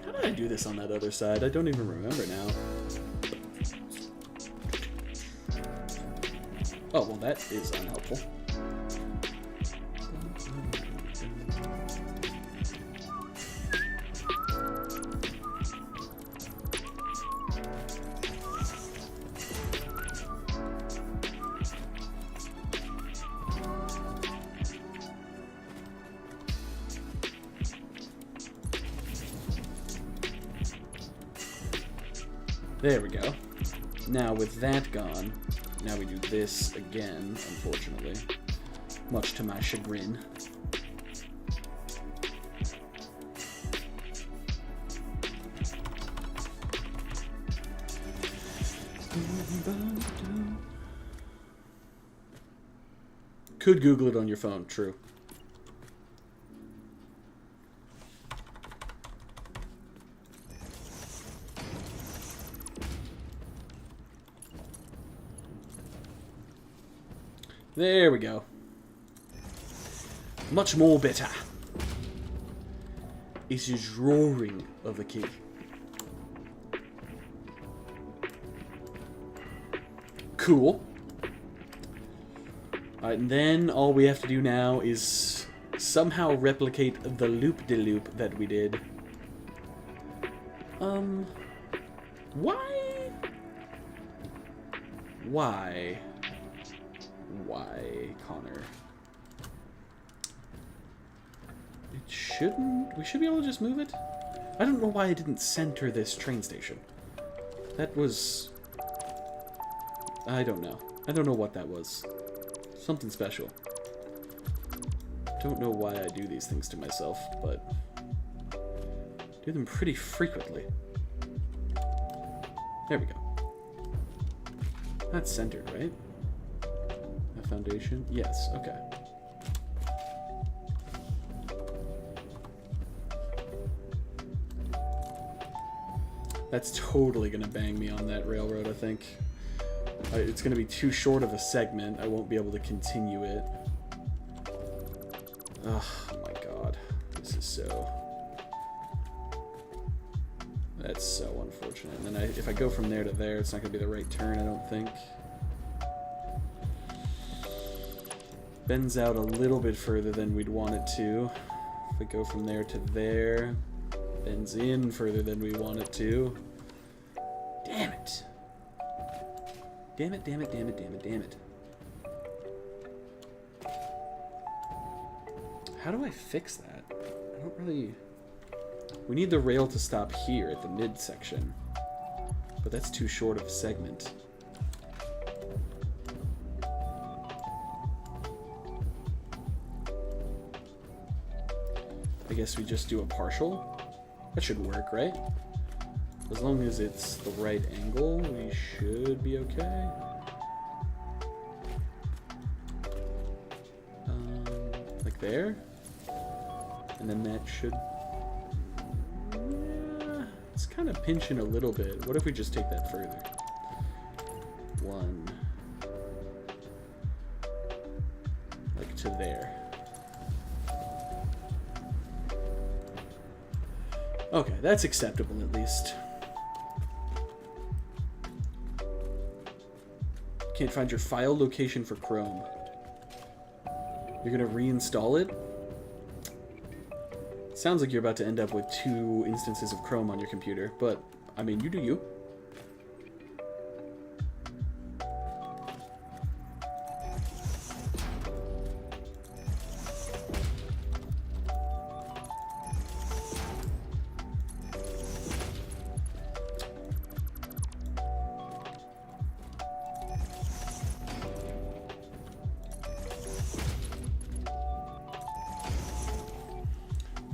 How did I do this on that other side? I don't even remember now. Oh, well, that is unhelpful. There we go. Now with that gone, now we do this again, unfortunately. Much to my chagrin. Could Google it on your phone, true. There we go. Much more better. It is roaring of the key. Cool. Alright, and then all we have to do now is somehow replicate the loop-de-loop that we did. Why? Why, Connor? It shouldn't... We should be able to just move it? I don't know why I didn't center this train station. That was... I don't know. I don't know what that was. Something special. Don't know why I do these things to myself, but do them pretty frequently. There we go. That's centered, right? A foundation? Yes, okay. That's totally gonna bang me on that railroad, I think. It's gonna be too short of a segment. I won't be able to continue it. Oh my god. This is so... That's so unfortunate. And then if I go from there to there, it's not gonna be the right turn, I don't think. Bends out a little bit further than we'd want it to. If I go from there to there, bends in further than we want it to. Damn it. Damn it, damn it, damn it, damn it, damn it. How do I fix that? I don't really... We need the rail to stop here at the midsection. But that's too short of a segment. I guess we just do a partial. That should work, right? As long as it's the right angle, we should be okay. Like there. And then that should... Yeah, it's kind of pinching a little bit. What if we just take that further? One. Like to there. Okay, that's acceptable at least. Can't find your file location for Chrome. You're gonna reinstall it? Sounds like you're about to end up with 2 instances of Chrome on your computer, but, I mean, you do you.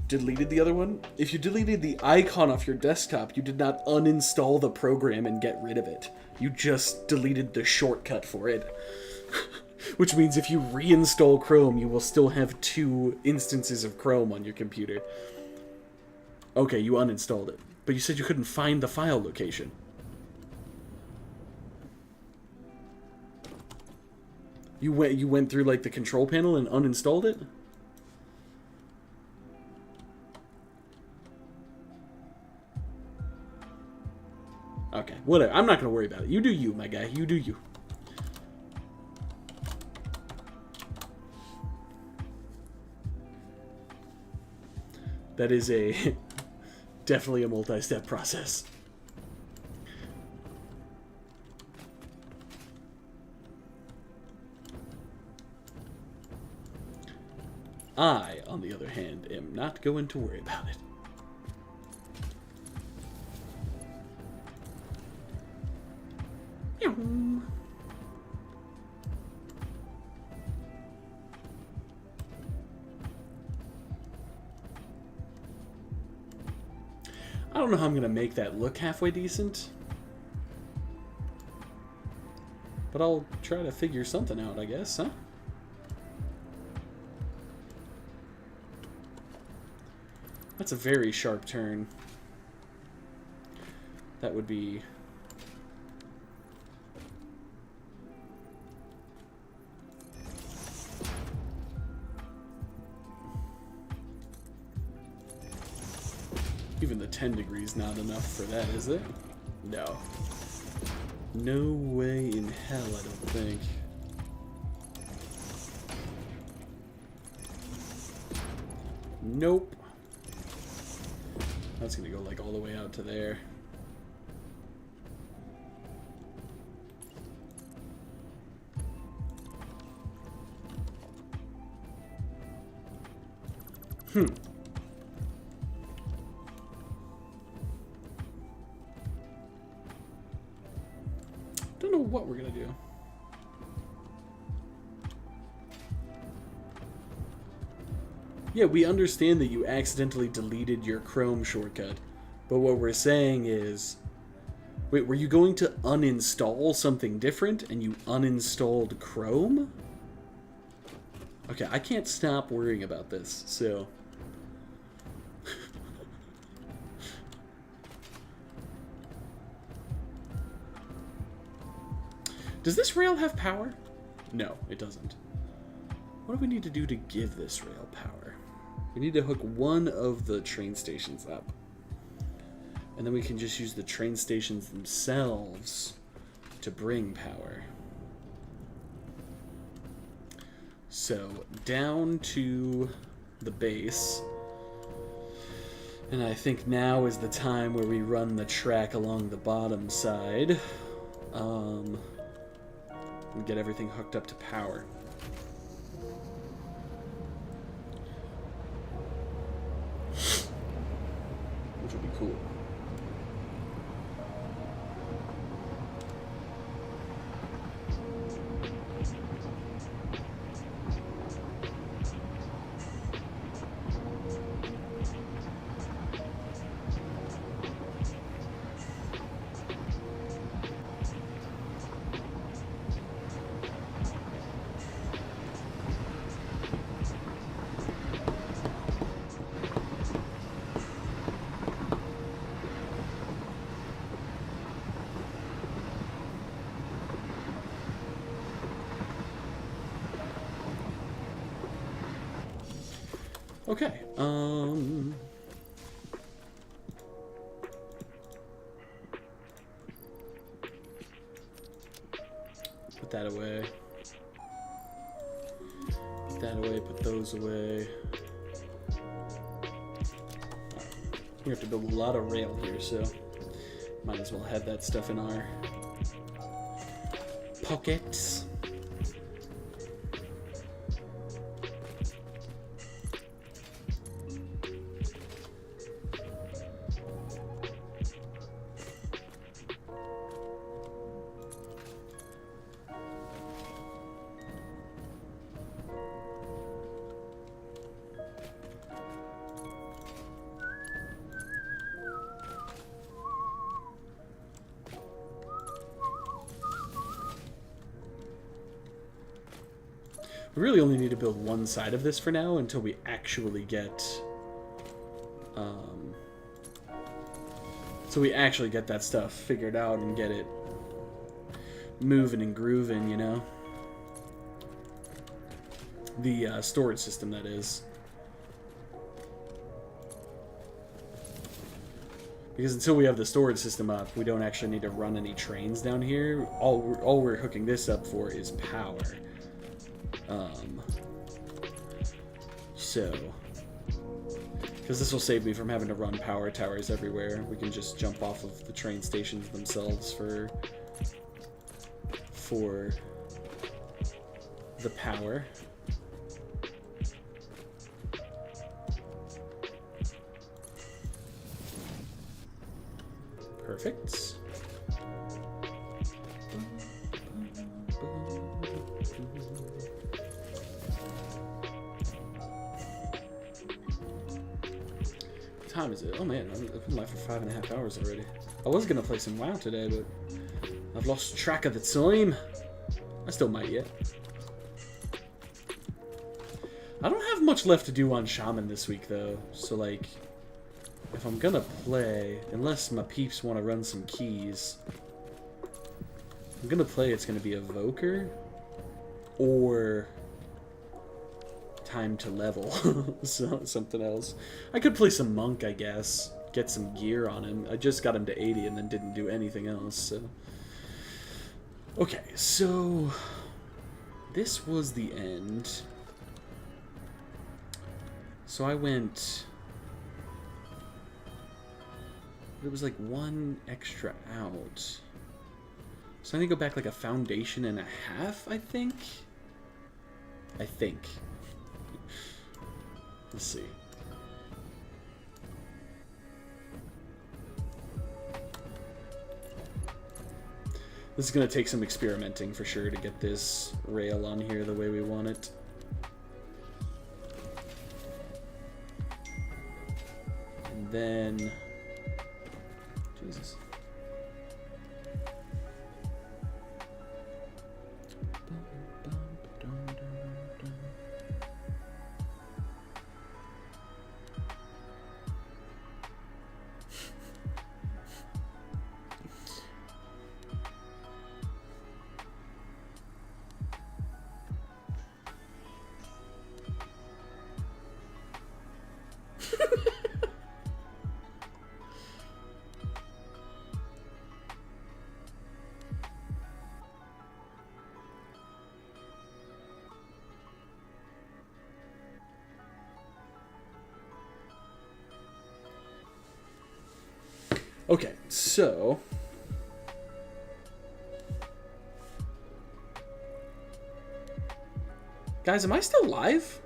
Deleted the other one? If you deleted the icon off your desktop, you did not uninstall the program and get rid of it. You just deleted the shortcut for it. Which means if you reinstall Chrome, you will still have 2 instances of Chrome on your computer. Okay, you uninstalled it. But you said you couldn't find the file location. You went through like the control panel and uninstalled it? Okay, whatever. I'm not going to worry about it. You do you, my guy. You do you. That is definitely a multi-step process. I, on the other hand, am not going to worry about it. I don't know how I'm gonna make that look halfway decent, but I'll try to figure something out, I guess, huh? That's a very sharp turn. That would be... Even the 10 degrees not enough for that, is it? No. No way in hell, I don't think. Nope. That's gonna go like all the way out to there. Don't know what we're gonna do. Yeah, we understand that you accidentally deleted your Chrome shortcut. But what we're saying is... Wait, were you going to uninstall something different and you uninstalled Chrome? Okay, I can't stop worrying about this, so... Does this rail have power? No, it doesn't. What do we need to do to give this rail power? We need to hook one of the train stations up. And then we can just use the train stations themselves to bring power. So, down to the base. And I think now is the time where we run the track along the bottom side. And get everything hooked up to power. Which would be cool. Okay, put that away. Put that away, put those away. We have to build a lot of rail here, so might as well have that stuff in our pockets. We really only need to build one side of this for now until we actually get, that stuff figured out and get it moving and grooving, you know? The storage system, that is. Because until we have the storage system up, we don't actually need to run any trains down here. All we're hooking this up for is power. Because this will save me from having to run power towers everywhere. We can just jump off of the train stations themselves for the power. Perfect. What time is it? Oh man, I've been live for 5.5 hours already. I was gonna play some WoW today, but I've lost track of the time. I still might yet. I don't have much left to do on Shaman this week though, so like, if I'm gonna play, unless my peeps want to run some keys, if I'm gonna play, it's gonna be Evoker or Time to Level. So something else. I could play some Monk, I guess. Get some gear on him. I just got him to 80 and then didn't do anything else, so. Okay, so this was the end. So I went... There was like one extra out. So I need to go back like a foundation and a half, I think? Let's see. This is going to take some experimenting for sure to get this rail on here the way we want it. And then... Jesus. Okay, so... Guys, am I still live?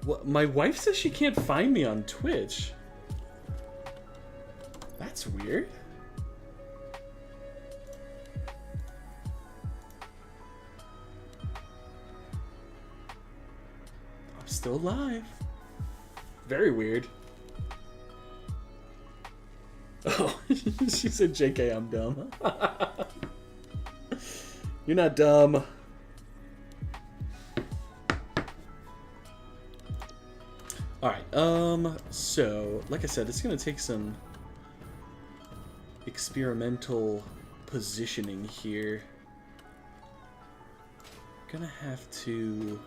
What? My wife says she can't find me on Twitch. That's weird. I'm still live. Very weird. Oh, she said, JK, I'm dumb. You're not dumb. Alright, so, like I said, it's gonna take some experimental positioning here. Gonna have to...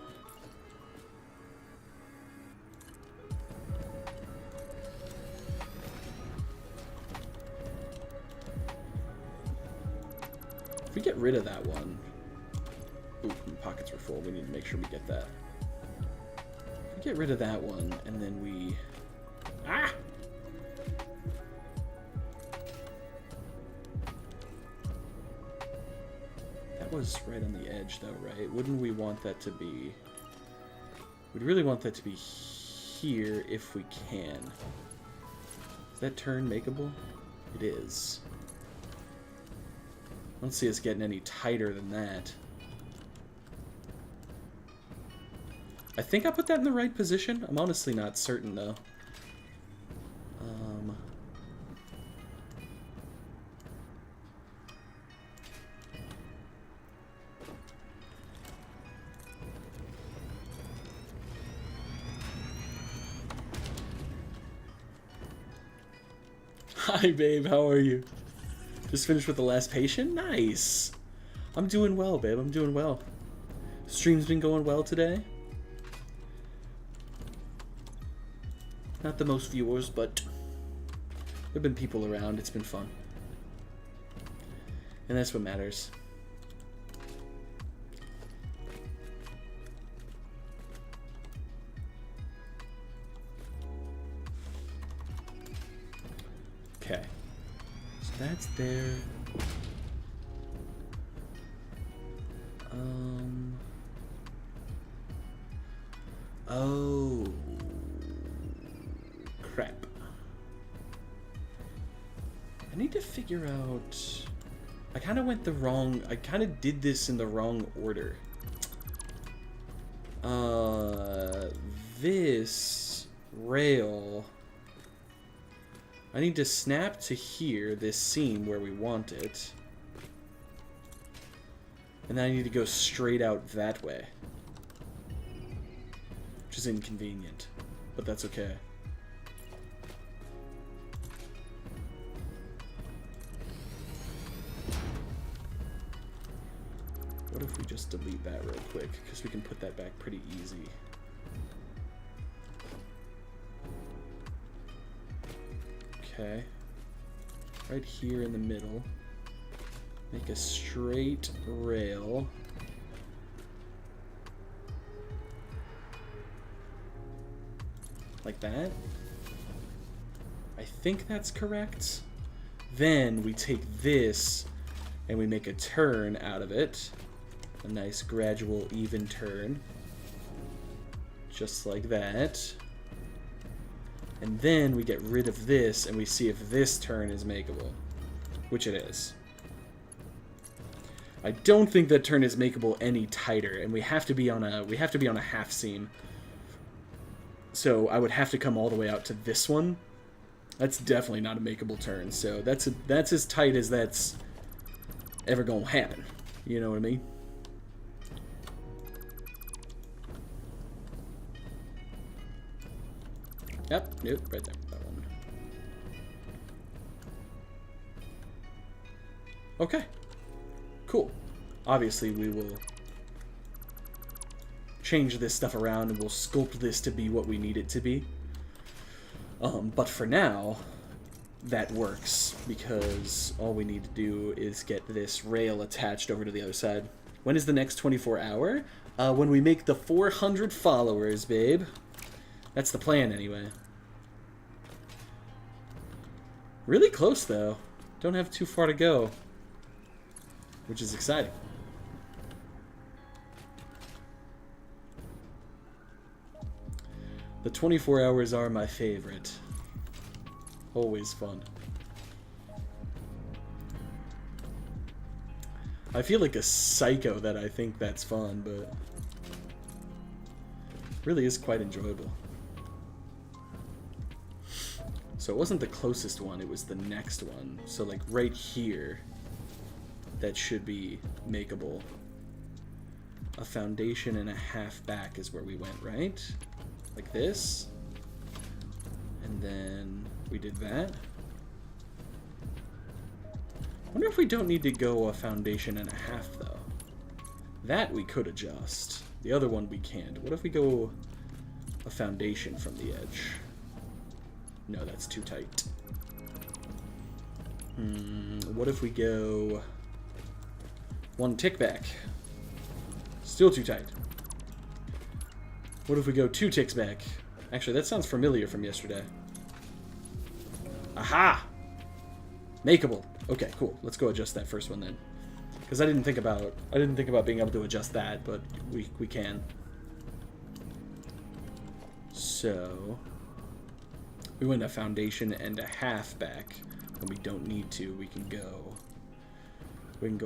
If we get rid of that one... Ooh, my pockets were full. We need to make sure we get that. If we get rid of that one, and then we... Ah! That was right on the edge, though, right? Wouldn't we want that to be... We'd really want that to be here if we can. Is that turn makeable? It is. I don't see us getting any tighter than that. I think I put that in the right position. I'm honestly not certain, though. Hi, babe. How are you? Just finished with the last patient? Nice. I'm doing well, babe. I'm doing well. Stream's been going well today. Not the most viewers, but there have been people around. It's been fun. And that's what matters. Okay. So that's there. Oh. Crap. I need to figure out... I kind of went the wrong... I kind of did this in the wrong order. This rail... I need to snap to here, this seam where we want it. And then I need to go straight out that way. Which is inconvenient, but that's okay. What if we just delete that real quick? Because we can put that back pretty easy. Okay. Right here in the middle. Make a straight rail. Like that. I think that's correct. Then we take this and we make a turn out of it. A nice gradual even turn. Just like that. And then we get rid of this and we see if this turn is makeable. Which it is. I don't think that turn is makeable any tighter, and we have to be on a half seam. So I would have to come all the way out to this one. That's definitely not a makeable turn. So that's as tight as that's ever gonna happen. You know what I mean? Yep, nope, right there. That one. Okay. Cool. Obviously, we will change this stuff around and we'll sculpt this to be what we need it to be. But for now, that works because all we need to do is get this rail attached over to the other side. When is the next 24-hour? When we make the 400 followers, babe. That's the plan, anyway. Really close, though. Don't have too far to go, which is exciting. The 24 hours are my favorite. Always fun. I feel like a psycho that I think that's fun, but really is quite enjoyable. So it wasn't the closest one, it was the next one. So like right here, that should be makeable. A foundation and a half back is where we went, right? Like this. And then we did that. I wonder if we don't need to go a foundation and a half, though. That we could adjust. The other one we can't. What if we go a foundation from the edge? No, that's too tight. What if we go one tick back? Still too tight. What if we go 2 ticks back? Actually, that sounds familiar from yesterday. Aha! Makeable. Okay, cool. Let's go adjust that first one then. Because I didn't think about being able to adjust that, but we can. So we went a foundation and a half back. When we don't need to, we can go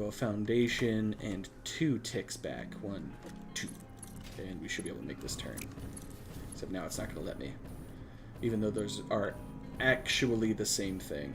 a foundation and 2 ticks back. 1, 2. And we should be able to make this turn. Except now it's not going to let me. Even though those are actually the same thing.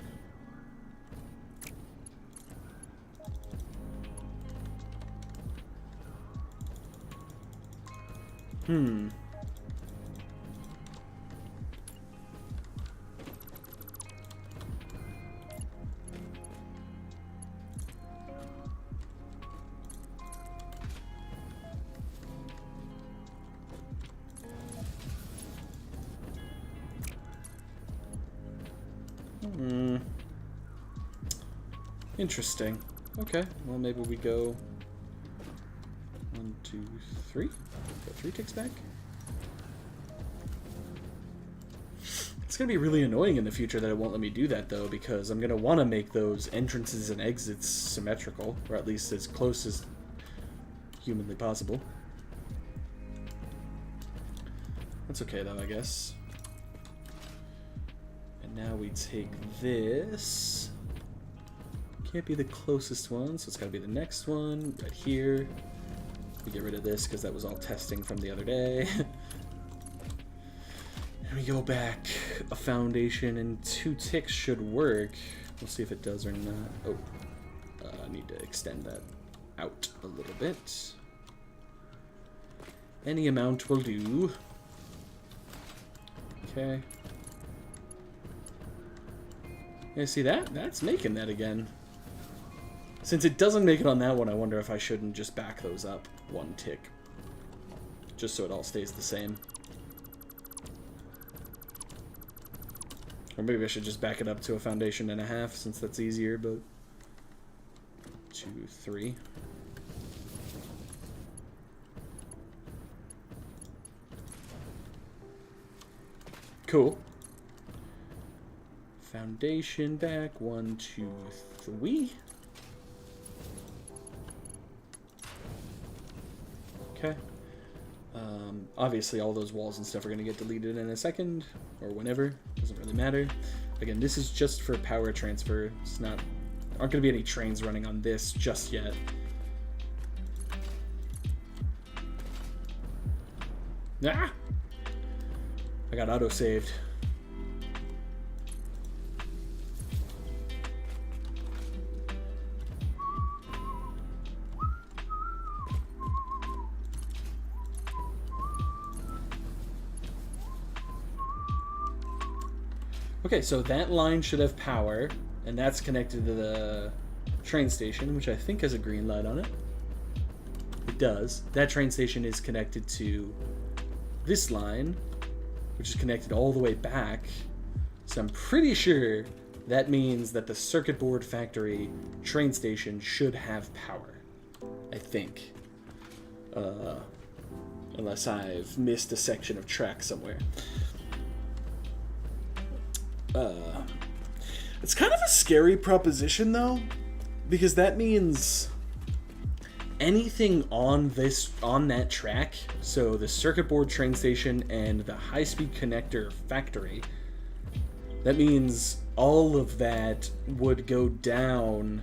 Interesting. Okay, well maybe we go 1, 2, 3. Go 3 ticks back. It's gonna be really annoying in the future that it won't let me do that though, because I'm gonna want to make those entrances and exits symmetrical, or at least as close as humanly possible. That's okay though, I guess. And now we take this. Can't be the closest one, so it's got to be the next one, right here. We get rid of this because that was all testing from the other day. And we go back. A foundation and 2 ticks should work. We'll see if it does or not. Oh, I need to extend that out a little bit. Any amount will do. Okay. Yeah, see that? That's making that again. Since it doesn't make it on that one, I wonder if I shouldn't just back those up 1 tick. Just so it all stays the same. Or maybe I should just back it up to a foundation and a half, since that's easier, but 2, 3. Cool. Foundation back, 1, 2, 3. Okay. Obviously all those walls and stuff are going to get deleted in a second, or whenever. Doesn't really matter. Again, this is just for power transfer. It's not... Aren't going to be any trains running on this just yet. Ah! I got auto-saved. Okay, so that line should have power, and that's connected to the train station, which I think has a green light on it. It does. That train station is connected to this line, which is connected all the way back. So I'm pretty sure that means that the circuit board factory train station should have power. I think. Unless I've missed a section of track somewhere. It's kind of a scary proposition, though, because that means anything on that track, so the circuit board train station and the high-speed connector factory, that means all of that would go down.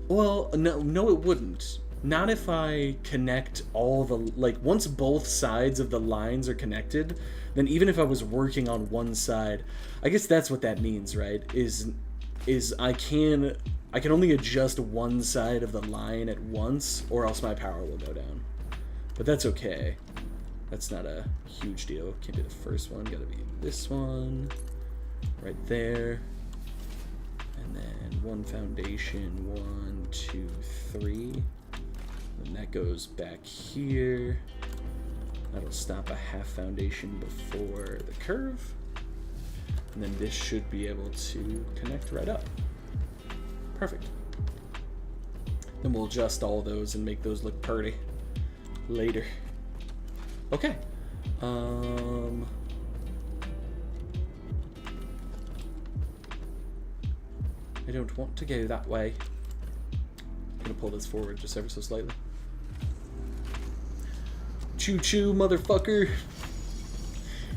Well, no, it wouldn't. Not if I connect all the, like, once both sides of the lines are connected, then even if I was working on one side, I guess that's what that means, right? Is I can only adjust one side of the line at once, or else my power will go down. But that's okay. That's not a huge deal. Can't do the first one. Gotta be this one. Right there. And then one foundation. 1, 2, 3. And that goes back here. That'll stop a half foundation before the curve. And then this should be able to connect right up. Perfect. Then we'll adjust all those and make those look pretty later. Okay. I don't want to go that way. I'm gonna pull this forward just ever so slightly. Choo choo, motherfucker.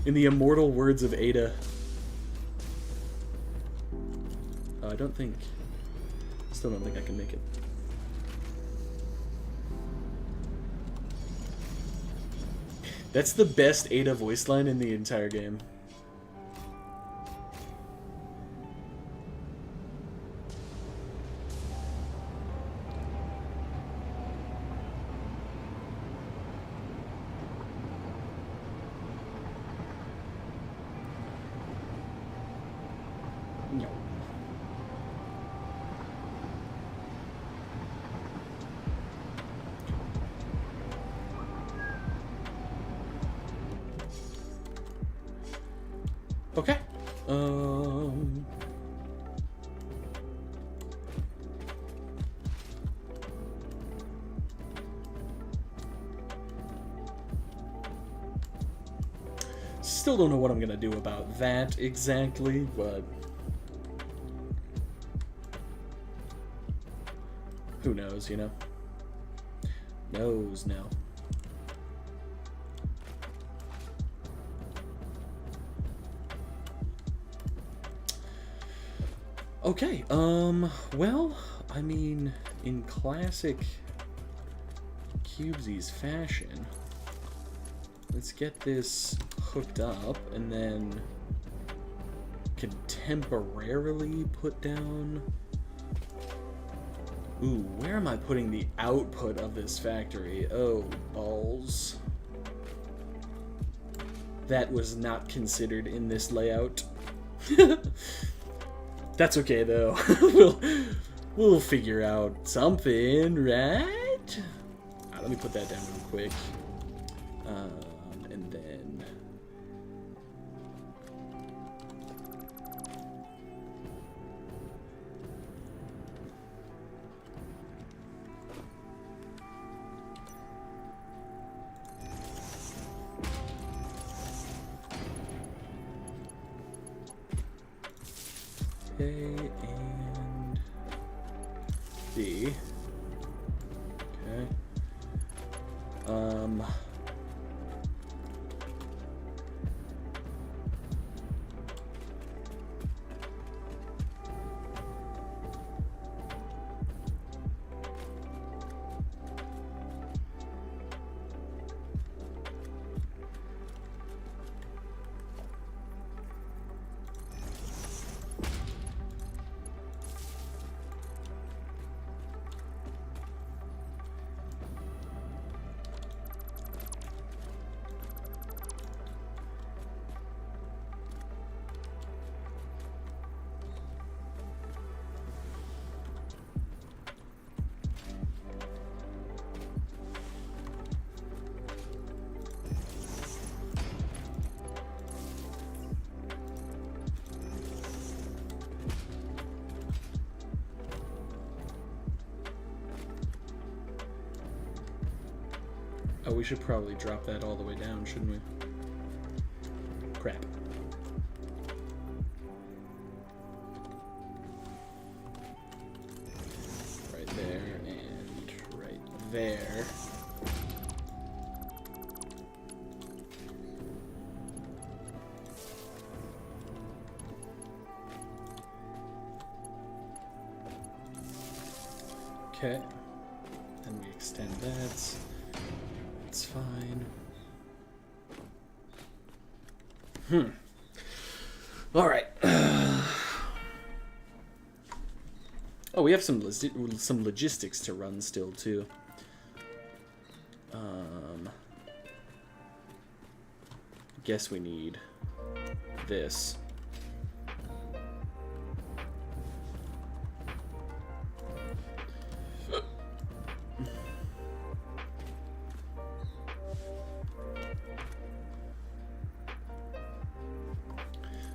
In the immortal words of Ada. Still don't think I can make it. That's the best Ada voice line in the entire game. Okay. Still don't know what I'm gonna do about that exactly, but who knows, you know? Knows now. Okay, well, I mean, in classic Cubesies fashion, let's get this hooked up and then can temporarily put down... Ooh, where am I putting the output of this factory? Oh, balls. That was not considered in this layout. That's okay though. we'll figure out something, right? Let me put that down real quick. And then A and B. Okay. Oh, we should probably drop that all the way down, shouldn't we? Crap. Right there and right there. Okay. Then we extend that. It's fine. All right. Oh, we have some logistics to run still too. Guess we need this.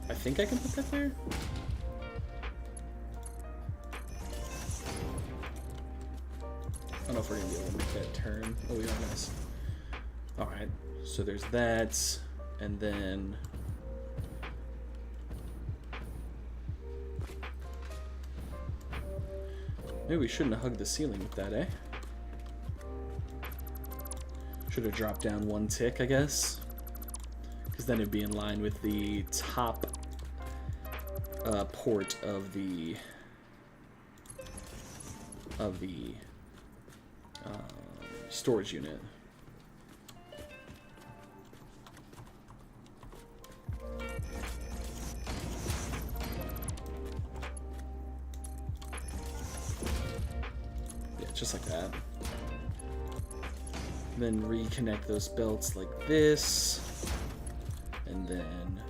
I think I can put that there. I don't know if we're gonna be able to make that turn. Oh, we are. Nice. All right. So there's that, and then maybe we shouldn't have hugged the ceiling with that, eh? Should have dropped down one tick, I guess, because then it'd be in line with the top port of the storage unit. Yeah, just like that. Then reconnect those belts like this, and then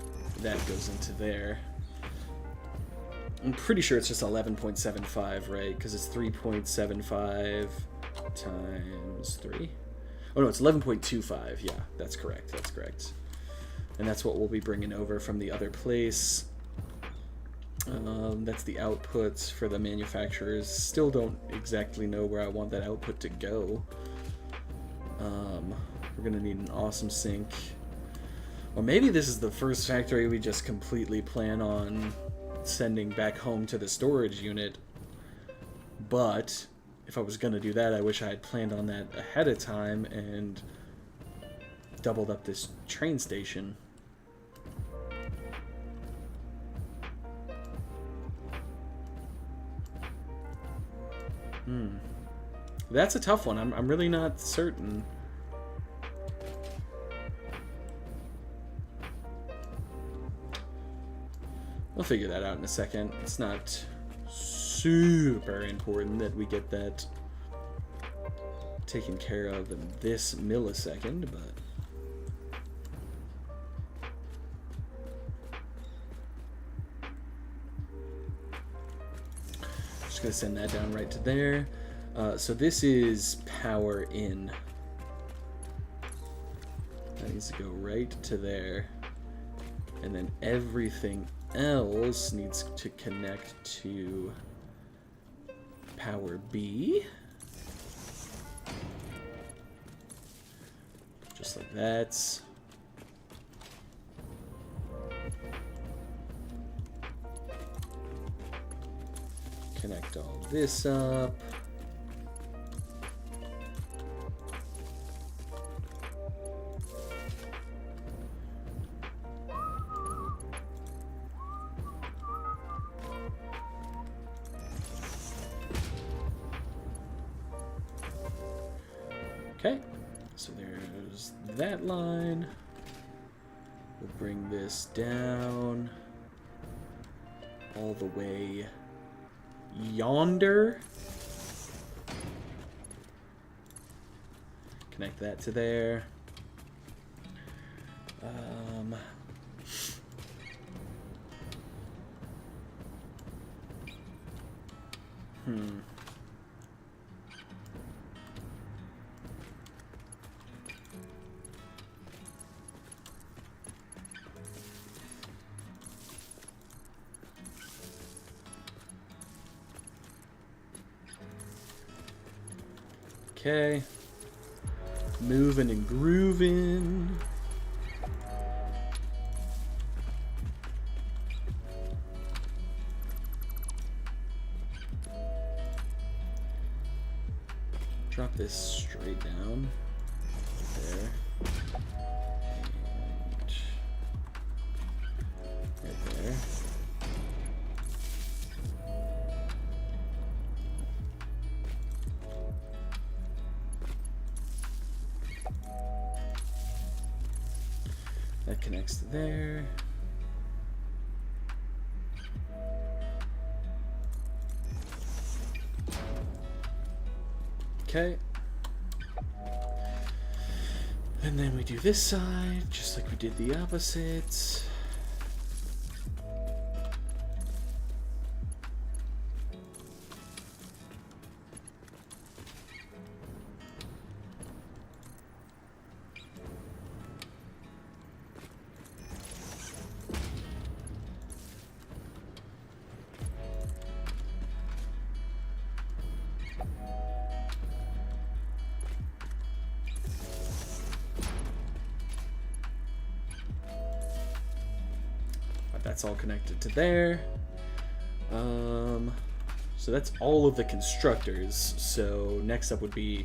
that goes into there. I'm pretty sure it's just 11.75, right? Because it's 3.75 times 3. Oh no, it's 11.25. Yeah, that's correct. That's correct. And that's what we'll be bringing over from the other place. That's the outputs for the manufacturers. Still don't exactly know where I want that output to go. We're gonna need an awesome sink. Or maybe this is the first factory we just completely plan on sending back home to the storage unit. But if I was gonna do that, I wish I had planned on that ahead of time and doubled up this train station. That's a tough one. I'm really not certain. We'll figure that out in a second. It's not super important that we get that taken care of in this millisecond, but just gonna send that down right to there. So this is power in. That needs to go right to there. And then everything else needs to connect to power B. Just like that. Connect all this up. Okay, so there's that line. We'll bring this down all the way yonder. Connect that to there. Okay. Moving and grooving. Drop this straight down there. And right there. That connects to there. Okay. And then we do this side, just like we did the opposites. That's all connected to there. So that's all of the constructors. So next up would be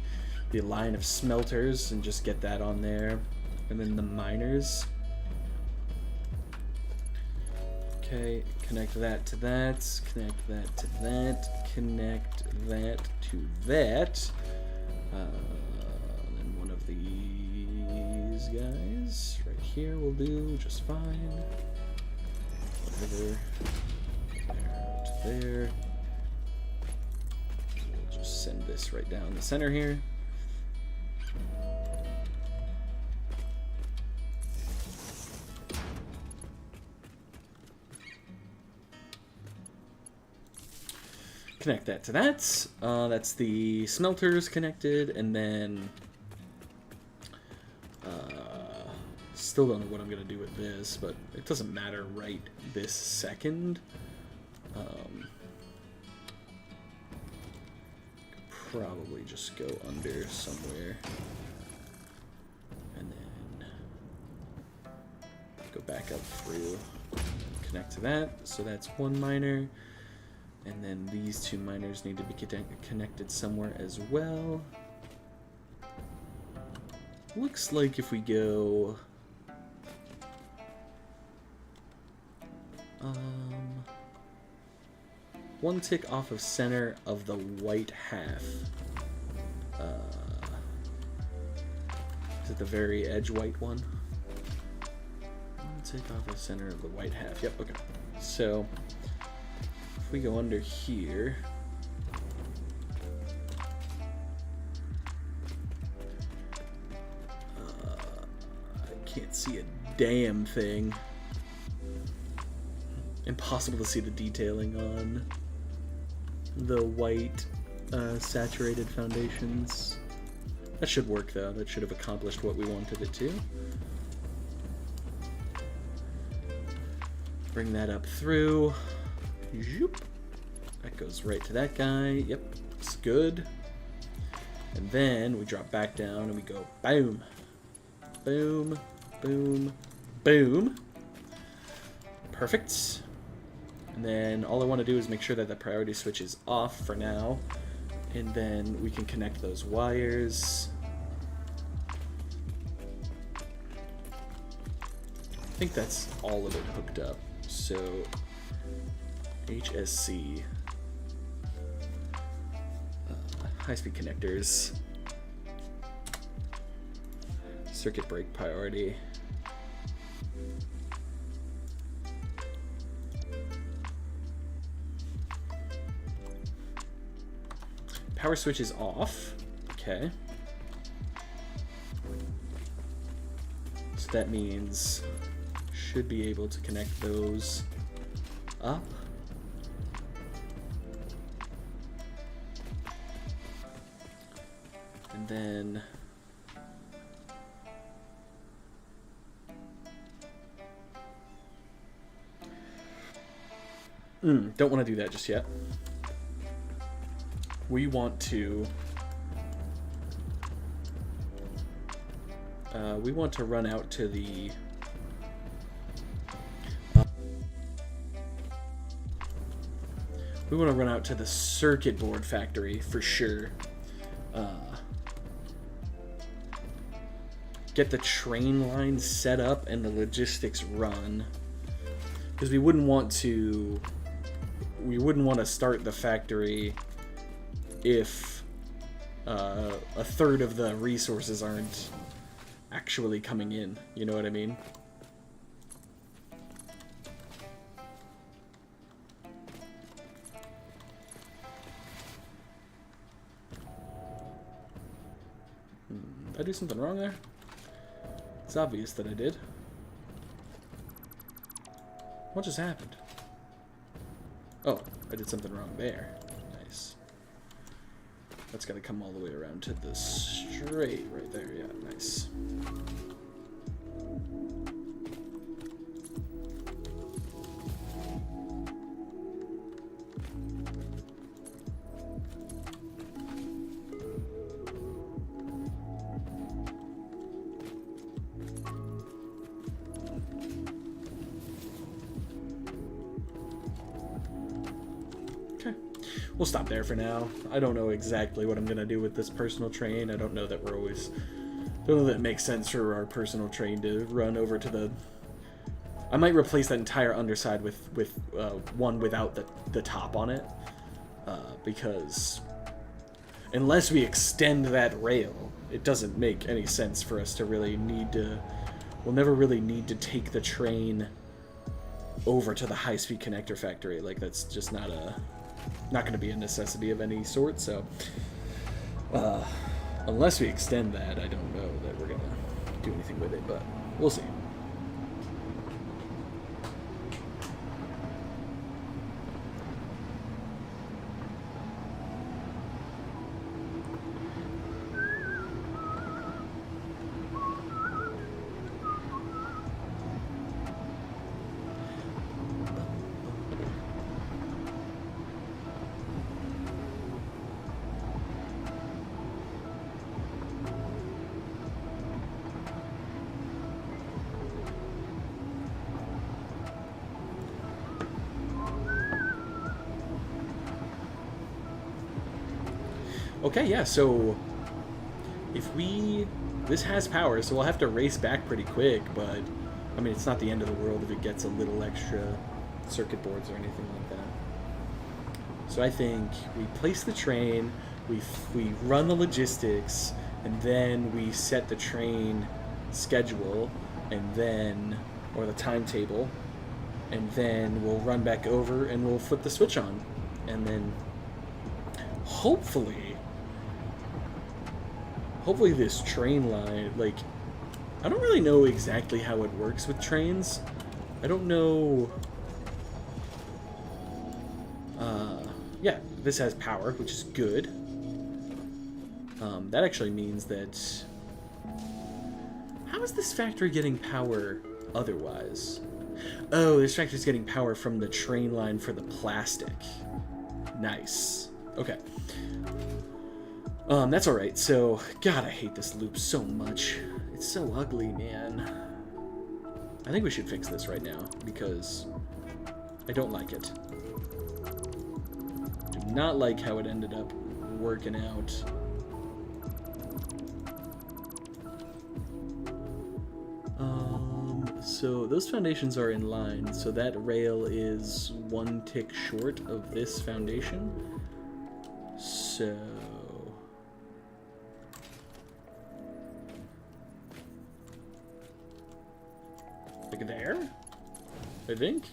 the line of smelters, and just get that on there. And then the miners. Okay, connect that to that, connect that to that, connect that to that. Then one of these guys right here will do just fine. There to there. We'll just send this right down the center here. Connect that to that. That's the smelters connected, and then still don't know what I'm gonna do with this, but it doesn't matter right this second. Probably just go under somewhere, and then go back up through, connect to that. So that's one miner, and then these two miners need to be connected somewhere as well. Looks like if we go one tick off of center of the white half. Is it the very edge white one? One tick off of center of the white half. Yep, okay. So if we go under here, I can't see a damn thing. Impossible to see the detailing on the white saturated foundations. That should work though. That should have accomplished what we wanted it to. Bring that up through. Zoop. That goes right to that guy. Yep, looks good. And then we drop back down and we go boom, boom, boom, boom. Perfect. And then all I want to do is make sure that the priority switch is off for now, and then we can connect those wires. I think that's all of it hooked up. So HSC, high-speed connectors, circuit break priority. Power switch is off. Okay. So that means should be able to connect those up. And then don't want to do that just yet. We want to we want to run out to the... we want to run out to the circuit board factory for sure. Get the train line set up and the logistics run. Because we wouldn't want to start the factory if a third of the resources aren't actually coming in. You know what I mean? Did I do something wrong there? It's obvious that I did. What just happened? Oh, I did something wrong there. Nice. That's got to come all the way around to the straight right there. Yeah, nice. We'll stop there for now. I don't know exactly what I'm gonna do with this personal train. I don't know that we're always... don't know that it makes sense for our personal train to run over to the... I might replace that entire underside with one without the top on it. Because unless we extend that rail, it doesn't make any sense for us to really need to... we'll never really need to take the train over to the high-speed connector factory. Like, that's just not going to be a necessity of any sort, so unless we extend that, I don't know that we're going to do anything with it, but we'll see. Okay, yeah, so if this has power, so we'll have to race back pretty quick, but I mean, it's not the end of the world if it gets a little extra circuit boards or anything like that. So I think we place the train, we run the logistics, and then we set the train schedule, and then, or the timetable, and then we'll run back over and we'll flip the switch on, and then hopefully this train line, like, I don't really know exactly how it works with trains. I don't know. Yeah, this has power, which is good. That actually means that... how is this factory getting power otherwise? Oh, this factory's getting power from the train line for the plastic. Nice. Okay. That's alright, so... God, I hate this loop so much. It's so ugly, man. I think we should fix this right now, because I don't like it. Do not like how it ended up working out. So those foundations are in line, so that rail is one tick short of this foundation. So... like there, I think.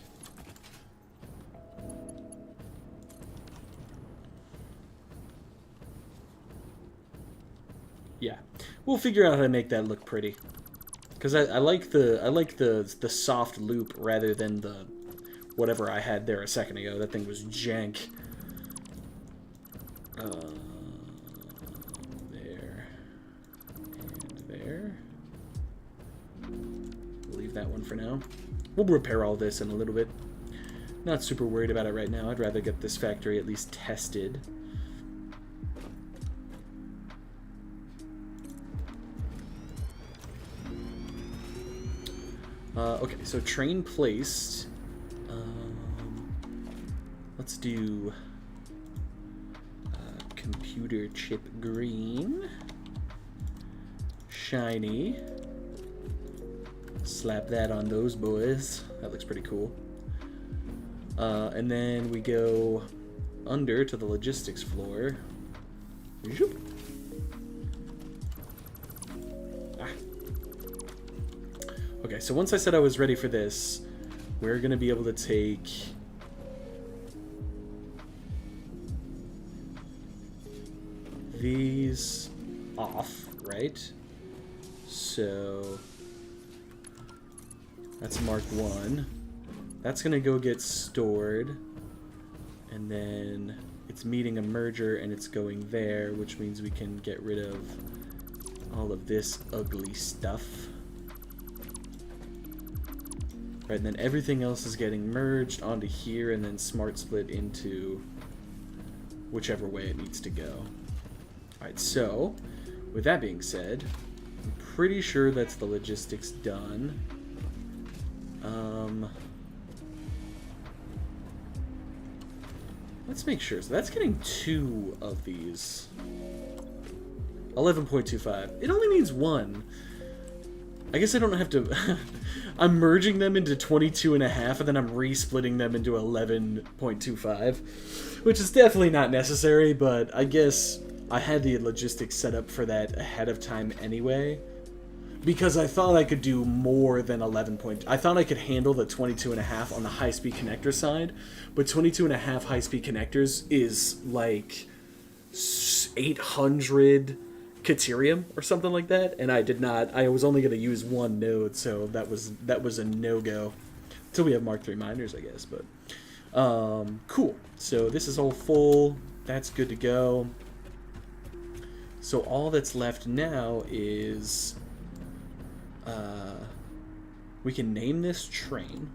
Yeah, we'll figure out how to make that look pretty. Because I like the soft loop rather than the whatever I had there a second ago. That thing was jank. There and there. Leave that one for now. We'll repair all this in a little bit. Not super worried about it right now. I'd rather get this factory at least tested. Okay, so train placed. Let's do computer chip green. Shiny. Slap that on those boys. That looks pretty cool. And then we go under to the logistics floor. Zoop. Ah. Okay, so once I said I was ready for this, we're going to be able to take these off, right? So that's Mark 1. That's going to go get stored. And then it's meeting a merger and it's going there, which means we can get rid of all of this ugly stuff. Right, and then everything else is getting merged onto here and then smart split into whichever way it needs to go. Alright, so with that being said, I'm pretty sure that's the logistics done. Let's make sure. So that's getting 2 of these. 11.25. It only needs 1. I guess I don't have to... I'm merging them into 22.5, and then I'm re-splitting them into 11.25, which is definitely not necessary, but I guess I had the logistics set up for that ahead of time anyway, because I thought I could do more than 11 point. I thought I could handle the 22.5 on the high-speed connector side, but 22.5 high-speed connectors is like 800 Caterium or something like that, and I did not. I was only going to use 1 node, so that was a no-go until we have Mark 3 miners, I guess. But cool. So this is all full. That's good to go. So all that's left now is we can name this train.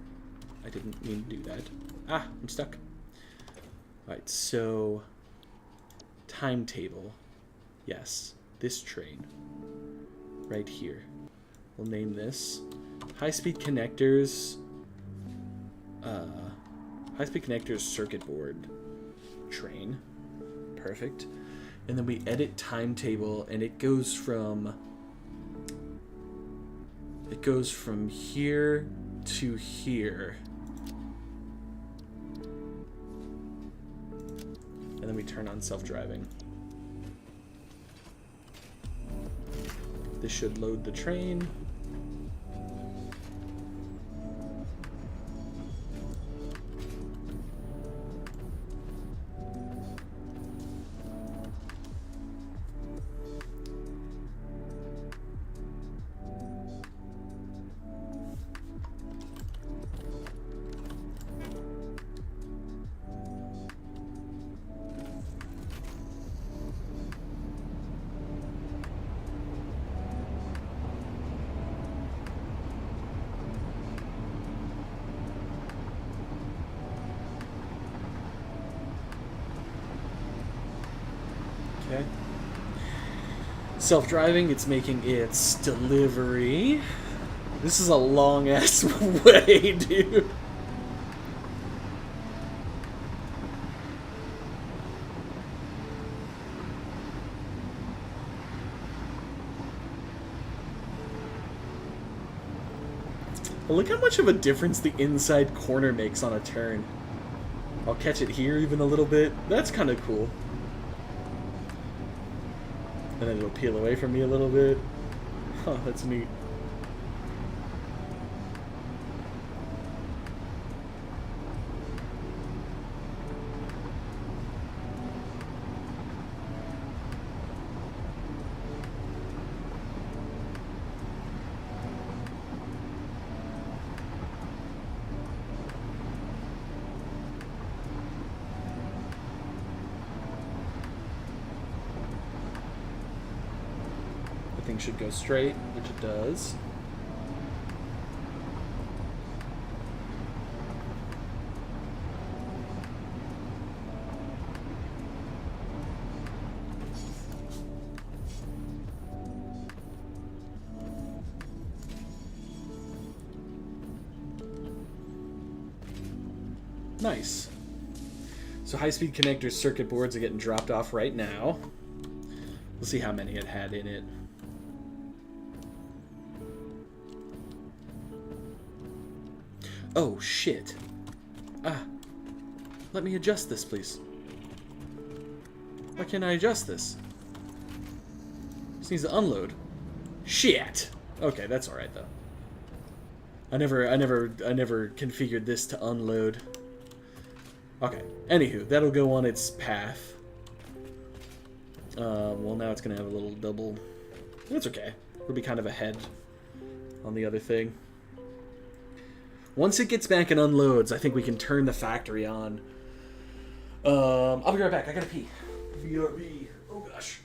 I didn't mean to do that. Ah, I'm stuck. All right, so timetable. Yes, this train right here. We'll name this high-speed connectors. High-speed connectors circuit board train. Perfect. And then we edit timetable, and it goes from here to here. And then we turn on self-driving. This should load the train. Okay. Self-driving, it's making its delivery. This is a long-ass way, dude. Look how much of a difference the inside corner makes on a turn. I'll catch it here even a little bit. That's kind of cool. And then it'll peel away from me a little bit. Huh, that's neat. Thing should go straight, which it does. Nice. So high-speed connector circuit boards are getting dropped off right now. We'll see how many it had in it. Oh, shit. Ah. Let me adjust this, please. Why can't I adjust this? This needs to unload. Shit! Okay, that's alright, though. I never configured this to unload. Okay. Anywho, that'll go on its path. Well, now it's gonna have a little double... That's okay. It'll be kind of ahead on the other thing. Once it gets back and unloads, I think we can turn the factory on. I'll be right back. I gotta pee. VRB. Oh, gosh.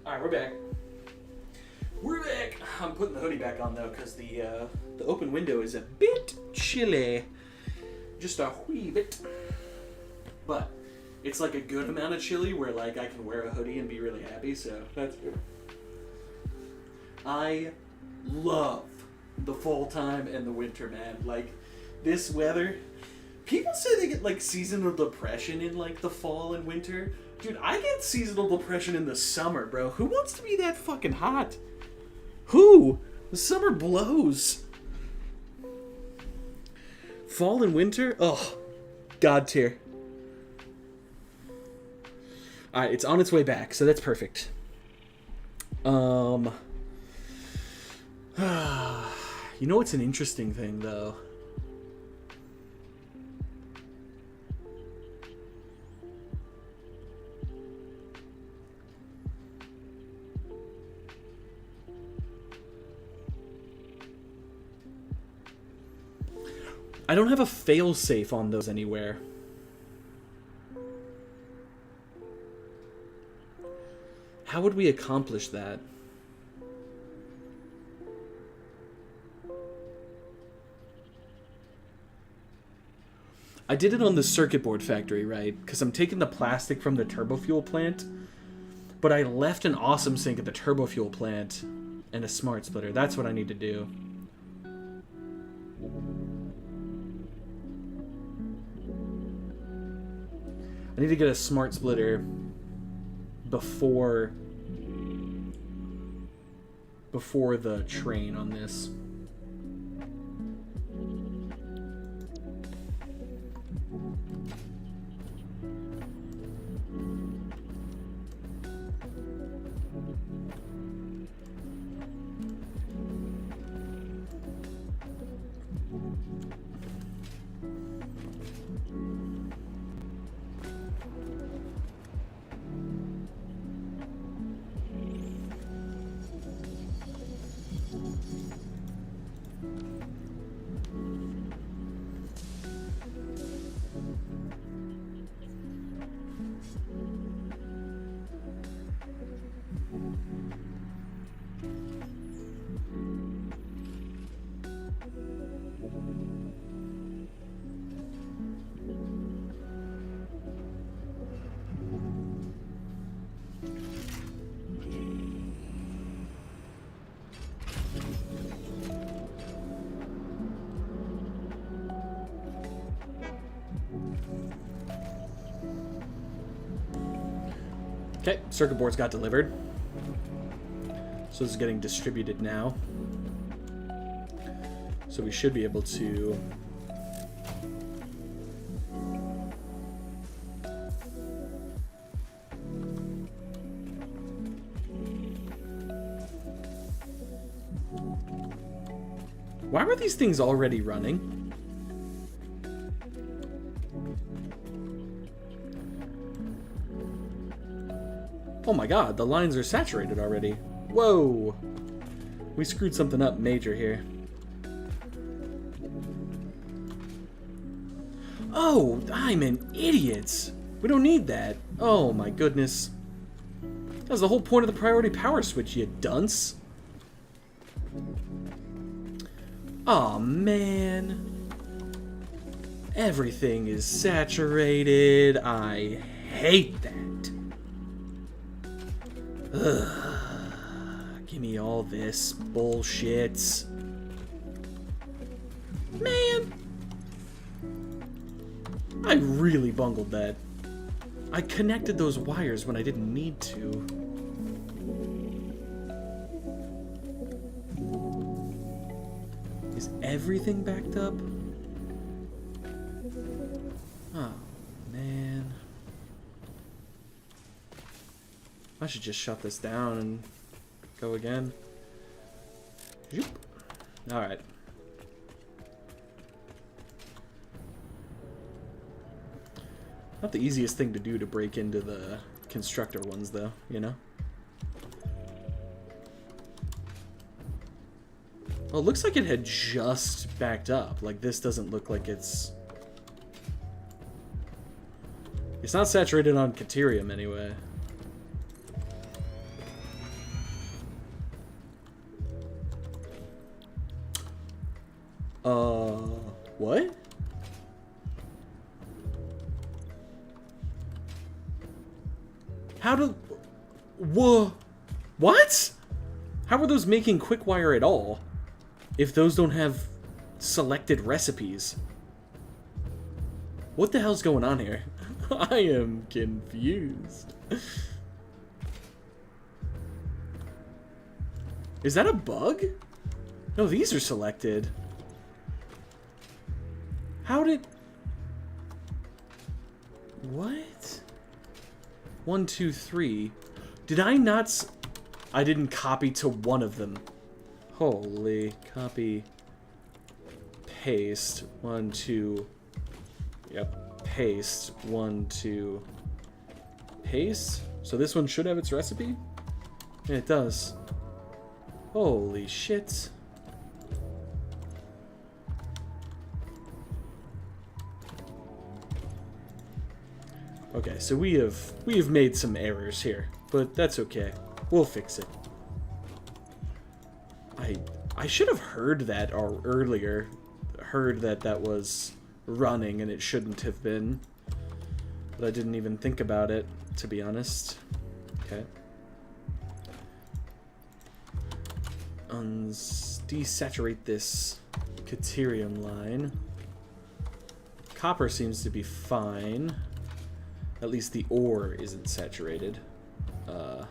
Alright, we're back. We're back! I'm putting the hoodie back on, though, because the open window is a bit chilly. Just a wee bit. But it's like a good amount of chilly where, like, I can wear a hoodie and be really happy, so that's good. I love the fall time and the winter, man. Like, this weather... People say they get, like, seasonal depression in, like, the fall and winter. Dude, I get seasonal depression in the summer, bro. Who wants to be that fucking hot? Who? The summer blows. Fall and winter? Oh, God tier. Alright, it's on its way back, so that's perfect. You know what's an interesting thing, though? I don't have a failsafe on those anywhere. How would we accomplish that? I did it on the circuit board factory, right? Because I'm taking the plastic from the turbo fuel plant, but I left an awesome sink at the turbo fuel plant and a smart splitter. That's what I need to do. I need to get a smart splitter before the train on this. Okay, circuit boards got delivered. So this is getting distributed now. So we should be able to... Why were these things already running? Oh my god, the lines are saturated already. Whoa! We screwed something up major here. Oh, I'm an idiot! We don't need that. Oh my goodness. That was the whole point of the priority power switch, you dunce. Aw, man. Everything is saturated. I hate that. Ugh. Give me all this bullshit. Man. I really bungled that. I connected those wires when I didn't need to. Is everything backed up? Oh, man. I should just shut this down and go again. Alright. Not the easiest thing to do to break into the constructor ones, though, you know? Well, it looks like it had just backed up. Like, this doesn't look like it's... It's not saturated on Caterium, anyway. What? How do... Whoa. What? How are those making quick wire at all? If those don't have selected recipes. What the hell's going on here? I am confused. Is that a bug? No, these are selected. How did... What? 1, 2, 3. Did I not... I didn't copy to one of them. Holy. Copy. Paste. 1, 2. Yep. Paste. 1, 2. Paste? So this one should have its recipe? Yeah, it does. Holy shit. Okay, so we have made some errors here, but that's okay. We'll fix it. I should have heard that earlier. Heard that that was running and it shouldn't have been. But I didn't even think about it, to be honest. Okay. Desaturate this Caterium line. Copper seems to be fine. At least the ore isn't saturated. The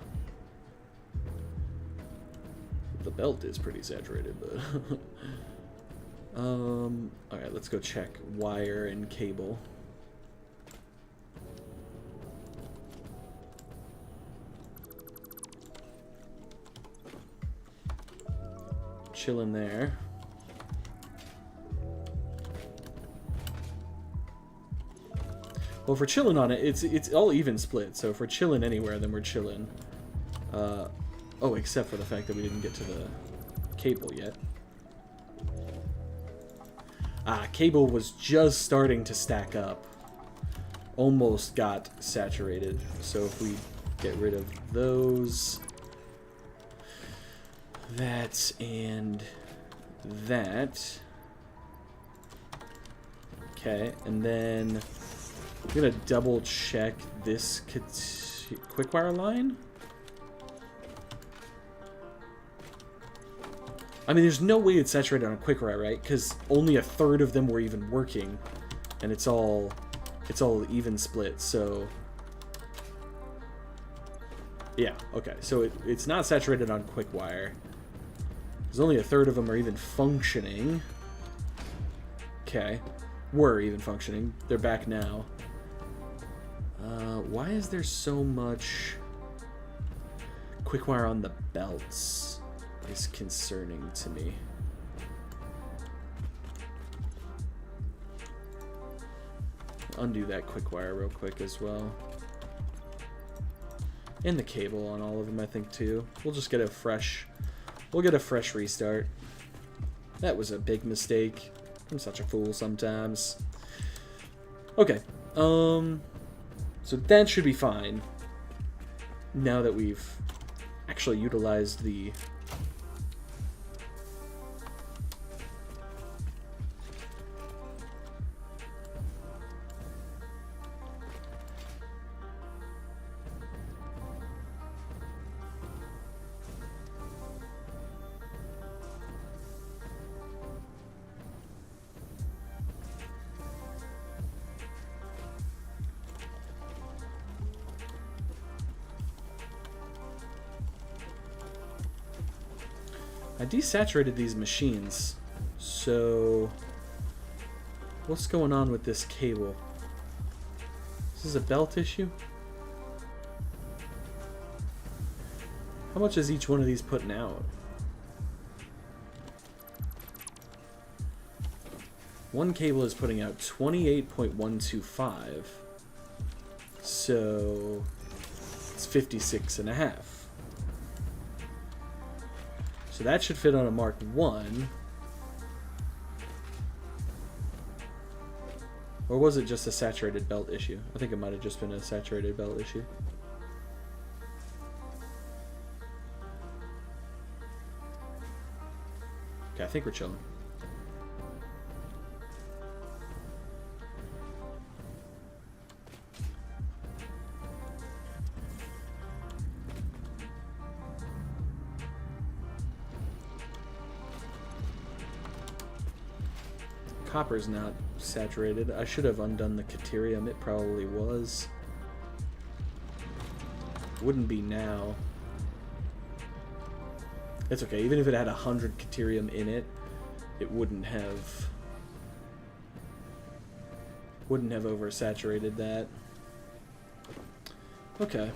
belt is pretty saturated, but... Alright, let's go check wire and cable. Chillin there. Well, if we're chilling on it, it's all even split. So if we're chilling anywhere, then we're chilling. Oh, except for the fact that we didn't get to the cable yet. Cable was just starting to stack up. Almost got saturated. So if we get rid of those, that, and that. Okay, and then I'm gonna double check this quickwire line. I mean, there's no way it's saturated on a quickwire, right? Because only a third of them were even working, and it's all even split. So Yeah, okay. So it's not saturated on quick wire. There's only a third of them are even functioning. Okay. Were even functioning. They're back now. Why is there so much quick wire on the belts? Is concerning to me. Undo that quick wire real quick as well. And the cable on all of them, I think, too. We'll just get a fresh... We'll get a fresh restart. That was a big mistake. I'm such a fool sometimes. Okay. So that should be fine. Now that we've actually utilized the... I desaturated these machines, so what's going on with this cable? Is this a belt issue? How much is each one of these putting out? One cable is putting out 28.125, so it's 56.5. So that should fit on a Mark 1. Or was it just a saturated belt issue? I think it might have just been a saturated belt issue. Okay, I think we're chilling. Copper's not saturated. I should have undone the Caterium. It probably was. Wouldn't be now. It's okay. Even if it had 100 Caterium in it, it wouldn't have oversaturated that. Okay.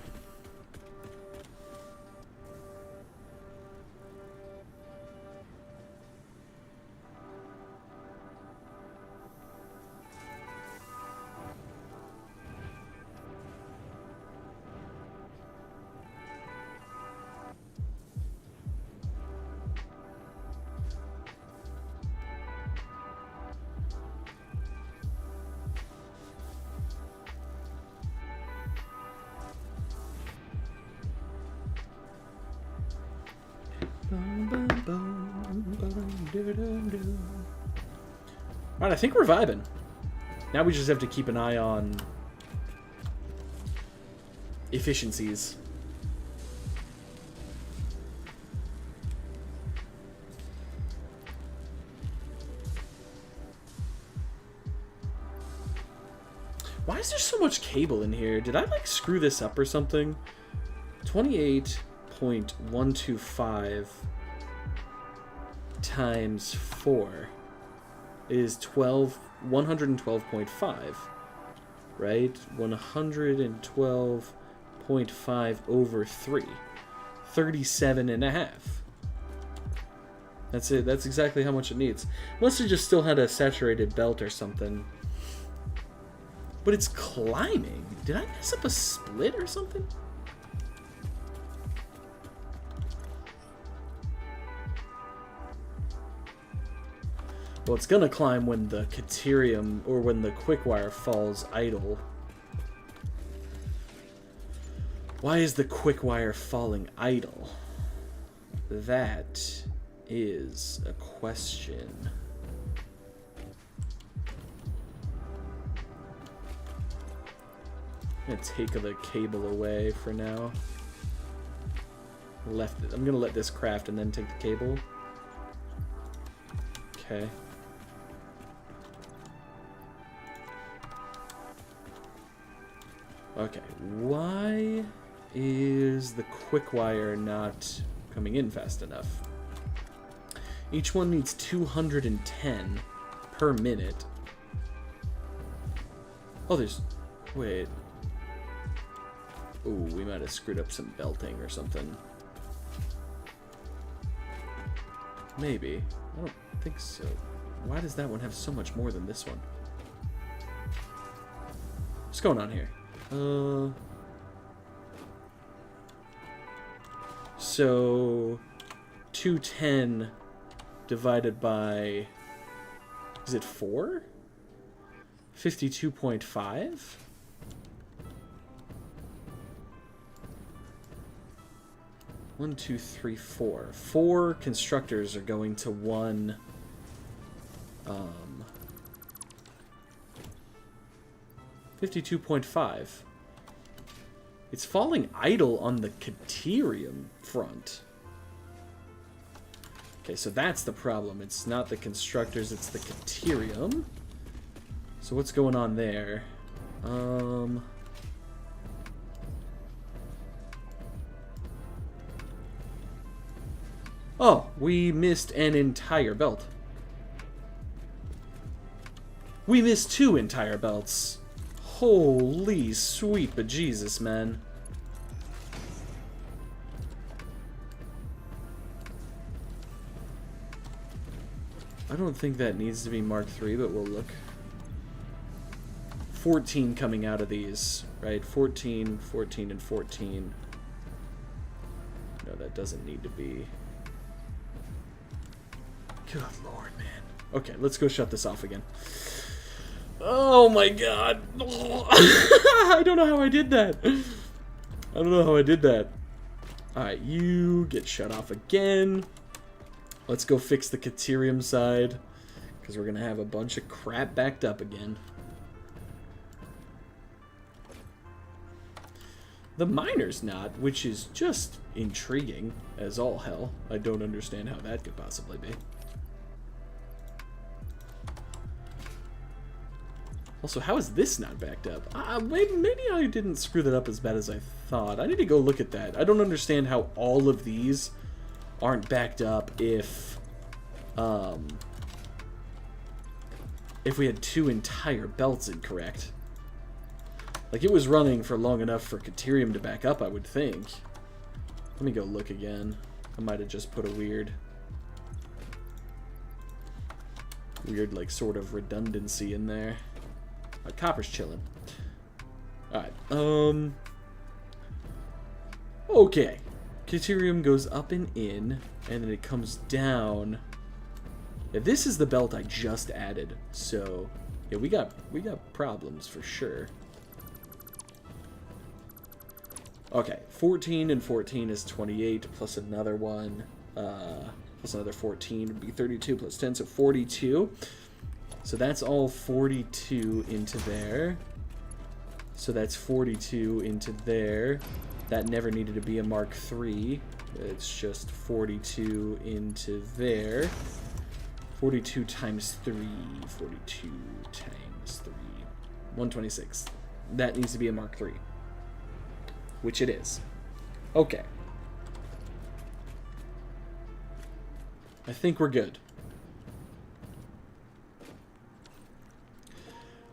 Alright, I think we're vibing. Now we just have to keep an eye on efficiencies. Why is there so much cable in here? Did I like screw this up or something? 28.125 times 4 is 112.5, right? 112.5 over 3. 37.5. That's it. That's exactly how much it needs. Unless it just still had a saturated belt or something. But it's climbing. Did I mess up a split or something? Well, it's gonna climb when the Caterium or when the quick wire falls idle. Why is the quick wire falling idle? That is a question. I'm gonna take the cable away for now. I'm gonna let this craft and then take the cable. Okay. Okay, why is the quick wire not coming in fast enough? Each one needs 210 per minute. Oh, there's... Wait. Ooh, we might have screwed up some belting or something. Maybe. I don't think so. Why does that one have so much more than this one? What's going on here? So 210 divided by, is it 4? 52.5? One, two, three, four. 4 constructors are going to one 52.5. It's falling idle on the Caterium front. Okay, so that's the problem. It's not the constructors, it's the Caterium. So what's going on there? Oh, we missed an entire belt. We missed 2 entire belts. Holy sweet bejesus, man. I don't think that needs to be Mark III, but we'll look. 14 coming out of these, right? 14, 14, and 14. No, that doesn't need to be. Good lord, man. Okay, let's go shut this off again. Oh my god. I don't know how I did that. I don't know how I did that. Alright, you get shut off again. Let's go fix the Caterium side, because we're going to have a bunch of crap backed up again. The miner's not, which is just intriguing as all hell. I don't understand how that could possibly be. Also, how is this not backed up? Maybe I didn't screw that up as bad as I thought. I need to go look at that. I don't understand how all of these aren't backed up if we had 2 entire belts incorrect. Like, it was running for long enough for Caterium to back up, I would think. Let me go look again. I might have just put a weird, like, sort of redundancy in there. Copper's chilling. Alright, okay. Caterium goes up and in, and then it comes down. Yeah, this is the belt I just added, so yeah, we got problems for sure. Okay, 14 and 14 is 28, plus another one, plus another 14 would be 32, plus 10, so 42. So that's all 42 into there. So that's 42 into there. That never needed to be a Mark III. It's just 42 into there. 42 times 3. 42 times 3. 126. That needs to be a Mark III. Which it is. Okay. I think we're good.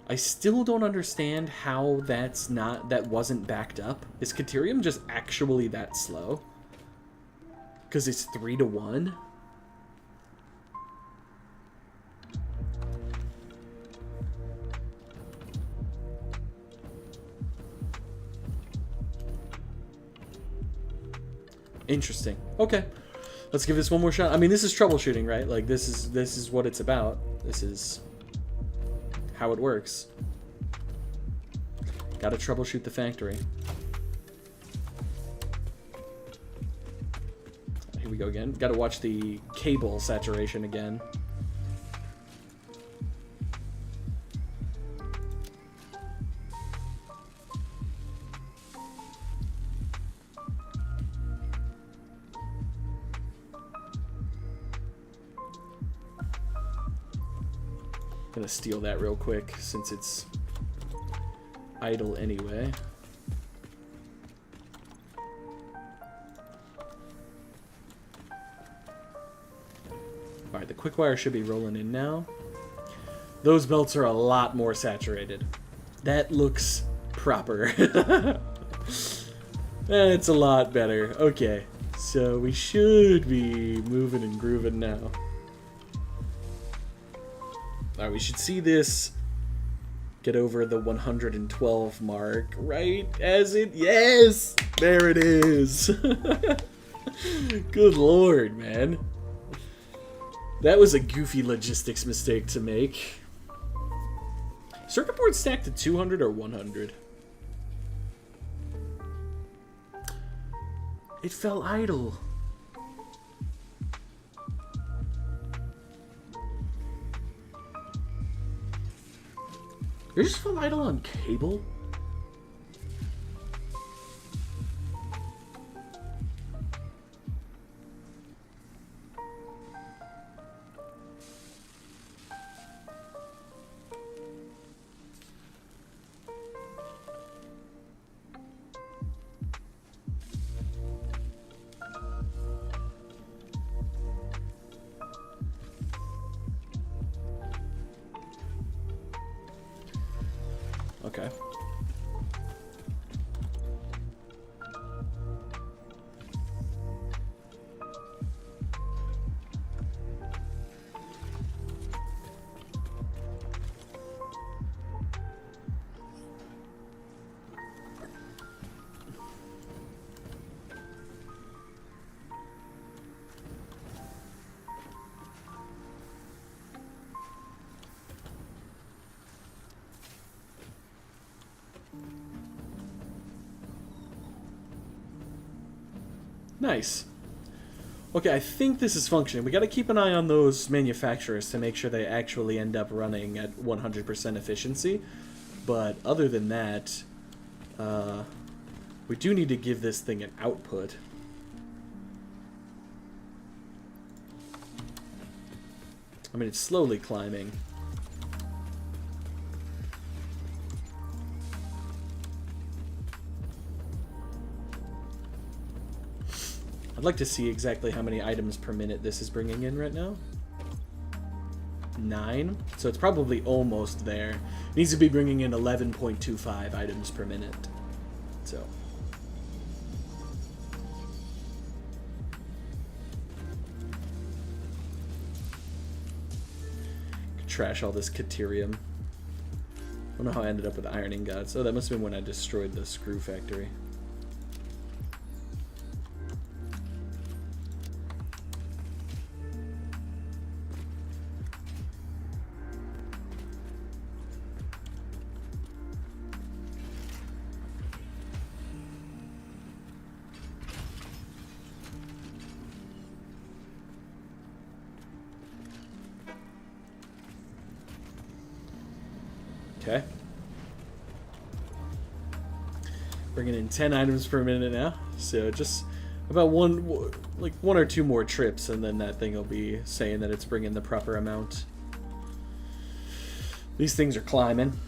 I still don't understand how that wasn't backed up. Is Caterium just actually that slow? Because it's 3-to-1? Interesting. Okay. Let's give this one more shot. I mean, this is troubleshooting, right? Like, this is what it's about. This is how it works. Gotta troubleshoot the factory. Here we go again. Gotta watch the cable saturation again. Gonna steal that real quick since it's idle anyway. Alright, the quick wire should be rolling in now. Those belts are a lot more saturated. That looks proper. That's a lot better. Okay, so we should be moving and grooving now. Alright, we should see this get over the 112 mark, right? As it... Yes! There it is! Good lord, man. That was a goofy logistics mistake to make. Circuit board stacked to 200 or 100? It fell idle. It just fell idle on cable? Okay. Nice. Okay, I think this is functioning. We gotta keep an eye on those manufacturers to make sure they actually end up running at 100% efficiency. But other than that, we do need to give this thing an output. I mean, it's slowly climbing. I'd like to see exactly how many items per minute this is bringing in right now. 9. So it's probably almost there. It needs to be bringing in 11.25 items per minute. So. Trash all this Caterium. I don't know how I ended up with Ironing Gods. Oh, that must have been when I destroyed the screw factory. Okay. Bringing in 10 items per minute now. So just about one or two more trips, and then that thing will be saying that it's bringing the proper amount. These things are climbing.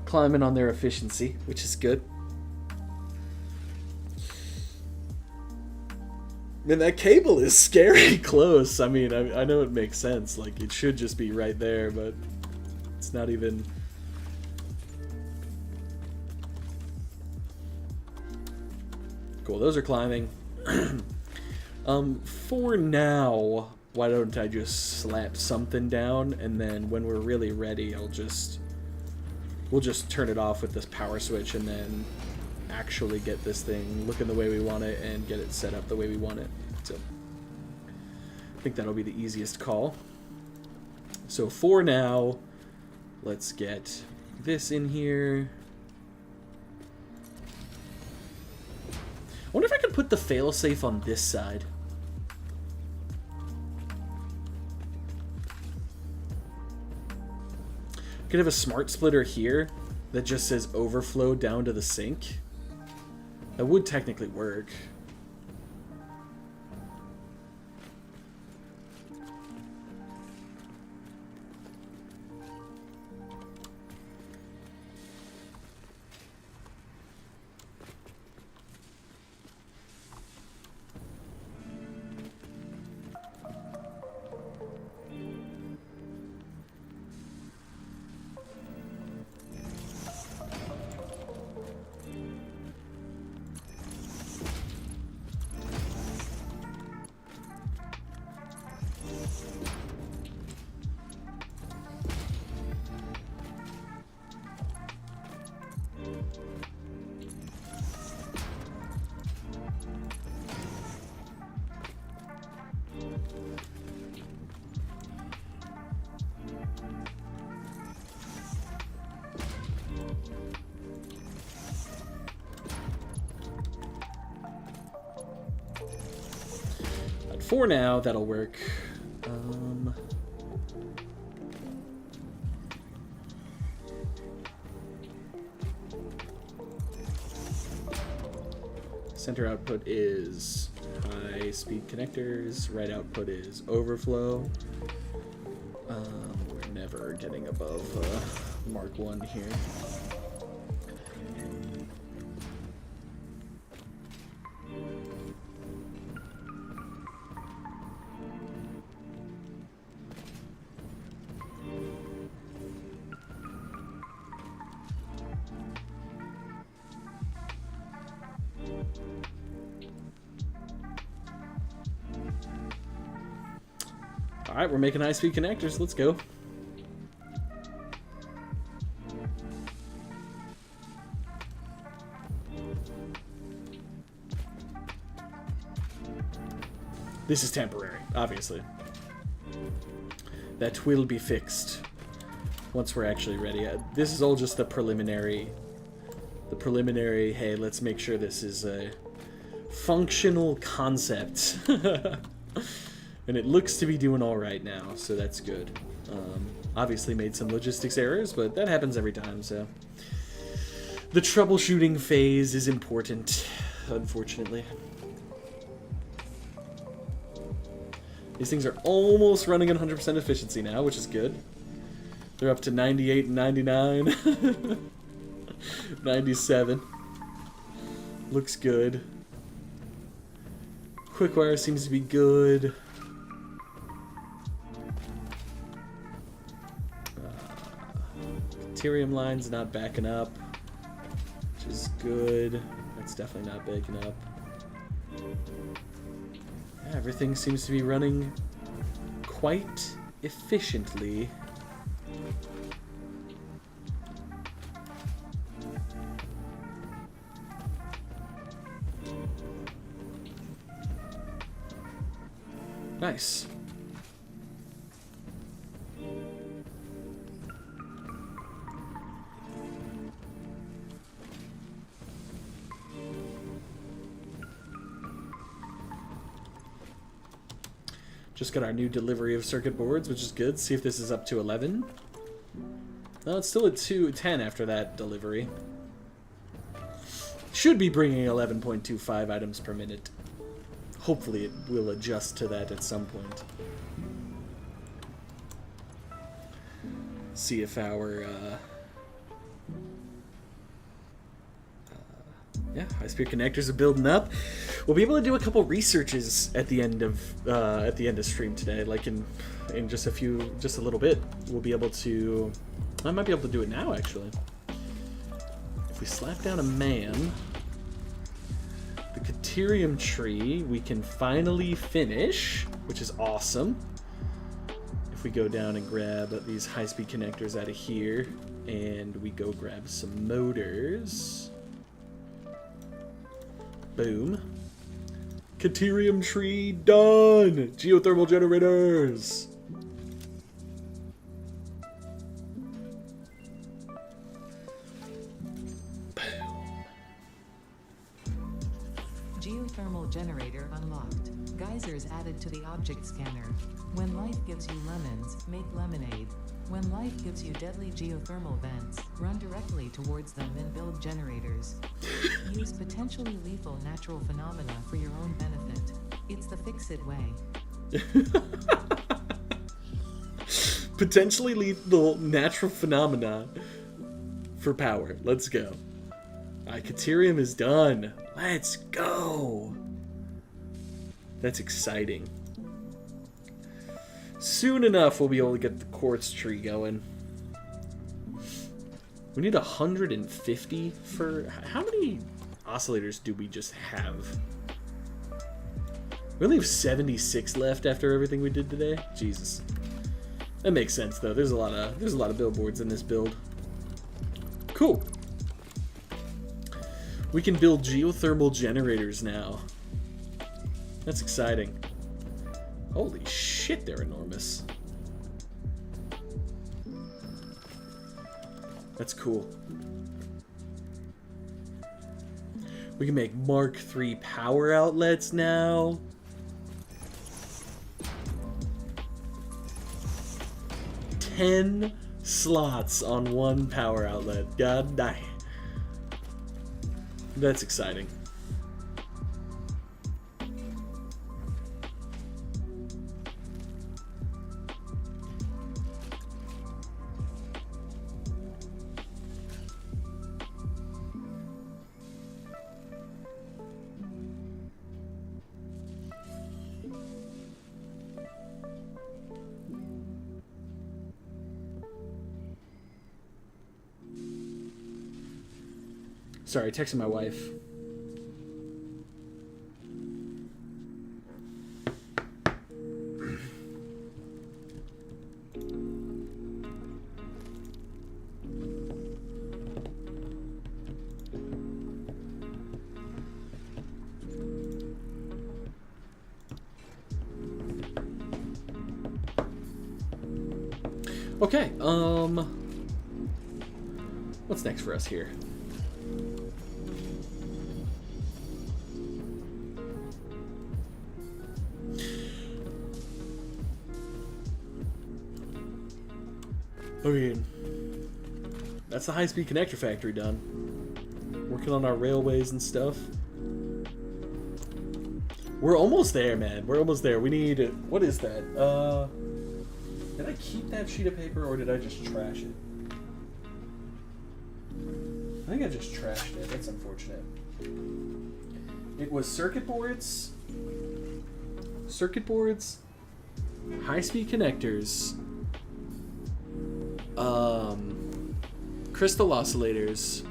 Climbing on their efficiency, which is good. Man, that cable is scary close. I mean, I know it makes sense. Like, it should just be right there, but it's not even... Cool, those are climbing. For now, why don't I just slap something down, and then when we're really ready, we'll just turn it off with this power switch, and then actually get this thing looking the way we want it and get it set up the way we want it. So I think that'll be the easiest call. So for now, let's get this in here. I wonder if I could put the failsafe on this side. Could have a smart splitter here that just says overflow down to the sink. That would technically work. For now, that'll work. Center output is high-speed connectors. Right output is overflow. We're never getting above Mark 1 here. Alright, we're making high-speed connectors. Let's go. This is temporary, obviously. That will be fixed once we're actually ready. This is all just the preliminary, hey, let's make sure this is a functional concept. And it looks to be doing all right now, so that's good. Obviously made some logistics errors, but that happens every time, so. The troubleshooting phase is important, unfortunately. These things are almost running at 100% efficiency now, which is good. They're up to 98 and 99. 97. Looks good. Quickwire seems to be good. Deuterium line's not backing up, which is good. That's definitely not backing up. Yeah, everything seems to be running quite efficiently. Nice. Just got our new delivery of circuit boards, which is good. See if this is up to 11. No, it's still at 10 after that delivery. Should be bringing 11.25 items per minute. Hopefully it will adjust to that at some point. See if our yeah, high-speed connectors are building up. We'll be able to do a couple researches at the end of stream today. Like in just a little bit, we'll be able to. I might be able to do it now, actually. If we slap down a man, the Deuterium tree we can finally finish, which is awesome. If we go down and grab these high-speed connectors out of here, and we go grab some motors. Boom. Deuterium tree done! Geothermal generators! Boom. Geothermal generator unlocked. Geysers added to the object scanner. When life gives you lemons, make lemonade. When life gives you deadly geothermal vents, run directly towards them and build generators. Use potentially lethal natural phenomena for your own benefit. It's the fix-it way. Potentially lethal natural phenomena for power. Let's go. Deuterium is done. Let's go. That's exciting. Soon enough, we'll be able to get the quartz tree going. We need 150 for... How many oscillators do we just have? We only have 76 left after everything we did today? Jesus. That makes sense, though. There's a lot of billboards in this build. Cool. We can build geothermal generators now. That's exciting. Holy shit, they're enormous. That's cool. We can make Mark III power outlets now. 10 slots on one power outlet. God dang. That's exciting. Sorry, texting my wife. Okay, what's next for us here? I mean, that's the high-speed connector factory done. Working on our railways and stuff. We're almost there, man. We're almost there. We need... What is that? Did I keep that sheet of paper or did I just trash it? I think I just trashed it. That's unfortunate. It was circuit boards, high-speed connectors, crystal oscillators,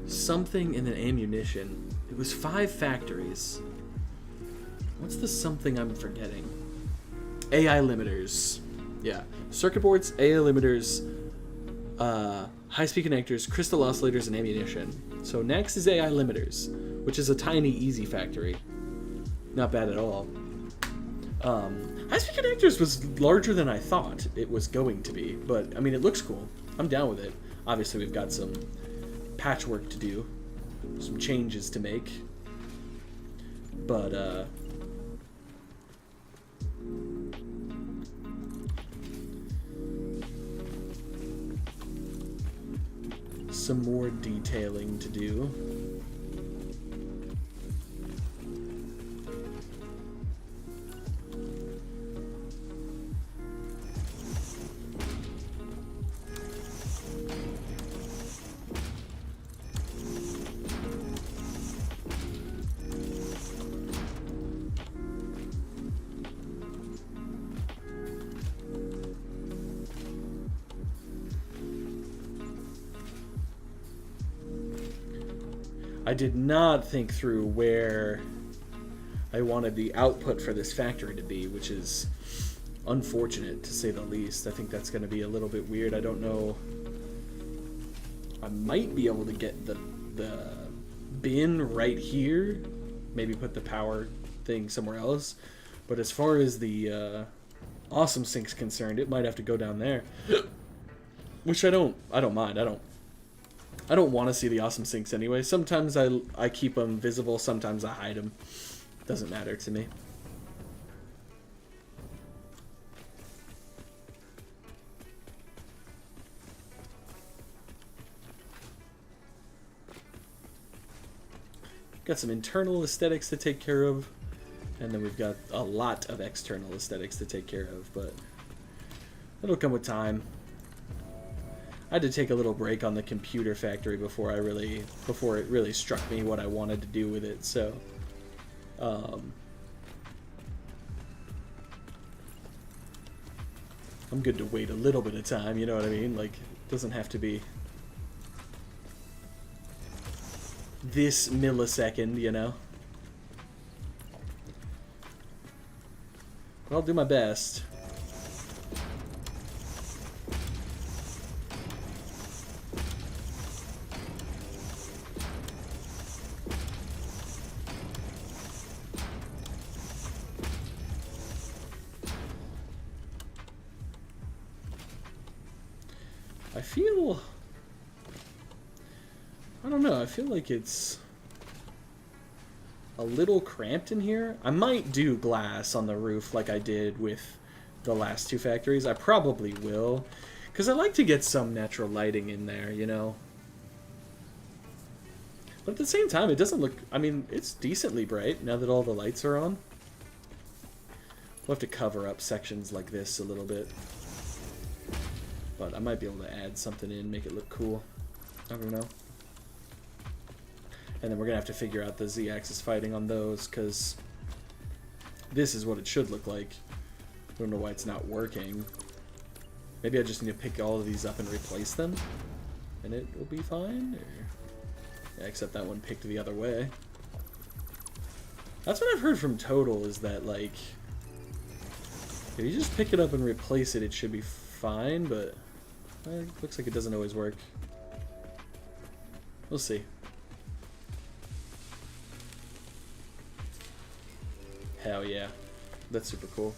something, and then ammunition. It was 5 factories. What's the something I'm forgetting? AI limiters. Yeah. Circuit boards, AI limiters, high-speed connectors, crystal oscillators, and ammunition. So next is AI limiters, which is a tiny, easy factory. Not bad at all. High-speed connectors was larger than I thought it was going to be, but I mean, it looks cool. I'm down with it. Obviously, we've got some patchwork to do, some changes to make, but some more detailing to do. I did not think through where I wanted the output for this factory to be, which is unfortunate to say the least. I think that's going to be a little bit weird. I don't know. I might be able to get the bin right here, maybe put the power thing somewhere else. But as far as the awesome sink's concerned, it might have to go down there, which I don't mind. I don't want to see the awesome sinks anyway. Sometimes I keep them visible, sometimes I hide them. Doesn't matter to me. Got some internal aesthetics to take care of, and then we've got a lot of external aesthetics to take care of, but it'll come with time. I had to take a little break on the computer factory before it really struck me what I wanted to do with it. So, I'm good to wait a little bit of time. You know what I mean? Like, it doesn't have to be this millisecond. You know. But I'll do my best. I don't know, I feel like it's a little cramped in here. I might do glass on the roof like I did with the last two factories. I probably will, because I like to get some natural lighting in there, you know? But at the same time, it doesn't look... I mean, it's decently bright now that all the lights are on. We'll have to cover up sections like this a little bit. But I might be able to add something in, make it look cool. I don't know. And then we're going to have to figure out the Z-axis fighting on those, because this is what it should look like. I don't know why it's not working. Maybe I just need to pick all of these up and replace them, and it will be fine? Or... yeah, except that one picked the other way. That's what I've heard from Total, is that, like, if you just pick it up and replace it, it should be fine, but it looks like it doesn't always work. We'll see. Hell yeah. That's super cool.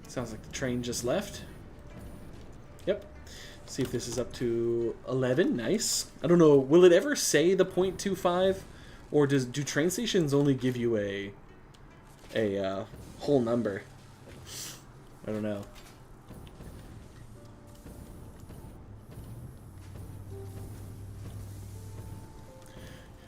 Sounds like the train just left. Yep. See if this is up to 11. Nice. I don't know. Will it ever say the 0.25? Or do train stations only give you a whole number? I don't know.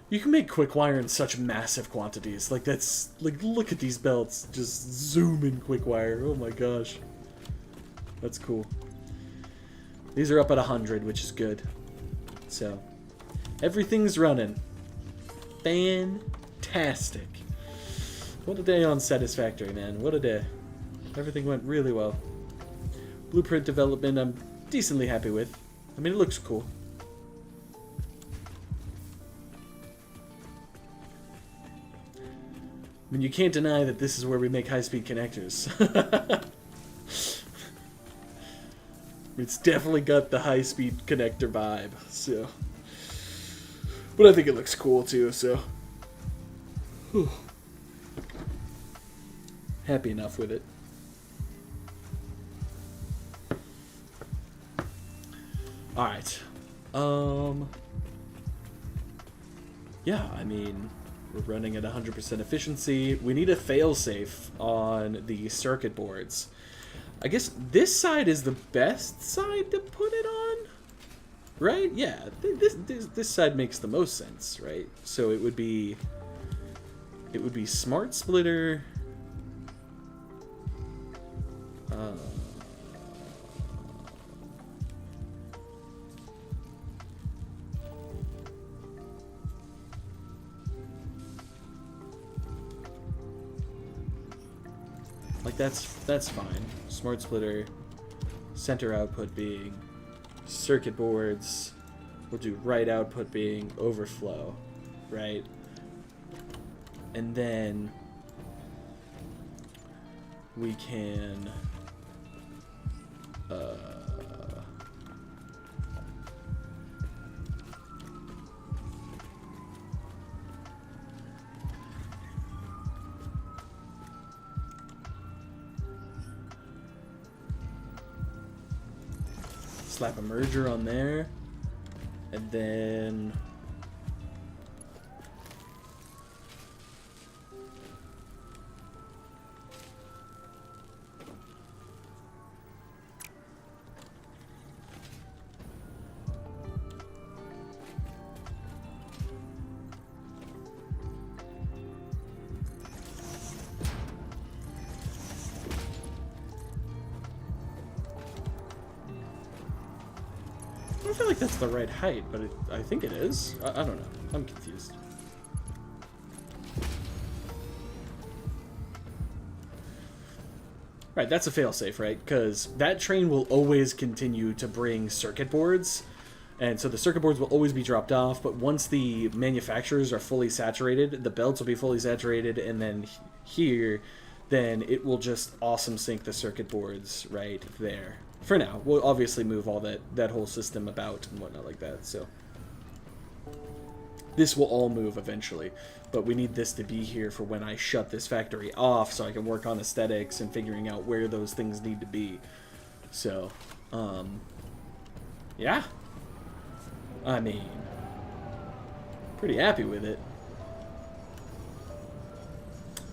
You can make quick wire in such massive quantities. Like, that's... like, look at these belts. Just zoom in quick wire. Oh my gosh. That's cool. These are up at 100, which is good. So, everything's running. Fantastic. What a day on Satisfactory, man. What a day. Everything went really well. Blueprint development, I'm decently happy with. I mean, it looks cool. I mean, you can't deny that this is where we make high-speed connectors. It's definitely got the high-speed connector vibe, so... but I think it looks cool, too, so... whew. Happy enough with it. Alright. Yeah, I mean... we're running at 100% efficiency. We need a failsafe on the circuit boards. I guess this side is the best side to put it on, right? Yeah, this side makes the most sense, right? So it would be smart splitter. Like that's fine. Smart splitter, center output being circuit boards. We'll do right output being overflow, right? And then we can slap a merger on there, and then I don't feel like that's the right height, but I think it is. I don't know. I'm confused. Right, that's a failsafe, right? Because that train will always continue to bring circuit boards, and so the circuit boards will always be dropped off, but once the manufacturers are fully saturated, the belts will be fully saturated, and then here, then it will just awesome sync the circuit boards right there. For now. We'll obviously move all that whole system about and whatnot like that, so. This will all move eventually, but we need this to be here for when I shut this factory off so I can work on aesthetics and figuring out where those things need to be. So, yeah. I mean, pretty happy with it.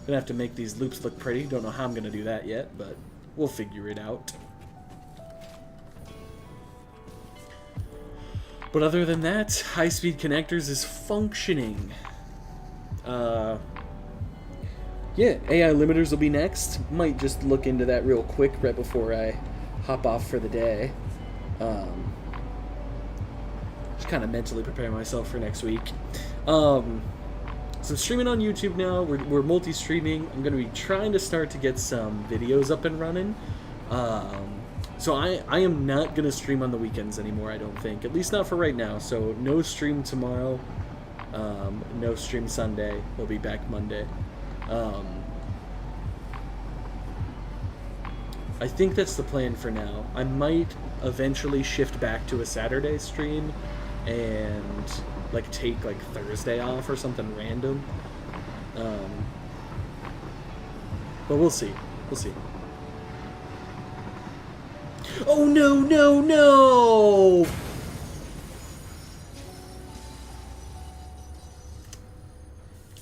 Gonna have to make these loops look pretty. Don't know how I'm gonna do that yet, but we'll figure it out. But other than that, high-speed connectors is functioning. Yeah, AI limiters will be next. Might just look into that real quick right before I hop off for the day. Just kind of mentally prepare myself for next week. So I'm streaming on YouTube now. We're multi-streaming. I'm going to be trying to start to get some videos up and running. So I am not going to stream on the weekends anymore, I don't think. At least not for right now. So no stream tomorrow. No stream Sunday. We'll be back Monday. I think that's the plan for now. I might eventually shift back to a Saturday stream and like take like Thursday off or something random. But we'll see. We'll see. Oh no, no, no!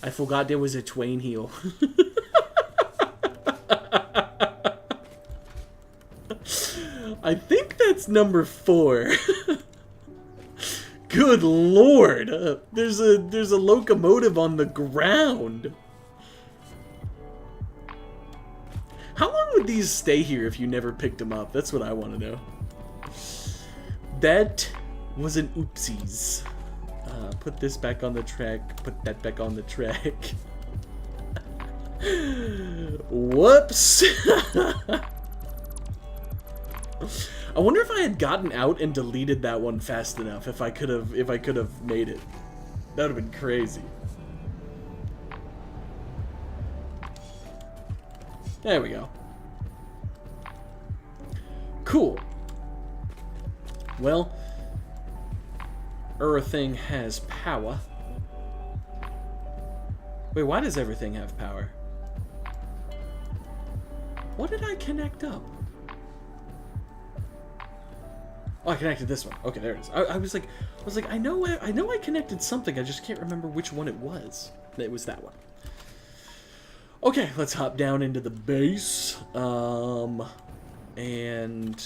I forgot there was a Twain heel. I think that's number 4. Good lord! There's a locomotive on the ground. How long would these stay here if you never picked them up? That's what I want to know. That was an oopsies. Put this back on the track. Put that back on the track. Whoops. I wonder if I had gotten out and deleted that one fast enough. If I could have made it. That would have been crazy. There we go. Cool. Well, everything has power. Wait, why does everything have power? What did I connect up? Oh, I connected this one. Okay, there it is. I was like, I know I connected something. I just can't remember which one it was. It was that one. Okay, let's hop down into the base. And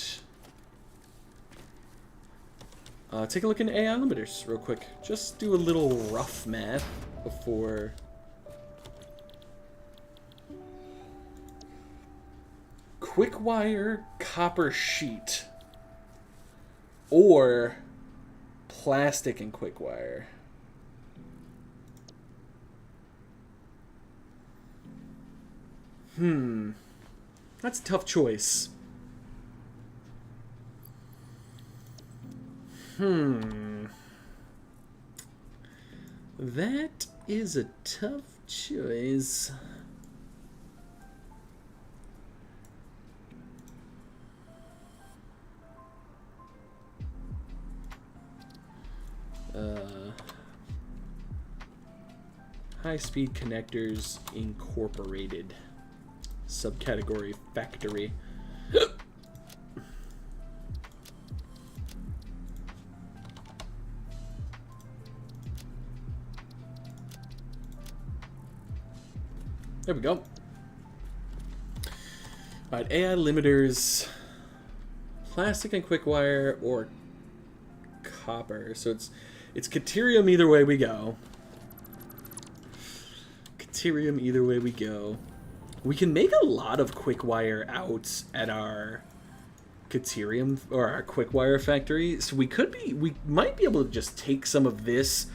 take a look into AI limiters real quick. Just do a little rough math before. Quick wire copper sheet or plastic and quick wire. That's a tough choice. That is a tough choice. High-speed connectors incorporated. Subcategory factory. There we go. Alright, AI limiters, plastic and quick wire or copper. So it's Caterium either way we go. Caterium either way we go. We can make a lot of quick wire outs at our Caterium or our quick wire factory. So we might be able to just take some of this,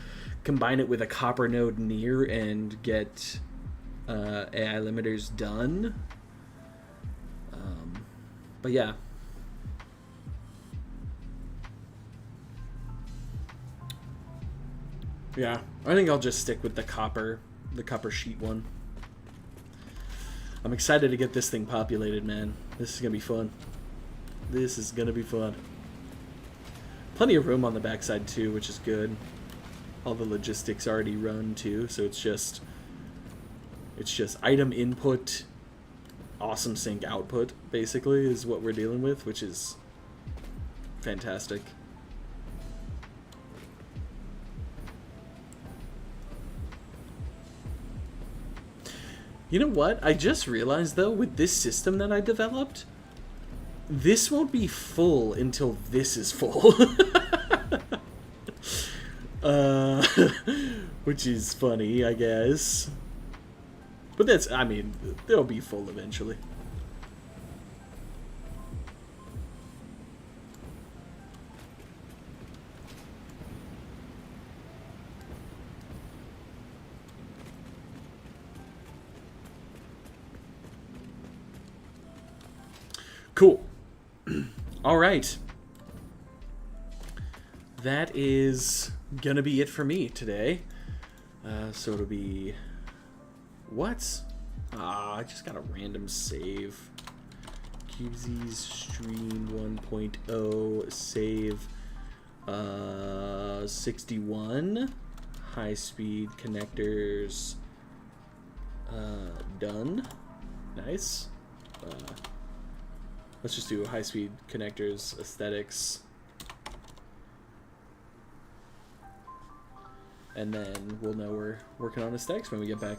combine it with a copper node near, and get AI limiters done. But yeah. Yeah, I think I'll just stick with the copper sheet one. I'm excited to get this thing populated, man. This is gonna be fun. This is gonna be fun. Plenty of room on the backside too, which is good. all the logistics already run too, so it's just item input, awesome sync output, basically, is what we're dealing with, which is fantastic. You know what? I just realized, though, with this system that I developed, this won't be full until this is full. Which is funny, I guess. But that's, I mean, they'll be full eventually. Cool. All right. That is gonna be it for me today. So it'll be... What? I just got a random save. QZ's Stream 1.0 save 61. High speed connectors done. Nice. Let's just do high speed connectors aesthetics. And then we'll know we're working on aesthetics when we get back.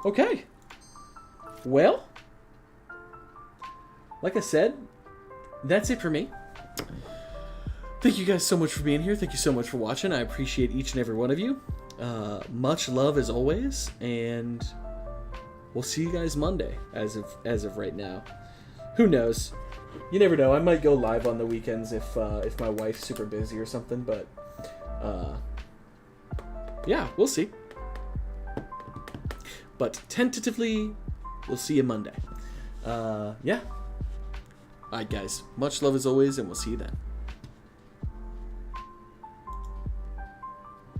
Okay. Well, like I said, that's it for me. Thank you guys so much for being here. Thank you so much for watching. I appreciate each and every one of you. Much love as always, and we'll see you guys Monday. As of right now, who knows? You never know. I might go live on the weekends if my wife's super busy or something. But yeah, we'll see. But tentatively, we'll see you Monday. Yeah. Alright, guys. Much love as always, and we'll see you then.